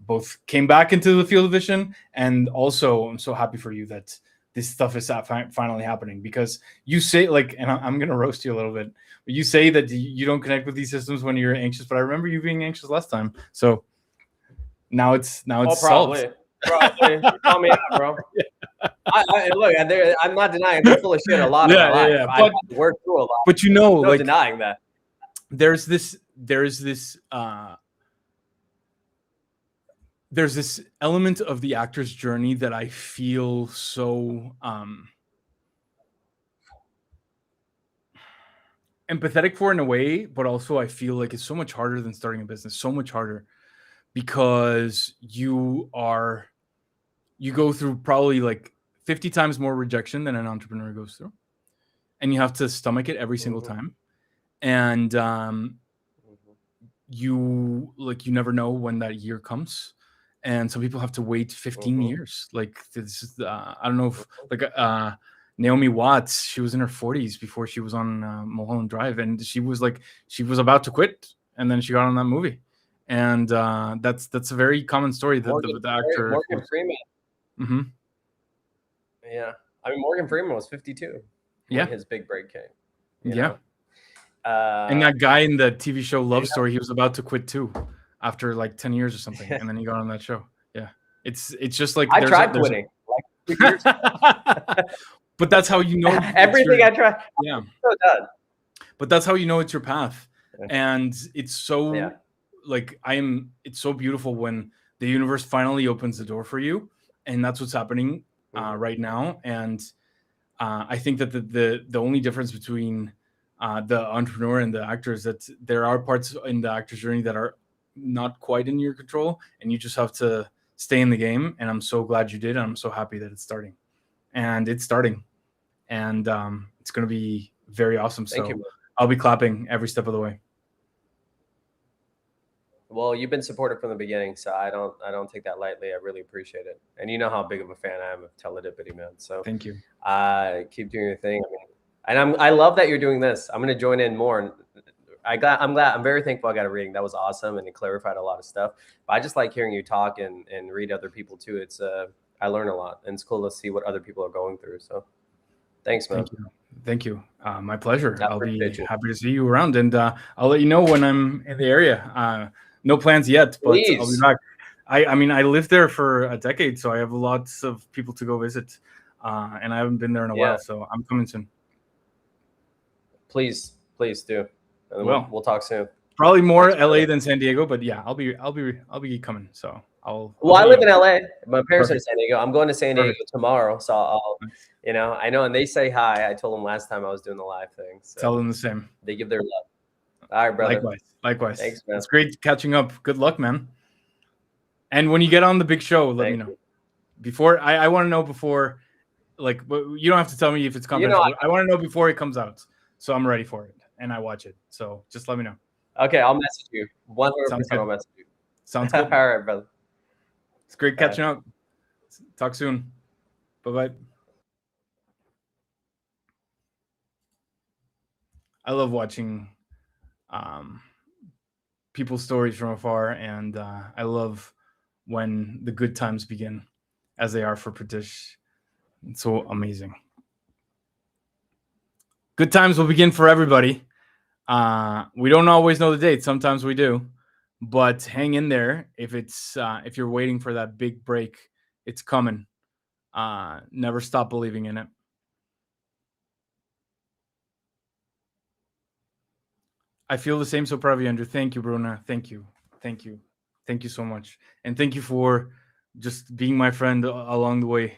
both came back into the field of vision, and also I'm so happy for you that this stuff is finally happening, because you say, like, and I'm going to roast you a little bit, but you say that you don't connect with these systems when you're anxious, but I remember you being anxious last time. So now it's probably solved. you call me out, bro. Look, I'm not denying they're full of shit a lot of my life. Yeah. I've worked through a lot. But no like, denying that. There's this element of the actor's journey that I feel so empathetic for in a way, but also I feel like it's so much harder than starting a business, so much harder, because you go through probably like 50 times more rejection than an entrepreneur goes through, and you have to stomach it every single time. And you never know when that year comes, and some people have to wait 15 years. Like, this is I don't know if like Naomi Watts, she was in her 40s before she was on Mulholland Drive, and she was about to quit, and then she got on that movie. And that's a very common story. The actor Morgan Freeman. Mm-hmm. Yeah, I mean, Morgan Freeman was 52 when his big break came. You know? And that guy in the TV show Love Story, he was about to quit too after like 10 years or something, and then he got on that show. Yeah, it's just like I tried quitting like 2 years ago. But that's how you know everything I tried. Yeah, I'm so done. But that's how you know it's your path, and it's so like it's so beautiful when the universe finally opens the door for you, and that's what's happening right now. And I think that the only difference between the entrepreneur and the actor is that there are parts in the actor's journey that are not quite in your control, and you just have to stay in the game. And I'm so glad you did, and I'm so happy that it's starting. And it's starting, and it's going to be very awesome. Thank you. I'll be clapping every step of the way. Well, you've been supportive from the beginning, so I don't take that lightly. I really appreciate it, and you know how big of a fan I am of Teledipity, man. So thank you. Keep doing your thing. I mean, and I love that you're doing this. I'm going to join in more. And I'm very thankful I got a reading. That was awesome, and it clarified a lot of stuff. But I just like hearing you talk and read other people too. It's I learn a lot, and it's cool to see what other people are going through. So thanks, man. Thank you. My pleasure. I'll be happy to see you around, and I'll let you know when I'm in the area. No plans yet, but I'll be back. I mean, I lived there for a decade, so I have lots of people to go visit, and I haven't been there in a while, so I'm coming soon. Please do. And we'll talk soon. Probably more LA than San Diego, but yeah, I'll be coming. So I live in LA. My parents are in San Diego. I'm going to San Diego tomorrow, so I'll I know, and they say hi. I told them last time I was doing the live thing. So tell them the same. They give their love. All right, brother. Likewise. Thanks, man. It's great catching up. Good luck, man. And when you get on the big show, let me know. Before I want to know before, like, you don't have to tell me if it's confidential. I want to know before it comes out, so I'm ready for it and I watch it. So just let me know. Okay, I'll message you. 100%. I'll message you. Sounds good. All right, brother. It's great catching up. Talk soon. Bye-bye. I love watching people's stories from afar, and I love when the good times begin, as they are for Pritish. It's so amazing. Good times will begin for everybody. We don't always know the date. Sometimes we do, but hang in there. If you're waiting for that big break, it's coming. Never stop believing in it. I feel the same. So proud of you, Andrew. Thank you, Bruna. Thank you so much, and thank you for just being my friend along the way.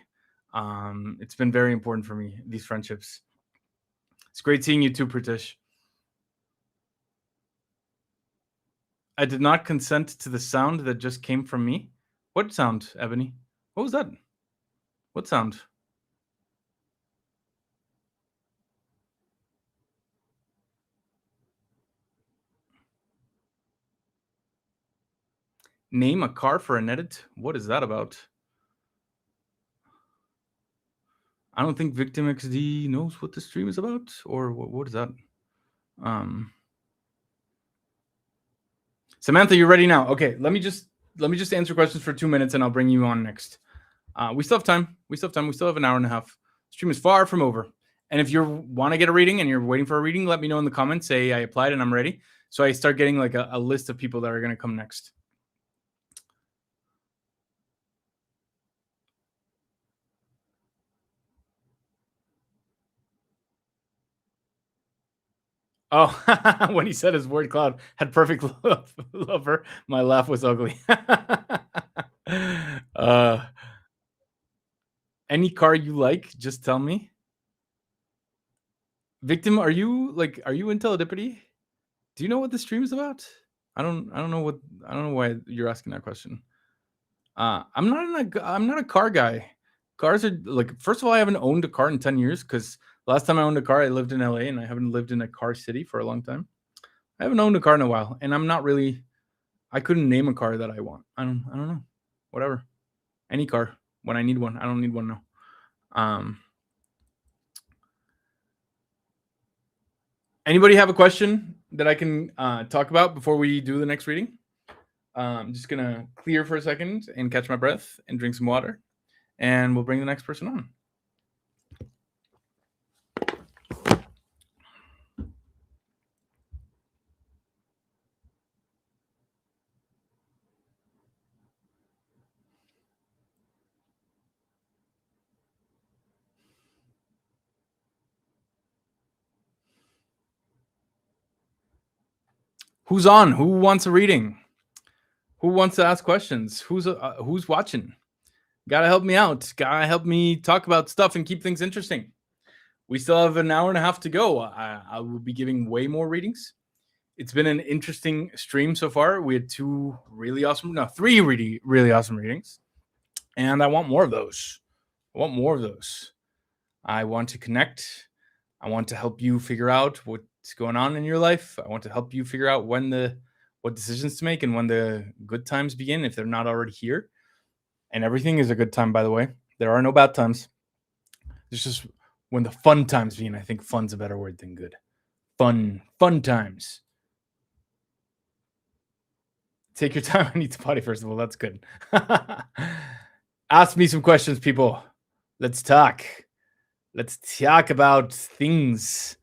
It's been very important for me, these friendships. It's great seeing you too, Pritish. I did not consent to the sound that just came from me. What sound, Ebony? What was that? What sound? Name a car for an edit? What is that about? I don't think Victim XD knows what the stream is about, or what is that? Samantha, you're ready now. Okay, let me just answer questions for 2 minutes, and I'll bring you on next. We still have time. We still have an hour and a half. Stream is far from over. And if you want to get a reading and you're waiting for a reading, let me know in the comments. Say I applied and I'm ready. So I start getting like a list of people that are going to come next. Oh, when he said his word cloud had perfect lover, my laugh was ugly. Any car you like, just tell me. Victim, are you in teledipity? Do you know what the stream is about? I don't know why you're asking that question. I'm not a car guy. Cars are like, first of all, I haven't owned a car in 10 years because last time I owned a car, I lived in LA and I haven't lived in a car city for a long time. I haven't owned a car in a while, and I'm not really. I couldn't name a car that I want. I don't know. Whatever. Any car when I need one. I don't need one now. Anybody have a question that I can talk about before we do the next reading? I'm just gonna clear for a second and catch my breath and drink some water, and we'll bring the next person on. Who's on? Who wants a reading? Who wants to ask questions? Who's watching? Gotta help me out. Gotta help me talk about stuff and keep things interesting. We still have an hour and a half to go. I will be giving way more readings. It's been an interesting stream so far. We had three really awesome readings, and I want more of those. I want to connect. I want to help you figure out what's going on in your life. I want to help you figure out what decisions to make and when the good times begin, if they're not already here. And everything is a good time, by the way. There are no bad times. It's just when the fun times begin. I think fun's a better word than good. Fun times. Take your time. I need to potty first of all. That's good. Ask me some questions, people. Let's talk. Let's talk about things.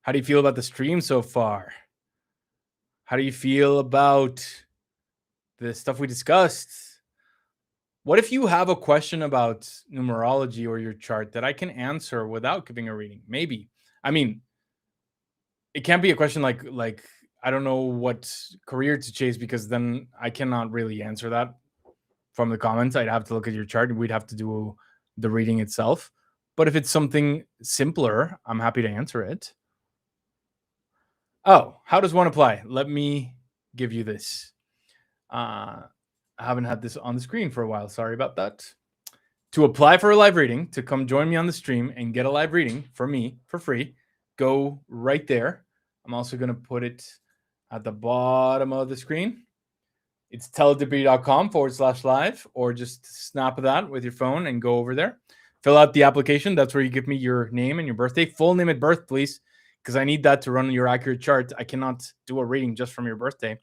How do you feel about the stream so far? How do you feel about the stuff we discussed? What if you have a question about numerology or your chart that I can answer without giving a reading? Maybe. I mean, it can't be a question like I don't know what career to chase, because then I cannot really answer that from the comments. I'd have to look at your chart and we'd have to do the reading itself. But if it's something simpler, I'm happy to answer it. Oh, how does one apply? Let me give you this. I haven't had this on the screen for a while. Sorry about that. To apply for a live reading, to come join me on the stream and get a live reading for me for free, go right there. I'm also going to put it at the bottom of the screen. It's teledipity.com/live, or just snap that with your phone and go over there. Fill out the application. That's where you give me your name and your birthday. Full name at birth, please, because I need that to run your accurate chart. I cannot do a reading just from your birthday.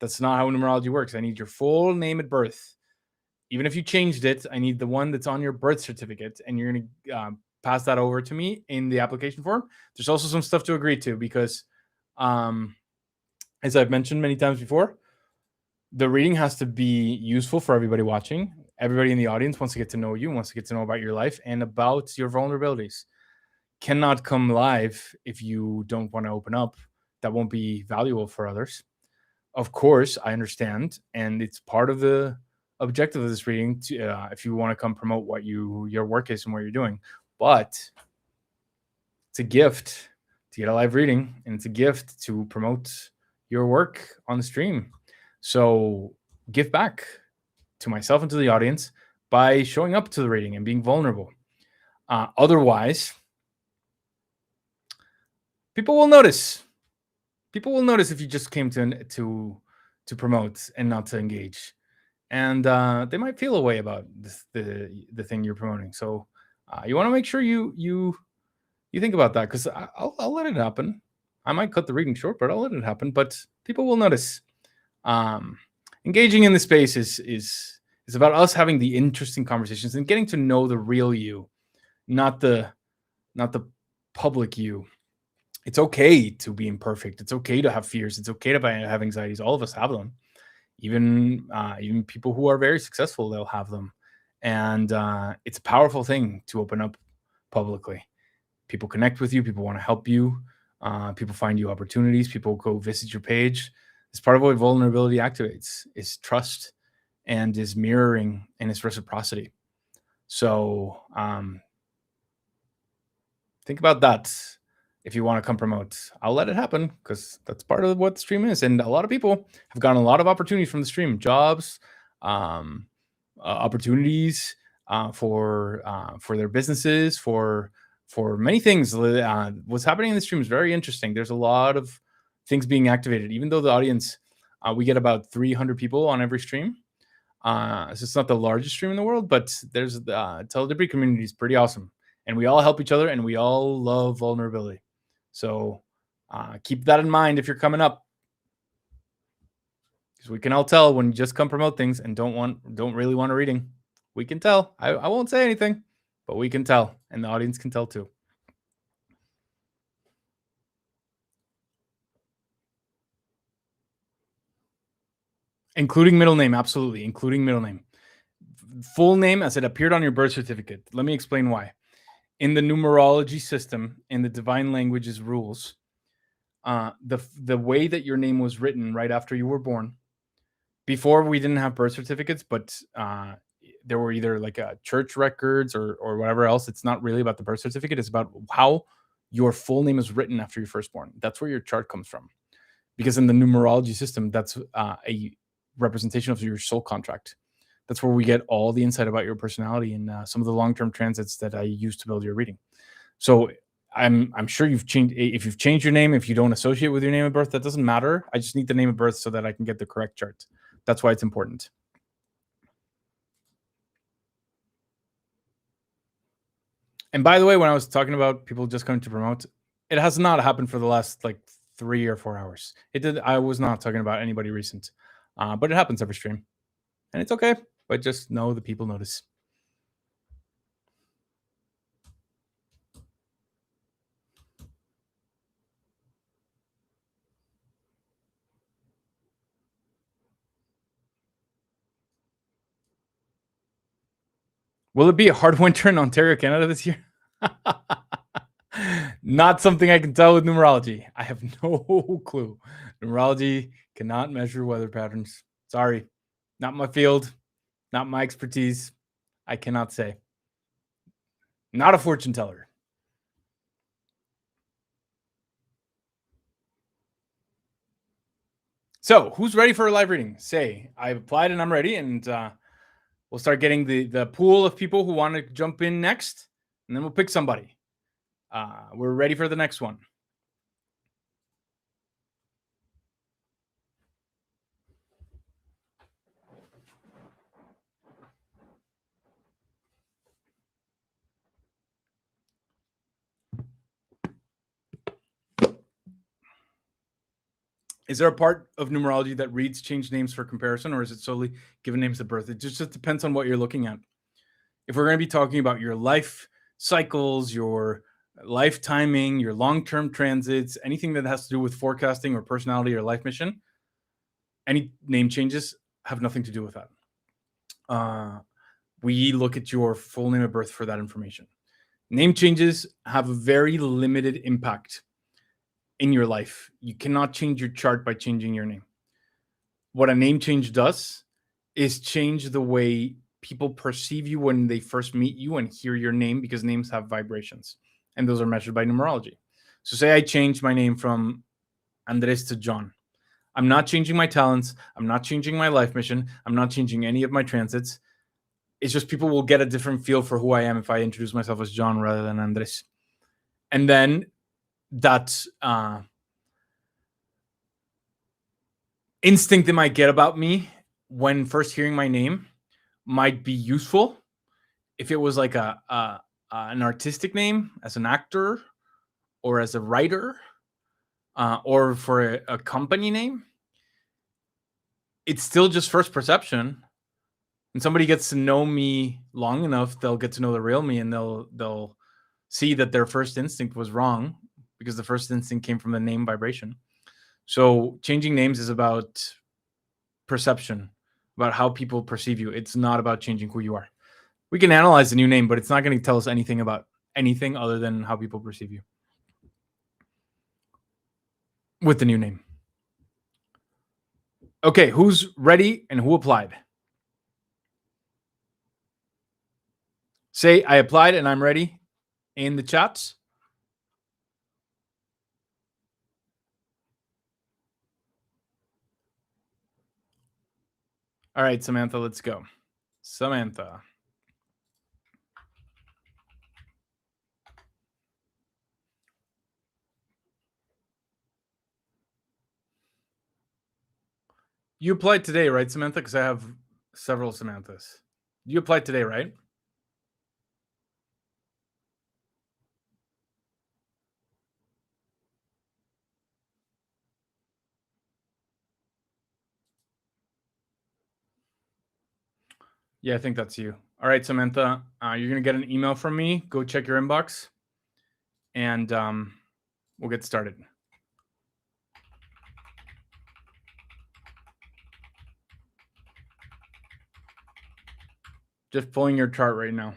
That's not how numerology works. I need your full name at birth. Even if you changed it, I need the one that's on your birth certificate, and you're going to pass that over to me in the application form. There's also some stuff to agree to because, as I've mentioned many times before, the reading has to be useful for everybody watching. Everybody in the audience wants to get to know you, wants to get to know about your life and about your vulnerabilities. Cannot come live if you don't want to open up. That won't be valuable for others. Of course, I understand, and it's part of the objective of this reading to, if you want to come promote what your work is and what you're doing. But it's a gift to get a live reading, and it's a gift to promote your work on the stream. So give back to myself and to the audience by showing up to the reading and being vulnerable. Otherwise, people will notice. People will notice if you just came to promote and not to engage, and they might feel a way about the thing you're promoting. So you want to make sure you think about that, because I'll let it happen. I might cut the reading short, but I'll let it happen. But people will notice. Engaging in the space is about us having the interesting conversations and getting to know the real you, not the public you. It's okay to be imperfect. It's okay to have fears. It's okay to have anxieties. All of us have them. Even people who are very successful, they'll have them. And it's a powerful thing to open up publicly. People connect with you. People want to help you. People find you opportunities. People go visit your page. It's part of what vulnerability activates, is trust and is mirroring and is reciprocity. So think about that. If you want to come promote, I'll let it happen, because that's part of what the stream is. And a lot of people have gotten a lot of opportunities from the stream, jobs, opportunities for their businesses, for many things. What's happening in the stream is very interesting. There's a lot of things being activated, even though the audience, we get about 300 people on every stream. So it's not the largest stream in the world, but there's the Teledibri community is pretty awesome. And we all help each other, and we all love vulnerability. So keep that in mind if you're coming up, because we can all tell when you just come promote things and don't really want a reading. We can tell. I won't say anything, but we can tell, and the audience can tell too. Including middle name, absolutely, including middle name. Full name as it appeared on your birth certificate. Let me explain why. In the numerology system, in the divine languages rules, the way that your name was written right after you were born, before we didn't have birth certificates, but there were either like church records or whatever else. It's not really about the birth certificate. It's about how your full name is written after you're first born. That's where your chart comes from. Because in the numerology system, that's a representation of your soul contract. That's where we get all the insight about your personality and some of the long-term transits that I use to build your reading. So I'm sure you've changed. If you've changed your name, if you don't associate with your name of birth, that doesn't matter. I just need the name of birth so that I can get the correct chart. That's why it's important. And by the way, when I was talking about people just coming to promote, it has not happened for the last like 3 or 4 hours. It did. I was not talking about anybody recent, but it happens every stream, and it's okay. But just know the people notice. Will it be a hard winter in Ontario, Canada this year? Not something I can tell with numerology. I have no clue. Numerology cannot measure weather patterns. Sorry, not my field, not my expertise. I cannot say. Not a fortune teller. So, who's ready for a live reading? Say, I've applied and I'm ready, and we'll start getting the pool of people who want to jump in next, and then we'll pick somebody. We're ready for the next one. Is there a part of numerology that reads change names for comparison, or is it solely given names of birth? It just depends on what you're looking at. If we're going to be talking about your life cycles, your life timing, your long-term transits, anything that has to do with forecasting or personality or life mission, any name changes have nothing to do with that. We look at your full name of birth for that information. Name changes have a very limited impact in your life. You cannot change your chart by changing your name. What a name change does is change the way people perceive you when they first meet you and hear your name, because names have vibrations, and those are measured by numerology. So say I changed my name from Andres to John. I'm not changing my talents. I'm not changing my life mission. I'm not changing any of my transits. It's just people will get a different feel for who I am if I introduce myself as John rather than Andres. And then that instinct they might get about me when first hearing my name might be useful if it was like an artistic name, as an actor or as a writer. or for a company name, it's still just first perception. When somebody gets to know me long enough, they'll get to know the real me, and they'll see that their first instinct was wrong, because the first instinct came from the name vibration. So changing names is about perception, about how people perceive you. It's not about changing who you are. We can analyze the new name, but it's not going to tell us anything about anything other than how people perceive you with the new name. Okay, who's ready and who applied? Say, I applied and I'm ready in the chats. All right, Samantha, let's go. Samantha. You applied today, right, Samantha? Because I have several Samanthas. You applied today, right? Yeah, I think that's you. All right, Samantha, you're going to get an email from me. Go check your inbox, and we'll get started. Just pulling your chart right now.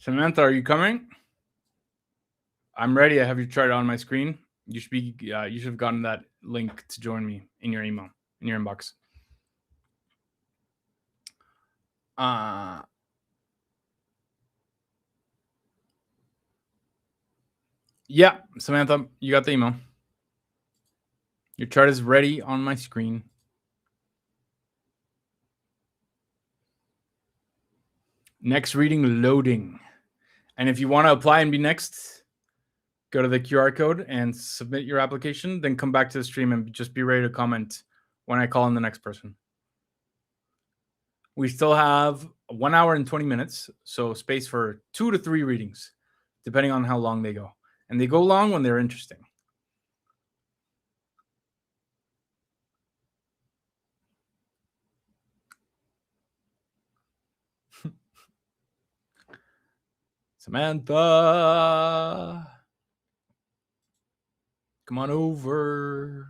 Samantha, are you coming? I'm ready. I have your chart on my screen. You should be. You should have gotten that link to join me in your email, in your inbox. Yeah, Samantha, you got the email. Your chart is ready on my screen. Next reading loading. And if you want to apply and be next, go to the QR code and submit your application. Then come back to the stream and just be ready to comment when I call on the next person. We still have 1 hour and 20 minutes, so space for 2 to 3 readings, depending on how long they go. And they go long when they're interesting. Samantha, come on over.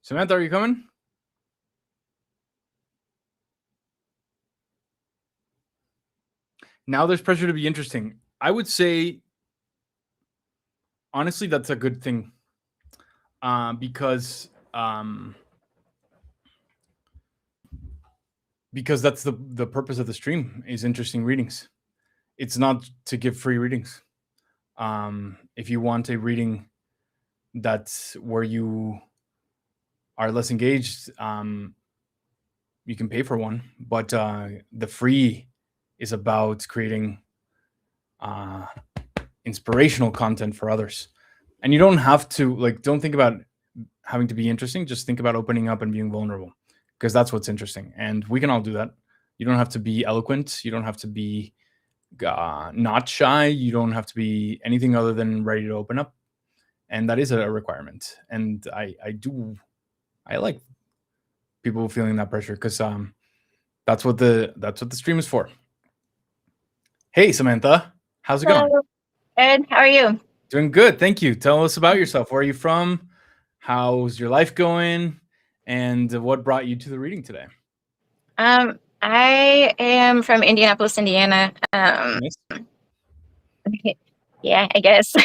Samantha, are you coming? Now there's pressure to be interesting. I would say, honestly, that's a good thing. Because that's the purpose of the stream, is interesting readings. It's not to give free readings. If you want a reading that's where you are less engaged, you can pay for one. But the free is about creating inspirational content for others. And you don't have to, don't think about having to be interesting. Just think about opening up and being vulnerable, because that's what's interesting. And we can all do that. You don't have to be eloquent. You don't have to be not shy. You don't have to be anything other than ready to open up. And that is a requirement. And I like people feeling that pressure, because that's what the stream is for. Hey, Samantha. How's it going? Ed, how are you? Doing good. Thank you. Tell us about yourself. Where are you from? How's your life going? And what brought you to the reading today? I am from Indianapolis, Indiana. Nice. Yeah, I guess.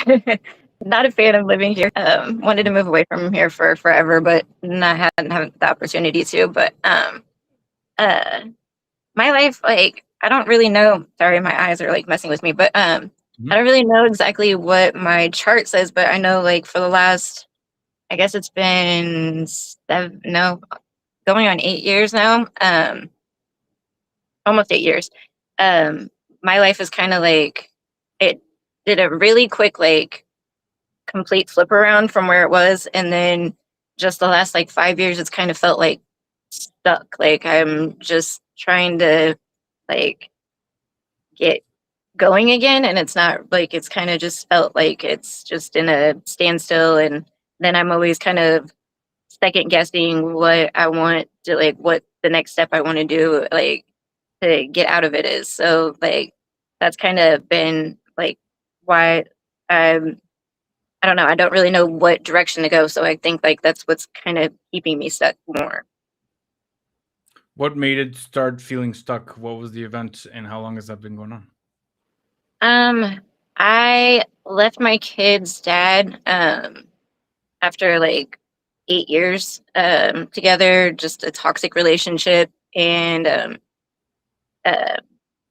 Not a fan of living here. Wanted to move away from here for forever, but hadn't had the opportunity to. But my life, like, I don't really know. Sorry, my eyes are like messing with me, but I don't really know exactly what my chart says. But I know, like, for the last, I guess it's been going on 8 years now. Almost 8 years. My life is kind of like, it did a really quick, like, complete flip around from where it was, and then just the last like 5 years, it's kind of felt like stuck. Like I'm just trying to like get going again, and it's not like, it's kind of just felt like it's just in a standstill, and then I'm always kind of second guessing what I want to, like, what the next step I want to do, like, to get out of it is. So like that's kind of been like why I don't know, I don't really know what direction to go. So I think like that's what's kind of keeping me stuck more. What made it start feeling stuck? What was the event and how long has that been going on? I left my kid's dad after like 8 years together, just a toxic relationship, and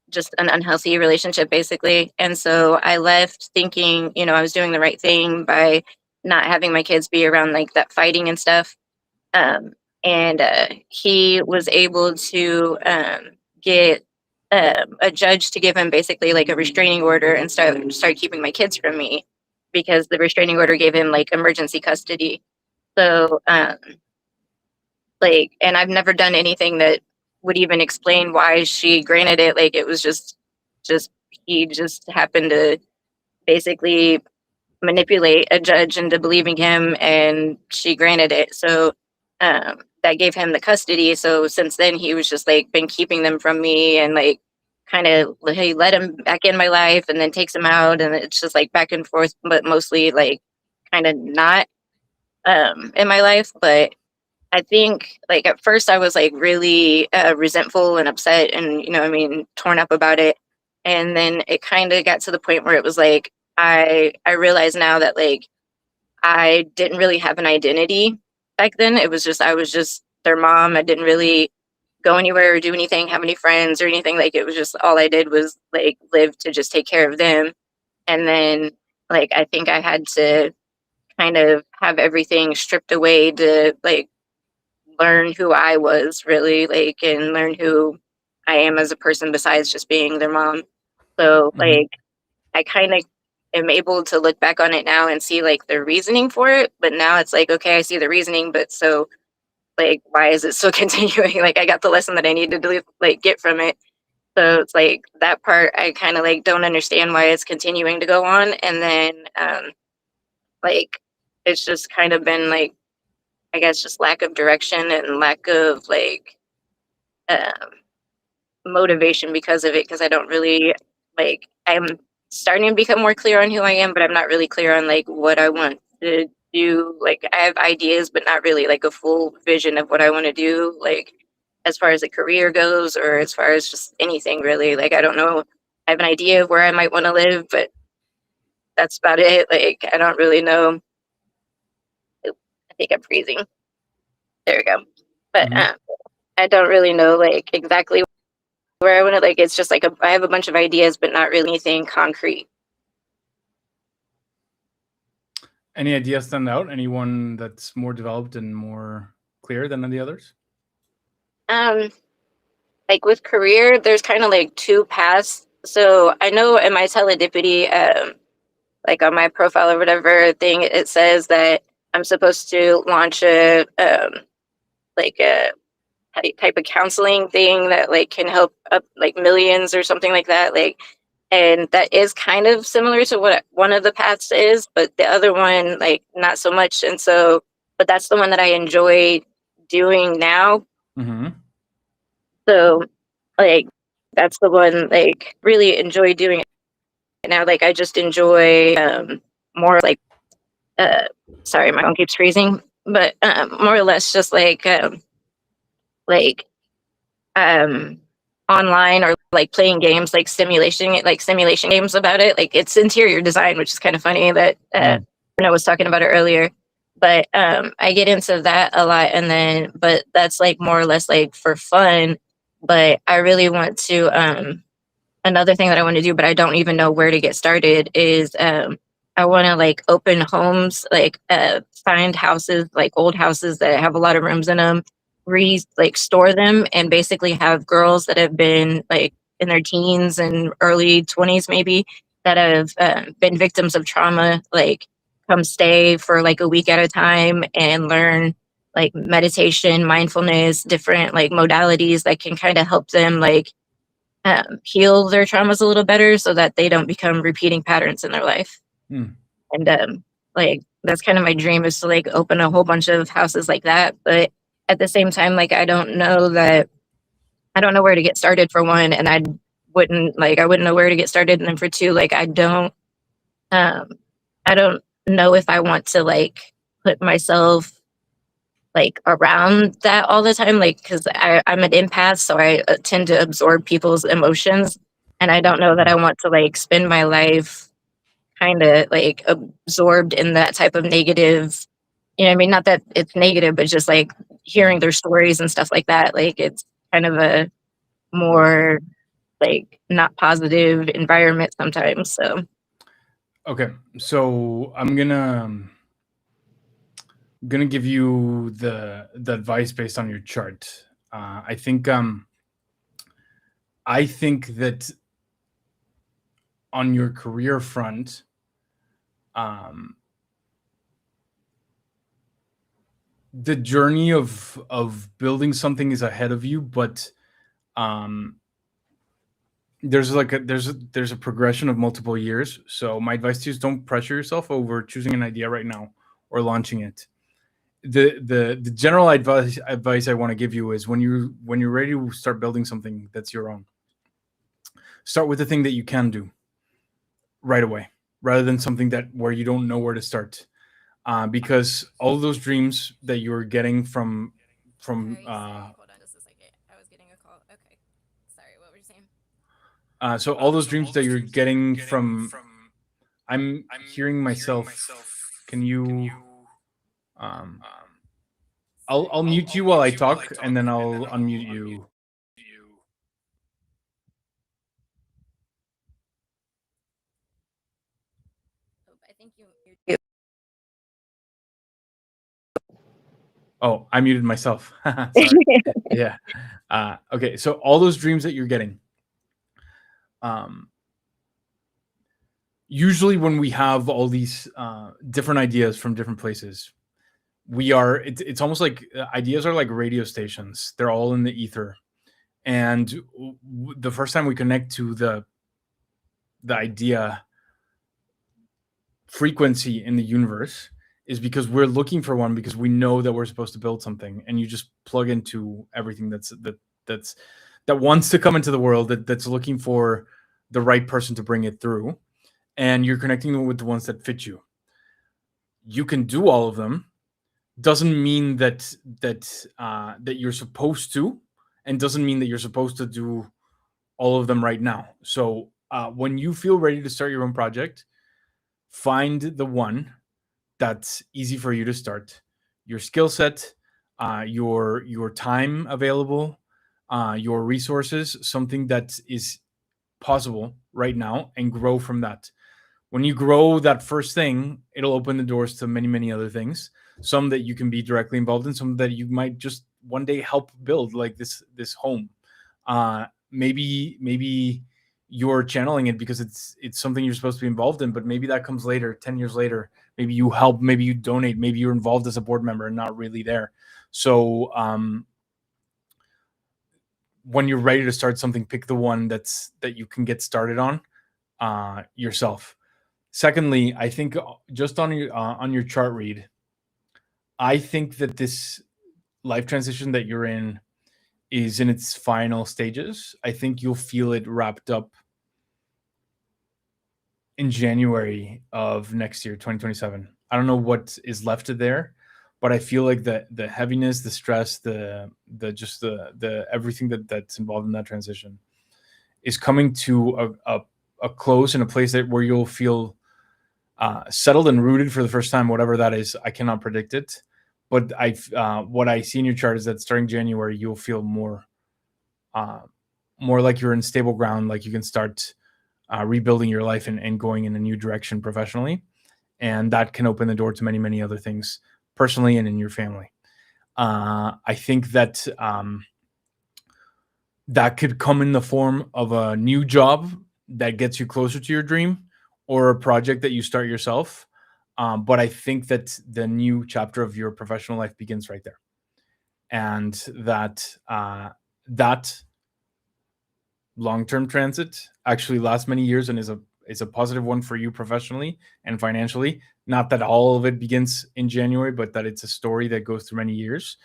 just an unhealthy relationship basically. And so I left thinking, I was doing the right thing by not having my kids be around like that fighting and stuff. And he was able to get a judge to give him basically like a restraining order and start keeping my kids from me, because the restraining order gave him like emergency custody. So like, and I've never done anything that would even explain why she granted it. Like it was just he just happened to basically manipulate a judge into believing him, and she granted it. So that gave him the custody. So since then he was just like been keeping them from me, and like kind of he let him back in my life and then takes him out, and it's just like back and forth, but mostly like kind of not in my life. But I think like at first I was like really resentful and upset, and torn up about it. And then it kind of got to the point where it was like I realize now that like I didn't really have an identity back then. It was just, I was just their mom. I didn't really go anywhere or do anything, have any friends or anything. Like it was just, all I did was like live to just take care of them. And then like I think I had to kind of have everything stripped away to like learn who I was really, like, and learn who I am as a person besides just being their mom. So like I kind of am able to look back on it now and see like the reasoning for it. But now it's like, okay, I see the reasoning, but so like, why is it still continuing? Like I got the lesson that I needed to like get from it. So it's like that part I kind of like don't understand why it's continuing to go on. And then like it's just kind of been like, I guess just lack of direction and lack of like motivation because of it. Because I don't really like, I'm starting to become more clear on who I am, but I'm not really clear on like what I want to do. Like I have ideas, but not really like a full vision of what I want to do. Like as far as a career goes, or as far as just anything really. Like I don't know. I have an idea of where I might want to live, but that's about it. Like I don't really know. I think I'm freezing. There we go. But I don't really know like exactly where I want to, like, it's just like I have a bunch of ideas, but not really anything concrete. Any ideas stand out? Anyone that's more developed and more clear than the others? Like with career, there's kind of like two paths. So I know in my teledipity, like on my profile or whatever thing, it says that I'm supposed to launch a like a type of counseling thing that like can help up like millions or something like that. Like, and that is kind of similar to what one of the paths is, but the other one like not so much. And so, but that's the one that I enjoy doing now. So like that's the one, like, really enjoy doing it now. Like, I just enjoy more like sorry, my phone keeps freezing, but more or less just like online, or like playing games, like simulation games about it. Like, it's interior design, which is kind of funny that I was talking about it earlier. But I get into that a lot, and then but that's like more or less like for fun. But I really want to another thing that I want to do, but I don't even know where to get started, is I want to like open homes, like find houses, like old houses that have a lot of rooms in them, like store them, and basically have girls that have been like in their teens and early 20s maybe, that have been victims of trauma, like come stay for like a week at a time and learn like meditation, mindfulness, different like modalities that can kind of help them like heal their traumas a little better, so that they don't become repeating patterns in their life. And like, that's kind of my dream, is to like open a whole bunch of houses like that. But at the same time, like, I don't know where to get started, for one, and I wouldn't know where to get started, and then for two, like, I don't know if I want to like put myself like around that all the time, like, because I'm an empath, so I tend to absorb people's emotions, and I don't know that I want to like spend my life kind of like absorbed in that type of negative, you know what I mean? Not that it's negative, but just like hearing their stories and stuff like that. Like, it's kind of a more like not positive environment sometimes. So okay, so I'm gonna give you the advice based on your chart. I think that on your career front, the journey of building something is ahead of you, but there's a progression of multiple years. So my advice to you is, don't pressure yourself over choosing an idea right now or launching it. The general advice I want to give you is, when you're ready to start building something that's your own, start with the thing that you can do right away, rather than something where you don't know where to start. Because all those dreams that you're getting from Hold on just a second. I was getting a call. Okay. Sorry, what were you saying? So all those dreams that you're getting from, I'm hearing myself. Can you? I'll mute you while I talk, and then I'll unmute you. I think you. Oh, I muted myself. Sorry. Yeah. Okay. So all those dreams that you're getting, usually when we have all these different ideas from different places, it's almost like ideas are like radio stations. They're all in the ether. And the first time we connect to the idea frequency in the universe is because we're looking for one, because we know that we're supposed to build something, and you just plug into everything that wants to come into the world, that's looking for the right person to bring it through, and you're connecting with the ones that fit you. You can do all of them. Doesn't mean that you're supposed to, and doesn't mean that you're supposed to do all of them right now. So when you feel ready to start your own project, find the one that's easy for you to start, your skill set, your time available, your resources, something that is possible right now, and grow from that. When you grow that first thing, it'll open the doors to many, many other things. Some that you can be directly involved in, some that you might just one day help build, like this home. Maybe you're channeling it because it's something you're supposed to be involved in, but maybe that comes later, 10 years later. Maybe you help, maybe you donate, maybe you're involved as a board member and not really there. So when you're ready to start something, pick the one that you can get started on yourself. Secondly, I think just on your chart read, I think that this life transition that you're in is in its final stages. I think you'll feel it wrapped up in January of next year, 2027. I don't know what is left there, but I feel like the heaviness, the stress, the everything that's involved in that transition is coming to a close in a place where you'll feel settled and rooted for the first time, whatever that is. I cannot predict it, but what I see in your chart is that starting January, you'll feel more like you're in stable ground, like you can start rebuilding your life and going in a new direction professionally. And that can open the door to many, many other things personally and in your family. I think that that could come in the form of a new job that gets you closer to your dream, or a project that you start yourself. But I think that the new chapter of your professional life begins right there. And that long-term transit actually lasts many years and is a positive one for you professionally and financially. Not that all of it begins in January, but that it's a story that goes through many years.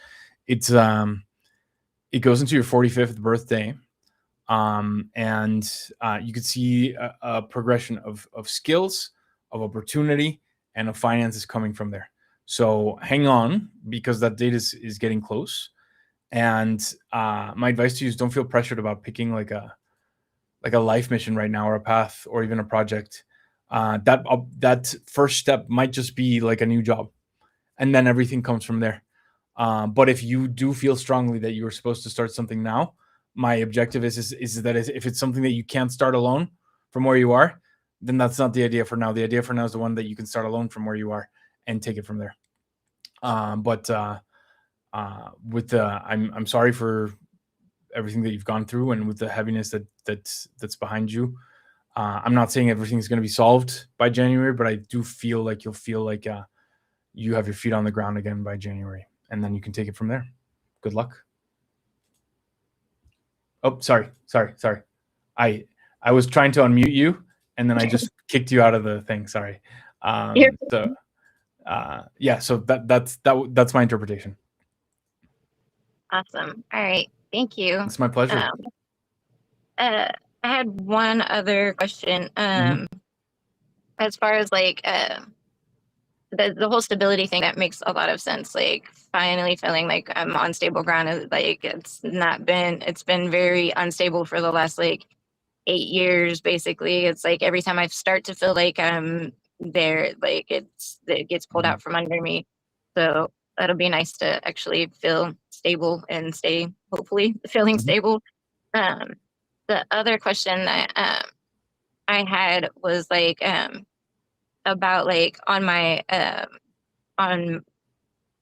It goes into your 45th birthday. And you could see a progression of skills, of opportunity, and of finances coming from there. So hang on, because that date is getting close. And my advice to you is don't feel pressured about picking like a life mission right now, or a path, or even a project. That first step might just be like a new job, and then everything comes from there. But if you do feel strongly that you're supposed to start something now, my objective is that if it's something that you can't start alone from where you are, then that's not the idea for now. The idea for now is the one that you can start alone from where you are and take it from there. I'm sorry for everything that you've gone through, and with the heaviness that's behind you. I'm not saying everything's going to be solved by January, but I do feel like you'll feel like you have your feet on the ground again by January, and then you can take it from there. Good luck. Oh, sorry. I was trying to unmute you, and then I just kicked you out of the thing. Sorry. So that's my interpretation. Awesome. All right. Thank you. It's my pleasure. I had one other question. As far as like the whole stability thing, that makes a lot of sense. Like finally feeling like I'm on stable ground. Like it's been very unstable for the last like 8 years, basically. It's like every time I start to feel like I'm there, like it gets pulled out from under me. So that'll be nice to actually feel stable and stay, hopefully, feeling stable. The other question I had was like about like on my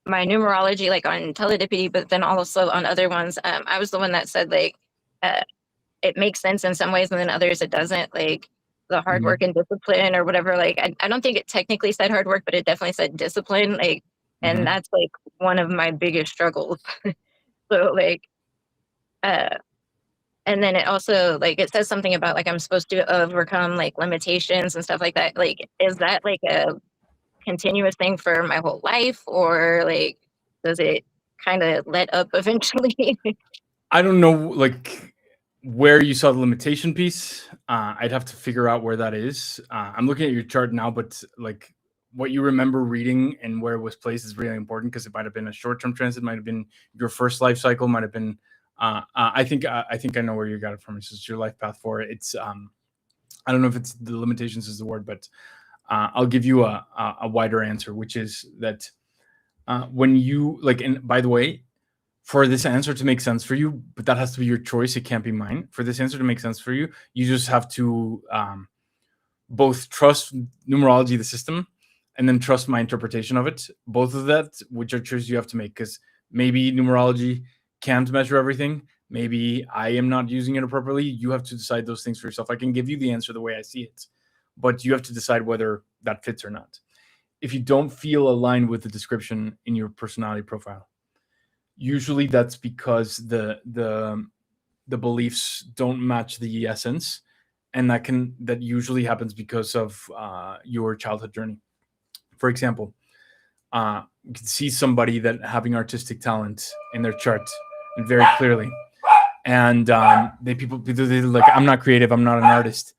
numerology, like on teledipity, but then also on other ones. I was the one that said like it makes sense in some ways, and then others it doesn't. Like the hard work and discipline or whatever. Like I don't think it technically said hard work, but it definitely said discipline. Like, and that's like one of my biggest struggles. So like, and then it also like it says something about like I'm supposed to overcome like limitations and stuff like that. Like, is that like a continuous thing for my whole life, or like does it kind of let up eventually? I don't know like where you saw the limitation piece. I'd have to figure out where that is. I'm looking at your chart now, but like what you remember reading and where it was placed is really important, because it might have been a short-term transit, might have been your first life cycle, might have been I think I know where you got it from. It's just your life path for it. It's I don't know if it's the limitations is the word, but I'll give you a wider answer, which is that when you like, and by the way, for this answer to make sense for you, but that has to be your choice. It can't be mine. For this answer to make sense for you, you just have to both trust numerology, the system, and then trust my interpretation of it. Both of that, which are choices you have to make, because maybe numerology can't measure everything. Maybe I am not using it appropriately. You have to decide those things for yourself. I can give you the answer the way I see it, but you have to decide whether that fits or not. If you don't feel aligned with the description in your personality profile, usually that's because the beliefs don't match the essence, and that usually happens because of your childhood journey. For example, you can see somebody that having artistic talent in their chart, and very clearly, And people like, I'm not creative, I'm not an artist,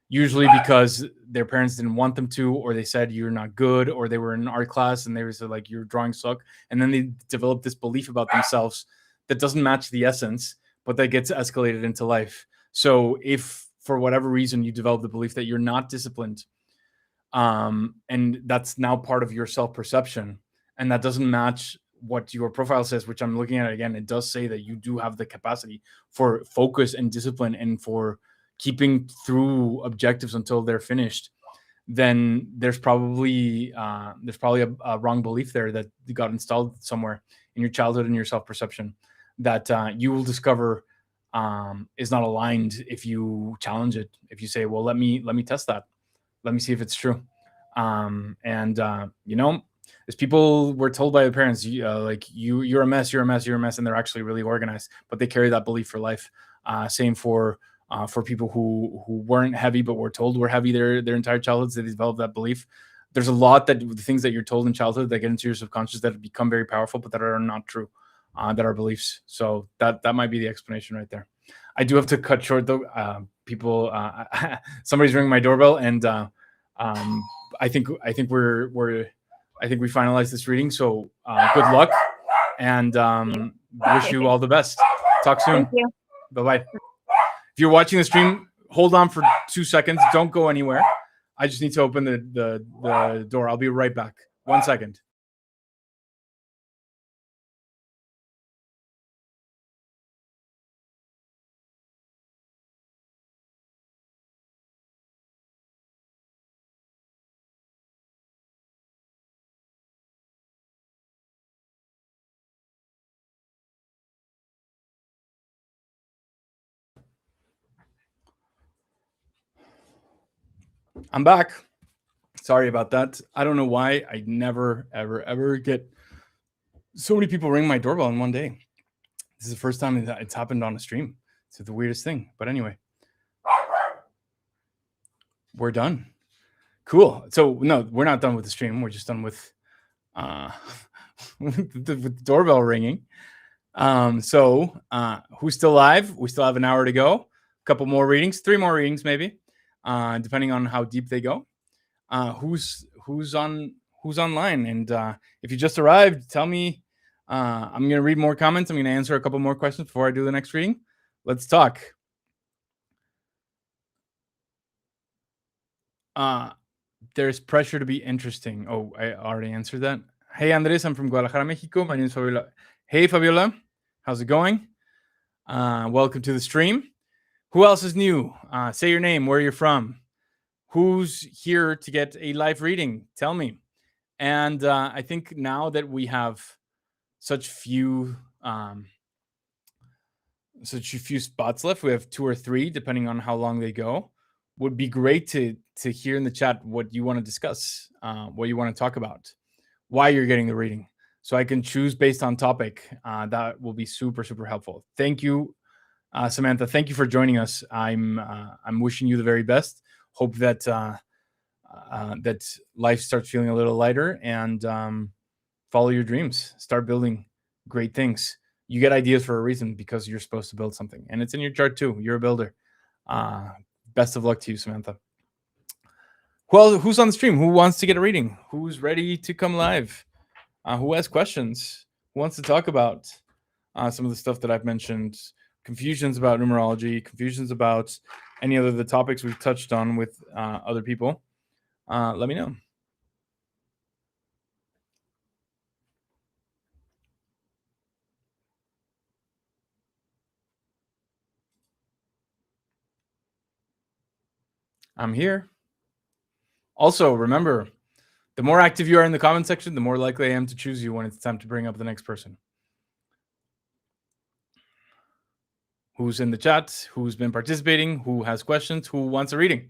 usually because their parents didn't want them to, or they said you're not good, or they were in art class and they were like, your drawing suck, and then they develop this belief about themselves that doesn't match the essence, but that gets escalated into life. So if for whatever reason you develop the belief that you're not disciplined, and that's now part of your self-perception, and that doesn't match what your profile says, which I'm looking at again, it does say that you do have the capacity for focus and discipline and for keeping through objectives until they're finished, then there's probably a wrong belief there that got installed somewhere in your childhood and your self-perception that you will discover is not aligned if you challenge it. If you say, well, let me test that, let me see if it's true. As people were told by the parents, like you're a mess, you're a mess, you're a mess, and they're actually really organized, but they carry that belief for life. Same for people who weren't heavy but were told were heavy their entire childhoods. They develop that belief. There's a lot that the things that you're told in childhood that get into your subconscious that become very powerful, but that are not true, that are beliefs. So that might be the explanation right there. I do have to cut short though. People, somebody's ringing my doorbell, and I think we finalized this reading. So good luck, and wish you all the best. Talk soon. Thank you. Bye-bye. If you're watching the stream, hold on for 2 seconds. Don't go anywhere. I just need to open the door. I'll be right back. 1 second. I'm back. Sorry about that. I don't know why I never, ever get so many people ring my doorbell in one day. This is the first time it's happened on a stream. It's the weirdest thing. But anyway, we're done. Cool. So no, we're not done with the stream. We're just done with with the doorbell ringing. So who's still live? We still have an hour to go. A couple more readings, 3 more readings maybe, depending on how deep they go. Who's online? And if you just arrived, tell me. I'm gonna read more comments. I'm gonna answer a couple more questions before I do the next reading. Let's talk. There's pressure to be interesting. Oh, I already answered that. Hey, Andres, I'm from Guadalajara, Mexico. My name is Fabiola. Hey, Fabiola. How's it going? Welcome to the stream. Who else is new? Say your name, where you're from. Who's here to get a live reading? Tell me. And I think now that we have such few spots left, we have 2 or 3, depending on how long they go. Would be great to hear in the chat what you want to discuss, what you want to talk about, why you're getting the reading, so I can choose based on topic. That will be super, super helpful. Thank you, Samantha. Thank you for joining us. I'm wishing you the very best. Hope that that life starts feeling a little lighter, and follow your dreams. Start building great things. You get ideas for a reason, because you're supposed to build something, and it's in your chart too. You're a builder. Best of luck to you, Samantha. Well, who's on the stream? Who wants to get a reading? Who's ready to come live? Who has questions? Who wants to talk about some of the stuff that I've mentioned? Confusions about numerology, confusions about any other of the topics we've touched on with other people. Let me know. I'm here. Also, remember, the more active you are in the comment section, the more likely I am to choose you when it's time to bring up the next person. Who's in the chat? Who's been participating? Who has questions? Who wants a reading?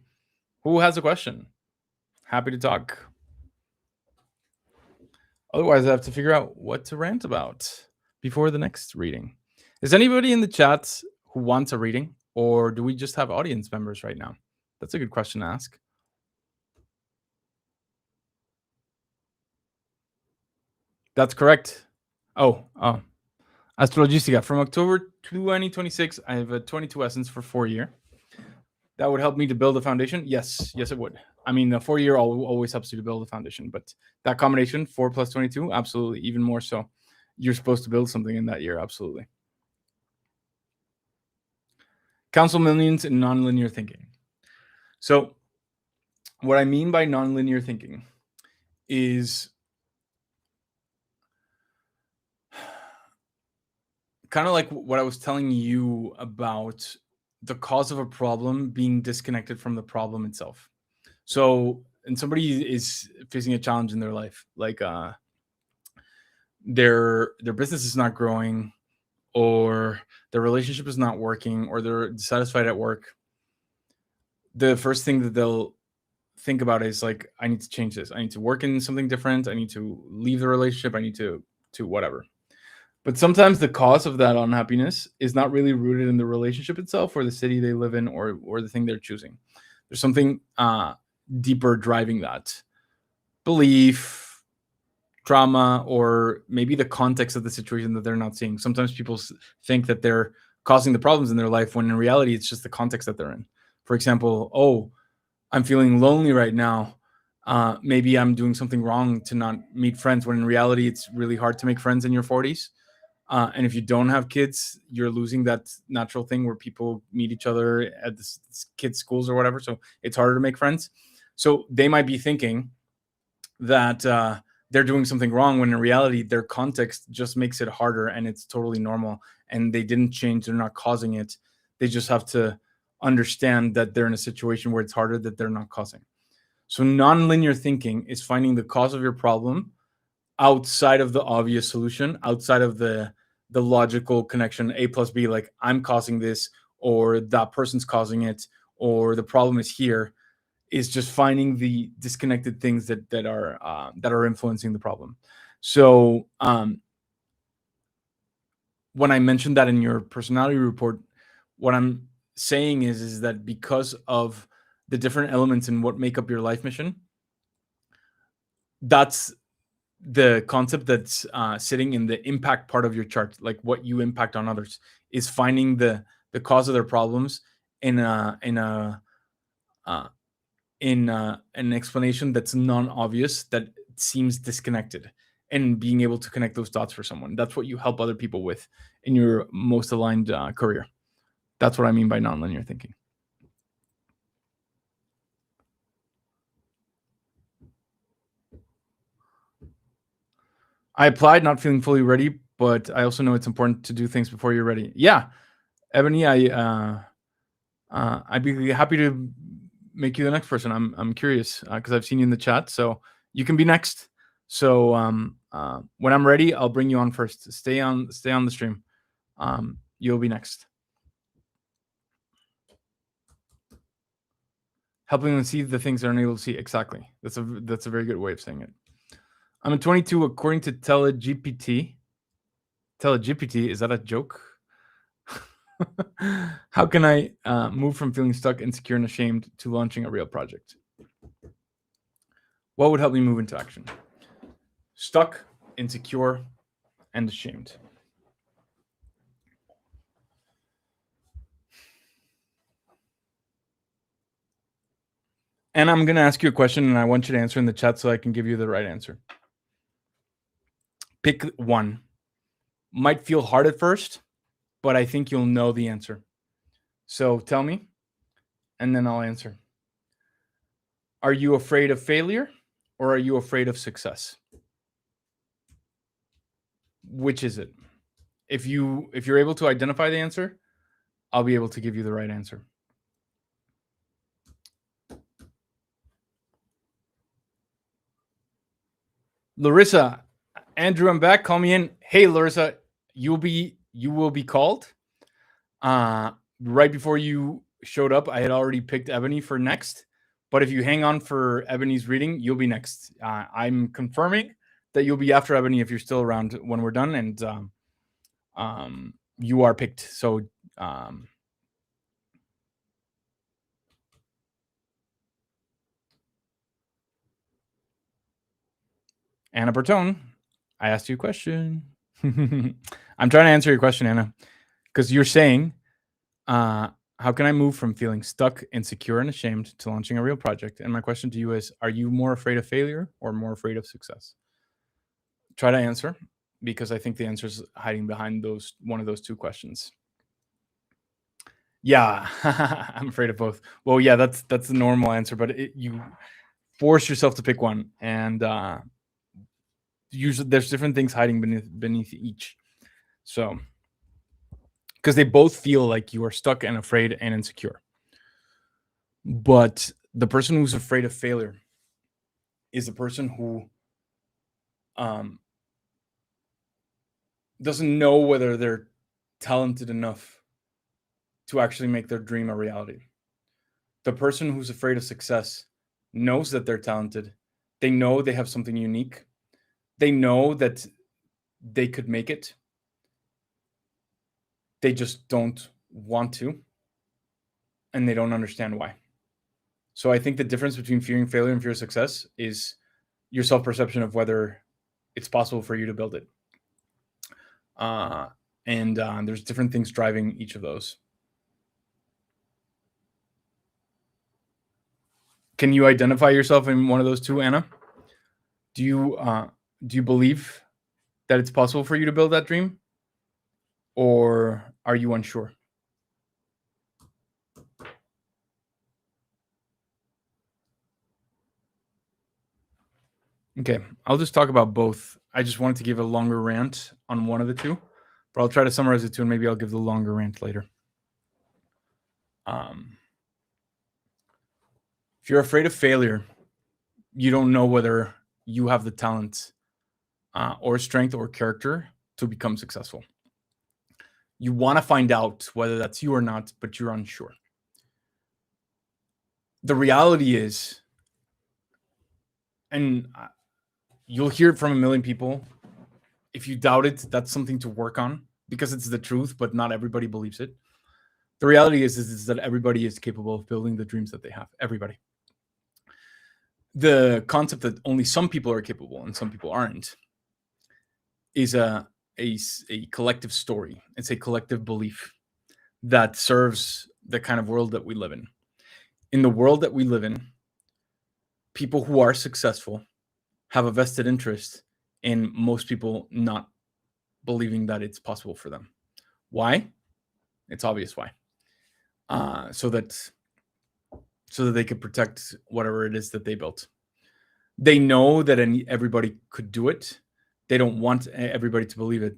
Who has a question? Happy to talk. Otherwise, I have to figure out what to rant about before the next reading. Is anybody in the chat who wants a reading, or do we just have audience members right now? That's a good question to ask. That's correct. Oh, Astrologistica. From October 2026, I have a 22 essence for 4-year. That would help me to build a foundation? Yes, it would. I mean, the 4-year always helps you to build a foundation, but that combination, 4 plus 22, absolutely, even more so. You're supposed to build something in that year, absolutely. Counsel millions in nonlinear thinking. So, what I mean by nonlinear thinking is kind of like what I was telling you about the cause of a problem being disconnected from the problem itself. So, and somebody is facing a challenge in their life, like their business is not growing, or their relationship is not working, or they're dissatisfied at work. The first thing that they'll think about is like, I need to change this. I need to work in something different. I need to leave the relationship. I need to whatever. But sometimes the cause of that unhappiness is not really rooted in the relationship itself, or the city they live in, or the thing they're choosing. There's something deeper driving that belief, trauma, or maybe the context of the situation that they're not seeing. Sometimes people think that they're causing the problems in their life, when in reality it's just the context that they're in. For example, oh, I'm feeling lonely right now. Maybe I'm doing something wrong to not meet friends, when in reality it's really hard to make friends in your 40s. And if you don't have kids, you're losing that natural thing where people meet each other at the kids' schools or whatever. So it's harder to make friends. So they might be thinking that they're doing something wrong, when in reality their context just makes it harder, and it's totally normal. And they didn't change. They're not causing it. They just have to understand that they're in a situation where it's harder, that they're not causing. So nonlinear thinking is finding the cause of your problem outside of the obvious solution, outside of the logical connection, A plus B, like I'm causing this, or that person's causing it, or the problem is here. Is just finding the disconnected things that are influencing the problem. So when I mentioned that in your personality report, what I'm saying is that because of the different elements in what make up your life mission, that's the concept that's sitting in the impact part of your chart, like what you impact on others, is finding the cause of their problems in an explanation that's non-obvious, that seems disconnected, and being able to connect those dots for someone. That's what you help other people with in your most aligned career. That's what I mean by nonlinear thinking. I applied not feeling fully ready, but I also know it's important to do things before you're ready. Yeah, Ebony, I'd be happy to make you the next person. I'm curious because I've seen you in the chat, so you can be next. So when I'm ready, I'll bring you on first. Stay on the stream. You'll be next. Helping them see the things they're unable to see. Exactly. That's a very good way of saying it. I'm a 22 according to TeleGPT. TeleGPT, is that a joke? How can I move from feeling stuck, insecure, and ashamed to launching a real project? What would help me move into action? Stuck, insecure, and ashamed. And I'm going to ask you a question, and I want you to answer in the chat so I can give you the right answer. Pick one. Might feel hard at first, but I think you'll know the answer. So tell me, and then I'll answer. Are you afraid of failure, or are you afraid of success? Which is it? If you're able to identify the answer, I'll be able to give you the right answer. Larissa, Andrew, I'm back. Call me in. Hey, Larissa, you will be called. Right before you showed up, I had already picked Ebony for next. But if you hang on for Ebony's reading, you'll be next. I'm confirming that you'll be after Ebony if you're still around when we're done, and you are picked. So Anna Bertone, I asked you a question. I'm trying to answer your question, Anna, because you're saying, how can I move from feeling stuck, insecure, and ashamed to launching a real project? And my question to you is, are you more afraid of failure or more afraid of success? Try to answer, because I think the answer is hiding behind one of those two questions. Yeah, I'm afraid of both. Well, yeah, that's the normal answer, but you force yourself to pick one, and usually there's different things hiding beneath each. So, because they both feel like you are stuck and afraid and insecure. But the person who's afraid of failure is a person who doesn't know whether they're talented enough to actually make their dream a reality. The person who's afraid of success knows that they're talented. They know they have something unique. They know that they could make it. They just don't want to, and they don't understand why. So I think the difference between fearing failure and fear of success is your self-perception of whether it's possible for you to build it. And there's different things driving each of those. Can you identify yourself in one of those two, Anna? Do you believe that it's possible for you to build that dream, or are you unsure? Okay, I'll just talk about both. I just wanted to give a longer rant on one of the two, but I'll try to summarize the two, and maybe I'll give the longer rant later. If you're afraid of failure, you don't know whether you have the talent or strength or character to become successful. You want to find out whether that's you or not, but you're unsure. The reality is, and you'll hear it from a million people, if you doubt it, that's something to work on, because it's the truth, but not everybody believes it. The reality is that everybody is capable of building the dreams that they have. Everybody. The concept that only some people are capable and some people aren't is a collective story. It's a collective belief that serves the kind of world that we live in. In the world that we live in, people who are successful have a vested interest in most people not believing that it's possible for them. Why? It's obvious why. So that they could protect whatever it is that they built. They know that everybody could do it. They don't want everybody to believe it,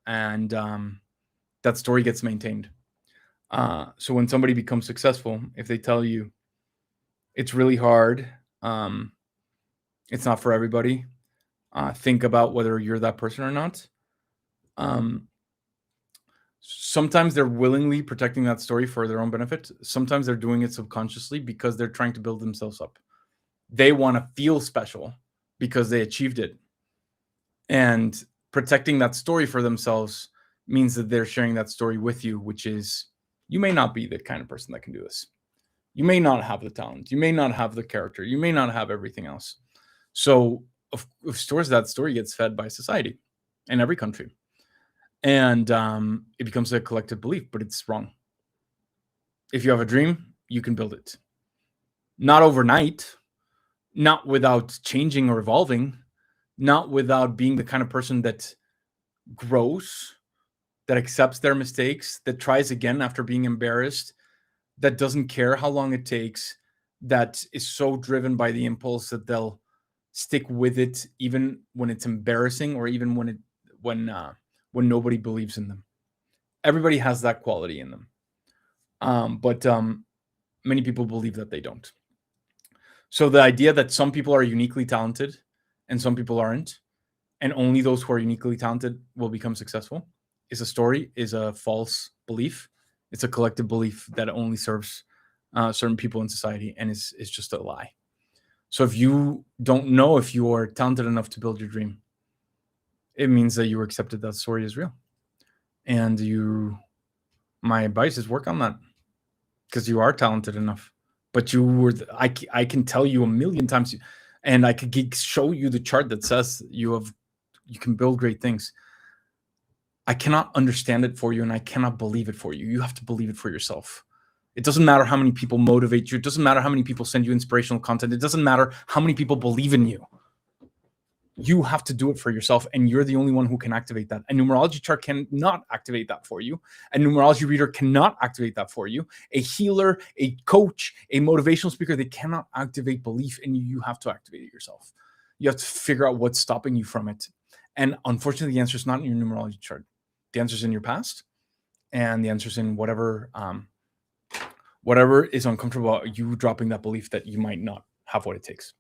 and that story gets maintained. So when somebody becomes successful, if they tell you it's really hard, it's not for everybody, think about whether you're that person or not. Sometimes they're willingly protecting that story for their own benefit. Sometimes they're doing it subconsciously because they're trying to build themselves up. They want to feel special because they achieved it. And protecting that story for themselves means that they're sharing that story with you, which is, you may not be the kind of person that can do this. You may not have the talent. You may not have the character. You may not have everything else. So of course, that story gets fed by society in every country. And it becomes a collective belief, but it's wrong. If you have a dream, you can build it. Not overnight, not without changing or evolving, not without being the kind of person that grows, that accepts their mistakes, that tries again after being embarrassed, that doesn't care how long it takes, that is so driven by the impulse that they'll stick with it even when it's embarrassing, or even when nobody believes in them. Everybody has that quality in them. But many people believe that they don't. So the idea that some people are uniquely talented and some people aren't, and only those who are uniquely talented will become successful, is a false belief. It's a collective belief that only serves certain people in society, and is just a lie. So if you don't know if you are talented enough to build your dream, it means that you accepted that story as real. And my advice is work on that, because you are talented enough. But I can tell you a million times, and I could show you the chart that says you can build great things. I cannot understand it for you, and I cannot believe it for you. You have to believe it for yourself. It doesn't matter how many people motivate you. It doesn't matter how many people send you inspirational content. It doesn't matter how many people believe in you. You have to do it for yourself, and you're the only one who can activate that. A numerology chart cannot activate that for you. A numerology reader cannot activate that for you. A healer, a coach, a motivational speaker, they cannot activate belief in you. You have to activate it yourself. You have to figure out what's stopping you from it. And unfortunately, the answer is not in your numerology chart. The answer is in your past, and the answer is in whatever is uncomfortable about you dropping that belief that you might not have what it takes.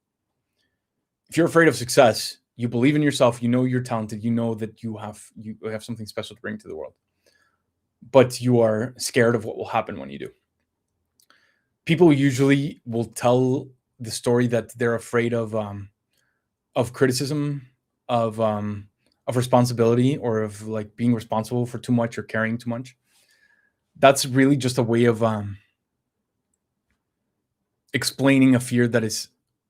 If you're afraid of success, you believe in yourself, you know you're talented, you know that you have something special to bring to the world, but you are scared of what will happen when you do. People usually will tell the story that they're afraid of criticism, of responsibility, or of like being responsible for too much or caring too much. That's really just a way of explaining a fear that is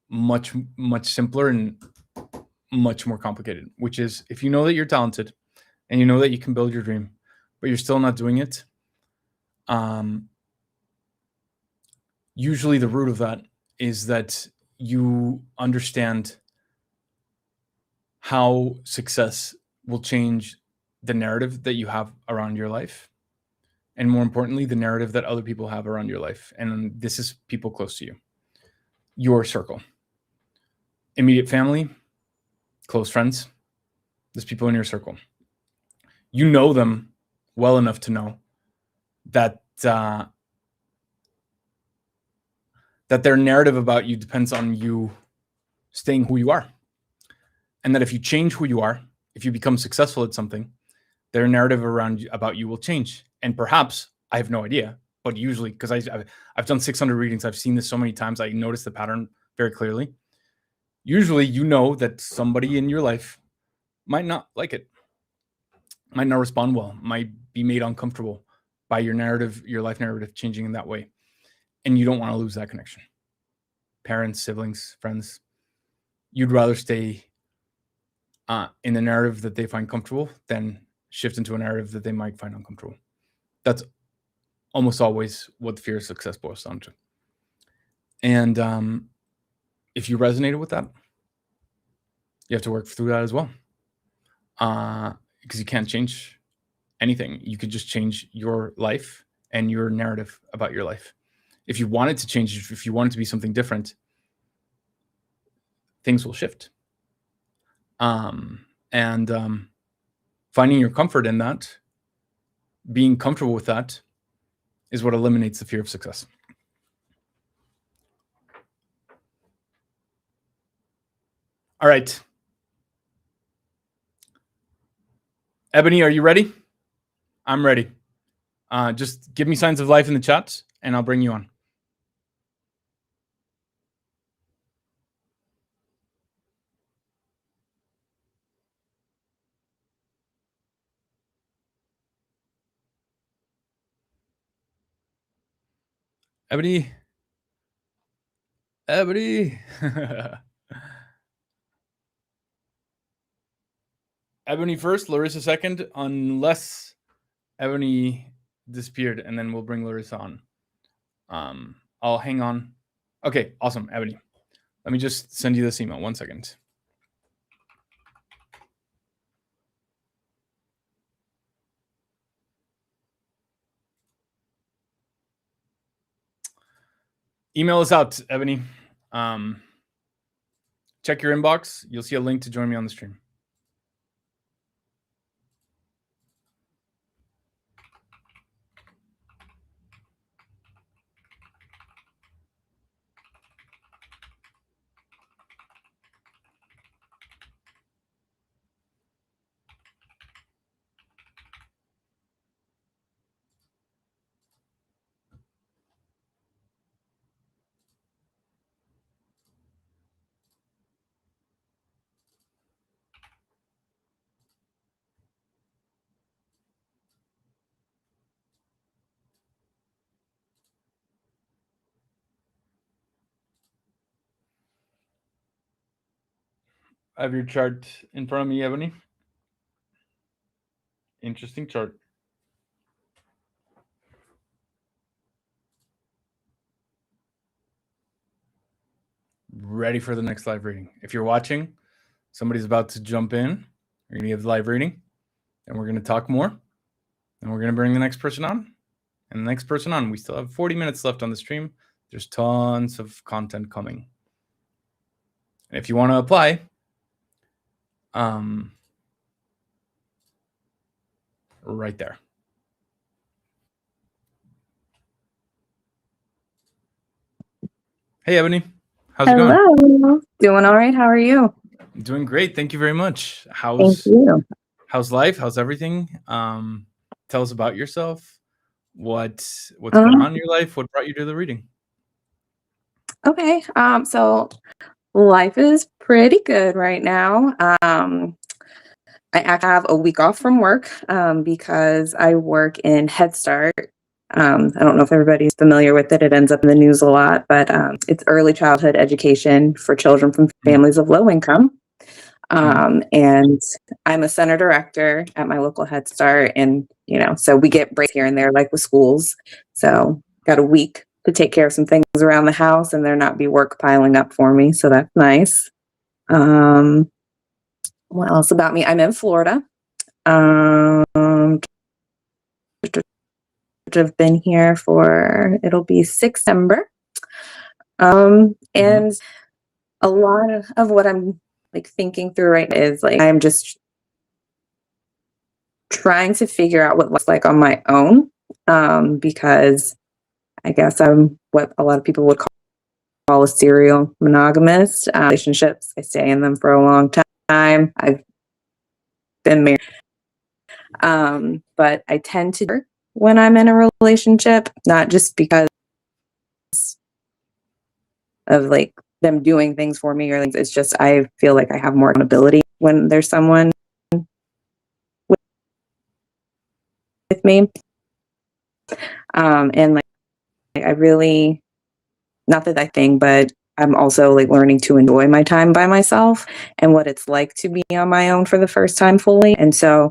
much, much simpler and much more complicated, which is if you know that you're talented and you know that you can build your dream, but you're still not doing it, usually the root of that is that you understand how success will change the narrative that you have around your life, and more importantly, the narrative that other people have around your life. And this is people close to you, your circle, immediate family, close friends. There's people in your circle. You know them well enough to know that that their narrative about you depends on you staying who you are. And that if you change who you are, if you become successful at something, their narrative about you will change. And perhaps, I have no idea, but usually, because I've done 600 readings, I've seen this so many times, I notice the pattern very clearly. Usually, you know that somebody in your life might not like it, might not respond well, might be made uncomfortable by your narrative, your life narrative changing in that way. And you don't want to lose that connection. Parents, siblings, friends, you'd rather stay in the narrative that they find comfortable than shift into a narrative that they might find uncomfortable. That's almost always what the fear of success boils down to. And if you resonated with that, you have to work through that as well. Because you can't change anything. You could just change your life and your narrative about your life. If you wanted to change, if you wanted to be something different, things will shift. And finding your comfort in that, being comfortable with that, is what eliminates the fear of success. All right. Ebony, are you ready? I'm ready. Just give me signs of life in the chat, and I'll bring you on. Ebony. Ebony. Ebony first, Larissa second, unless Ebony disappeared, and then we'll bring Larissa on. I'll hang on. Okay, awesome, Ebony. Let me just send you this email. 1 second. Email is out, Ebony. Check your inbox. You'll see a link to join me on the stream. I have your chart in front of me, Ebony. Interesting chart. Ready for the next live reading. If you're watching, somebody's about to jump in. We're going to give the live reading, and we're going to talk more. And we're going to bring the next person on. And the next person on. We still have 40 minutes left on the stream. There's tons of content coming. And if you want to apply, right there. Hey, Ebony. How's it going? Hello. Doing all right. How are you? Doing great. Thank you very much. Thank you. How's life? How's everything? Tell us about yourself. What's going on in your life? What brought you to the reading? Okay. So life is pretty good right now. I actually have a week off from work because I work in Head Start. I don't know if everybody's familiar with it. It ends up in the news a lot, but it's early childhood education for children from families of low income. And I'm a center director at my local Head Start. And, so we get breaks here and there, like with schools. So got a week to take care of some things around the house and there not be work piling up for me. So that's nice. What else about me? I'm in Florida. I've been here it'll be September. And a lot of what I'm thinking through right now is I'm just trying to figure out what it looks like on my own. Because I guess I'm what a lot of people would call a serial monogamist. Relationships, I stay in them for a long time. I've been married. But I tend to when I'm in a relationship, not just because of them doing things for me or it's just I feel like I have more accountability when there's someone with me. And I really, not that I think, but I'm also learning to enjoy my time by myself and what it's like to be on my own for the first time fully. And so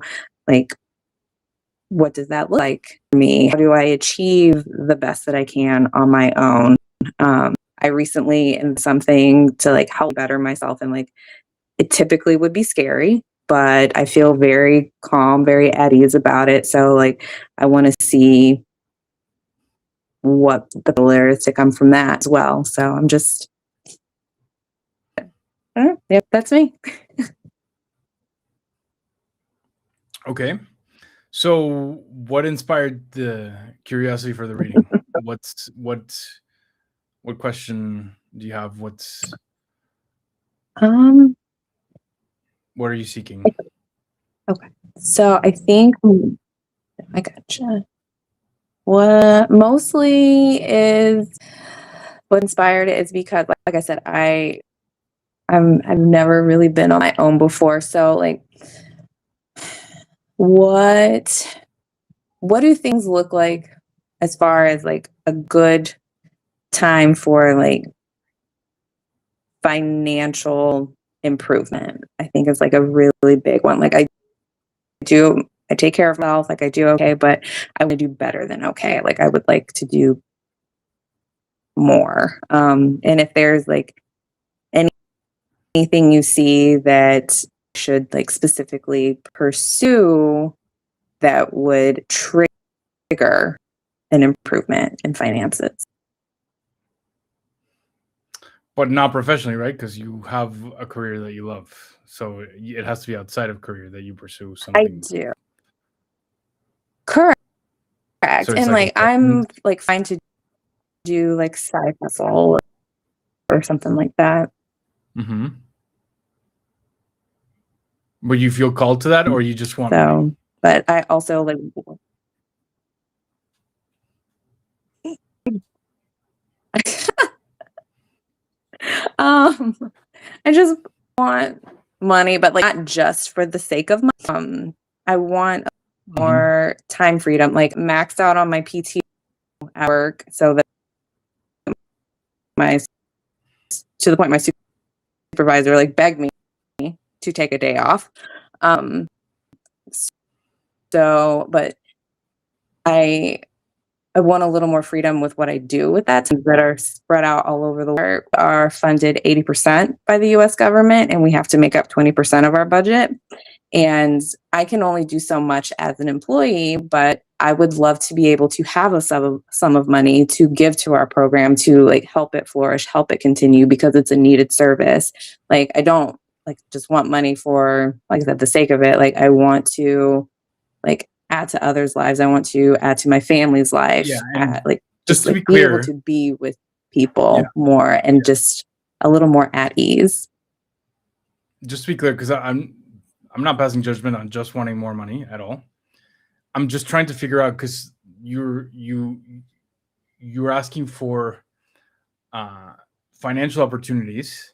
what does that look like for me? How do I achieve the best that I can on my own? I recently in something to help better myself and it typically would be scary, but I feel very calm, very at ease about it. So I want to see what the goal is to come from that as well. So I'm just, yep, that's me. Okay. So what inspired the curiosity for the reading? What question do you have? What are you seeking? Okay. So I think I gotcha. What mostly is what inspired it is because like I said, I've never really been on my own before. So what do things look like as far as a good time for financial improvement? I think it's a really big one. I take care of myself, I do okay, but I want to do better than okay. I would like to do more. And if there's anything you see that should specifically pursue that would trigger an improvement in finances. But not professionally, right? Because you have a career that you love. So it has to be outside of career that you pursue something. I do. Correct. So and I'm fine to do side hustle or something like that. Mm-hmm. But you feel called to that or you just want money? But I also I just want money, but not just for the sake of money. I want more time freedom, maxed out on my PT at work so that to the point my supervisor begged me to take a day off. So, but I want a little more freedom with what I do with that, that are spread out all over the world, are funded 80% by the US government, and we have to make up 20% of our budget. And I can only do so much as an employee, but I would love to be able to have a sum of money to give to our program to like help it flourish, help it continue, because it's a needed service. Like, I don't like just want money for, like I said, the sake of it. Like, I want to like add to others' lives. I want to add to my family's life. Yeah, and like just to like be be able clear, to be with people more and just a little more at ease. just to be clear, because I'm not passing judgment on just wanting more money at all. I'm just trying to figure out, because you're asking for financial opportunities,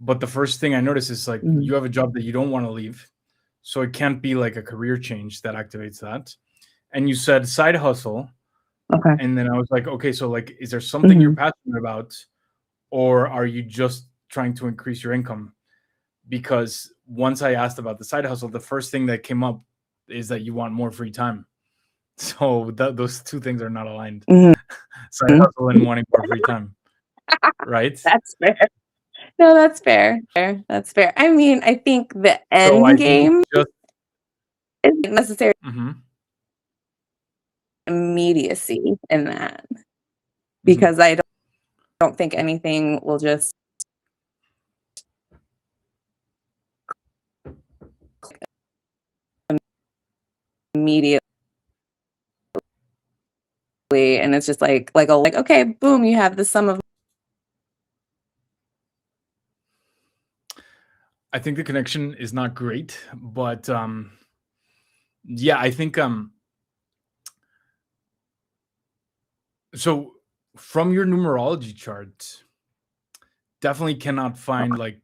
but the first thing I notice is like you have a job that you don't want to leave, so it can't be like a career change that activates that. And you said side hustle, Okay. and then I was like, okay, so like, is there something you're passionate about, or are you just trying to increase your income? Because once I asked about the side hustle, the first thing that came up is that you want more free time. So those two things are not aligned. Side hustle and wanting more free time, right? That's fair. No, that's fair. That's fair. I mean, I think the end game isn't necessarily immediacy in that, because I don't think anything will just immediately, and it's just like okay, boom, you have the sum of. I think the connection is not great, but yeah, I think so from your numerology chart, definitely cannot find like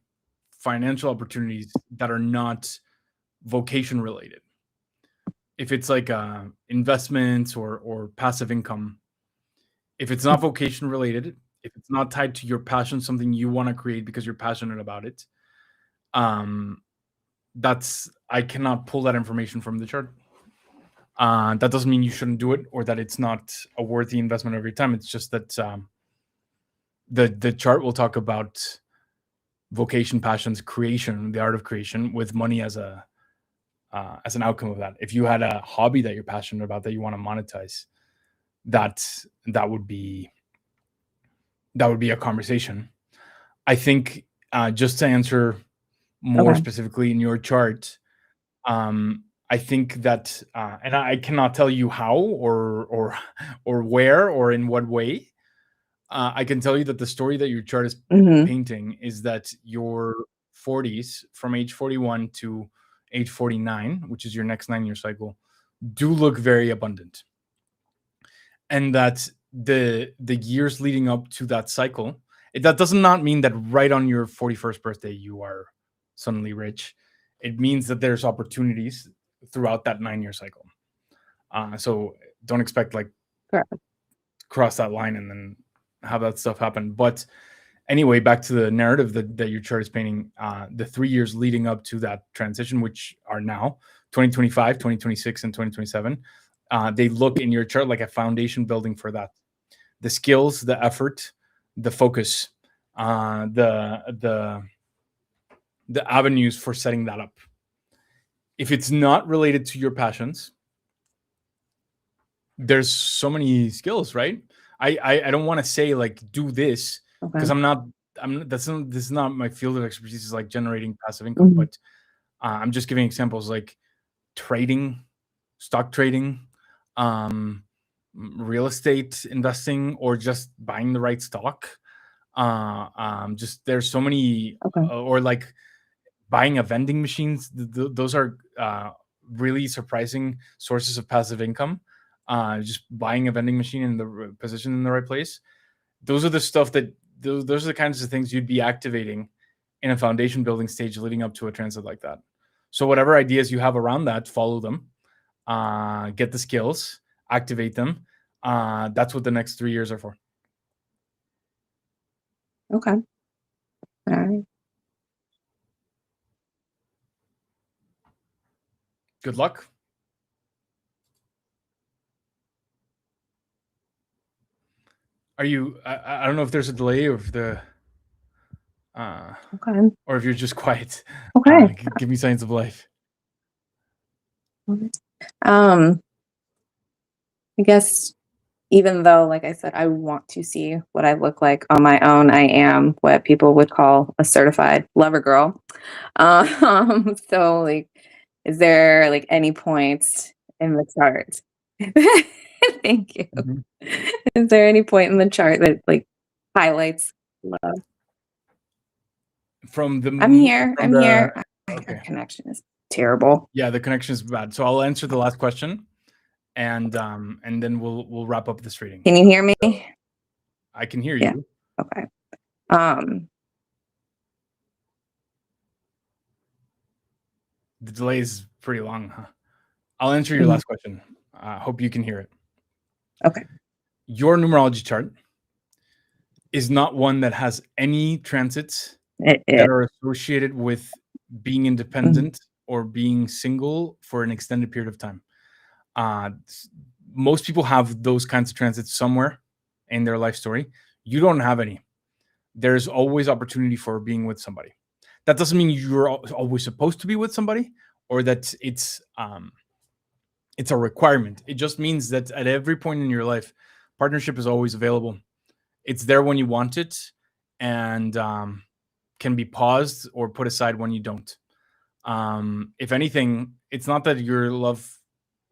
financial opportunities that are not vocation related. If it's like investments or passive income, if it's not vocation related, if it's not tied to your passion, something you want to create because you're passionate about it, that's, I cannot pull that information from the chart. That doesn't mean you shouldn't do it or that it's not a worthy investment of your time. It's just that the chart will talk about vocation, passions, creation, the art of creation, with money as an outcome of that. If you had a hobby that you're passionate about that you want to monetize, that would be a conversation. I think just to answer more specifically in your chart, I think that, and I cannot tell you how or where or in what way. I can tell you that the story that your chart is painting is that your 40s, from age 41 to age 49, which is your next 9-year cycle, do look very abundant, and that the years leading up to that cycle, that does not mean that right on your 41st birthday you are suddenly rich. It means that there's opportunities throughout that 9-year cycle. So don't expect like cross that line and then have that stuff happen. But anyway, back to the narrative that your chart is painting, the 3 years leading up to that transition, which are now 2025, 2026, and 2027, they look in your chart like a foundation building for that. The skills, the effort, the focus, the avenues for setting that up. If it's not related to your passions, there's so many skills, right? I don't want to say like do this, because this is not my field of expertise, is like generating passive income, but I'm just giving examples like trading, stock trading, real estate investing, or just buying the right stock. Just there's so many, or like buying a vending machines. Those are really surprising sources of passive income. Just buying a vending machine in the position in the right place. Those are the stuff that those are the kinds of things you'd be activating in a foundation building stage leading up to a transit like that. So whatever ideas you have around that, follow them, get the skills, activate them. That's what the next 3 years are for. Okay. All right. Good luck. Are you? I don't know if there's a delay or if the. Okay. Or if you're just quiet. Okay. Give me signs of life. I guess even though, like I said, I want to see what I look like on my own, I am what people would call a certified lover girl. So like, is there like any points in the chart? Thank you. Is there any point in the chart that like highlights love? From the I'm here. from I'm the- here. Okay. Our connection is terrible. Yeah, the connection is bad. So I'll answer the last question, and then we'll wrap up this reading. Can you hear me? I can hear Yeah. you. Okay. The delay is pretty long, huh? I'll answer your Mhm. last question. Hope you can hear it. Okay. Your numerology chart is not one that has any transits that are associated with being independent or being single for an extended period of time. Most people have those kinds of transits somewhere in their life story. You don't have any. There's always opportunity for being with somebody. That doesn't mean you're always supposed to be with somebody or that it's a requirement. It just means that at every point in your life, partnership is always available. It's there when you want it, and can be paused or put aside when you don't. If anything, it's not that your love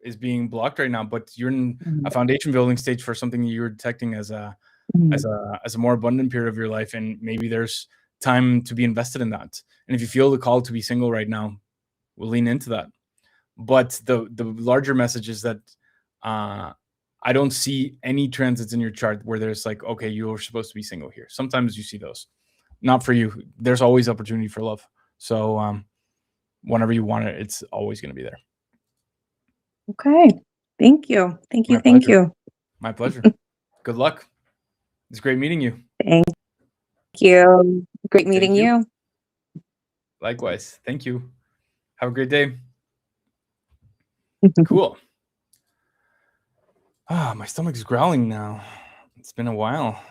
is being blocked right now, but you're in a foundation building stage for something you're detecting as a more abundant period of your life, and maybe there's time to be invested in that. And if you feel the call to be single right now, we'll lean into that. But the larger message is that I don't see any transits in your chart where there's like, okay, you're supposed to be single here. Sometimes you see those. Not for you. There's always opportunity for love. So whenever you want it, it's always going to be there. Okay. Thank you. Thank you. My Thank pleasure. you. My pleasure. Good luck. It's great meeting you. Thank you. Great meeting you. Likewise. Thank you. Have a great day. Cool. My stomach's growling now. It's been a while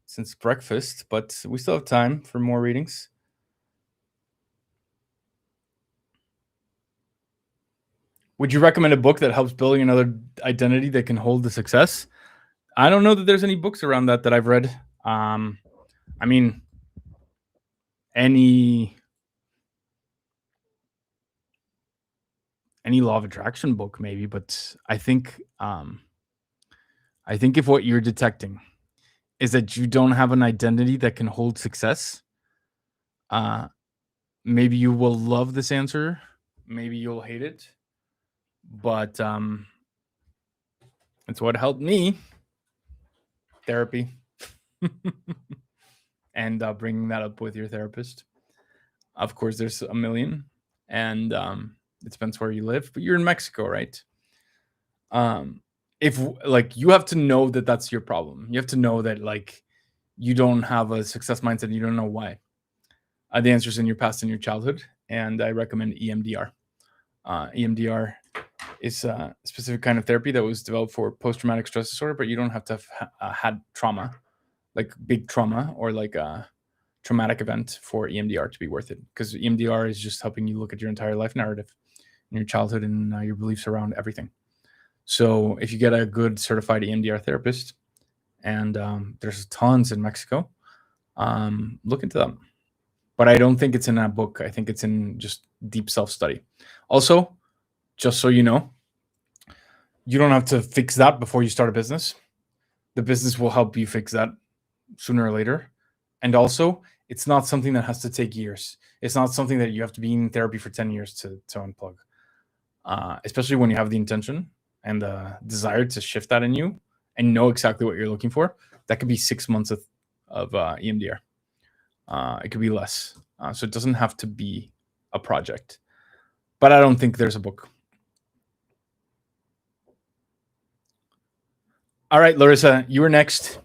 since breakfast, but we still have time for more readings. Would you recommend a book that helps building another identity that can hold the success? I don't know that there's any books around that I've read. I mean, any law of attraction book maybe, but I think if what you're detecting is that you don't have an identity that can hold success, maybe you will love this answer, maybe you'll hate it, but it's what helped me. Therapy. And bringing that up with your therapist. Of course, there's a million, and it depends where you live, but you're in Mexico, right? If like you have to know that that's your problem. You have to know that like you don't have a success mindset and you don't know why. The answer's in your past and your childhood, and I recommend EMDR. EMDR is a specific kind of therapy that was developed for post-traumatic stress disorder, but you don't have to have had trauma, like big trauma or like a traumatic event for EMDR to be worth it, because EMDR is just helping you look at your entire life narrative and your childhood and your beliefs around everything. So if you get a good certified EMDR therapist, and there's tons in Mexico, look into them. But I don't think it's in that book. I think it's in just deep self-study. Also, just so you know, you don't have to fix that before you start a business. The business will help you fix that sooner or later. And also, it's not something that has to take years. It's not something that you have to be in therapy for 10 years to unplug. Especially when you have the intention and the desire to shift that in you and know exactly what you're looking for. That could be 6 months of EMDR. It could be less. So it doesn't have to be a project. But I don't think there's a book. All right, Larissa, you were next.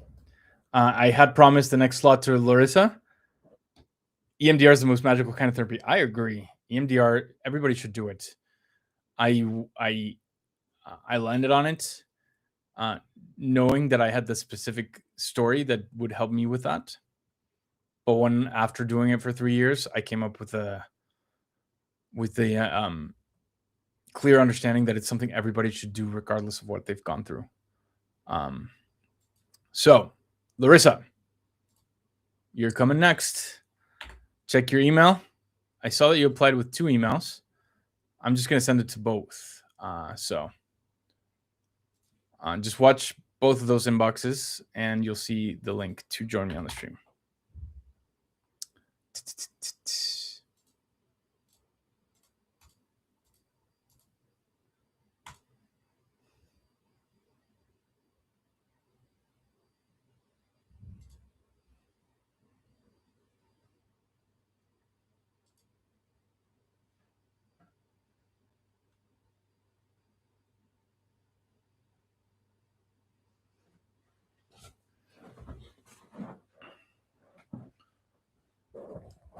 I had promised the next slot to Larissa. EMDR is the most magical kind of therapy. I agree. EMDR, everybody should do it. I landed on it knowing that I had the specific story that would help me with that. But when after doing it for 3 years, I came up with the clear understanding that it's something everybody should do regardless of what they've gone through. So, Larissa, you're coming next. Check your email. I saw that you applied with 2 emails. I'm just going to send it to both. Just watch both of those inboxes and you'll see the link to join me on the stream.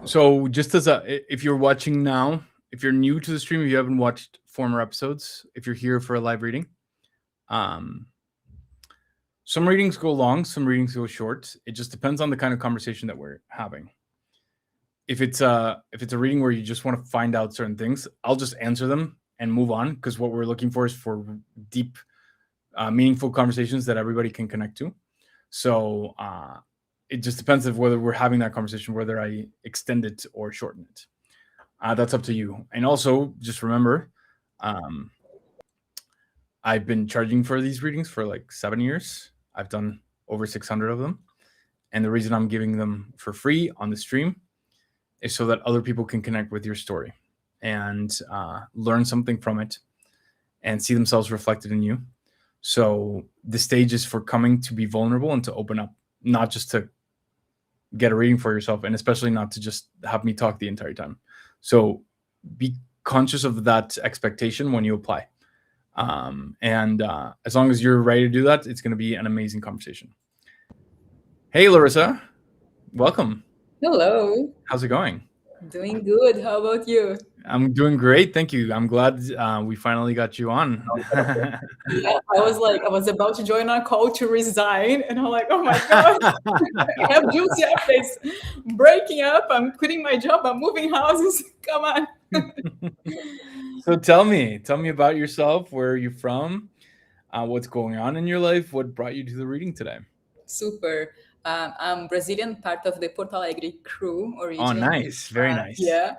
So just as if you're watching now, if you're new to the stream, if you haven't watched former episodes, if you're here for a live reading, some readings go long, some readings go short. It just depends on the kind of conversation that we're having. If it's a reading where you just want to find out certain things, I'll just answer them and move on, because what we're looking for is for deep, meaningful conversations that everybody can connect to. So it just depends on whether we're having that conversation, whether I extend it or shorten it. That's up to you. And also, just remember, I've been charging for these readings for like 7 years. I've done over 600 of them. And the reason I'm giving them for free on the stream is so that other people can connect with your story and learn something from it and see themselves reflected in you. So the stage is for coming to be vulnerable and to open up, not just to get a reading for yourself, and especially not to just have me talk the entire time. So be conscious of that expectation when you apply. And as long as you're ready to do that, it's going to be an amazing conversation. Hey, Larissa, welcome. Hello. How's it going? Doing good. How about you? I'm doing great. Thank you. I'm glad we finally got you on. Yeah, I was about to join our call to resign, and I'm like, oh my God, I have juicy updates. Breaking up, I'm quitting my job, I'm moving houses. Come on. So tell me about yourself. Where are you from? What's going on in your life? What brought you to the reading today? Super. I'm Brazilian, part of the Porto Alegre crew originally. Oh, nice. Very nice. Yeah.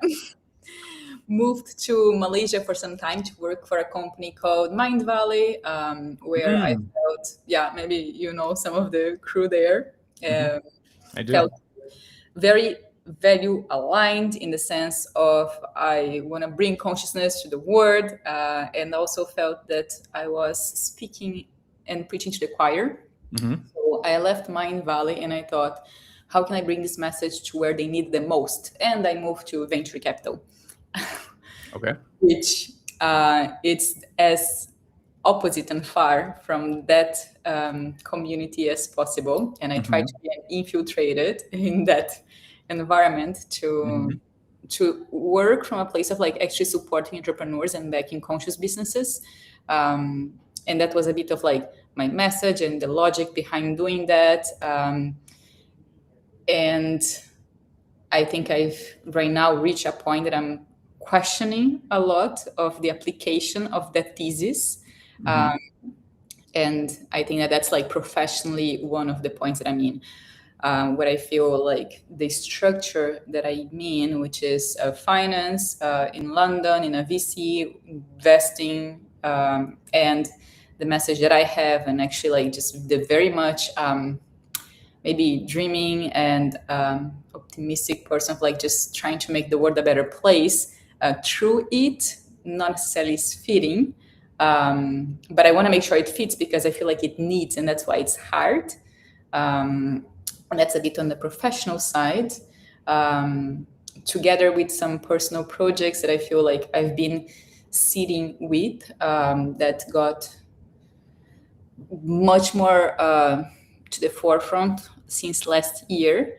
Moved to Malaysia for some time to work for a company called Mind Valley, where I felt, maybe you know some of the crew there. I do. Felt very value aligned in the sense of I want to bring consciousness to the world, and also felt that I was speaking and preaching to the choir. So I left Mind Valley and I thought, how can I bring this message to where they need the most? And I moved to venture capital. Okay. Which it's as opposite and far from that community as possible. And I try to be infiltrated in that environment to work from a place of like actually supporting entrepreneurs and backing conscious businesses. And that was a bit of like my message and the logic behind doing that. And I think I've right now reached a point that I'm questioning a lot of the application of that thesis. And I think that that's like professionally one of the points that I mean, where I feel like the structure that I mean, which is finance in London, in a VC, investing, and the message that I have, and actually like just the very much maybe dreaming and optimistic person of like just trying to make the world a better place through it, not necessarily fitting, but I want to make sure it fits because I feel like it needs, and that's why it's hard. And that's a bit on the professional side, together with some personal projects that I feel like I've been sitting with that got much more to the forefront since last year,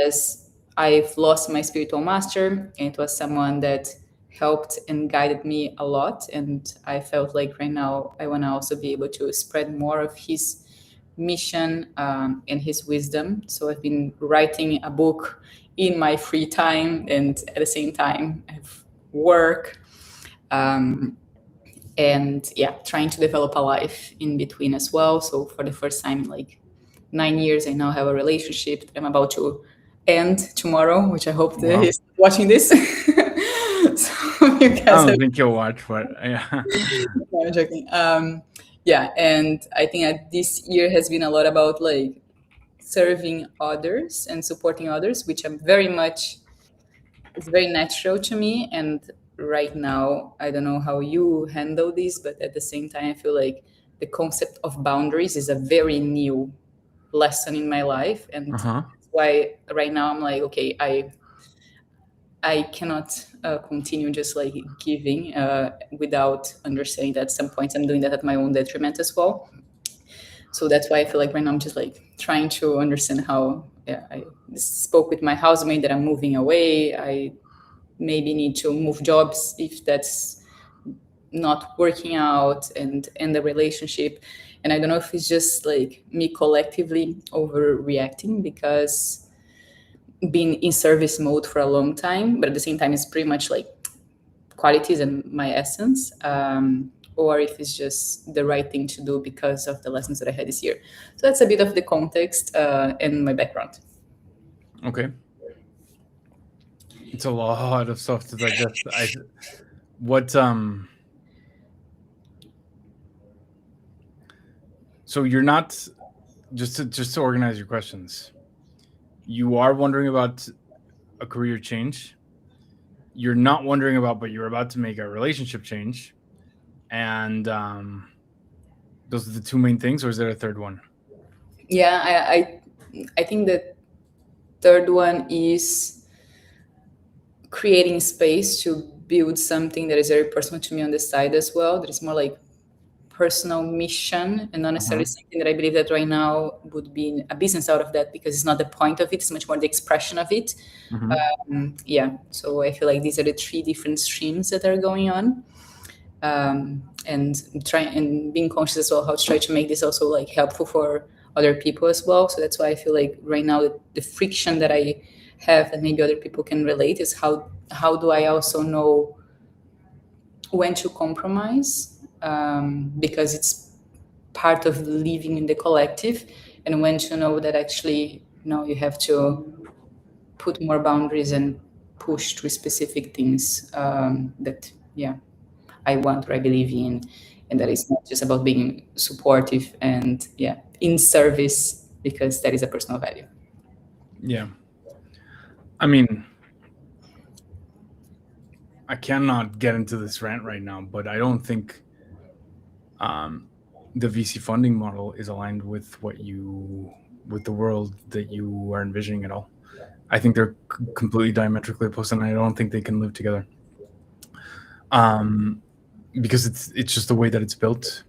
as I've lost my spiritual master, and it was someone that helped and guided me a lot. And I felt like right now I want to also be able to spread more of his mission and his wisdom. So I've been writing a book in my free time, and at the same time I have work. And yeah, trying to develop a life in between as well. So for the first time in like 9 years, I now have a relationship that I'm about to end tomorrow, which I hope that he's watching this. So you guys I don't think you'll watch, but yeah. No, I'm joking. Yeah, and I think that this year has been a lot about like serving others and supporting others, which I'm very much, it's very natural to me. And right now, I don't know how you handle this, but at the same time, I feel like the concept of boundaries is a very new lesson in my life. And that's why right now I'm like, okay, I cannot continue just like giving without understanding that at some points I'm doing that at my own detriment as well. So that's why I feel like right now I'm just like trying to understand how, I spoke with my housemate that I'm moving away. I maybe need to move jobs if that's not working out and end the relationship. And I don't know if it's just like me collectively overreacting because been in service mode for a long time, but at the same time, it's pretty much like qualities and my essence, or if it's just the right thing to do because of the lessons that I had this year. So that's a bit of the context and my background. Okay. It's a lot of stuff to digest. So you're not, just to organize your questions, you are wondering about a career change. You're not wondering about, but you're about to make a relationship change. And those are the two main things, or is there a third one? Yeah, I think the third one is creating space to build something that is very personal to me on the side as well. That is more like personal mission and not necessarily something that I believe that right now would be a business out of that, because it's not the point of it, it's much more the expression of it. Yeah, so I feel like these are the three different streams that are going on, and trying and being conscious as well how to try to make this also like helpful for other people as well. So that's why I feel like right now the friction that I have and maybe other people can relate is how do I also know when to compromise, because it's part of living in the collective, and when to know that actually you have to put more boundaries and push through specific things that I want or I believe in, and that it's not just about being supportive and in service, because that is a personal value. Yeah. I mean, I cannot get into this rant right now, but I don't think the VC funding model is aligned with with the world that you are envisioning at all. I think they're completely diametrically opposed, and I don't think they can live together. Because it's just the way that it's built.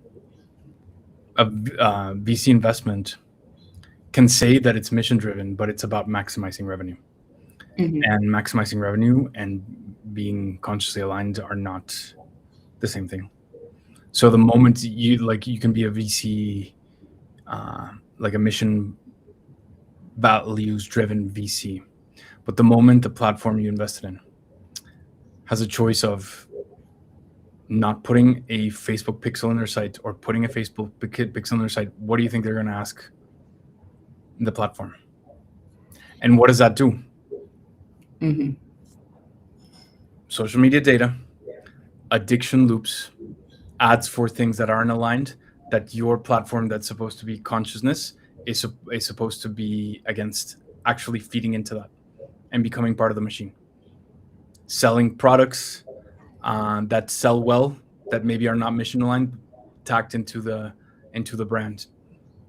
A VC investment can say that it's mission driven, but it's about maximizing revenue. And maximizing revenue and being consciously aligned are not the same thing. So the moment you can be a VC, like a mission values driven VC, but the moment the platform you invested in has a choice of not putting a Facebook pixel in their site or putting a Facebook pixel in their site, what do you think they're going to ask the platform? And what does that do? Social media data, addiction loops, ads for things that aren't aligned, that your platform that's supposed to be consciousness is supposed to be against, actually feeding into that and becoming part of the machine. Selling products that sell well, that maybe are not mission aligned, tacked into the brand.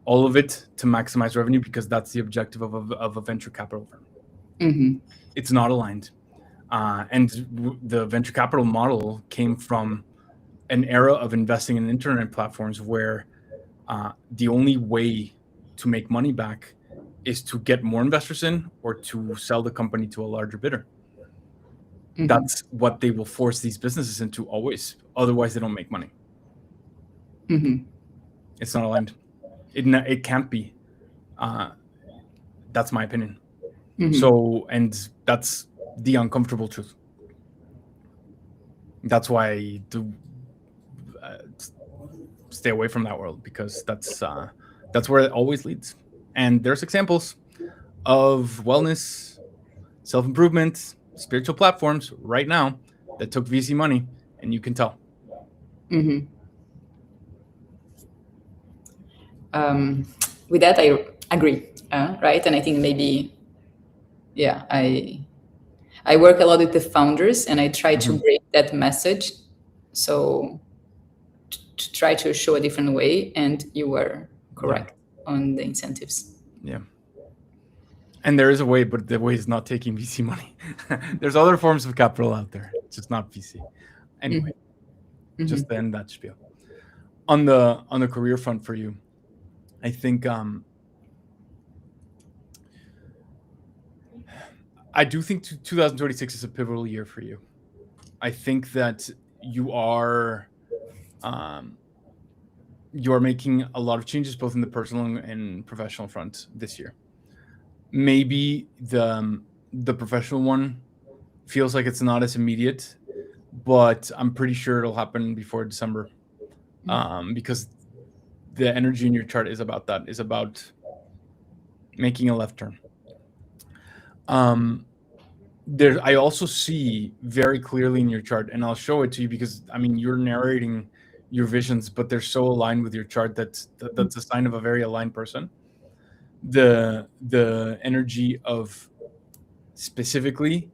All of it to maximize revenue, because that's the objective of a venture capital firm. It's not aligned. And the venture capital model came from an era of investing in internet platforms where the only way to make money back is to get more investors in or to sell the company to a larger bidder. That's what they will force these businesses into always. Otherwise, they don't make money. It's not aligned. It can't be. That's my opinion. So, and that's the uncomfortable truth. That's why I do stay away from that world, because that's where it always leads. And there's examples of wellness, self-improvement, spiritual platforms right now that took VC money, and you can tell. With that, I agree, right? And I think maybe, yeah, I work a lot with the founders, and I try to break that message. So to try to show a different way, and you were correct on the incentives. Yeah. And there is a way, but the way is not taking VC money. There's other forms of capital out there, it's just not VC. Anyway, just to end that spiel. On the career front for you, I think I do think 2026 is a pivotal year for you. I think that you are making a lot of changes, both in the personal and professional front this year. Maybe the professional one feels like it's not as immediate, but I'm pretty sure it'll happen before December, because the energy in your chart is about that, is about making a left turn. I also see very clearly in your chart, and I'll show it to you because, I mean, you're narrating your visions, but they're so aligned with your chart that's a sign of a very aligned person. The energy of specifically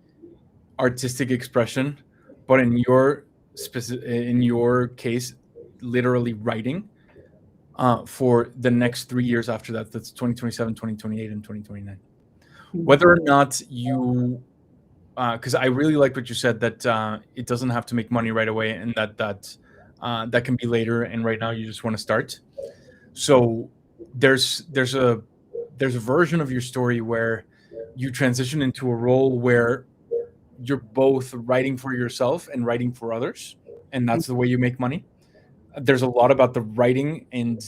artistic expression, but in your case, literally writing for the next 3 years after that. That's 2027, 2028, and 2029. Whether or not you, because I really like what you said, that it doesn't have to make money right away, and that can be later, and right now you just want to start. So there's a version of your story where you transition into a role where you're both writing for yourself and writing for others, and that's the way you make money. There's a lot about the writing and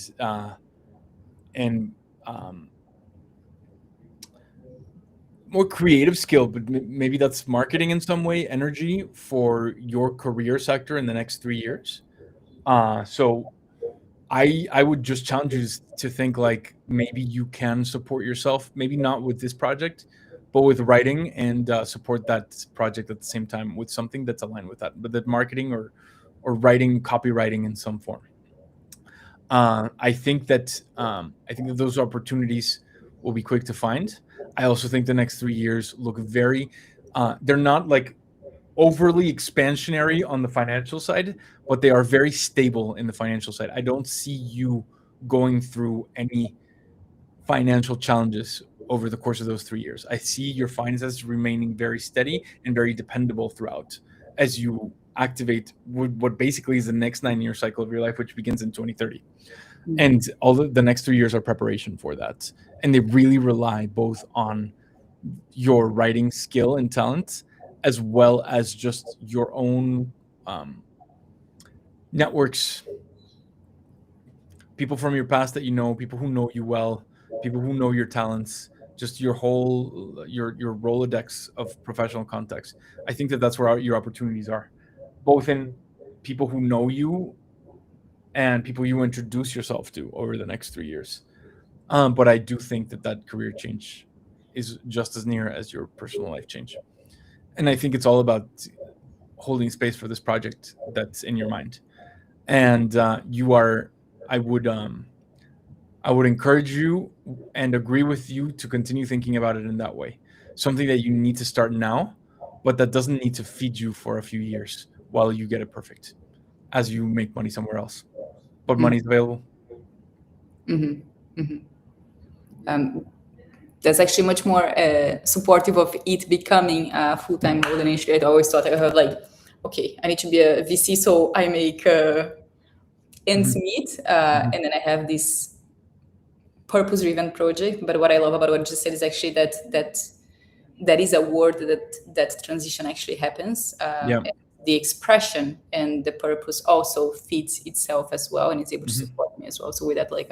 more creative skill, but maybe that's marketing in some way, energy for your career sector in the next 3 years. So I would just challenge you to think like maybe you can support yourself, maybe not with this project, but with writing, and support that project at the same time with something that's aligned with that, but that marketing or writing, copywriting in some form. I think that those opportunities will be quick to find. I also think the next 3 years look very, they're not like overly expansionary on the financial side, but they are very stable in the financial side. I don't see you going through any financial challenges over the course of those 3 years. I see your finances remaining very steady and very dependable throughout as you activate what basically is the next 9-year cycle of your life, which begins in 2030. And all the next 3 years are preparation for that. And they really rely both on your writing skill and talent, as well as just your own networks, people from your past that you know, people who know you well, people who know your talents, just your whole your Rolodex of professional contacts. I think that's where your opportunities are, both in people who know you and people you introduce yourself to over the next 3 years. But I do think that career change is just as near as your personal life change. And I think it's all about holding space for this project that's in your mind. And I would encourage you and agree with you to continue thinking about it in that way. Something that you need to start now, but that doesn't need to feed you for a few years while you get it perfect as you make money somewhere else. But money's available. That's actually much more supportive of it becoming a full-time role. Initially, I always thought I had like, okay, I need to be a VC so I make ends meet, and then I have this purpose-driven project. But what I love about what you just said is actually that is a word that transition actually happens. And the expression and the purpose also feeds itself as well, and it's able to support me as well. So with that, like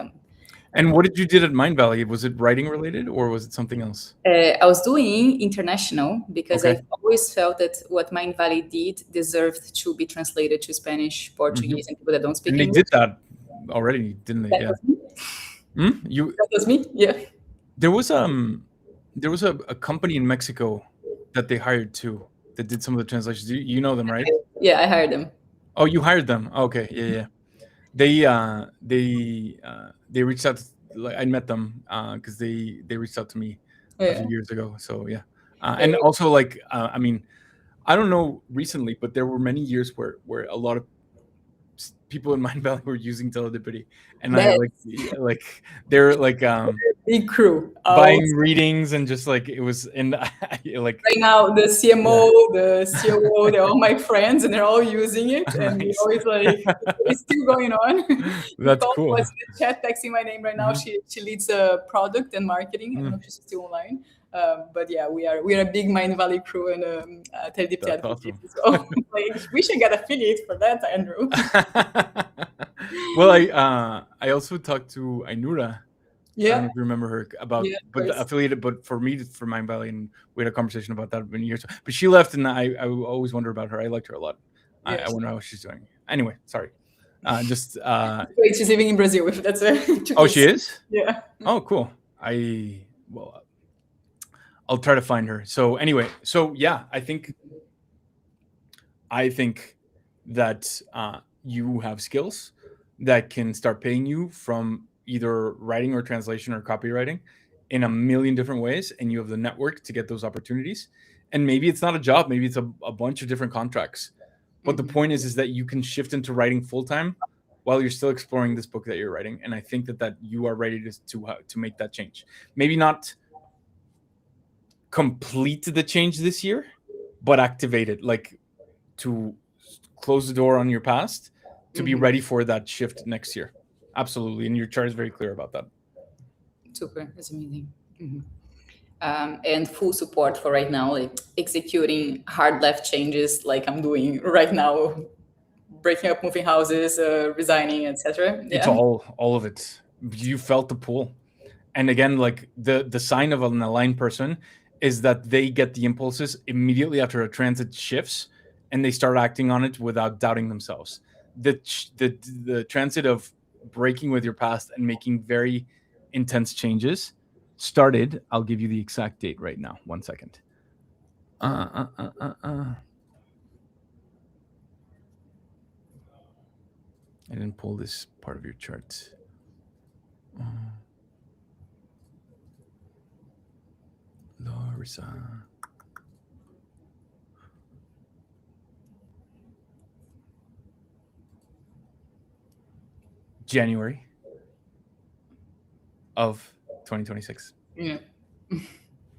And what did you did at Mind Valley? Was it writing related or was it something else? I was doing international because Okay. I've always felt that what Mind Valley did deserved to be translated to Spanish, Portuguese, and people that don't speak And they English. did that already, didn't they? That Yeah. was me. That was me. Yeah. There was a company in Mexico that they hired too that did some of the translations. You know them, right? Yeah, I hired them. Oh, you hired them. Okay, yeah. They reached out. Like I met them because they reached out to me a few years ago. So yeah, and also like I mean, I don't know recently, but there were many years where a lot of people in Mind Valley were using Teledipity, and I like they're like big crew buying readings and just like it was and like right now the CMO, the COO, they're all my friends and they're all using it, and Nice. we're always like it's still going on. That's cool. Was in the chat texting my name right now. She leads product and marketing. I don't know if she's still online. But yeah, we are a big Mind Valley crew and Teledipity advocate as well. Like we should get affiliate for that, Andrew. Well, I also talked to Ainura. Yeah. I don't know if you remember her about, but the affiliated, but for me, for Mind Valley, and we had a conversation about that many years. But she left, and I always wonder about her. I liked her a lot. I wonder how she's doing. Anyway, sorry. Just wait, she's living in Brazil. If that's a oh, she is. Yeah. Oh, cool. I'll try to find her. So anyway, yeah, I think that you have skills that can start paying you from either writing or translation or copywriting in a million different ways, and you have the network to get those opportunities. And maybe it's not a job, maybe it's a bunch of different contracts. But the point is that you can shift into writing full-time while you're still exploring this book that you're writing. And I think that you are ready to make that change. Maybe not complete the change this year, but activate it, like to close the door on your past to be ready for that shift next year. Absolutely. And your chart is very clear about that. Super. That's amazing. And full support for right now, like executing hard left changes like I'm doing right now, breaking up, moving houses, resigning, etc. It's all of it. You felt the pull. And again, like the sign of an aligned person is that they get the impulses immediately after a transit shifts and they start acting on it without doubting themselves. The transit of breaking with your past and making very intense changes started. I'll give you the exact date right now. 1 second. I didn't pull this part of your chart. Larissa. January of 2026. Yeah.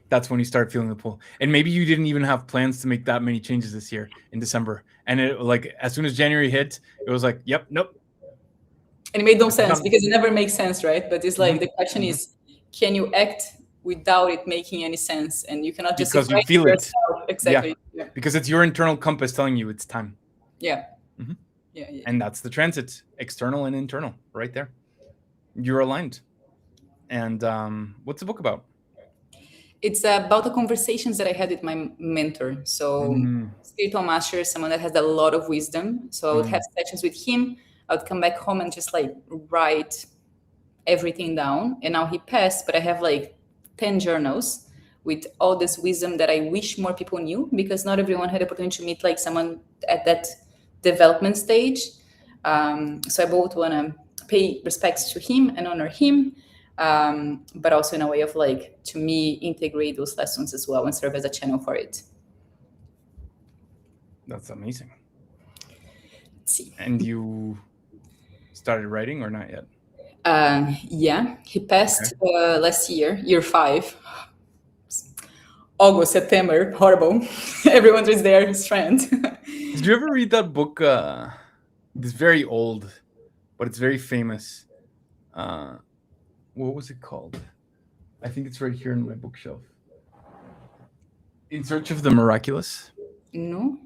That's when you start feeling the pull. And maybe you didn't even have plans to make that many changes this year in December. And it, like, as soon as January hit, it was like, yep, nope. And it made no sense because it never makes sense, right? But it's like the question is, can you act without it making any sense? And you cannot just because you feel it. Exactly. Yeah. Because it's your internal compass telling you it's time. Yeah. Yeah. And that's the transit, external and internal, right there. You're aligned. And what's the book about? It's about the conversations that I had with my mentor. So spiritual master, someone that has a lot of wisdom. So I would have sessions with him. I would come back home and just like write everything down. And now he passed, but I have like 10 journals with all this wisdom that I wish more people knew, because not everyone had the opportunity to meet like someone at that development stage. So I both want to pay respects to him and honor him, but also in a way of like, to me, integrate those lessons as well and serve as a channel for it. That's amazing. Let's see. And you started writing or not yet? Yeah, he passed last year, year 5. August, September, horrible. Everyone is there, his friend. Did you ever read that book? It's very old, but it's very famous. What was it called? I think it's right here in my bookshelf. In Search of the Miraculous? No.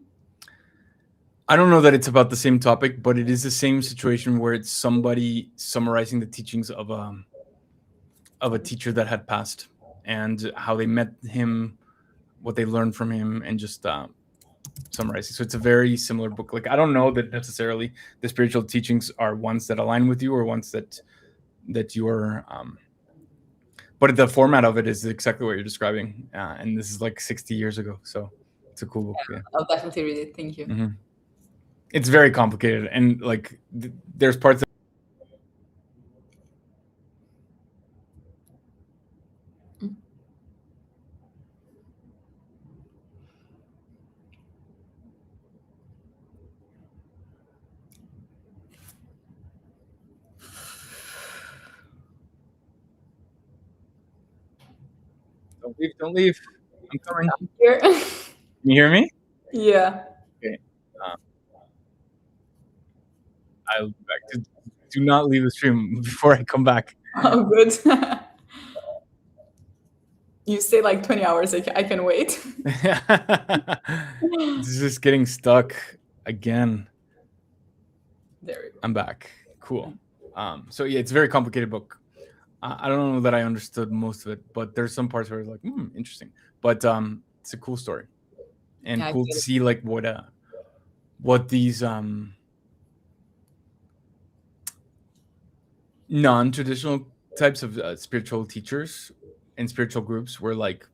I don't know that it's about the same topic, but it is the same situation where it's somebody summarizing the teachings of of a teacher that had passed and how they met him, what they learned from him, and just summarizing. So it's a very similar book. Like, I don't know that necessarily the spiritual teachings are ones that align with you or ones that you're but the format of it is exactly what you're describing, and this is like 60 years ago, so it's a cool book. Yeah. I'll definitely read it. Thank you. Mm-hmm. It's very complicated, and like there's parts Don't leave. I'm coming. I'm here. Can you hear me? Yeah. Okay. I'll be back. Do not leave the stream before I come back. Oh, good. You say like 20 hours. I can wait. It's just getting stuck again. There we go. I'm back. Cool. So yeah, it's a very complicated book. I don't know that I understood most of it, but there's some parts where I was like, interesting. But it's a cool story, and cool to see like what these non-traditional types of spiritual teachers and spiritual groups were like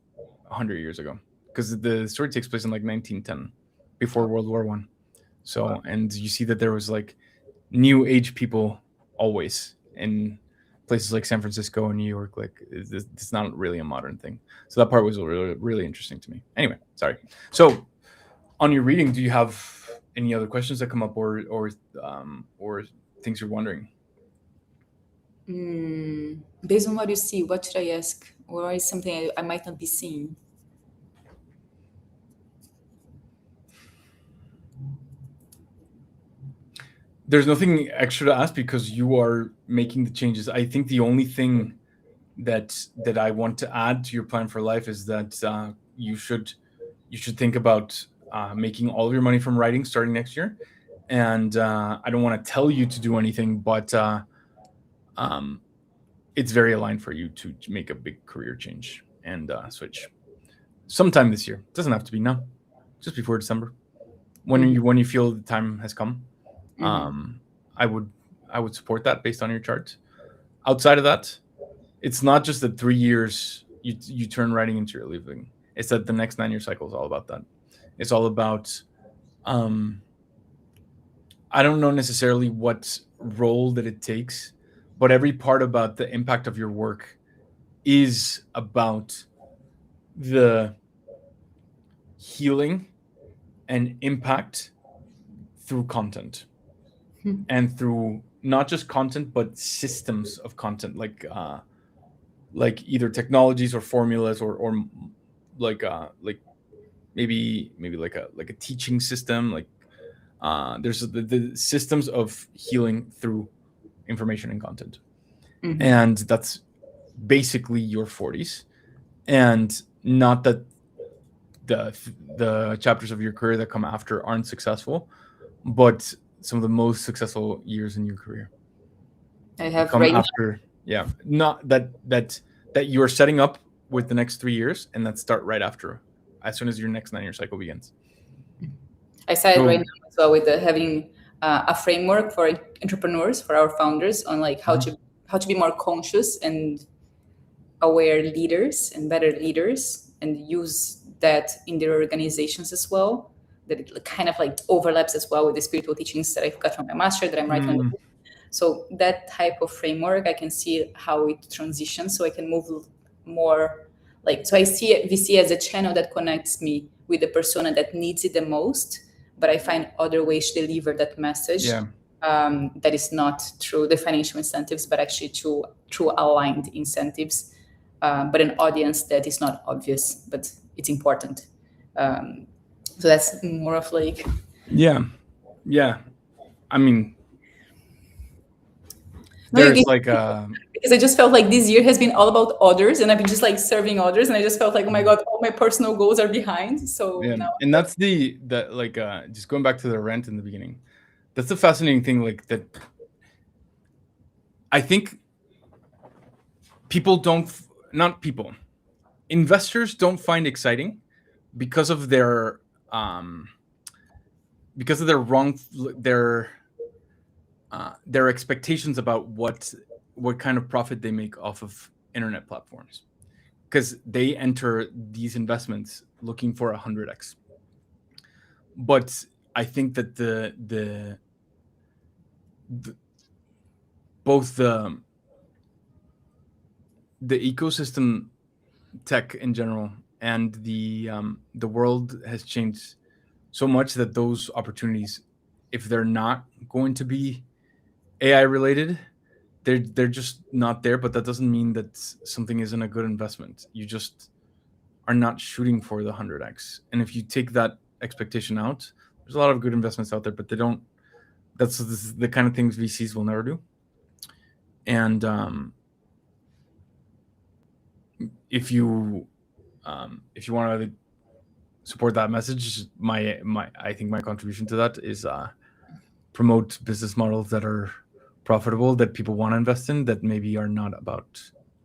100 years ago, because the story takes place in like 1910, before World War I. So, and you see that there was like new age people always in places like San Francisco and New York. Like, it's not really a modern thing. So that part was really, really interesting to me. Anyway, sorry. So on your reading, do you have any other questions that come up, or things you're wondering? Based on what you see, what should I ask? Or is something I might not be seeing? There's nothing extra to ask because you are making the changes. I think the only thing that I want to add to your plan for life is that you should think about making all of your money from writing starting next year. And I don't want to tell you to do anything, but it's very aligned for you to make a big career change and switch sometime this year. It doesn't have to be now, just before December, when you feel the time has come. I would support that based on your chart. Outside of that, it's not just that 3 years you turn writing into your living. It's that the next 9-year cycle is all about that. It's all about I don't know necessarily what role that it takes, but every part about the impact of your work is about the healing and impact through content. And through not just content, but systems of content, like either technologies or formulas, or like maybe like a teaching system. Like there's the systems of healing through information and content, and that's basically your 40s. And not that the chapters of your career that come after aren't successful, but some of the most successful years in your career I have come after. Yeah, not that you're setting up with the next 3 years, and that start right after, as soon as your next 9-year cycle begins. I said right now as well with having a framework for entrepreneurs, for our founders, on like how to be more conscious and aware leaders and better leaders, and use that in their organizations as well. That it kind of like overlaps as well with the spiritual teachings that I've got from my master that I'm writing on the book. So that type of framework, I can see how it transitions, so I can move more like, so I see VC as a channel that connects me with the persona that needs it the most, but I find other ways to deliver that message that is not through the financial incentives, but actually through aligned incentives, but an audience that is not obvious, but it's important. So that's more of like... Yeah. I mean, there's like because I just felt like this year has been all about others, and I've been just like serving others, and I just felt like, oh my God, all my personal goals are behind. So now, and that's the like just going back to the rent in the beginning. That's the fascinating thing, like that. I think people don't, not people, investors don't find exciting because of their wrong, their expectations about what kind of profit they make off of internet platforms, because they enter these investments looking for 100x. But I think that the both the ecosystem, tech in general, and the world has changed so much that those opportunities, if they're not going to be AI related, they're just not there. But that doesn't mean that something isn't a good investment. You just are not shooting for the 100x. And if you take that expectation out, there's a lot of good investments out there, but they don't. That's the kind of things VCs will never do. And if you want to support that message, I think my contribution to that is promote business models that are profitable, that people want to invest in, that maybe are not about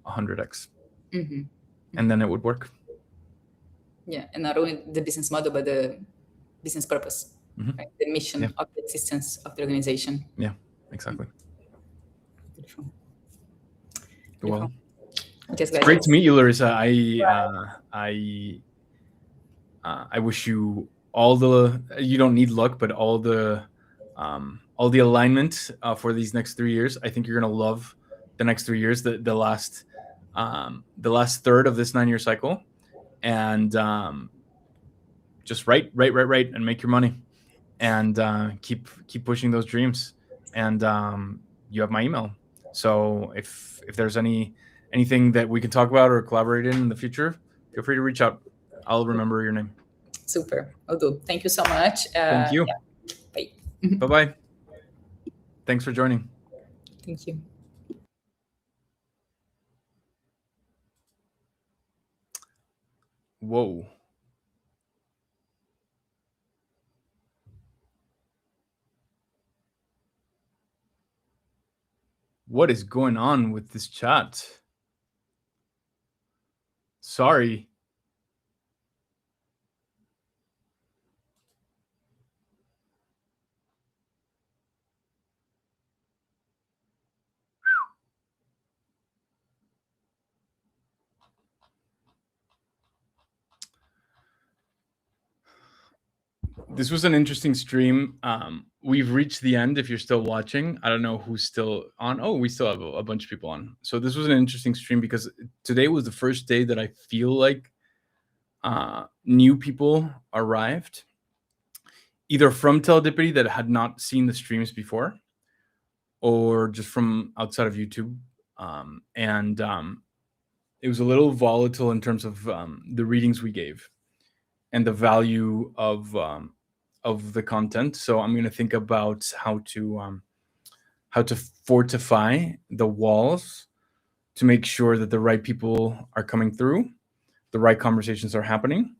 100x. Mm-hmm. And then it would work. Yeah, and not only the business model, but the business purpose, right? The mission of the existence of the organization. Yeah, exactly. Beautiful. Well, it's great to meet you, Larissa. I wish you all the, you don't need luck, but all the alignment for these next 3 years. I think you're gonna love the next 3 years, the last third of this 9-year cycle, and just write and make your money, and keep pushing those dreams. And you have my email, so if there's anything that we can talk about or collaborate in the future, feel free to reach out. I'll remember your name. Super. I'll do. Thank you so much. Thank you. Yeah. Bye. Bye-bye. Thanks for joining. Thank you. Whoa. What is going on with this chat? Sorry. This was an interesting stream. We've reached the end. If you're still watching, I don't know who's still on. Oh, we still have a bunch of people on. So this was an interesting stream because today was the first day that I feel like new people arrived, either from Teledipity that had not seen the streams before, or just from outside of YouTube. And it was a little volatile in terms of the readings we gave and the value of the content. So I'm going to think about how to fortify the walls to make sure that the right people are coming through, the right conversations are happening,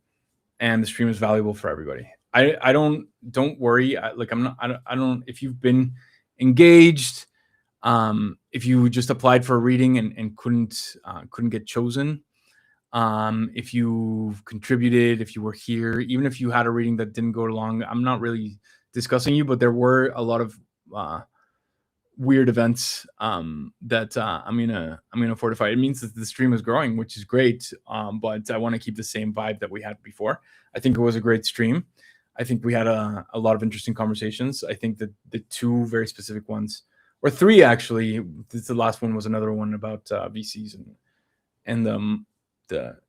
and the stream is valuable for everybody. I don't worry. I don't, if you've been engaged, if you just applied for a reading and couldn't get chosen, if you've contributed, if you were here, even if you had a reading that didn't go along, I'm not really discussing you, but there were a lot of weird events that I'm gonna fortify. It means that the stream is growing, which is great, but I want to keep the same vibe that we had before. I think it was a great stream. I think we had a lot of interesting conversations. I think that the two very specific ones, or three actually, the last one was another one about VCs and the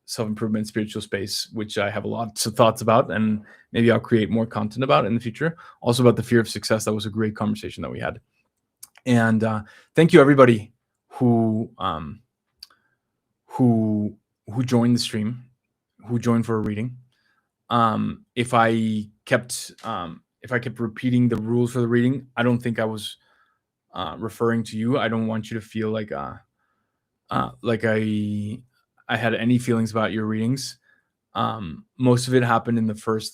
self-improvement spiritual space, which I have lots of thoughts about, and maybe I'll create more content about in the future. Also about the fear of success. That was a great conversation that we had. And thank you everybody who joined the stream, who joined for a reading. If I kept repeating the rules for the reading, I don't think I was referring to you. I don't want you to feel like I had any feelings about your readings. Most of it happened in the first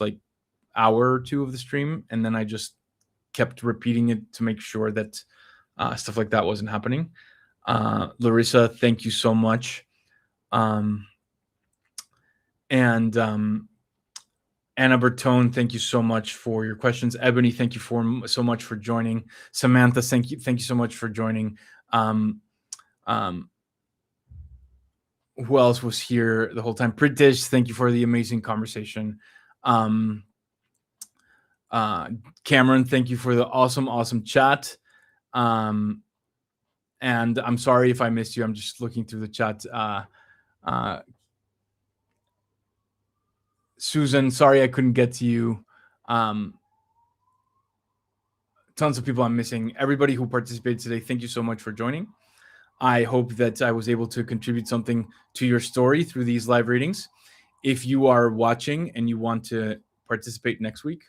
hour or two of the stream, and then I just kept repeating it to make sure that stuff like that wasn't happening. Larissa, thank you so much. And Anna Bertone, thank you so much for your questions. Ebony, thank you so much for joining. Samantha, thank you so much for joining. Who else was here the whole time? Pritish, thank you for the amazing conversation. Cameron, thank you for the awesome chat. And I'm sorry if I missed you. I'm just looking through the chat. Susan, sorry I couldn't get to you. Tons of people I'm missing. Everybody who participated today, thank you so much for joining. I hope that I was able to contribute something to your story through these live readings. If you are watching and you want to participate next week,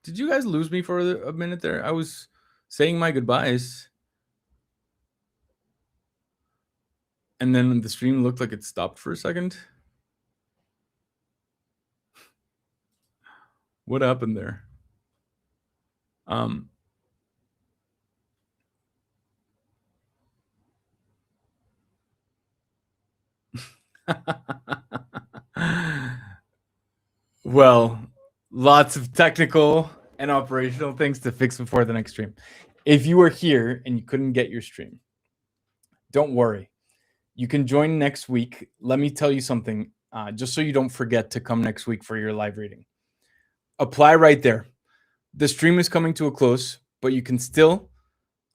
did you guys lose me for a minute there? I was saying my goodbyes. And then the stream looked like it stopped for a second. What happened there? Well, lots of technical and operational things to fix before the next stream. If you are here and you couldn't get your stream, don't worry. You can join next week. Let me tell you something, just so you don't forget to come next week for your live reading. Apply right there. The stream is coming to a close, but you can still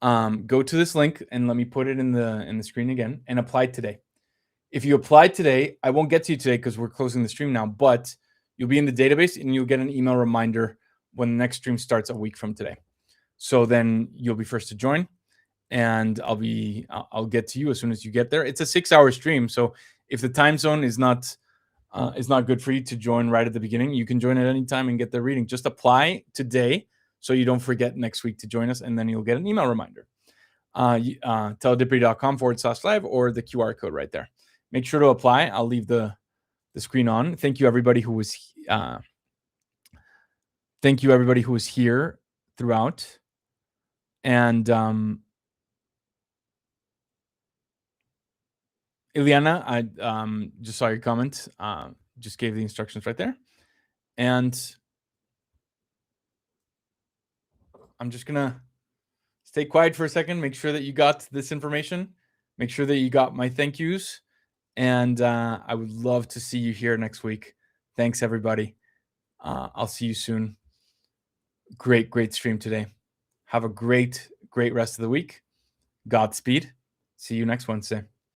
go to this link, and let me put it in the screen again, and apply today. If you apply today, I won't get to you today because we're closing the stream now, but you'll be in the database and you'll get an email reminder when the next stream starts a week from today. So then you'll be first to join, and I'll get to you as soon as you get there. It's a 6-hour stream, so if the time zone is not good for you to join right at the beginning, you can join at any time and get the reading. Just apply today so you don't forget next week to join us, and then you'll get an email reminder. teledippery.com/live or the QR code right there. Make sure to apply. I'll leave the screen on. Thank you everybody who was here throughout. And Ileana, I just saw your comment. Just gave the instructions right there. And I'm just gonna stay quiet for a second. Make sure that you got this information. Make sure that you got my thank yous. And I would love to see you here next week. Thanks, everybody. I'll see you soon. Great stream today. Have a great rest of the week. Godspeed. See you next Wednesday.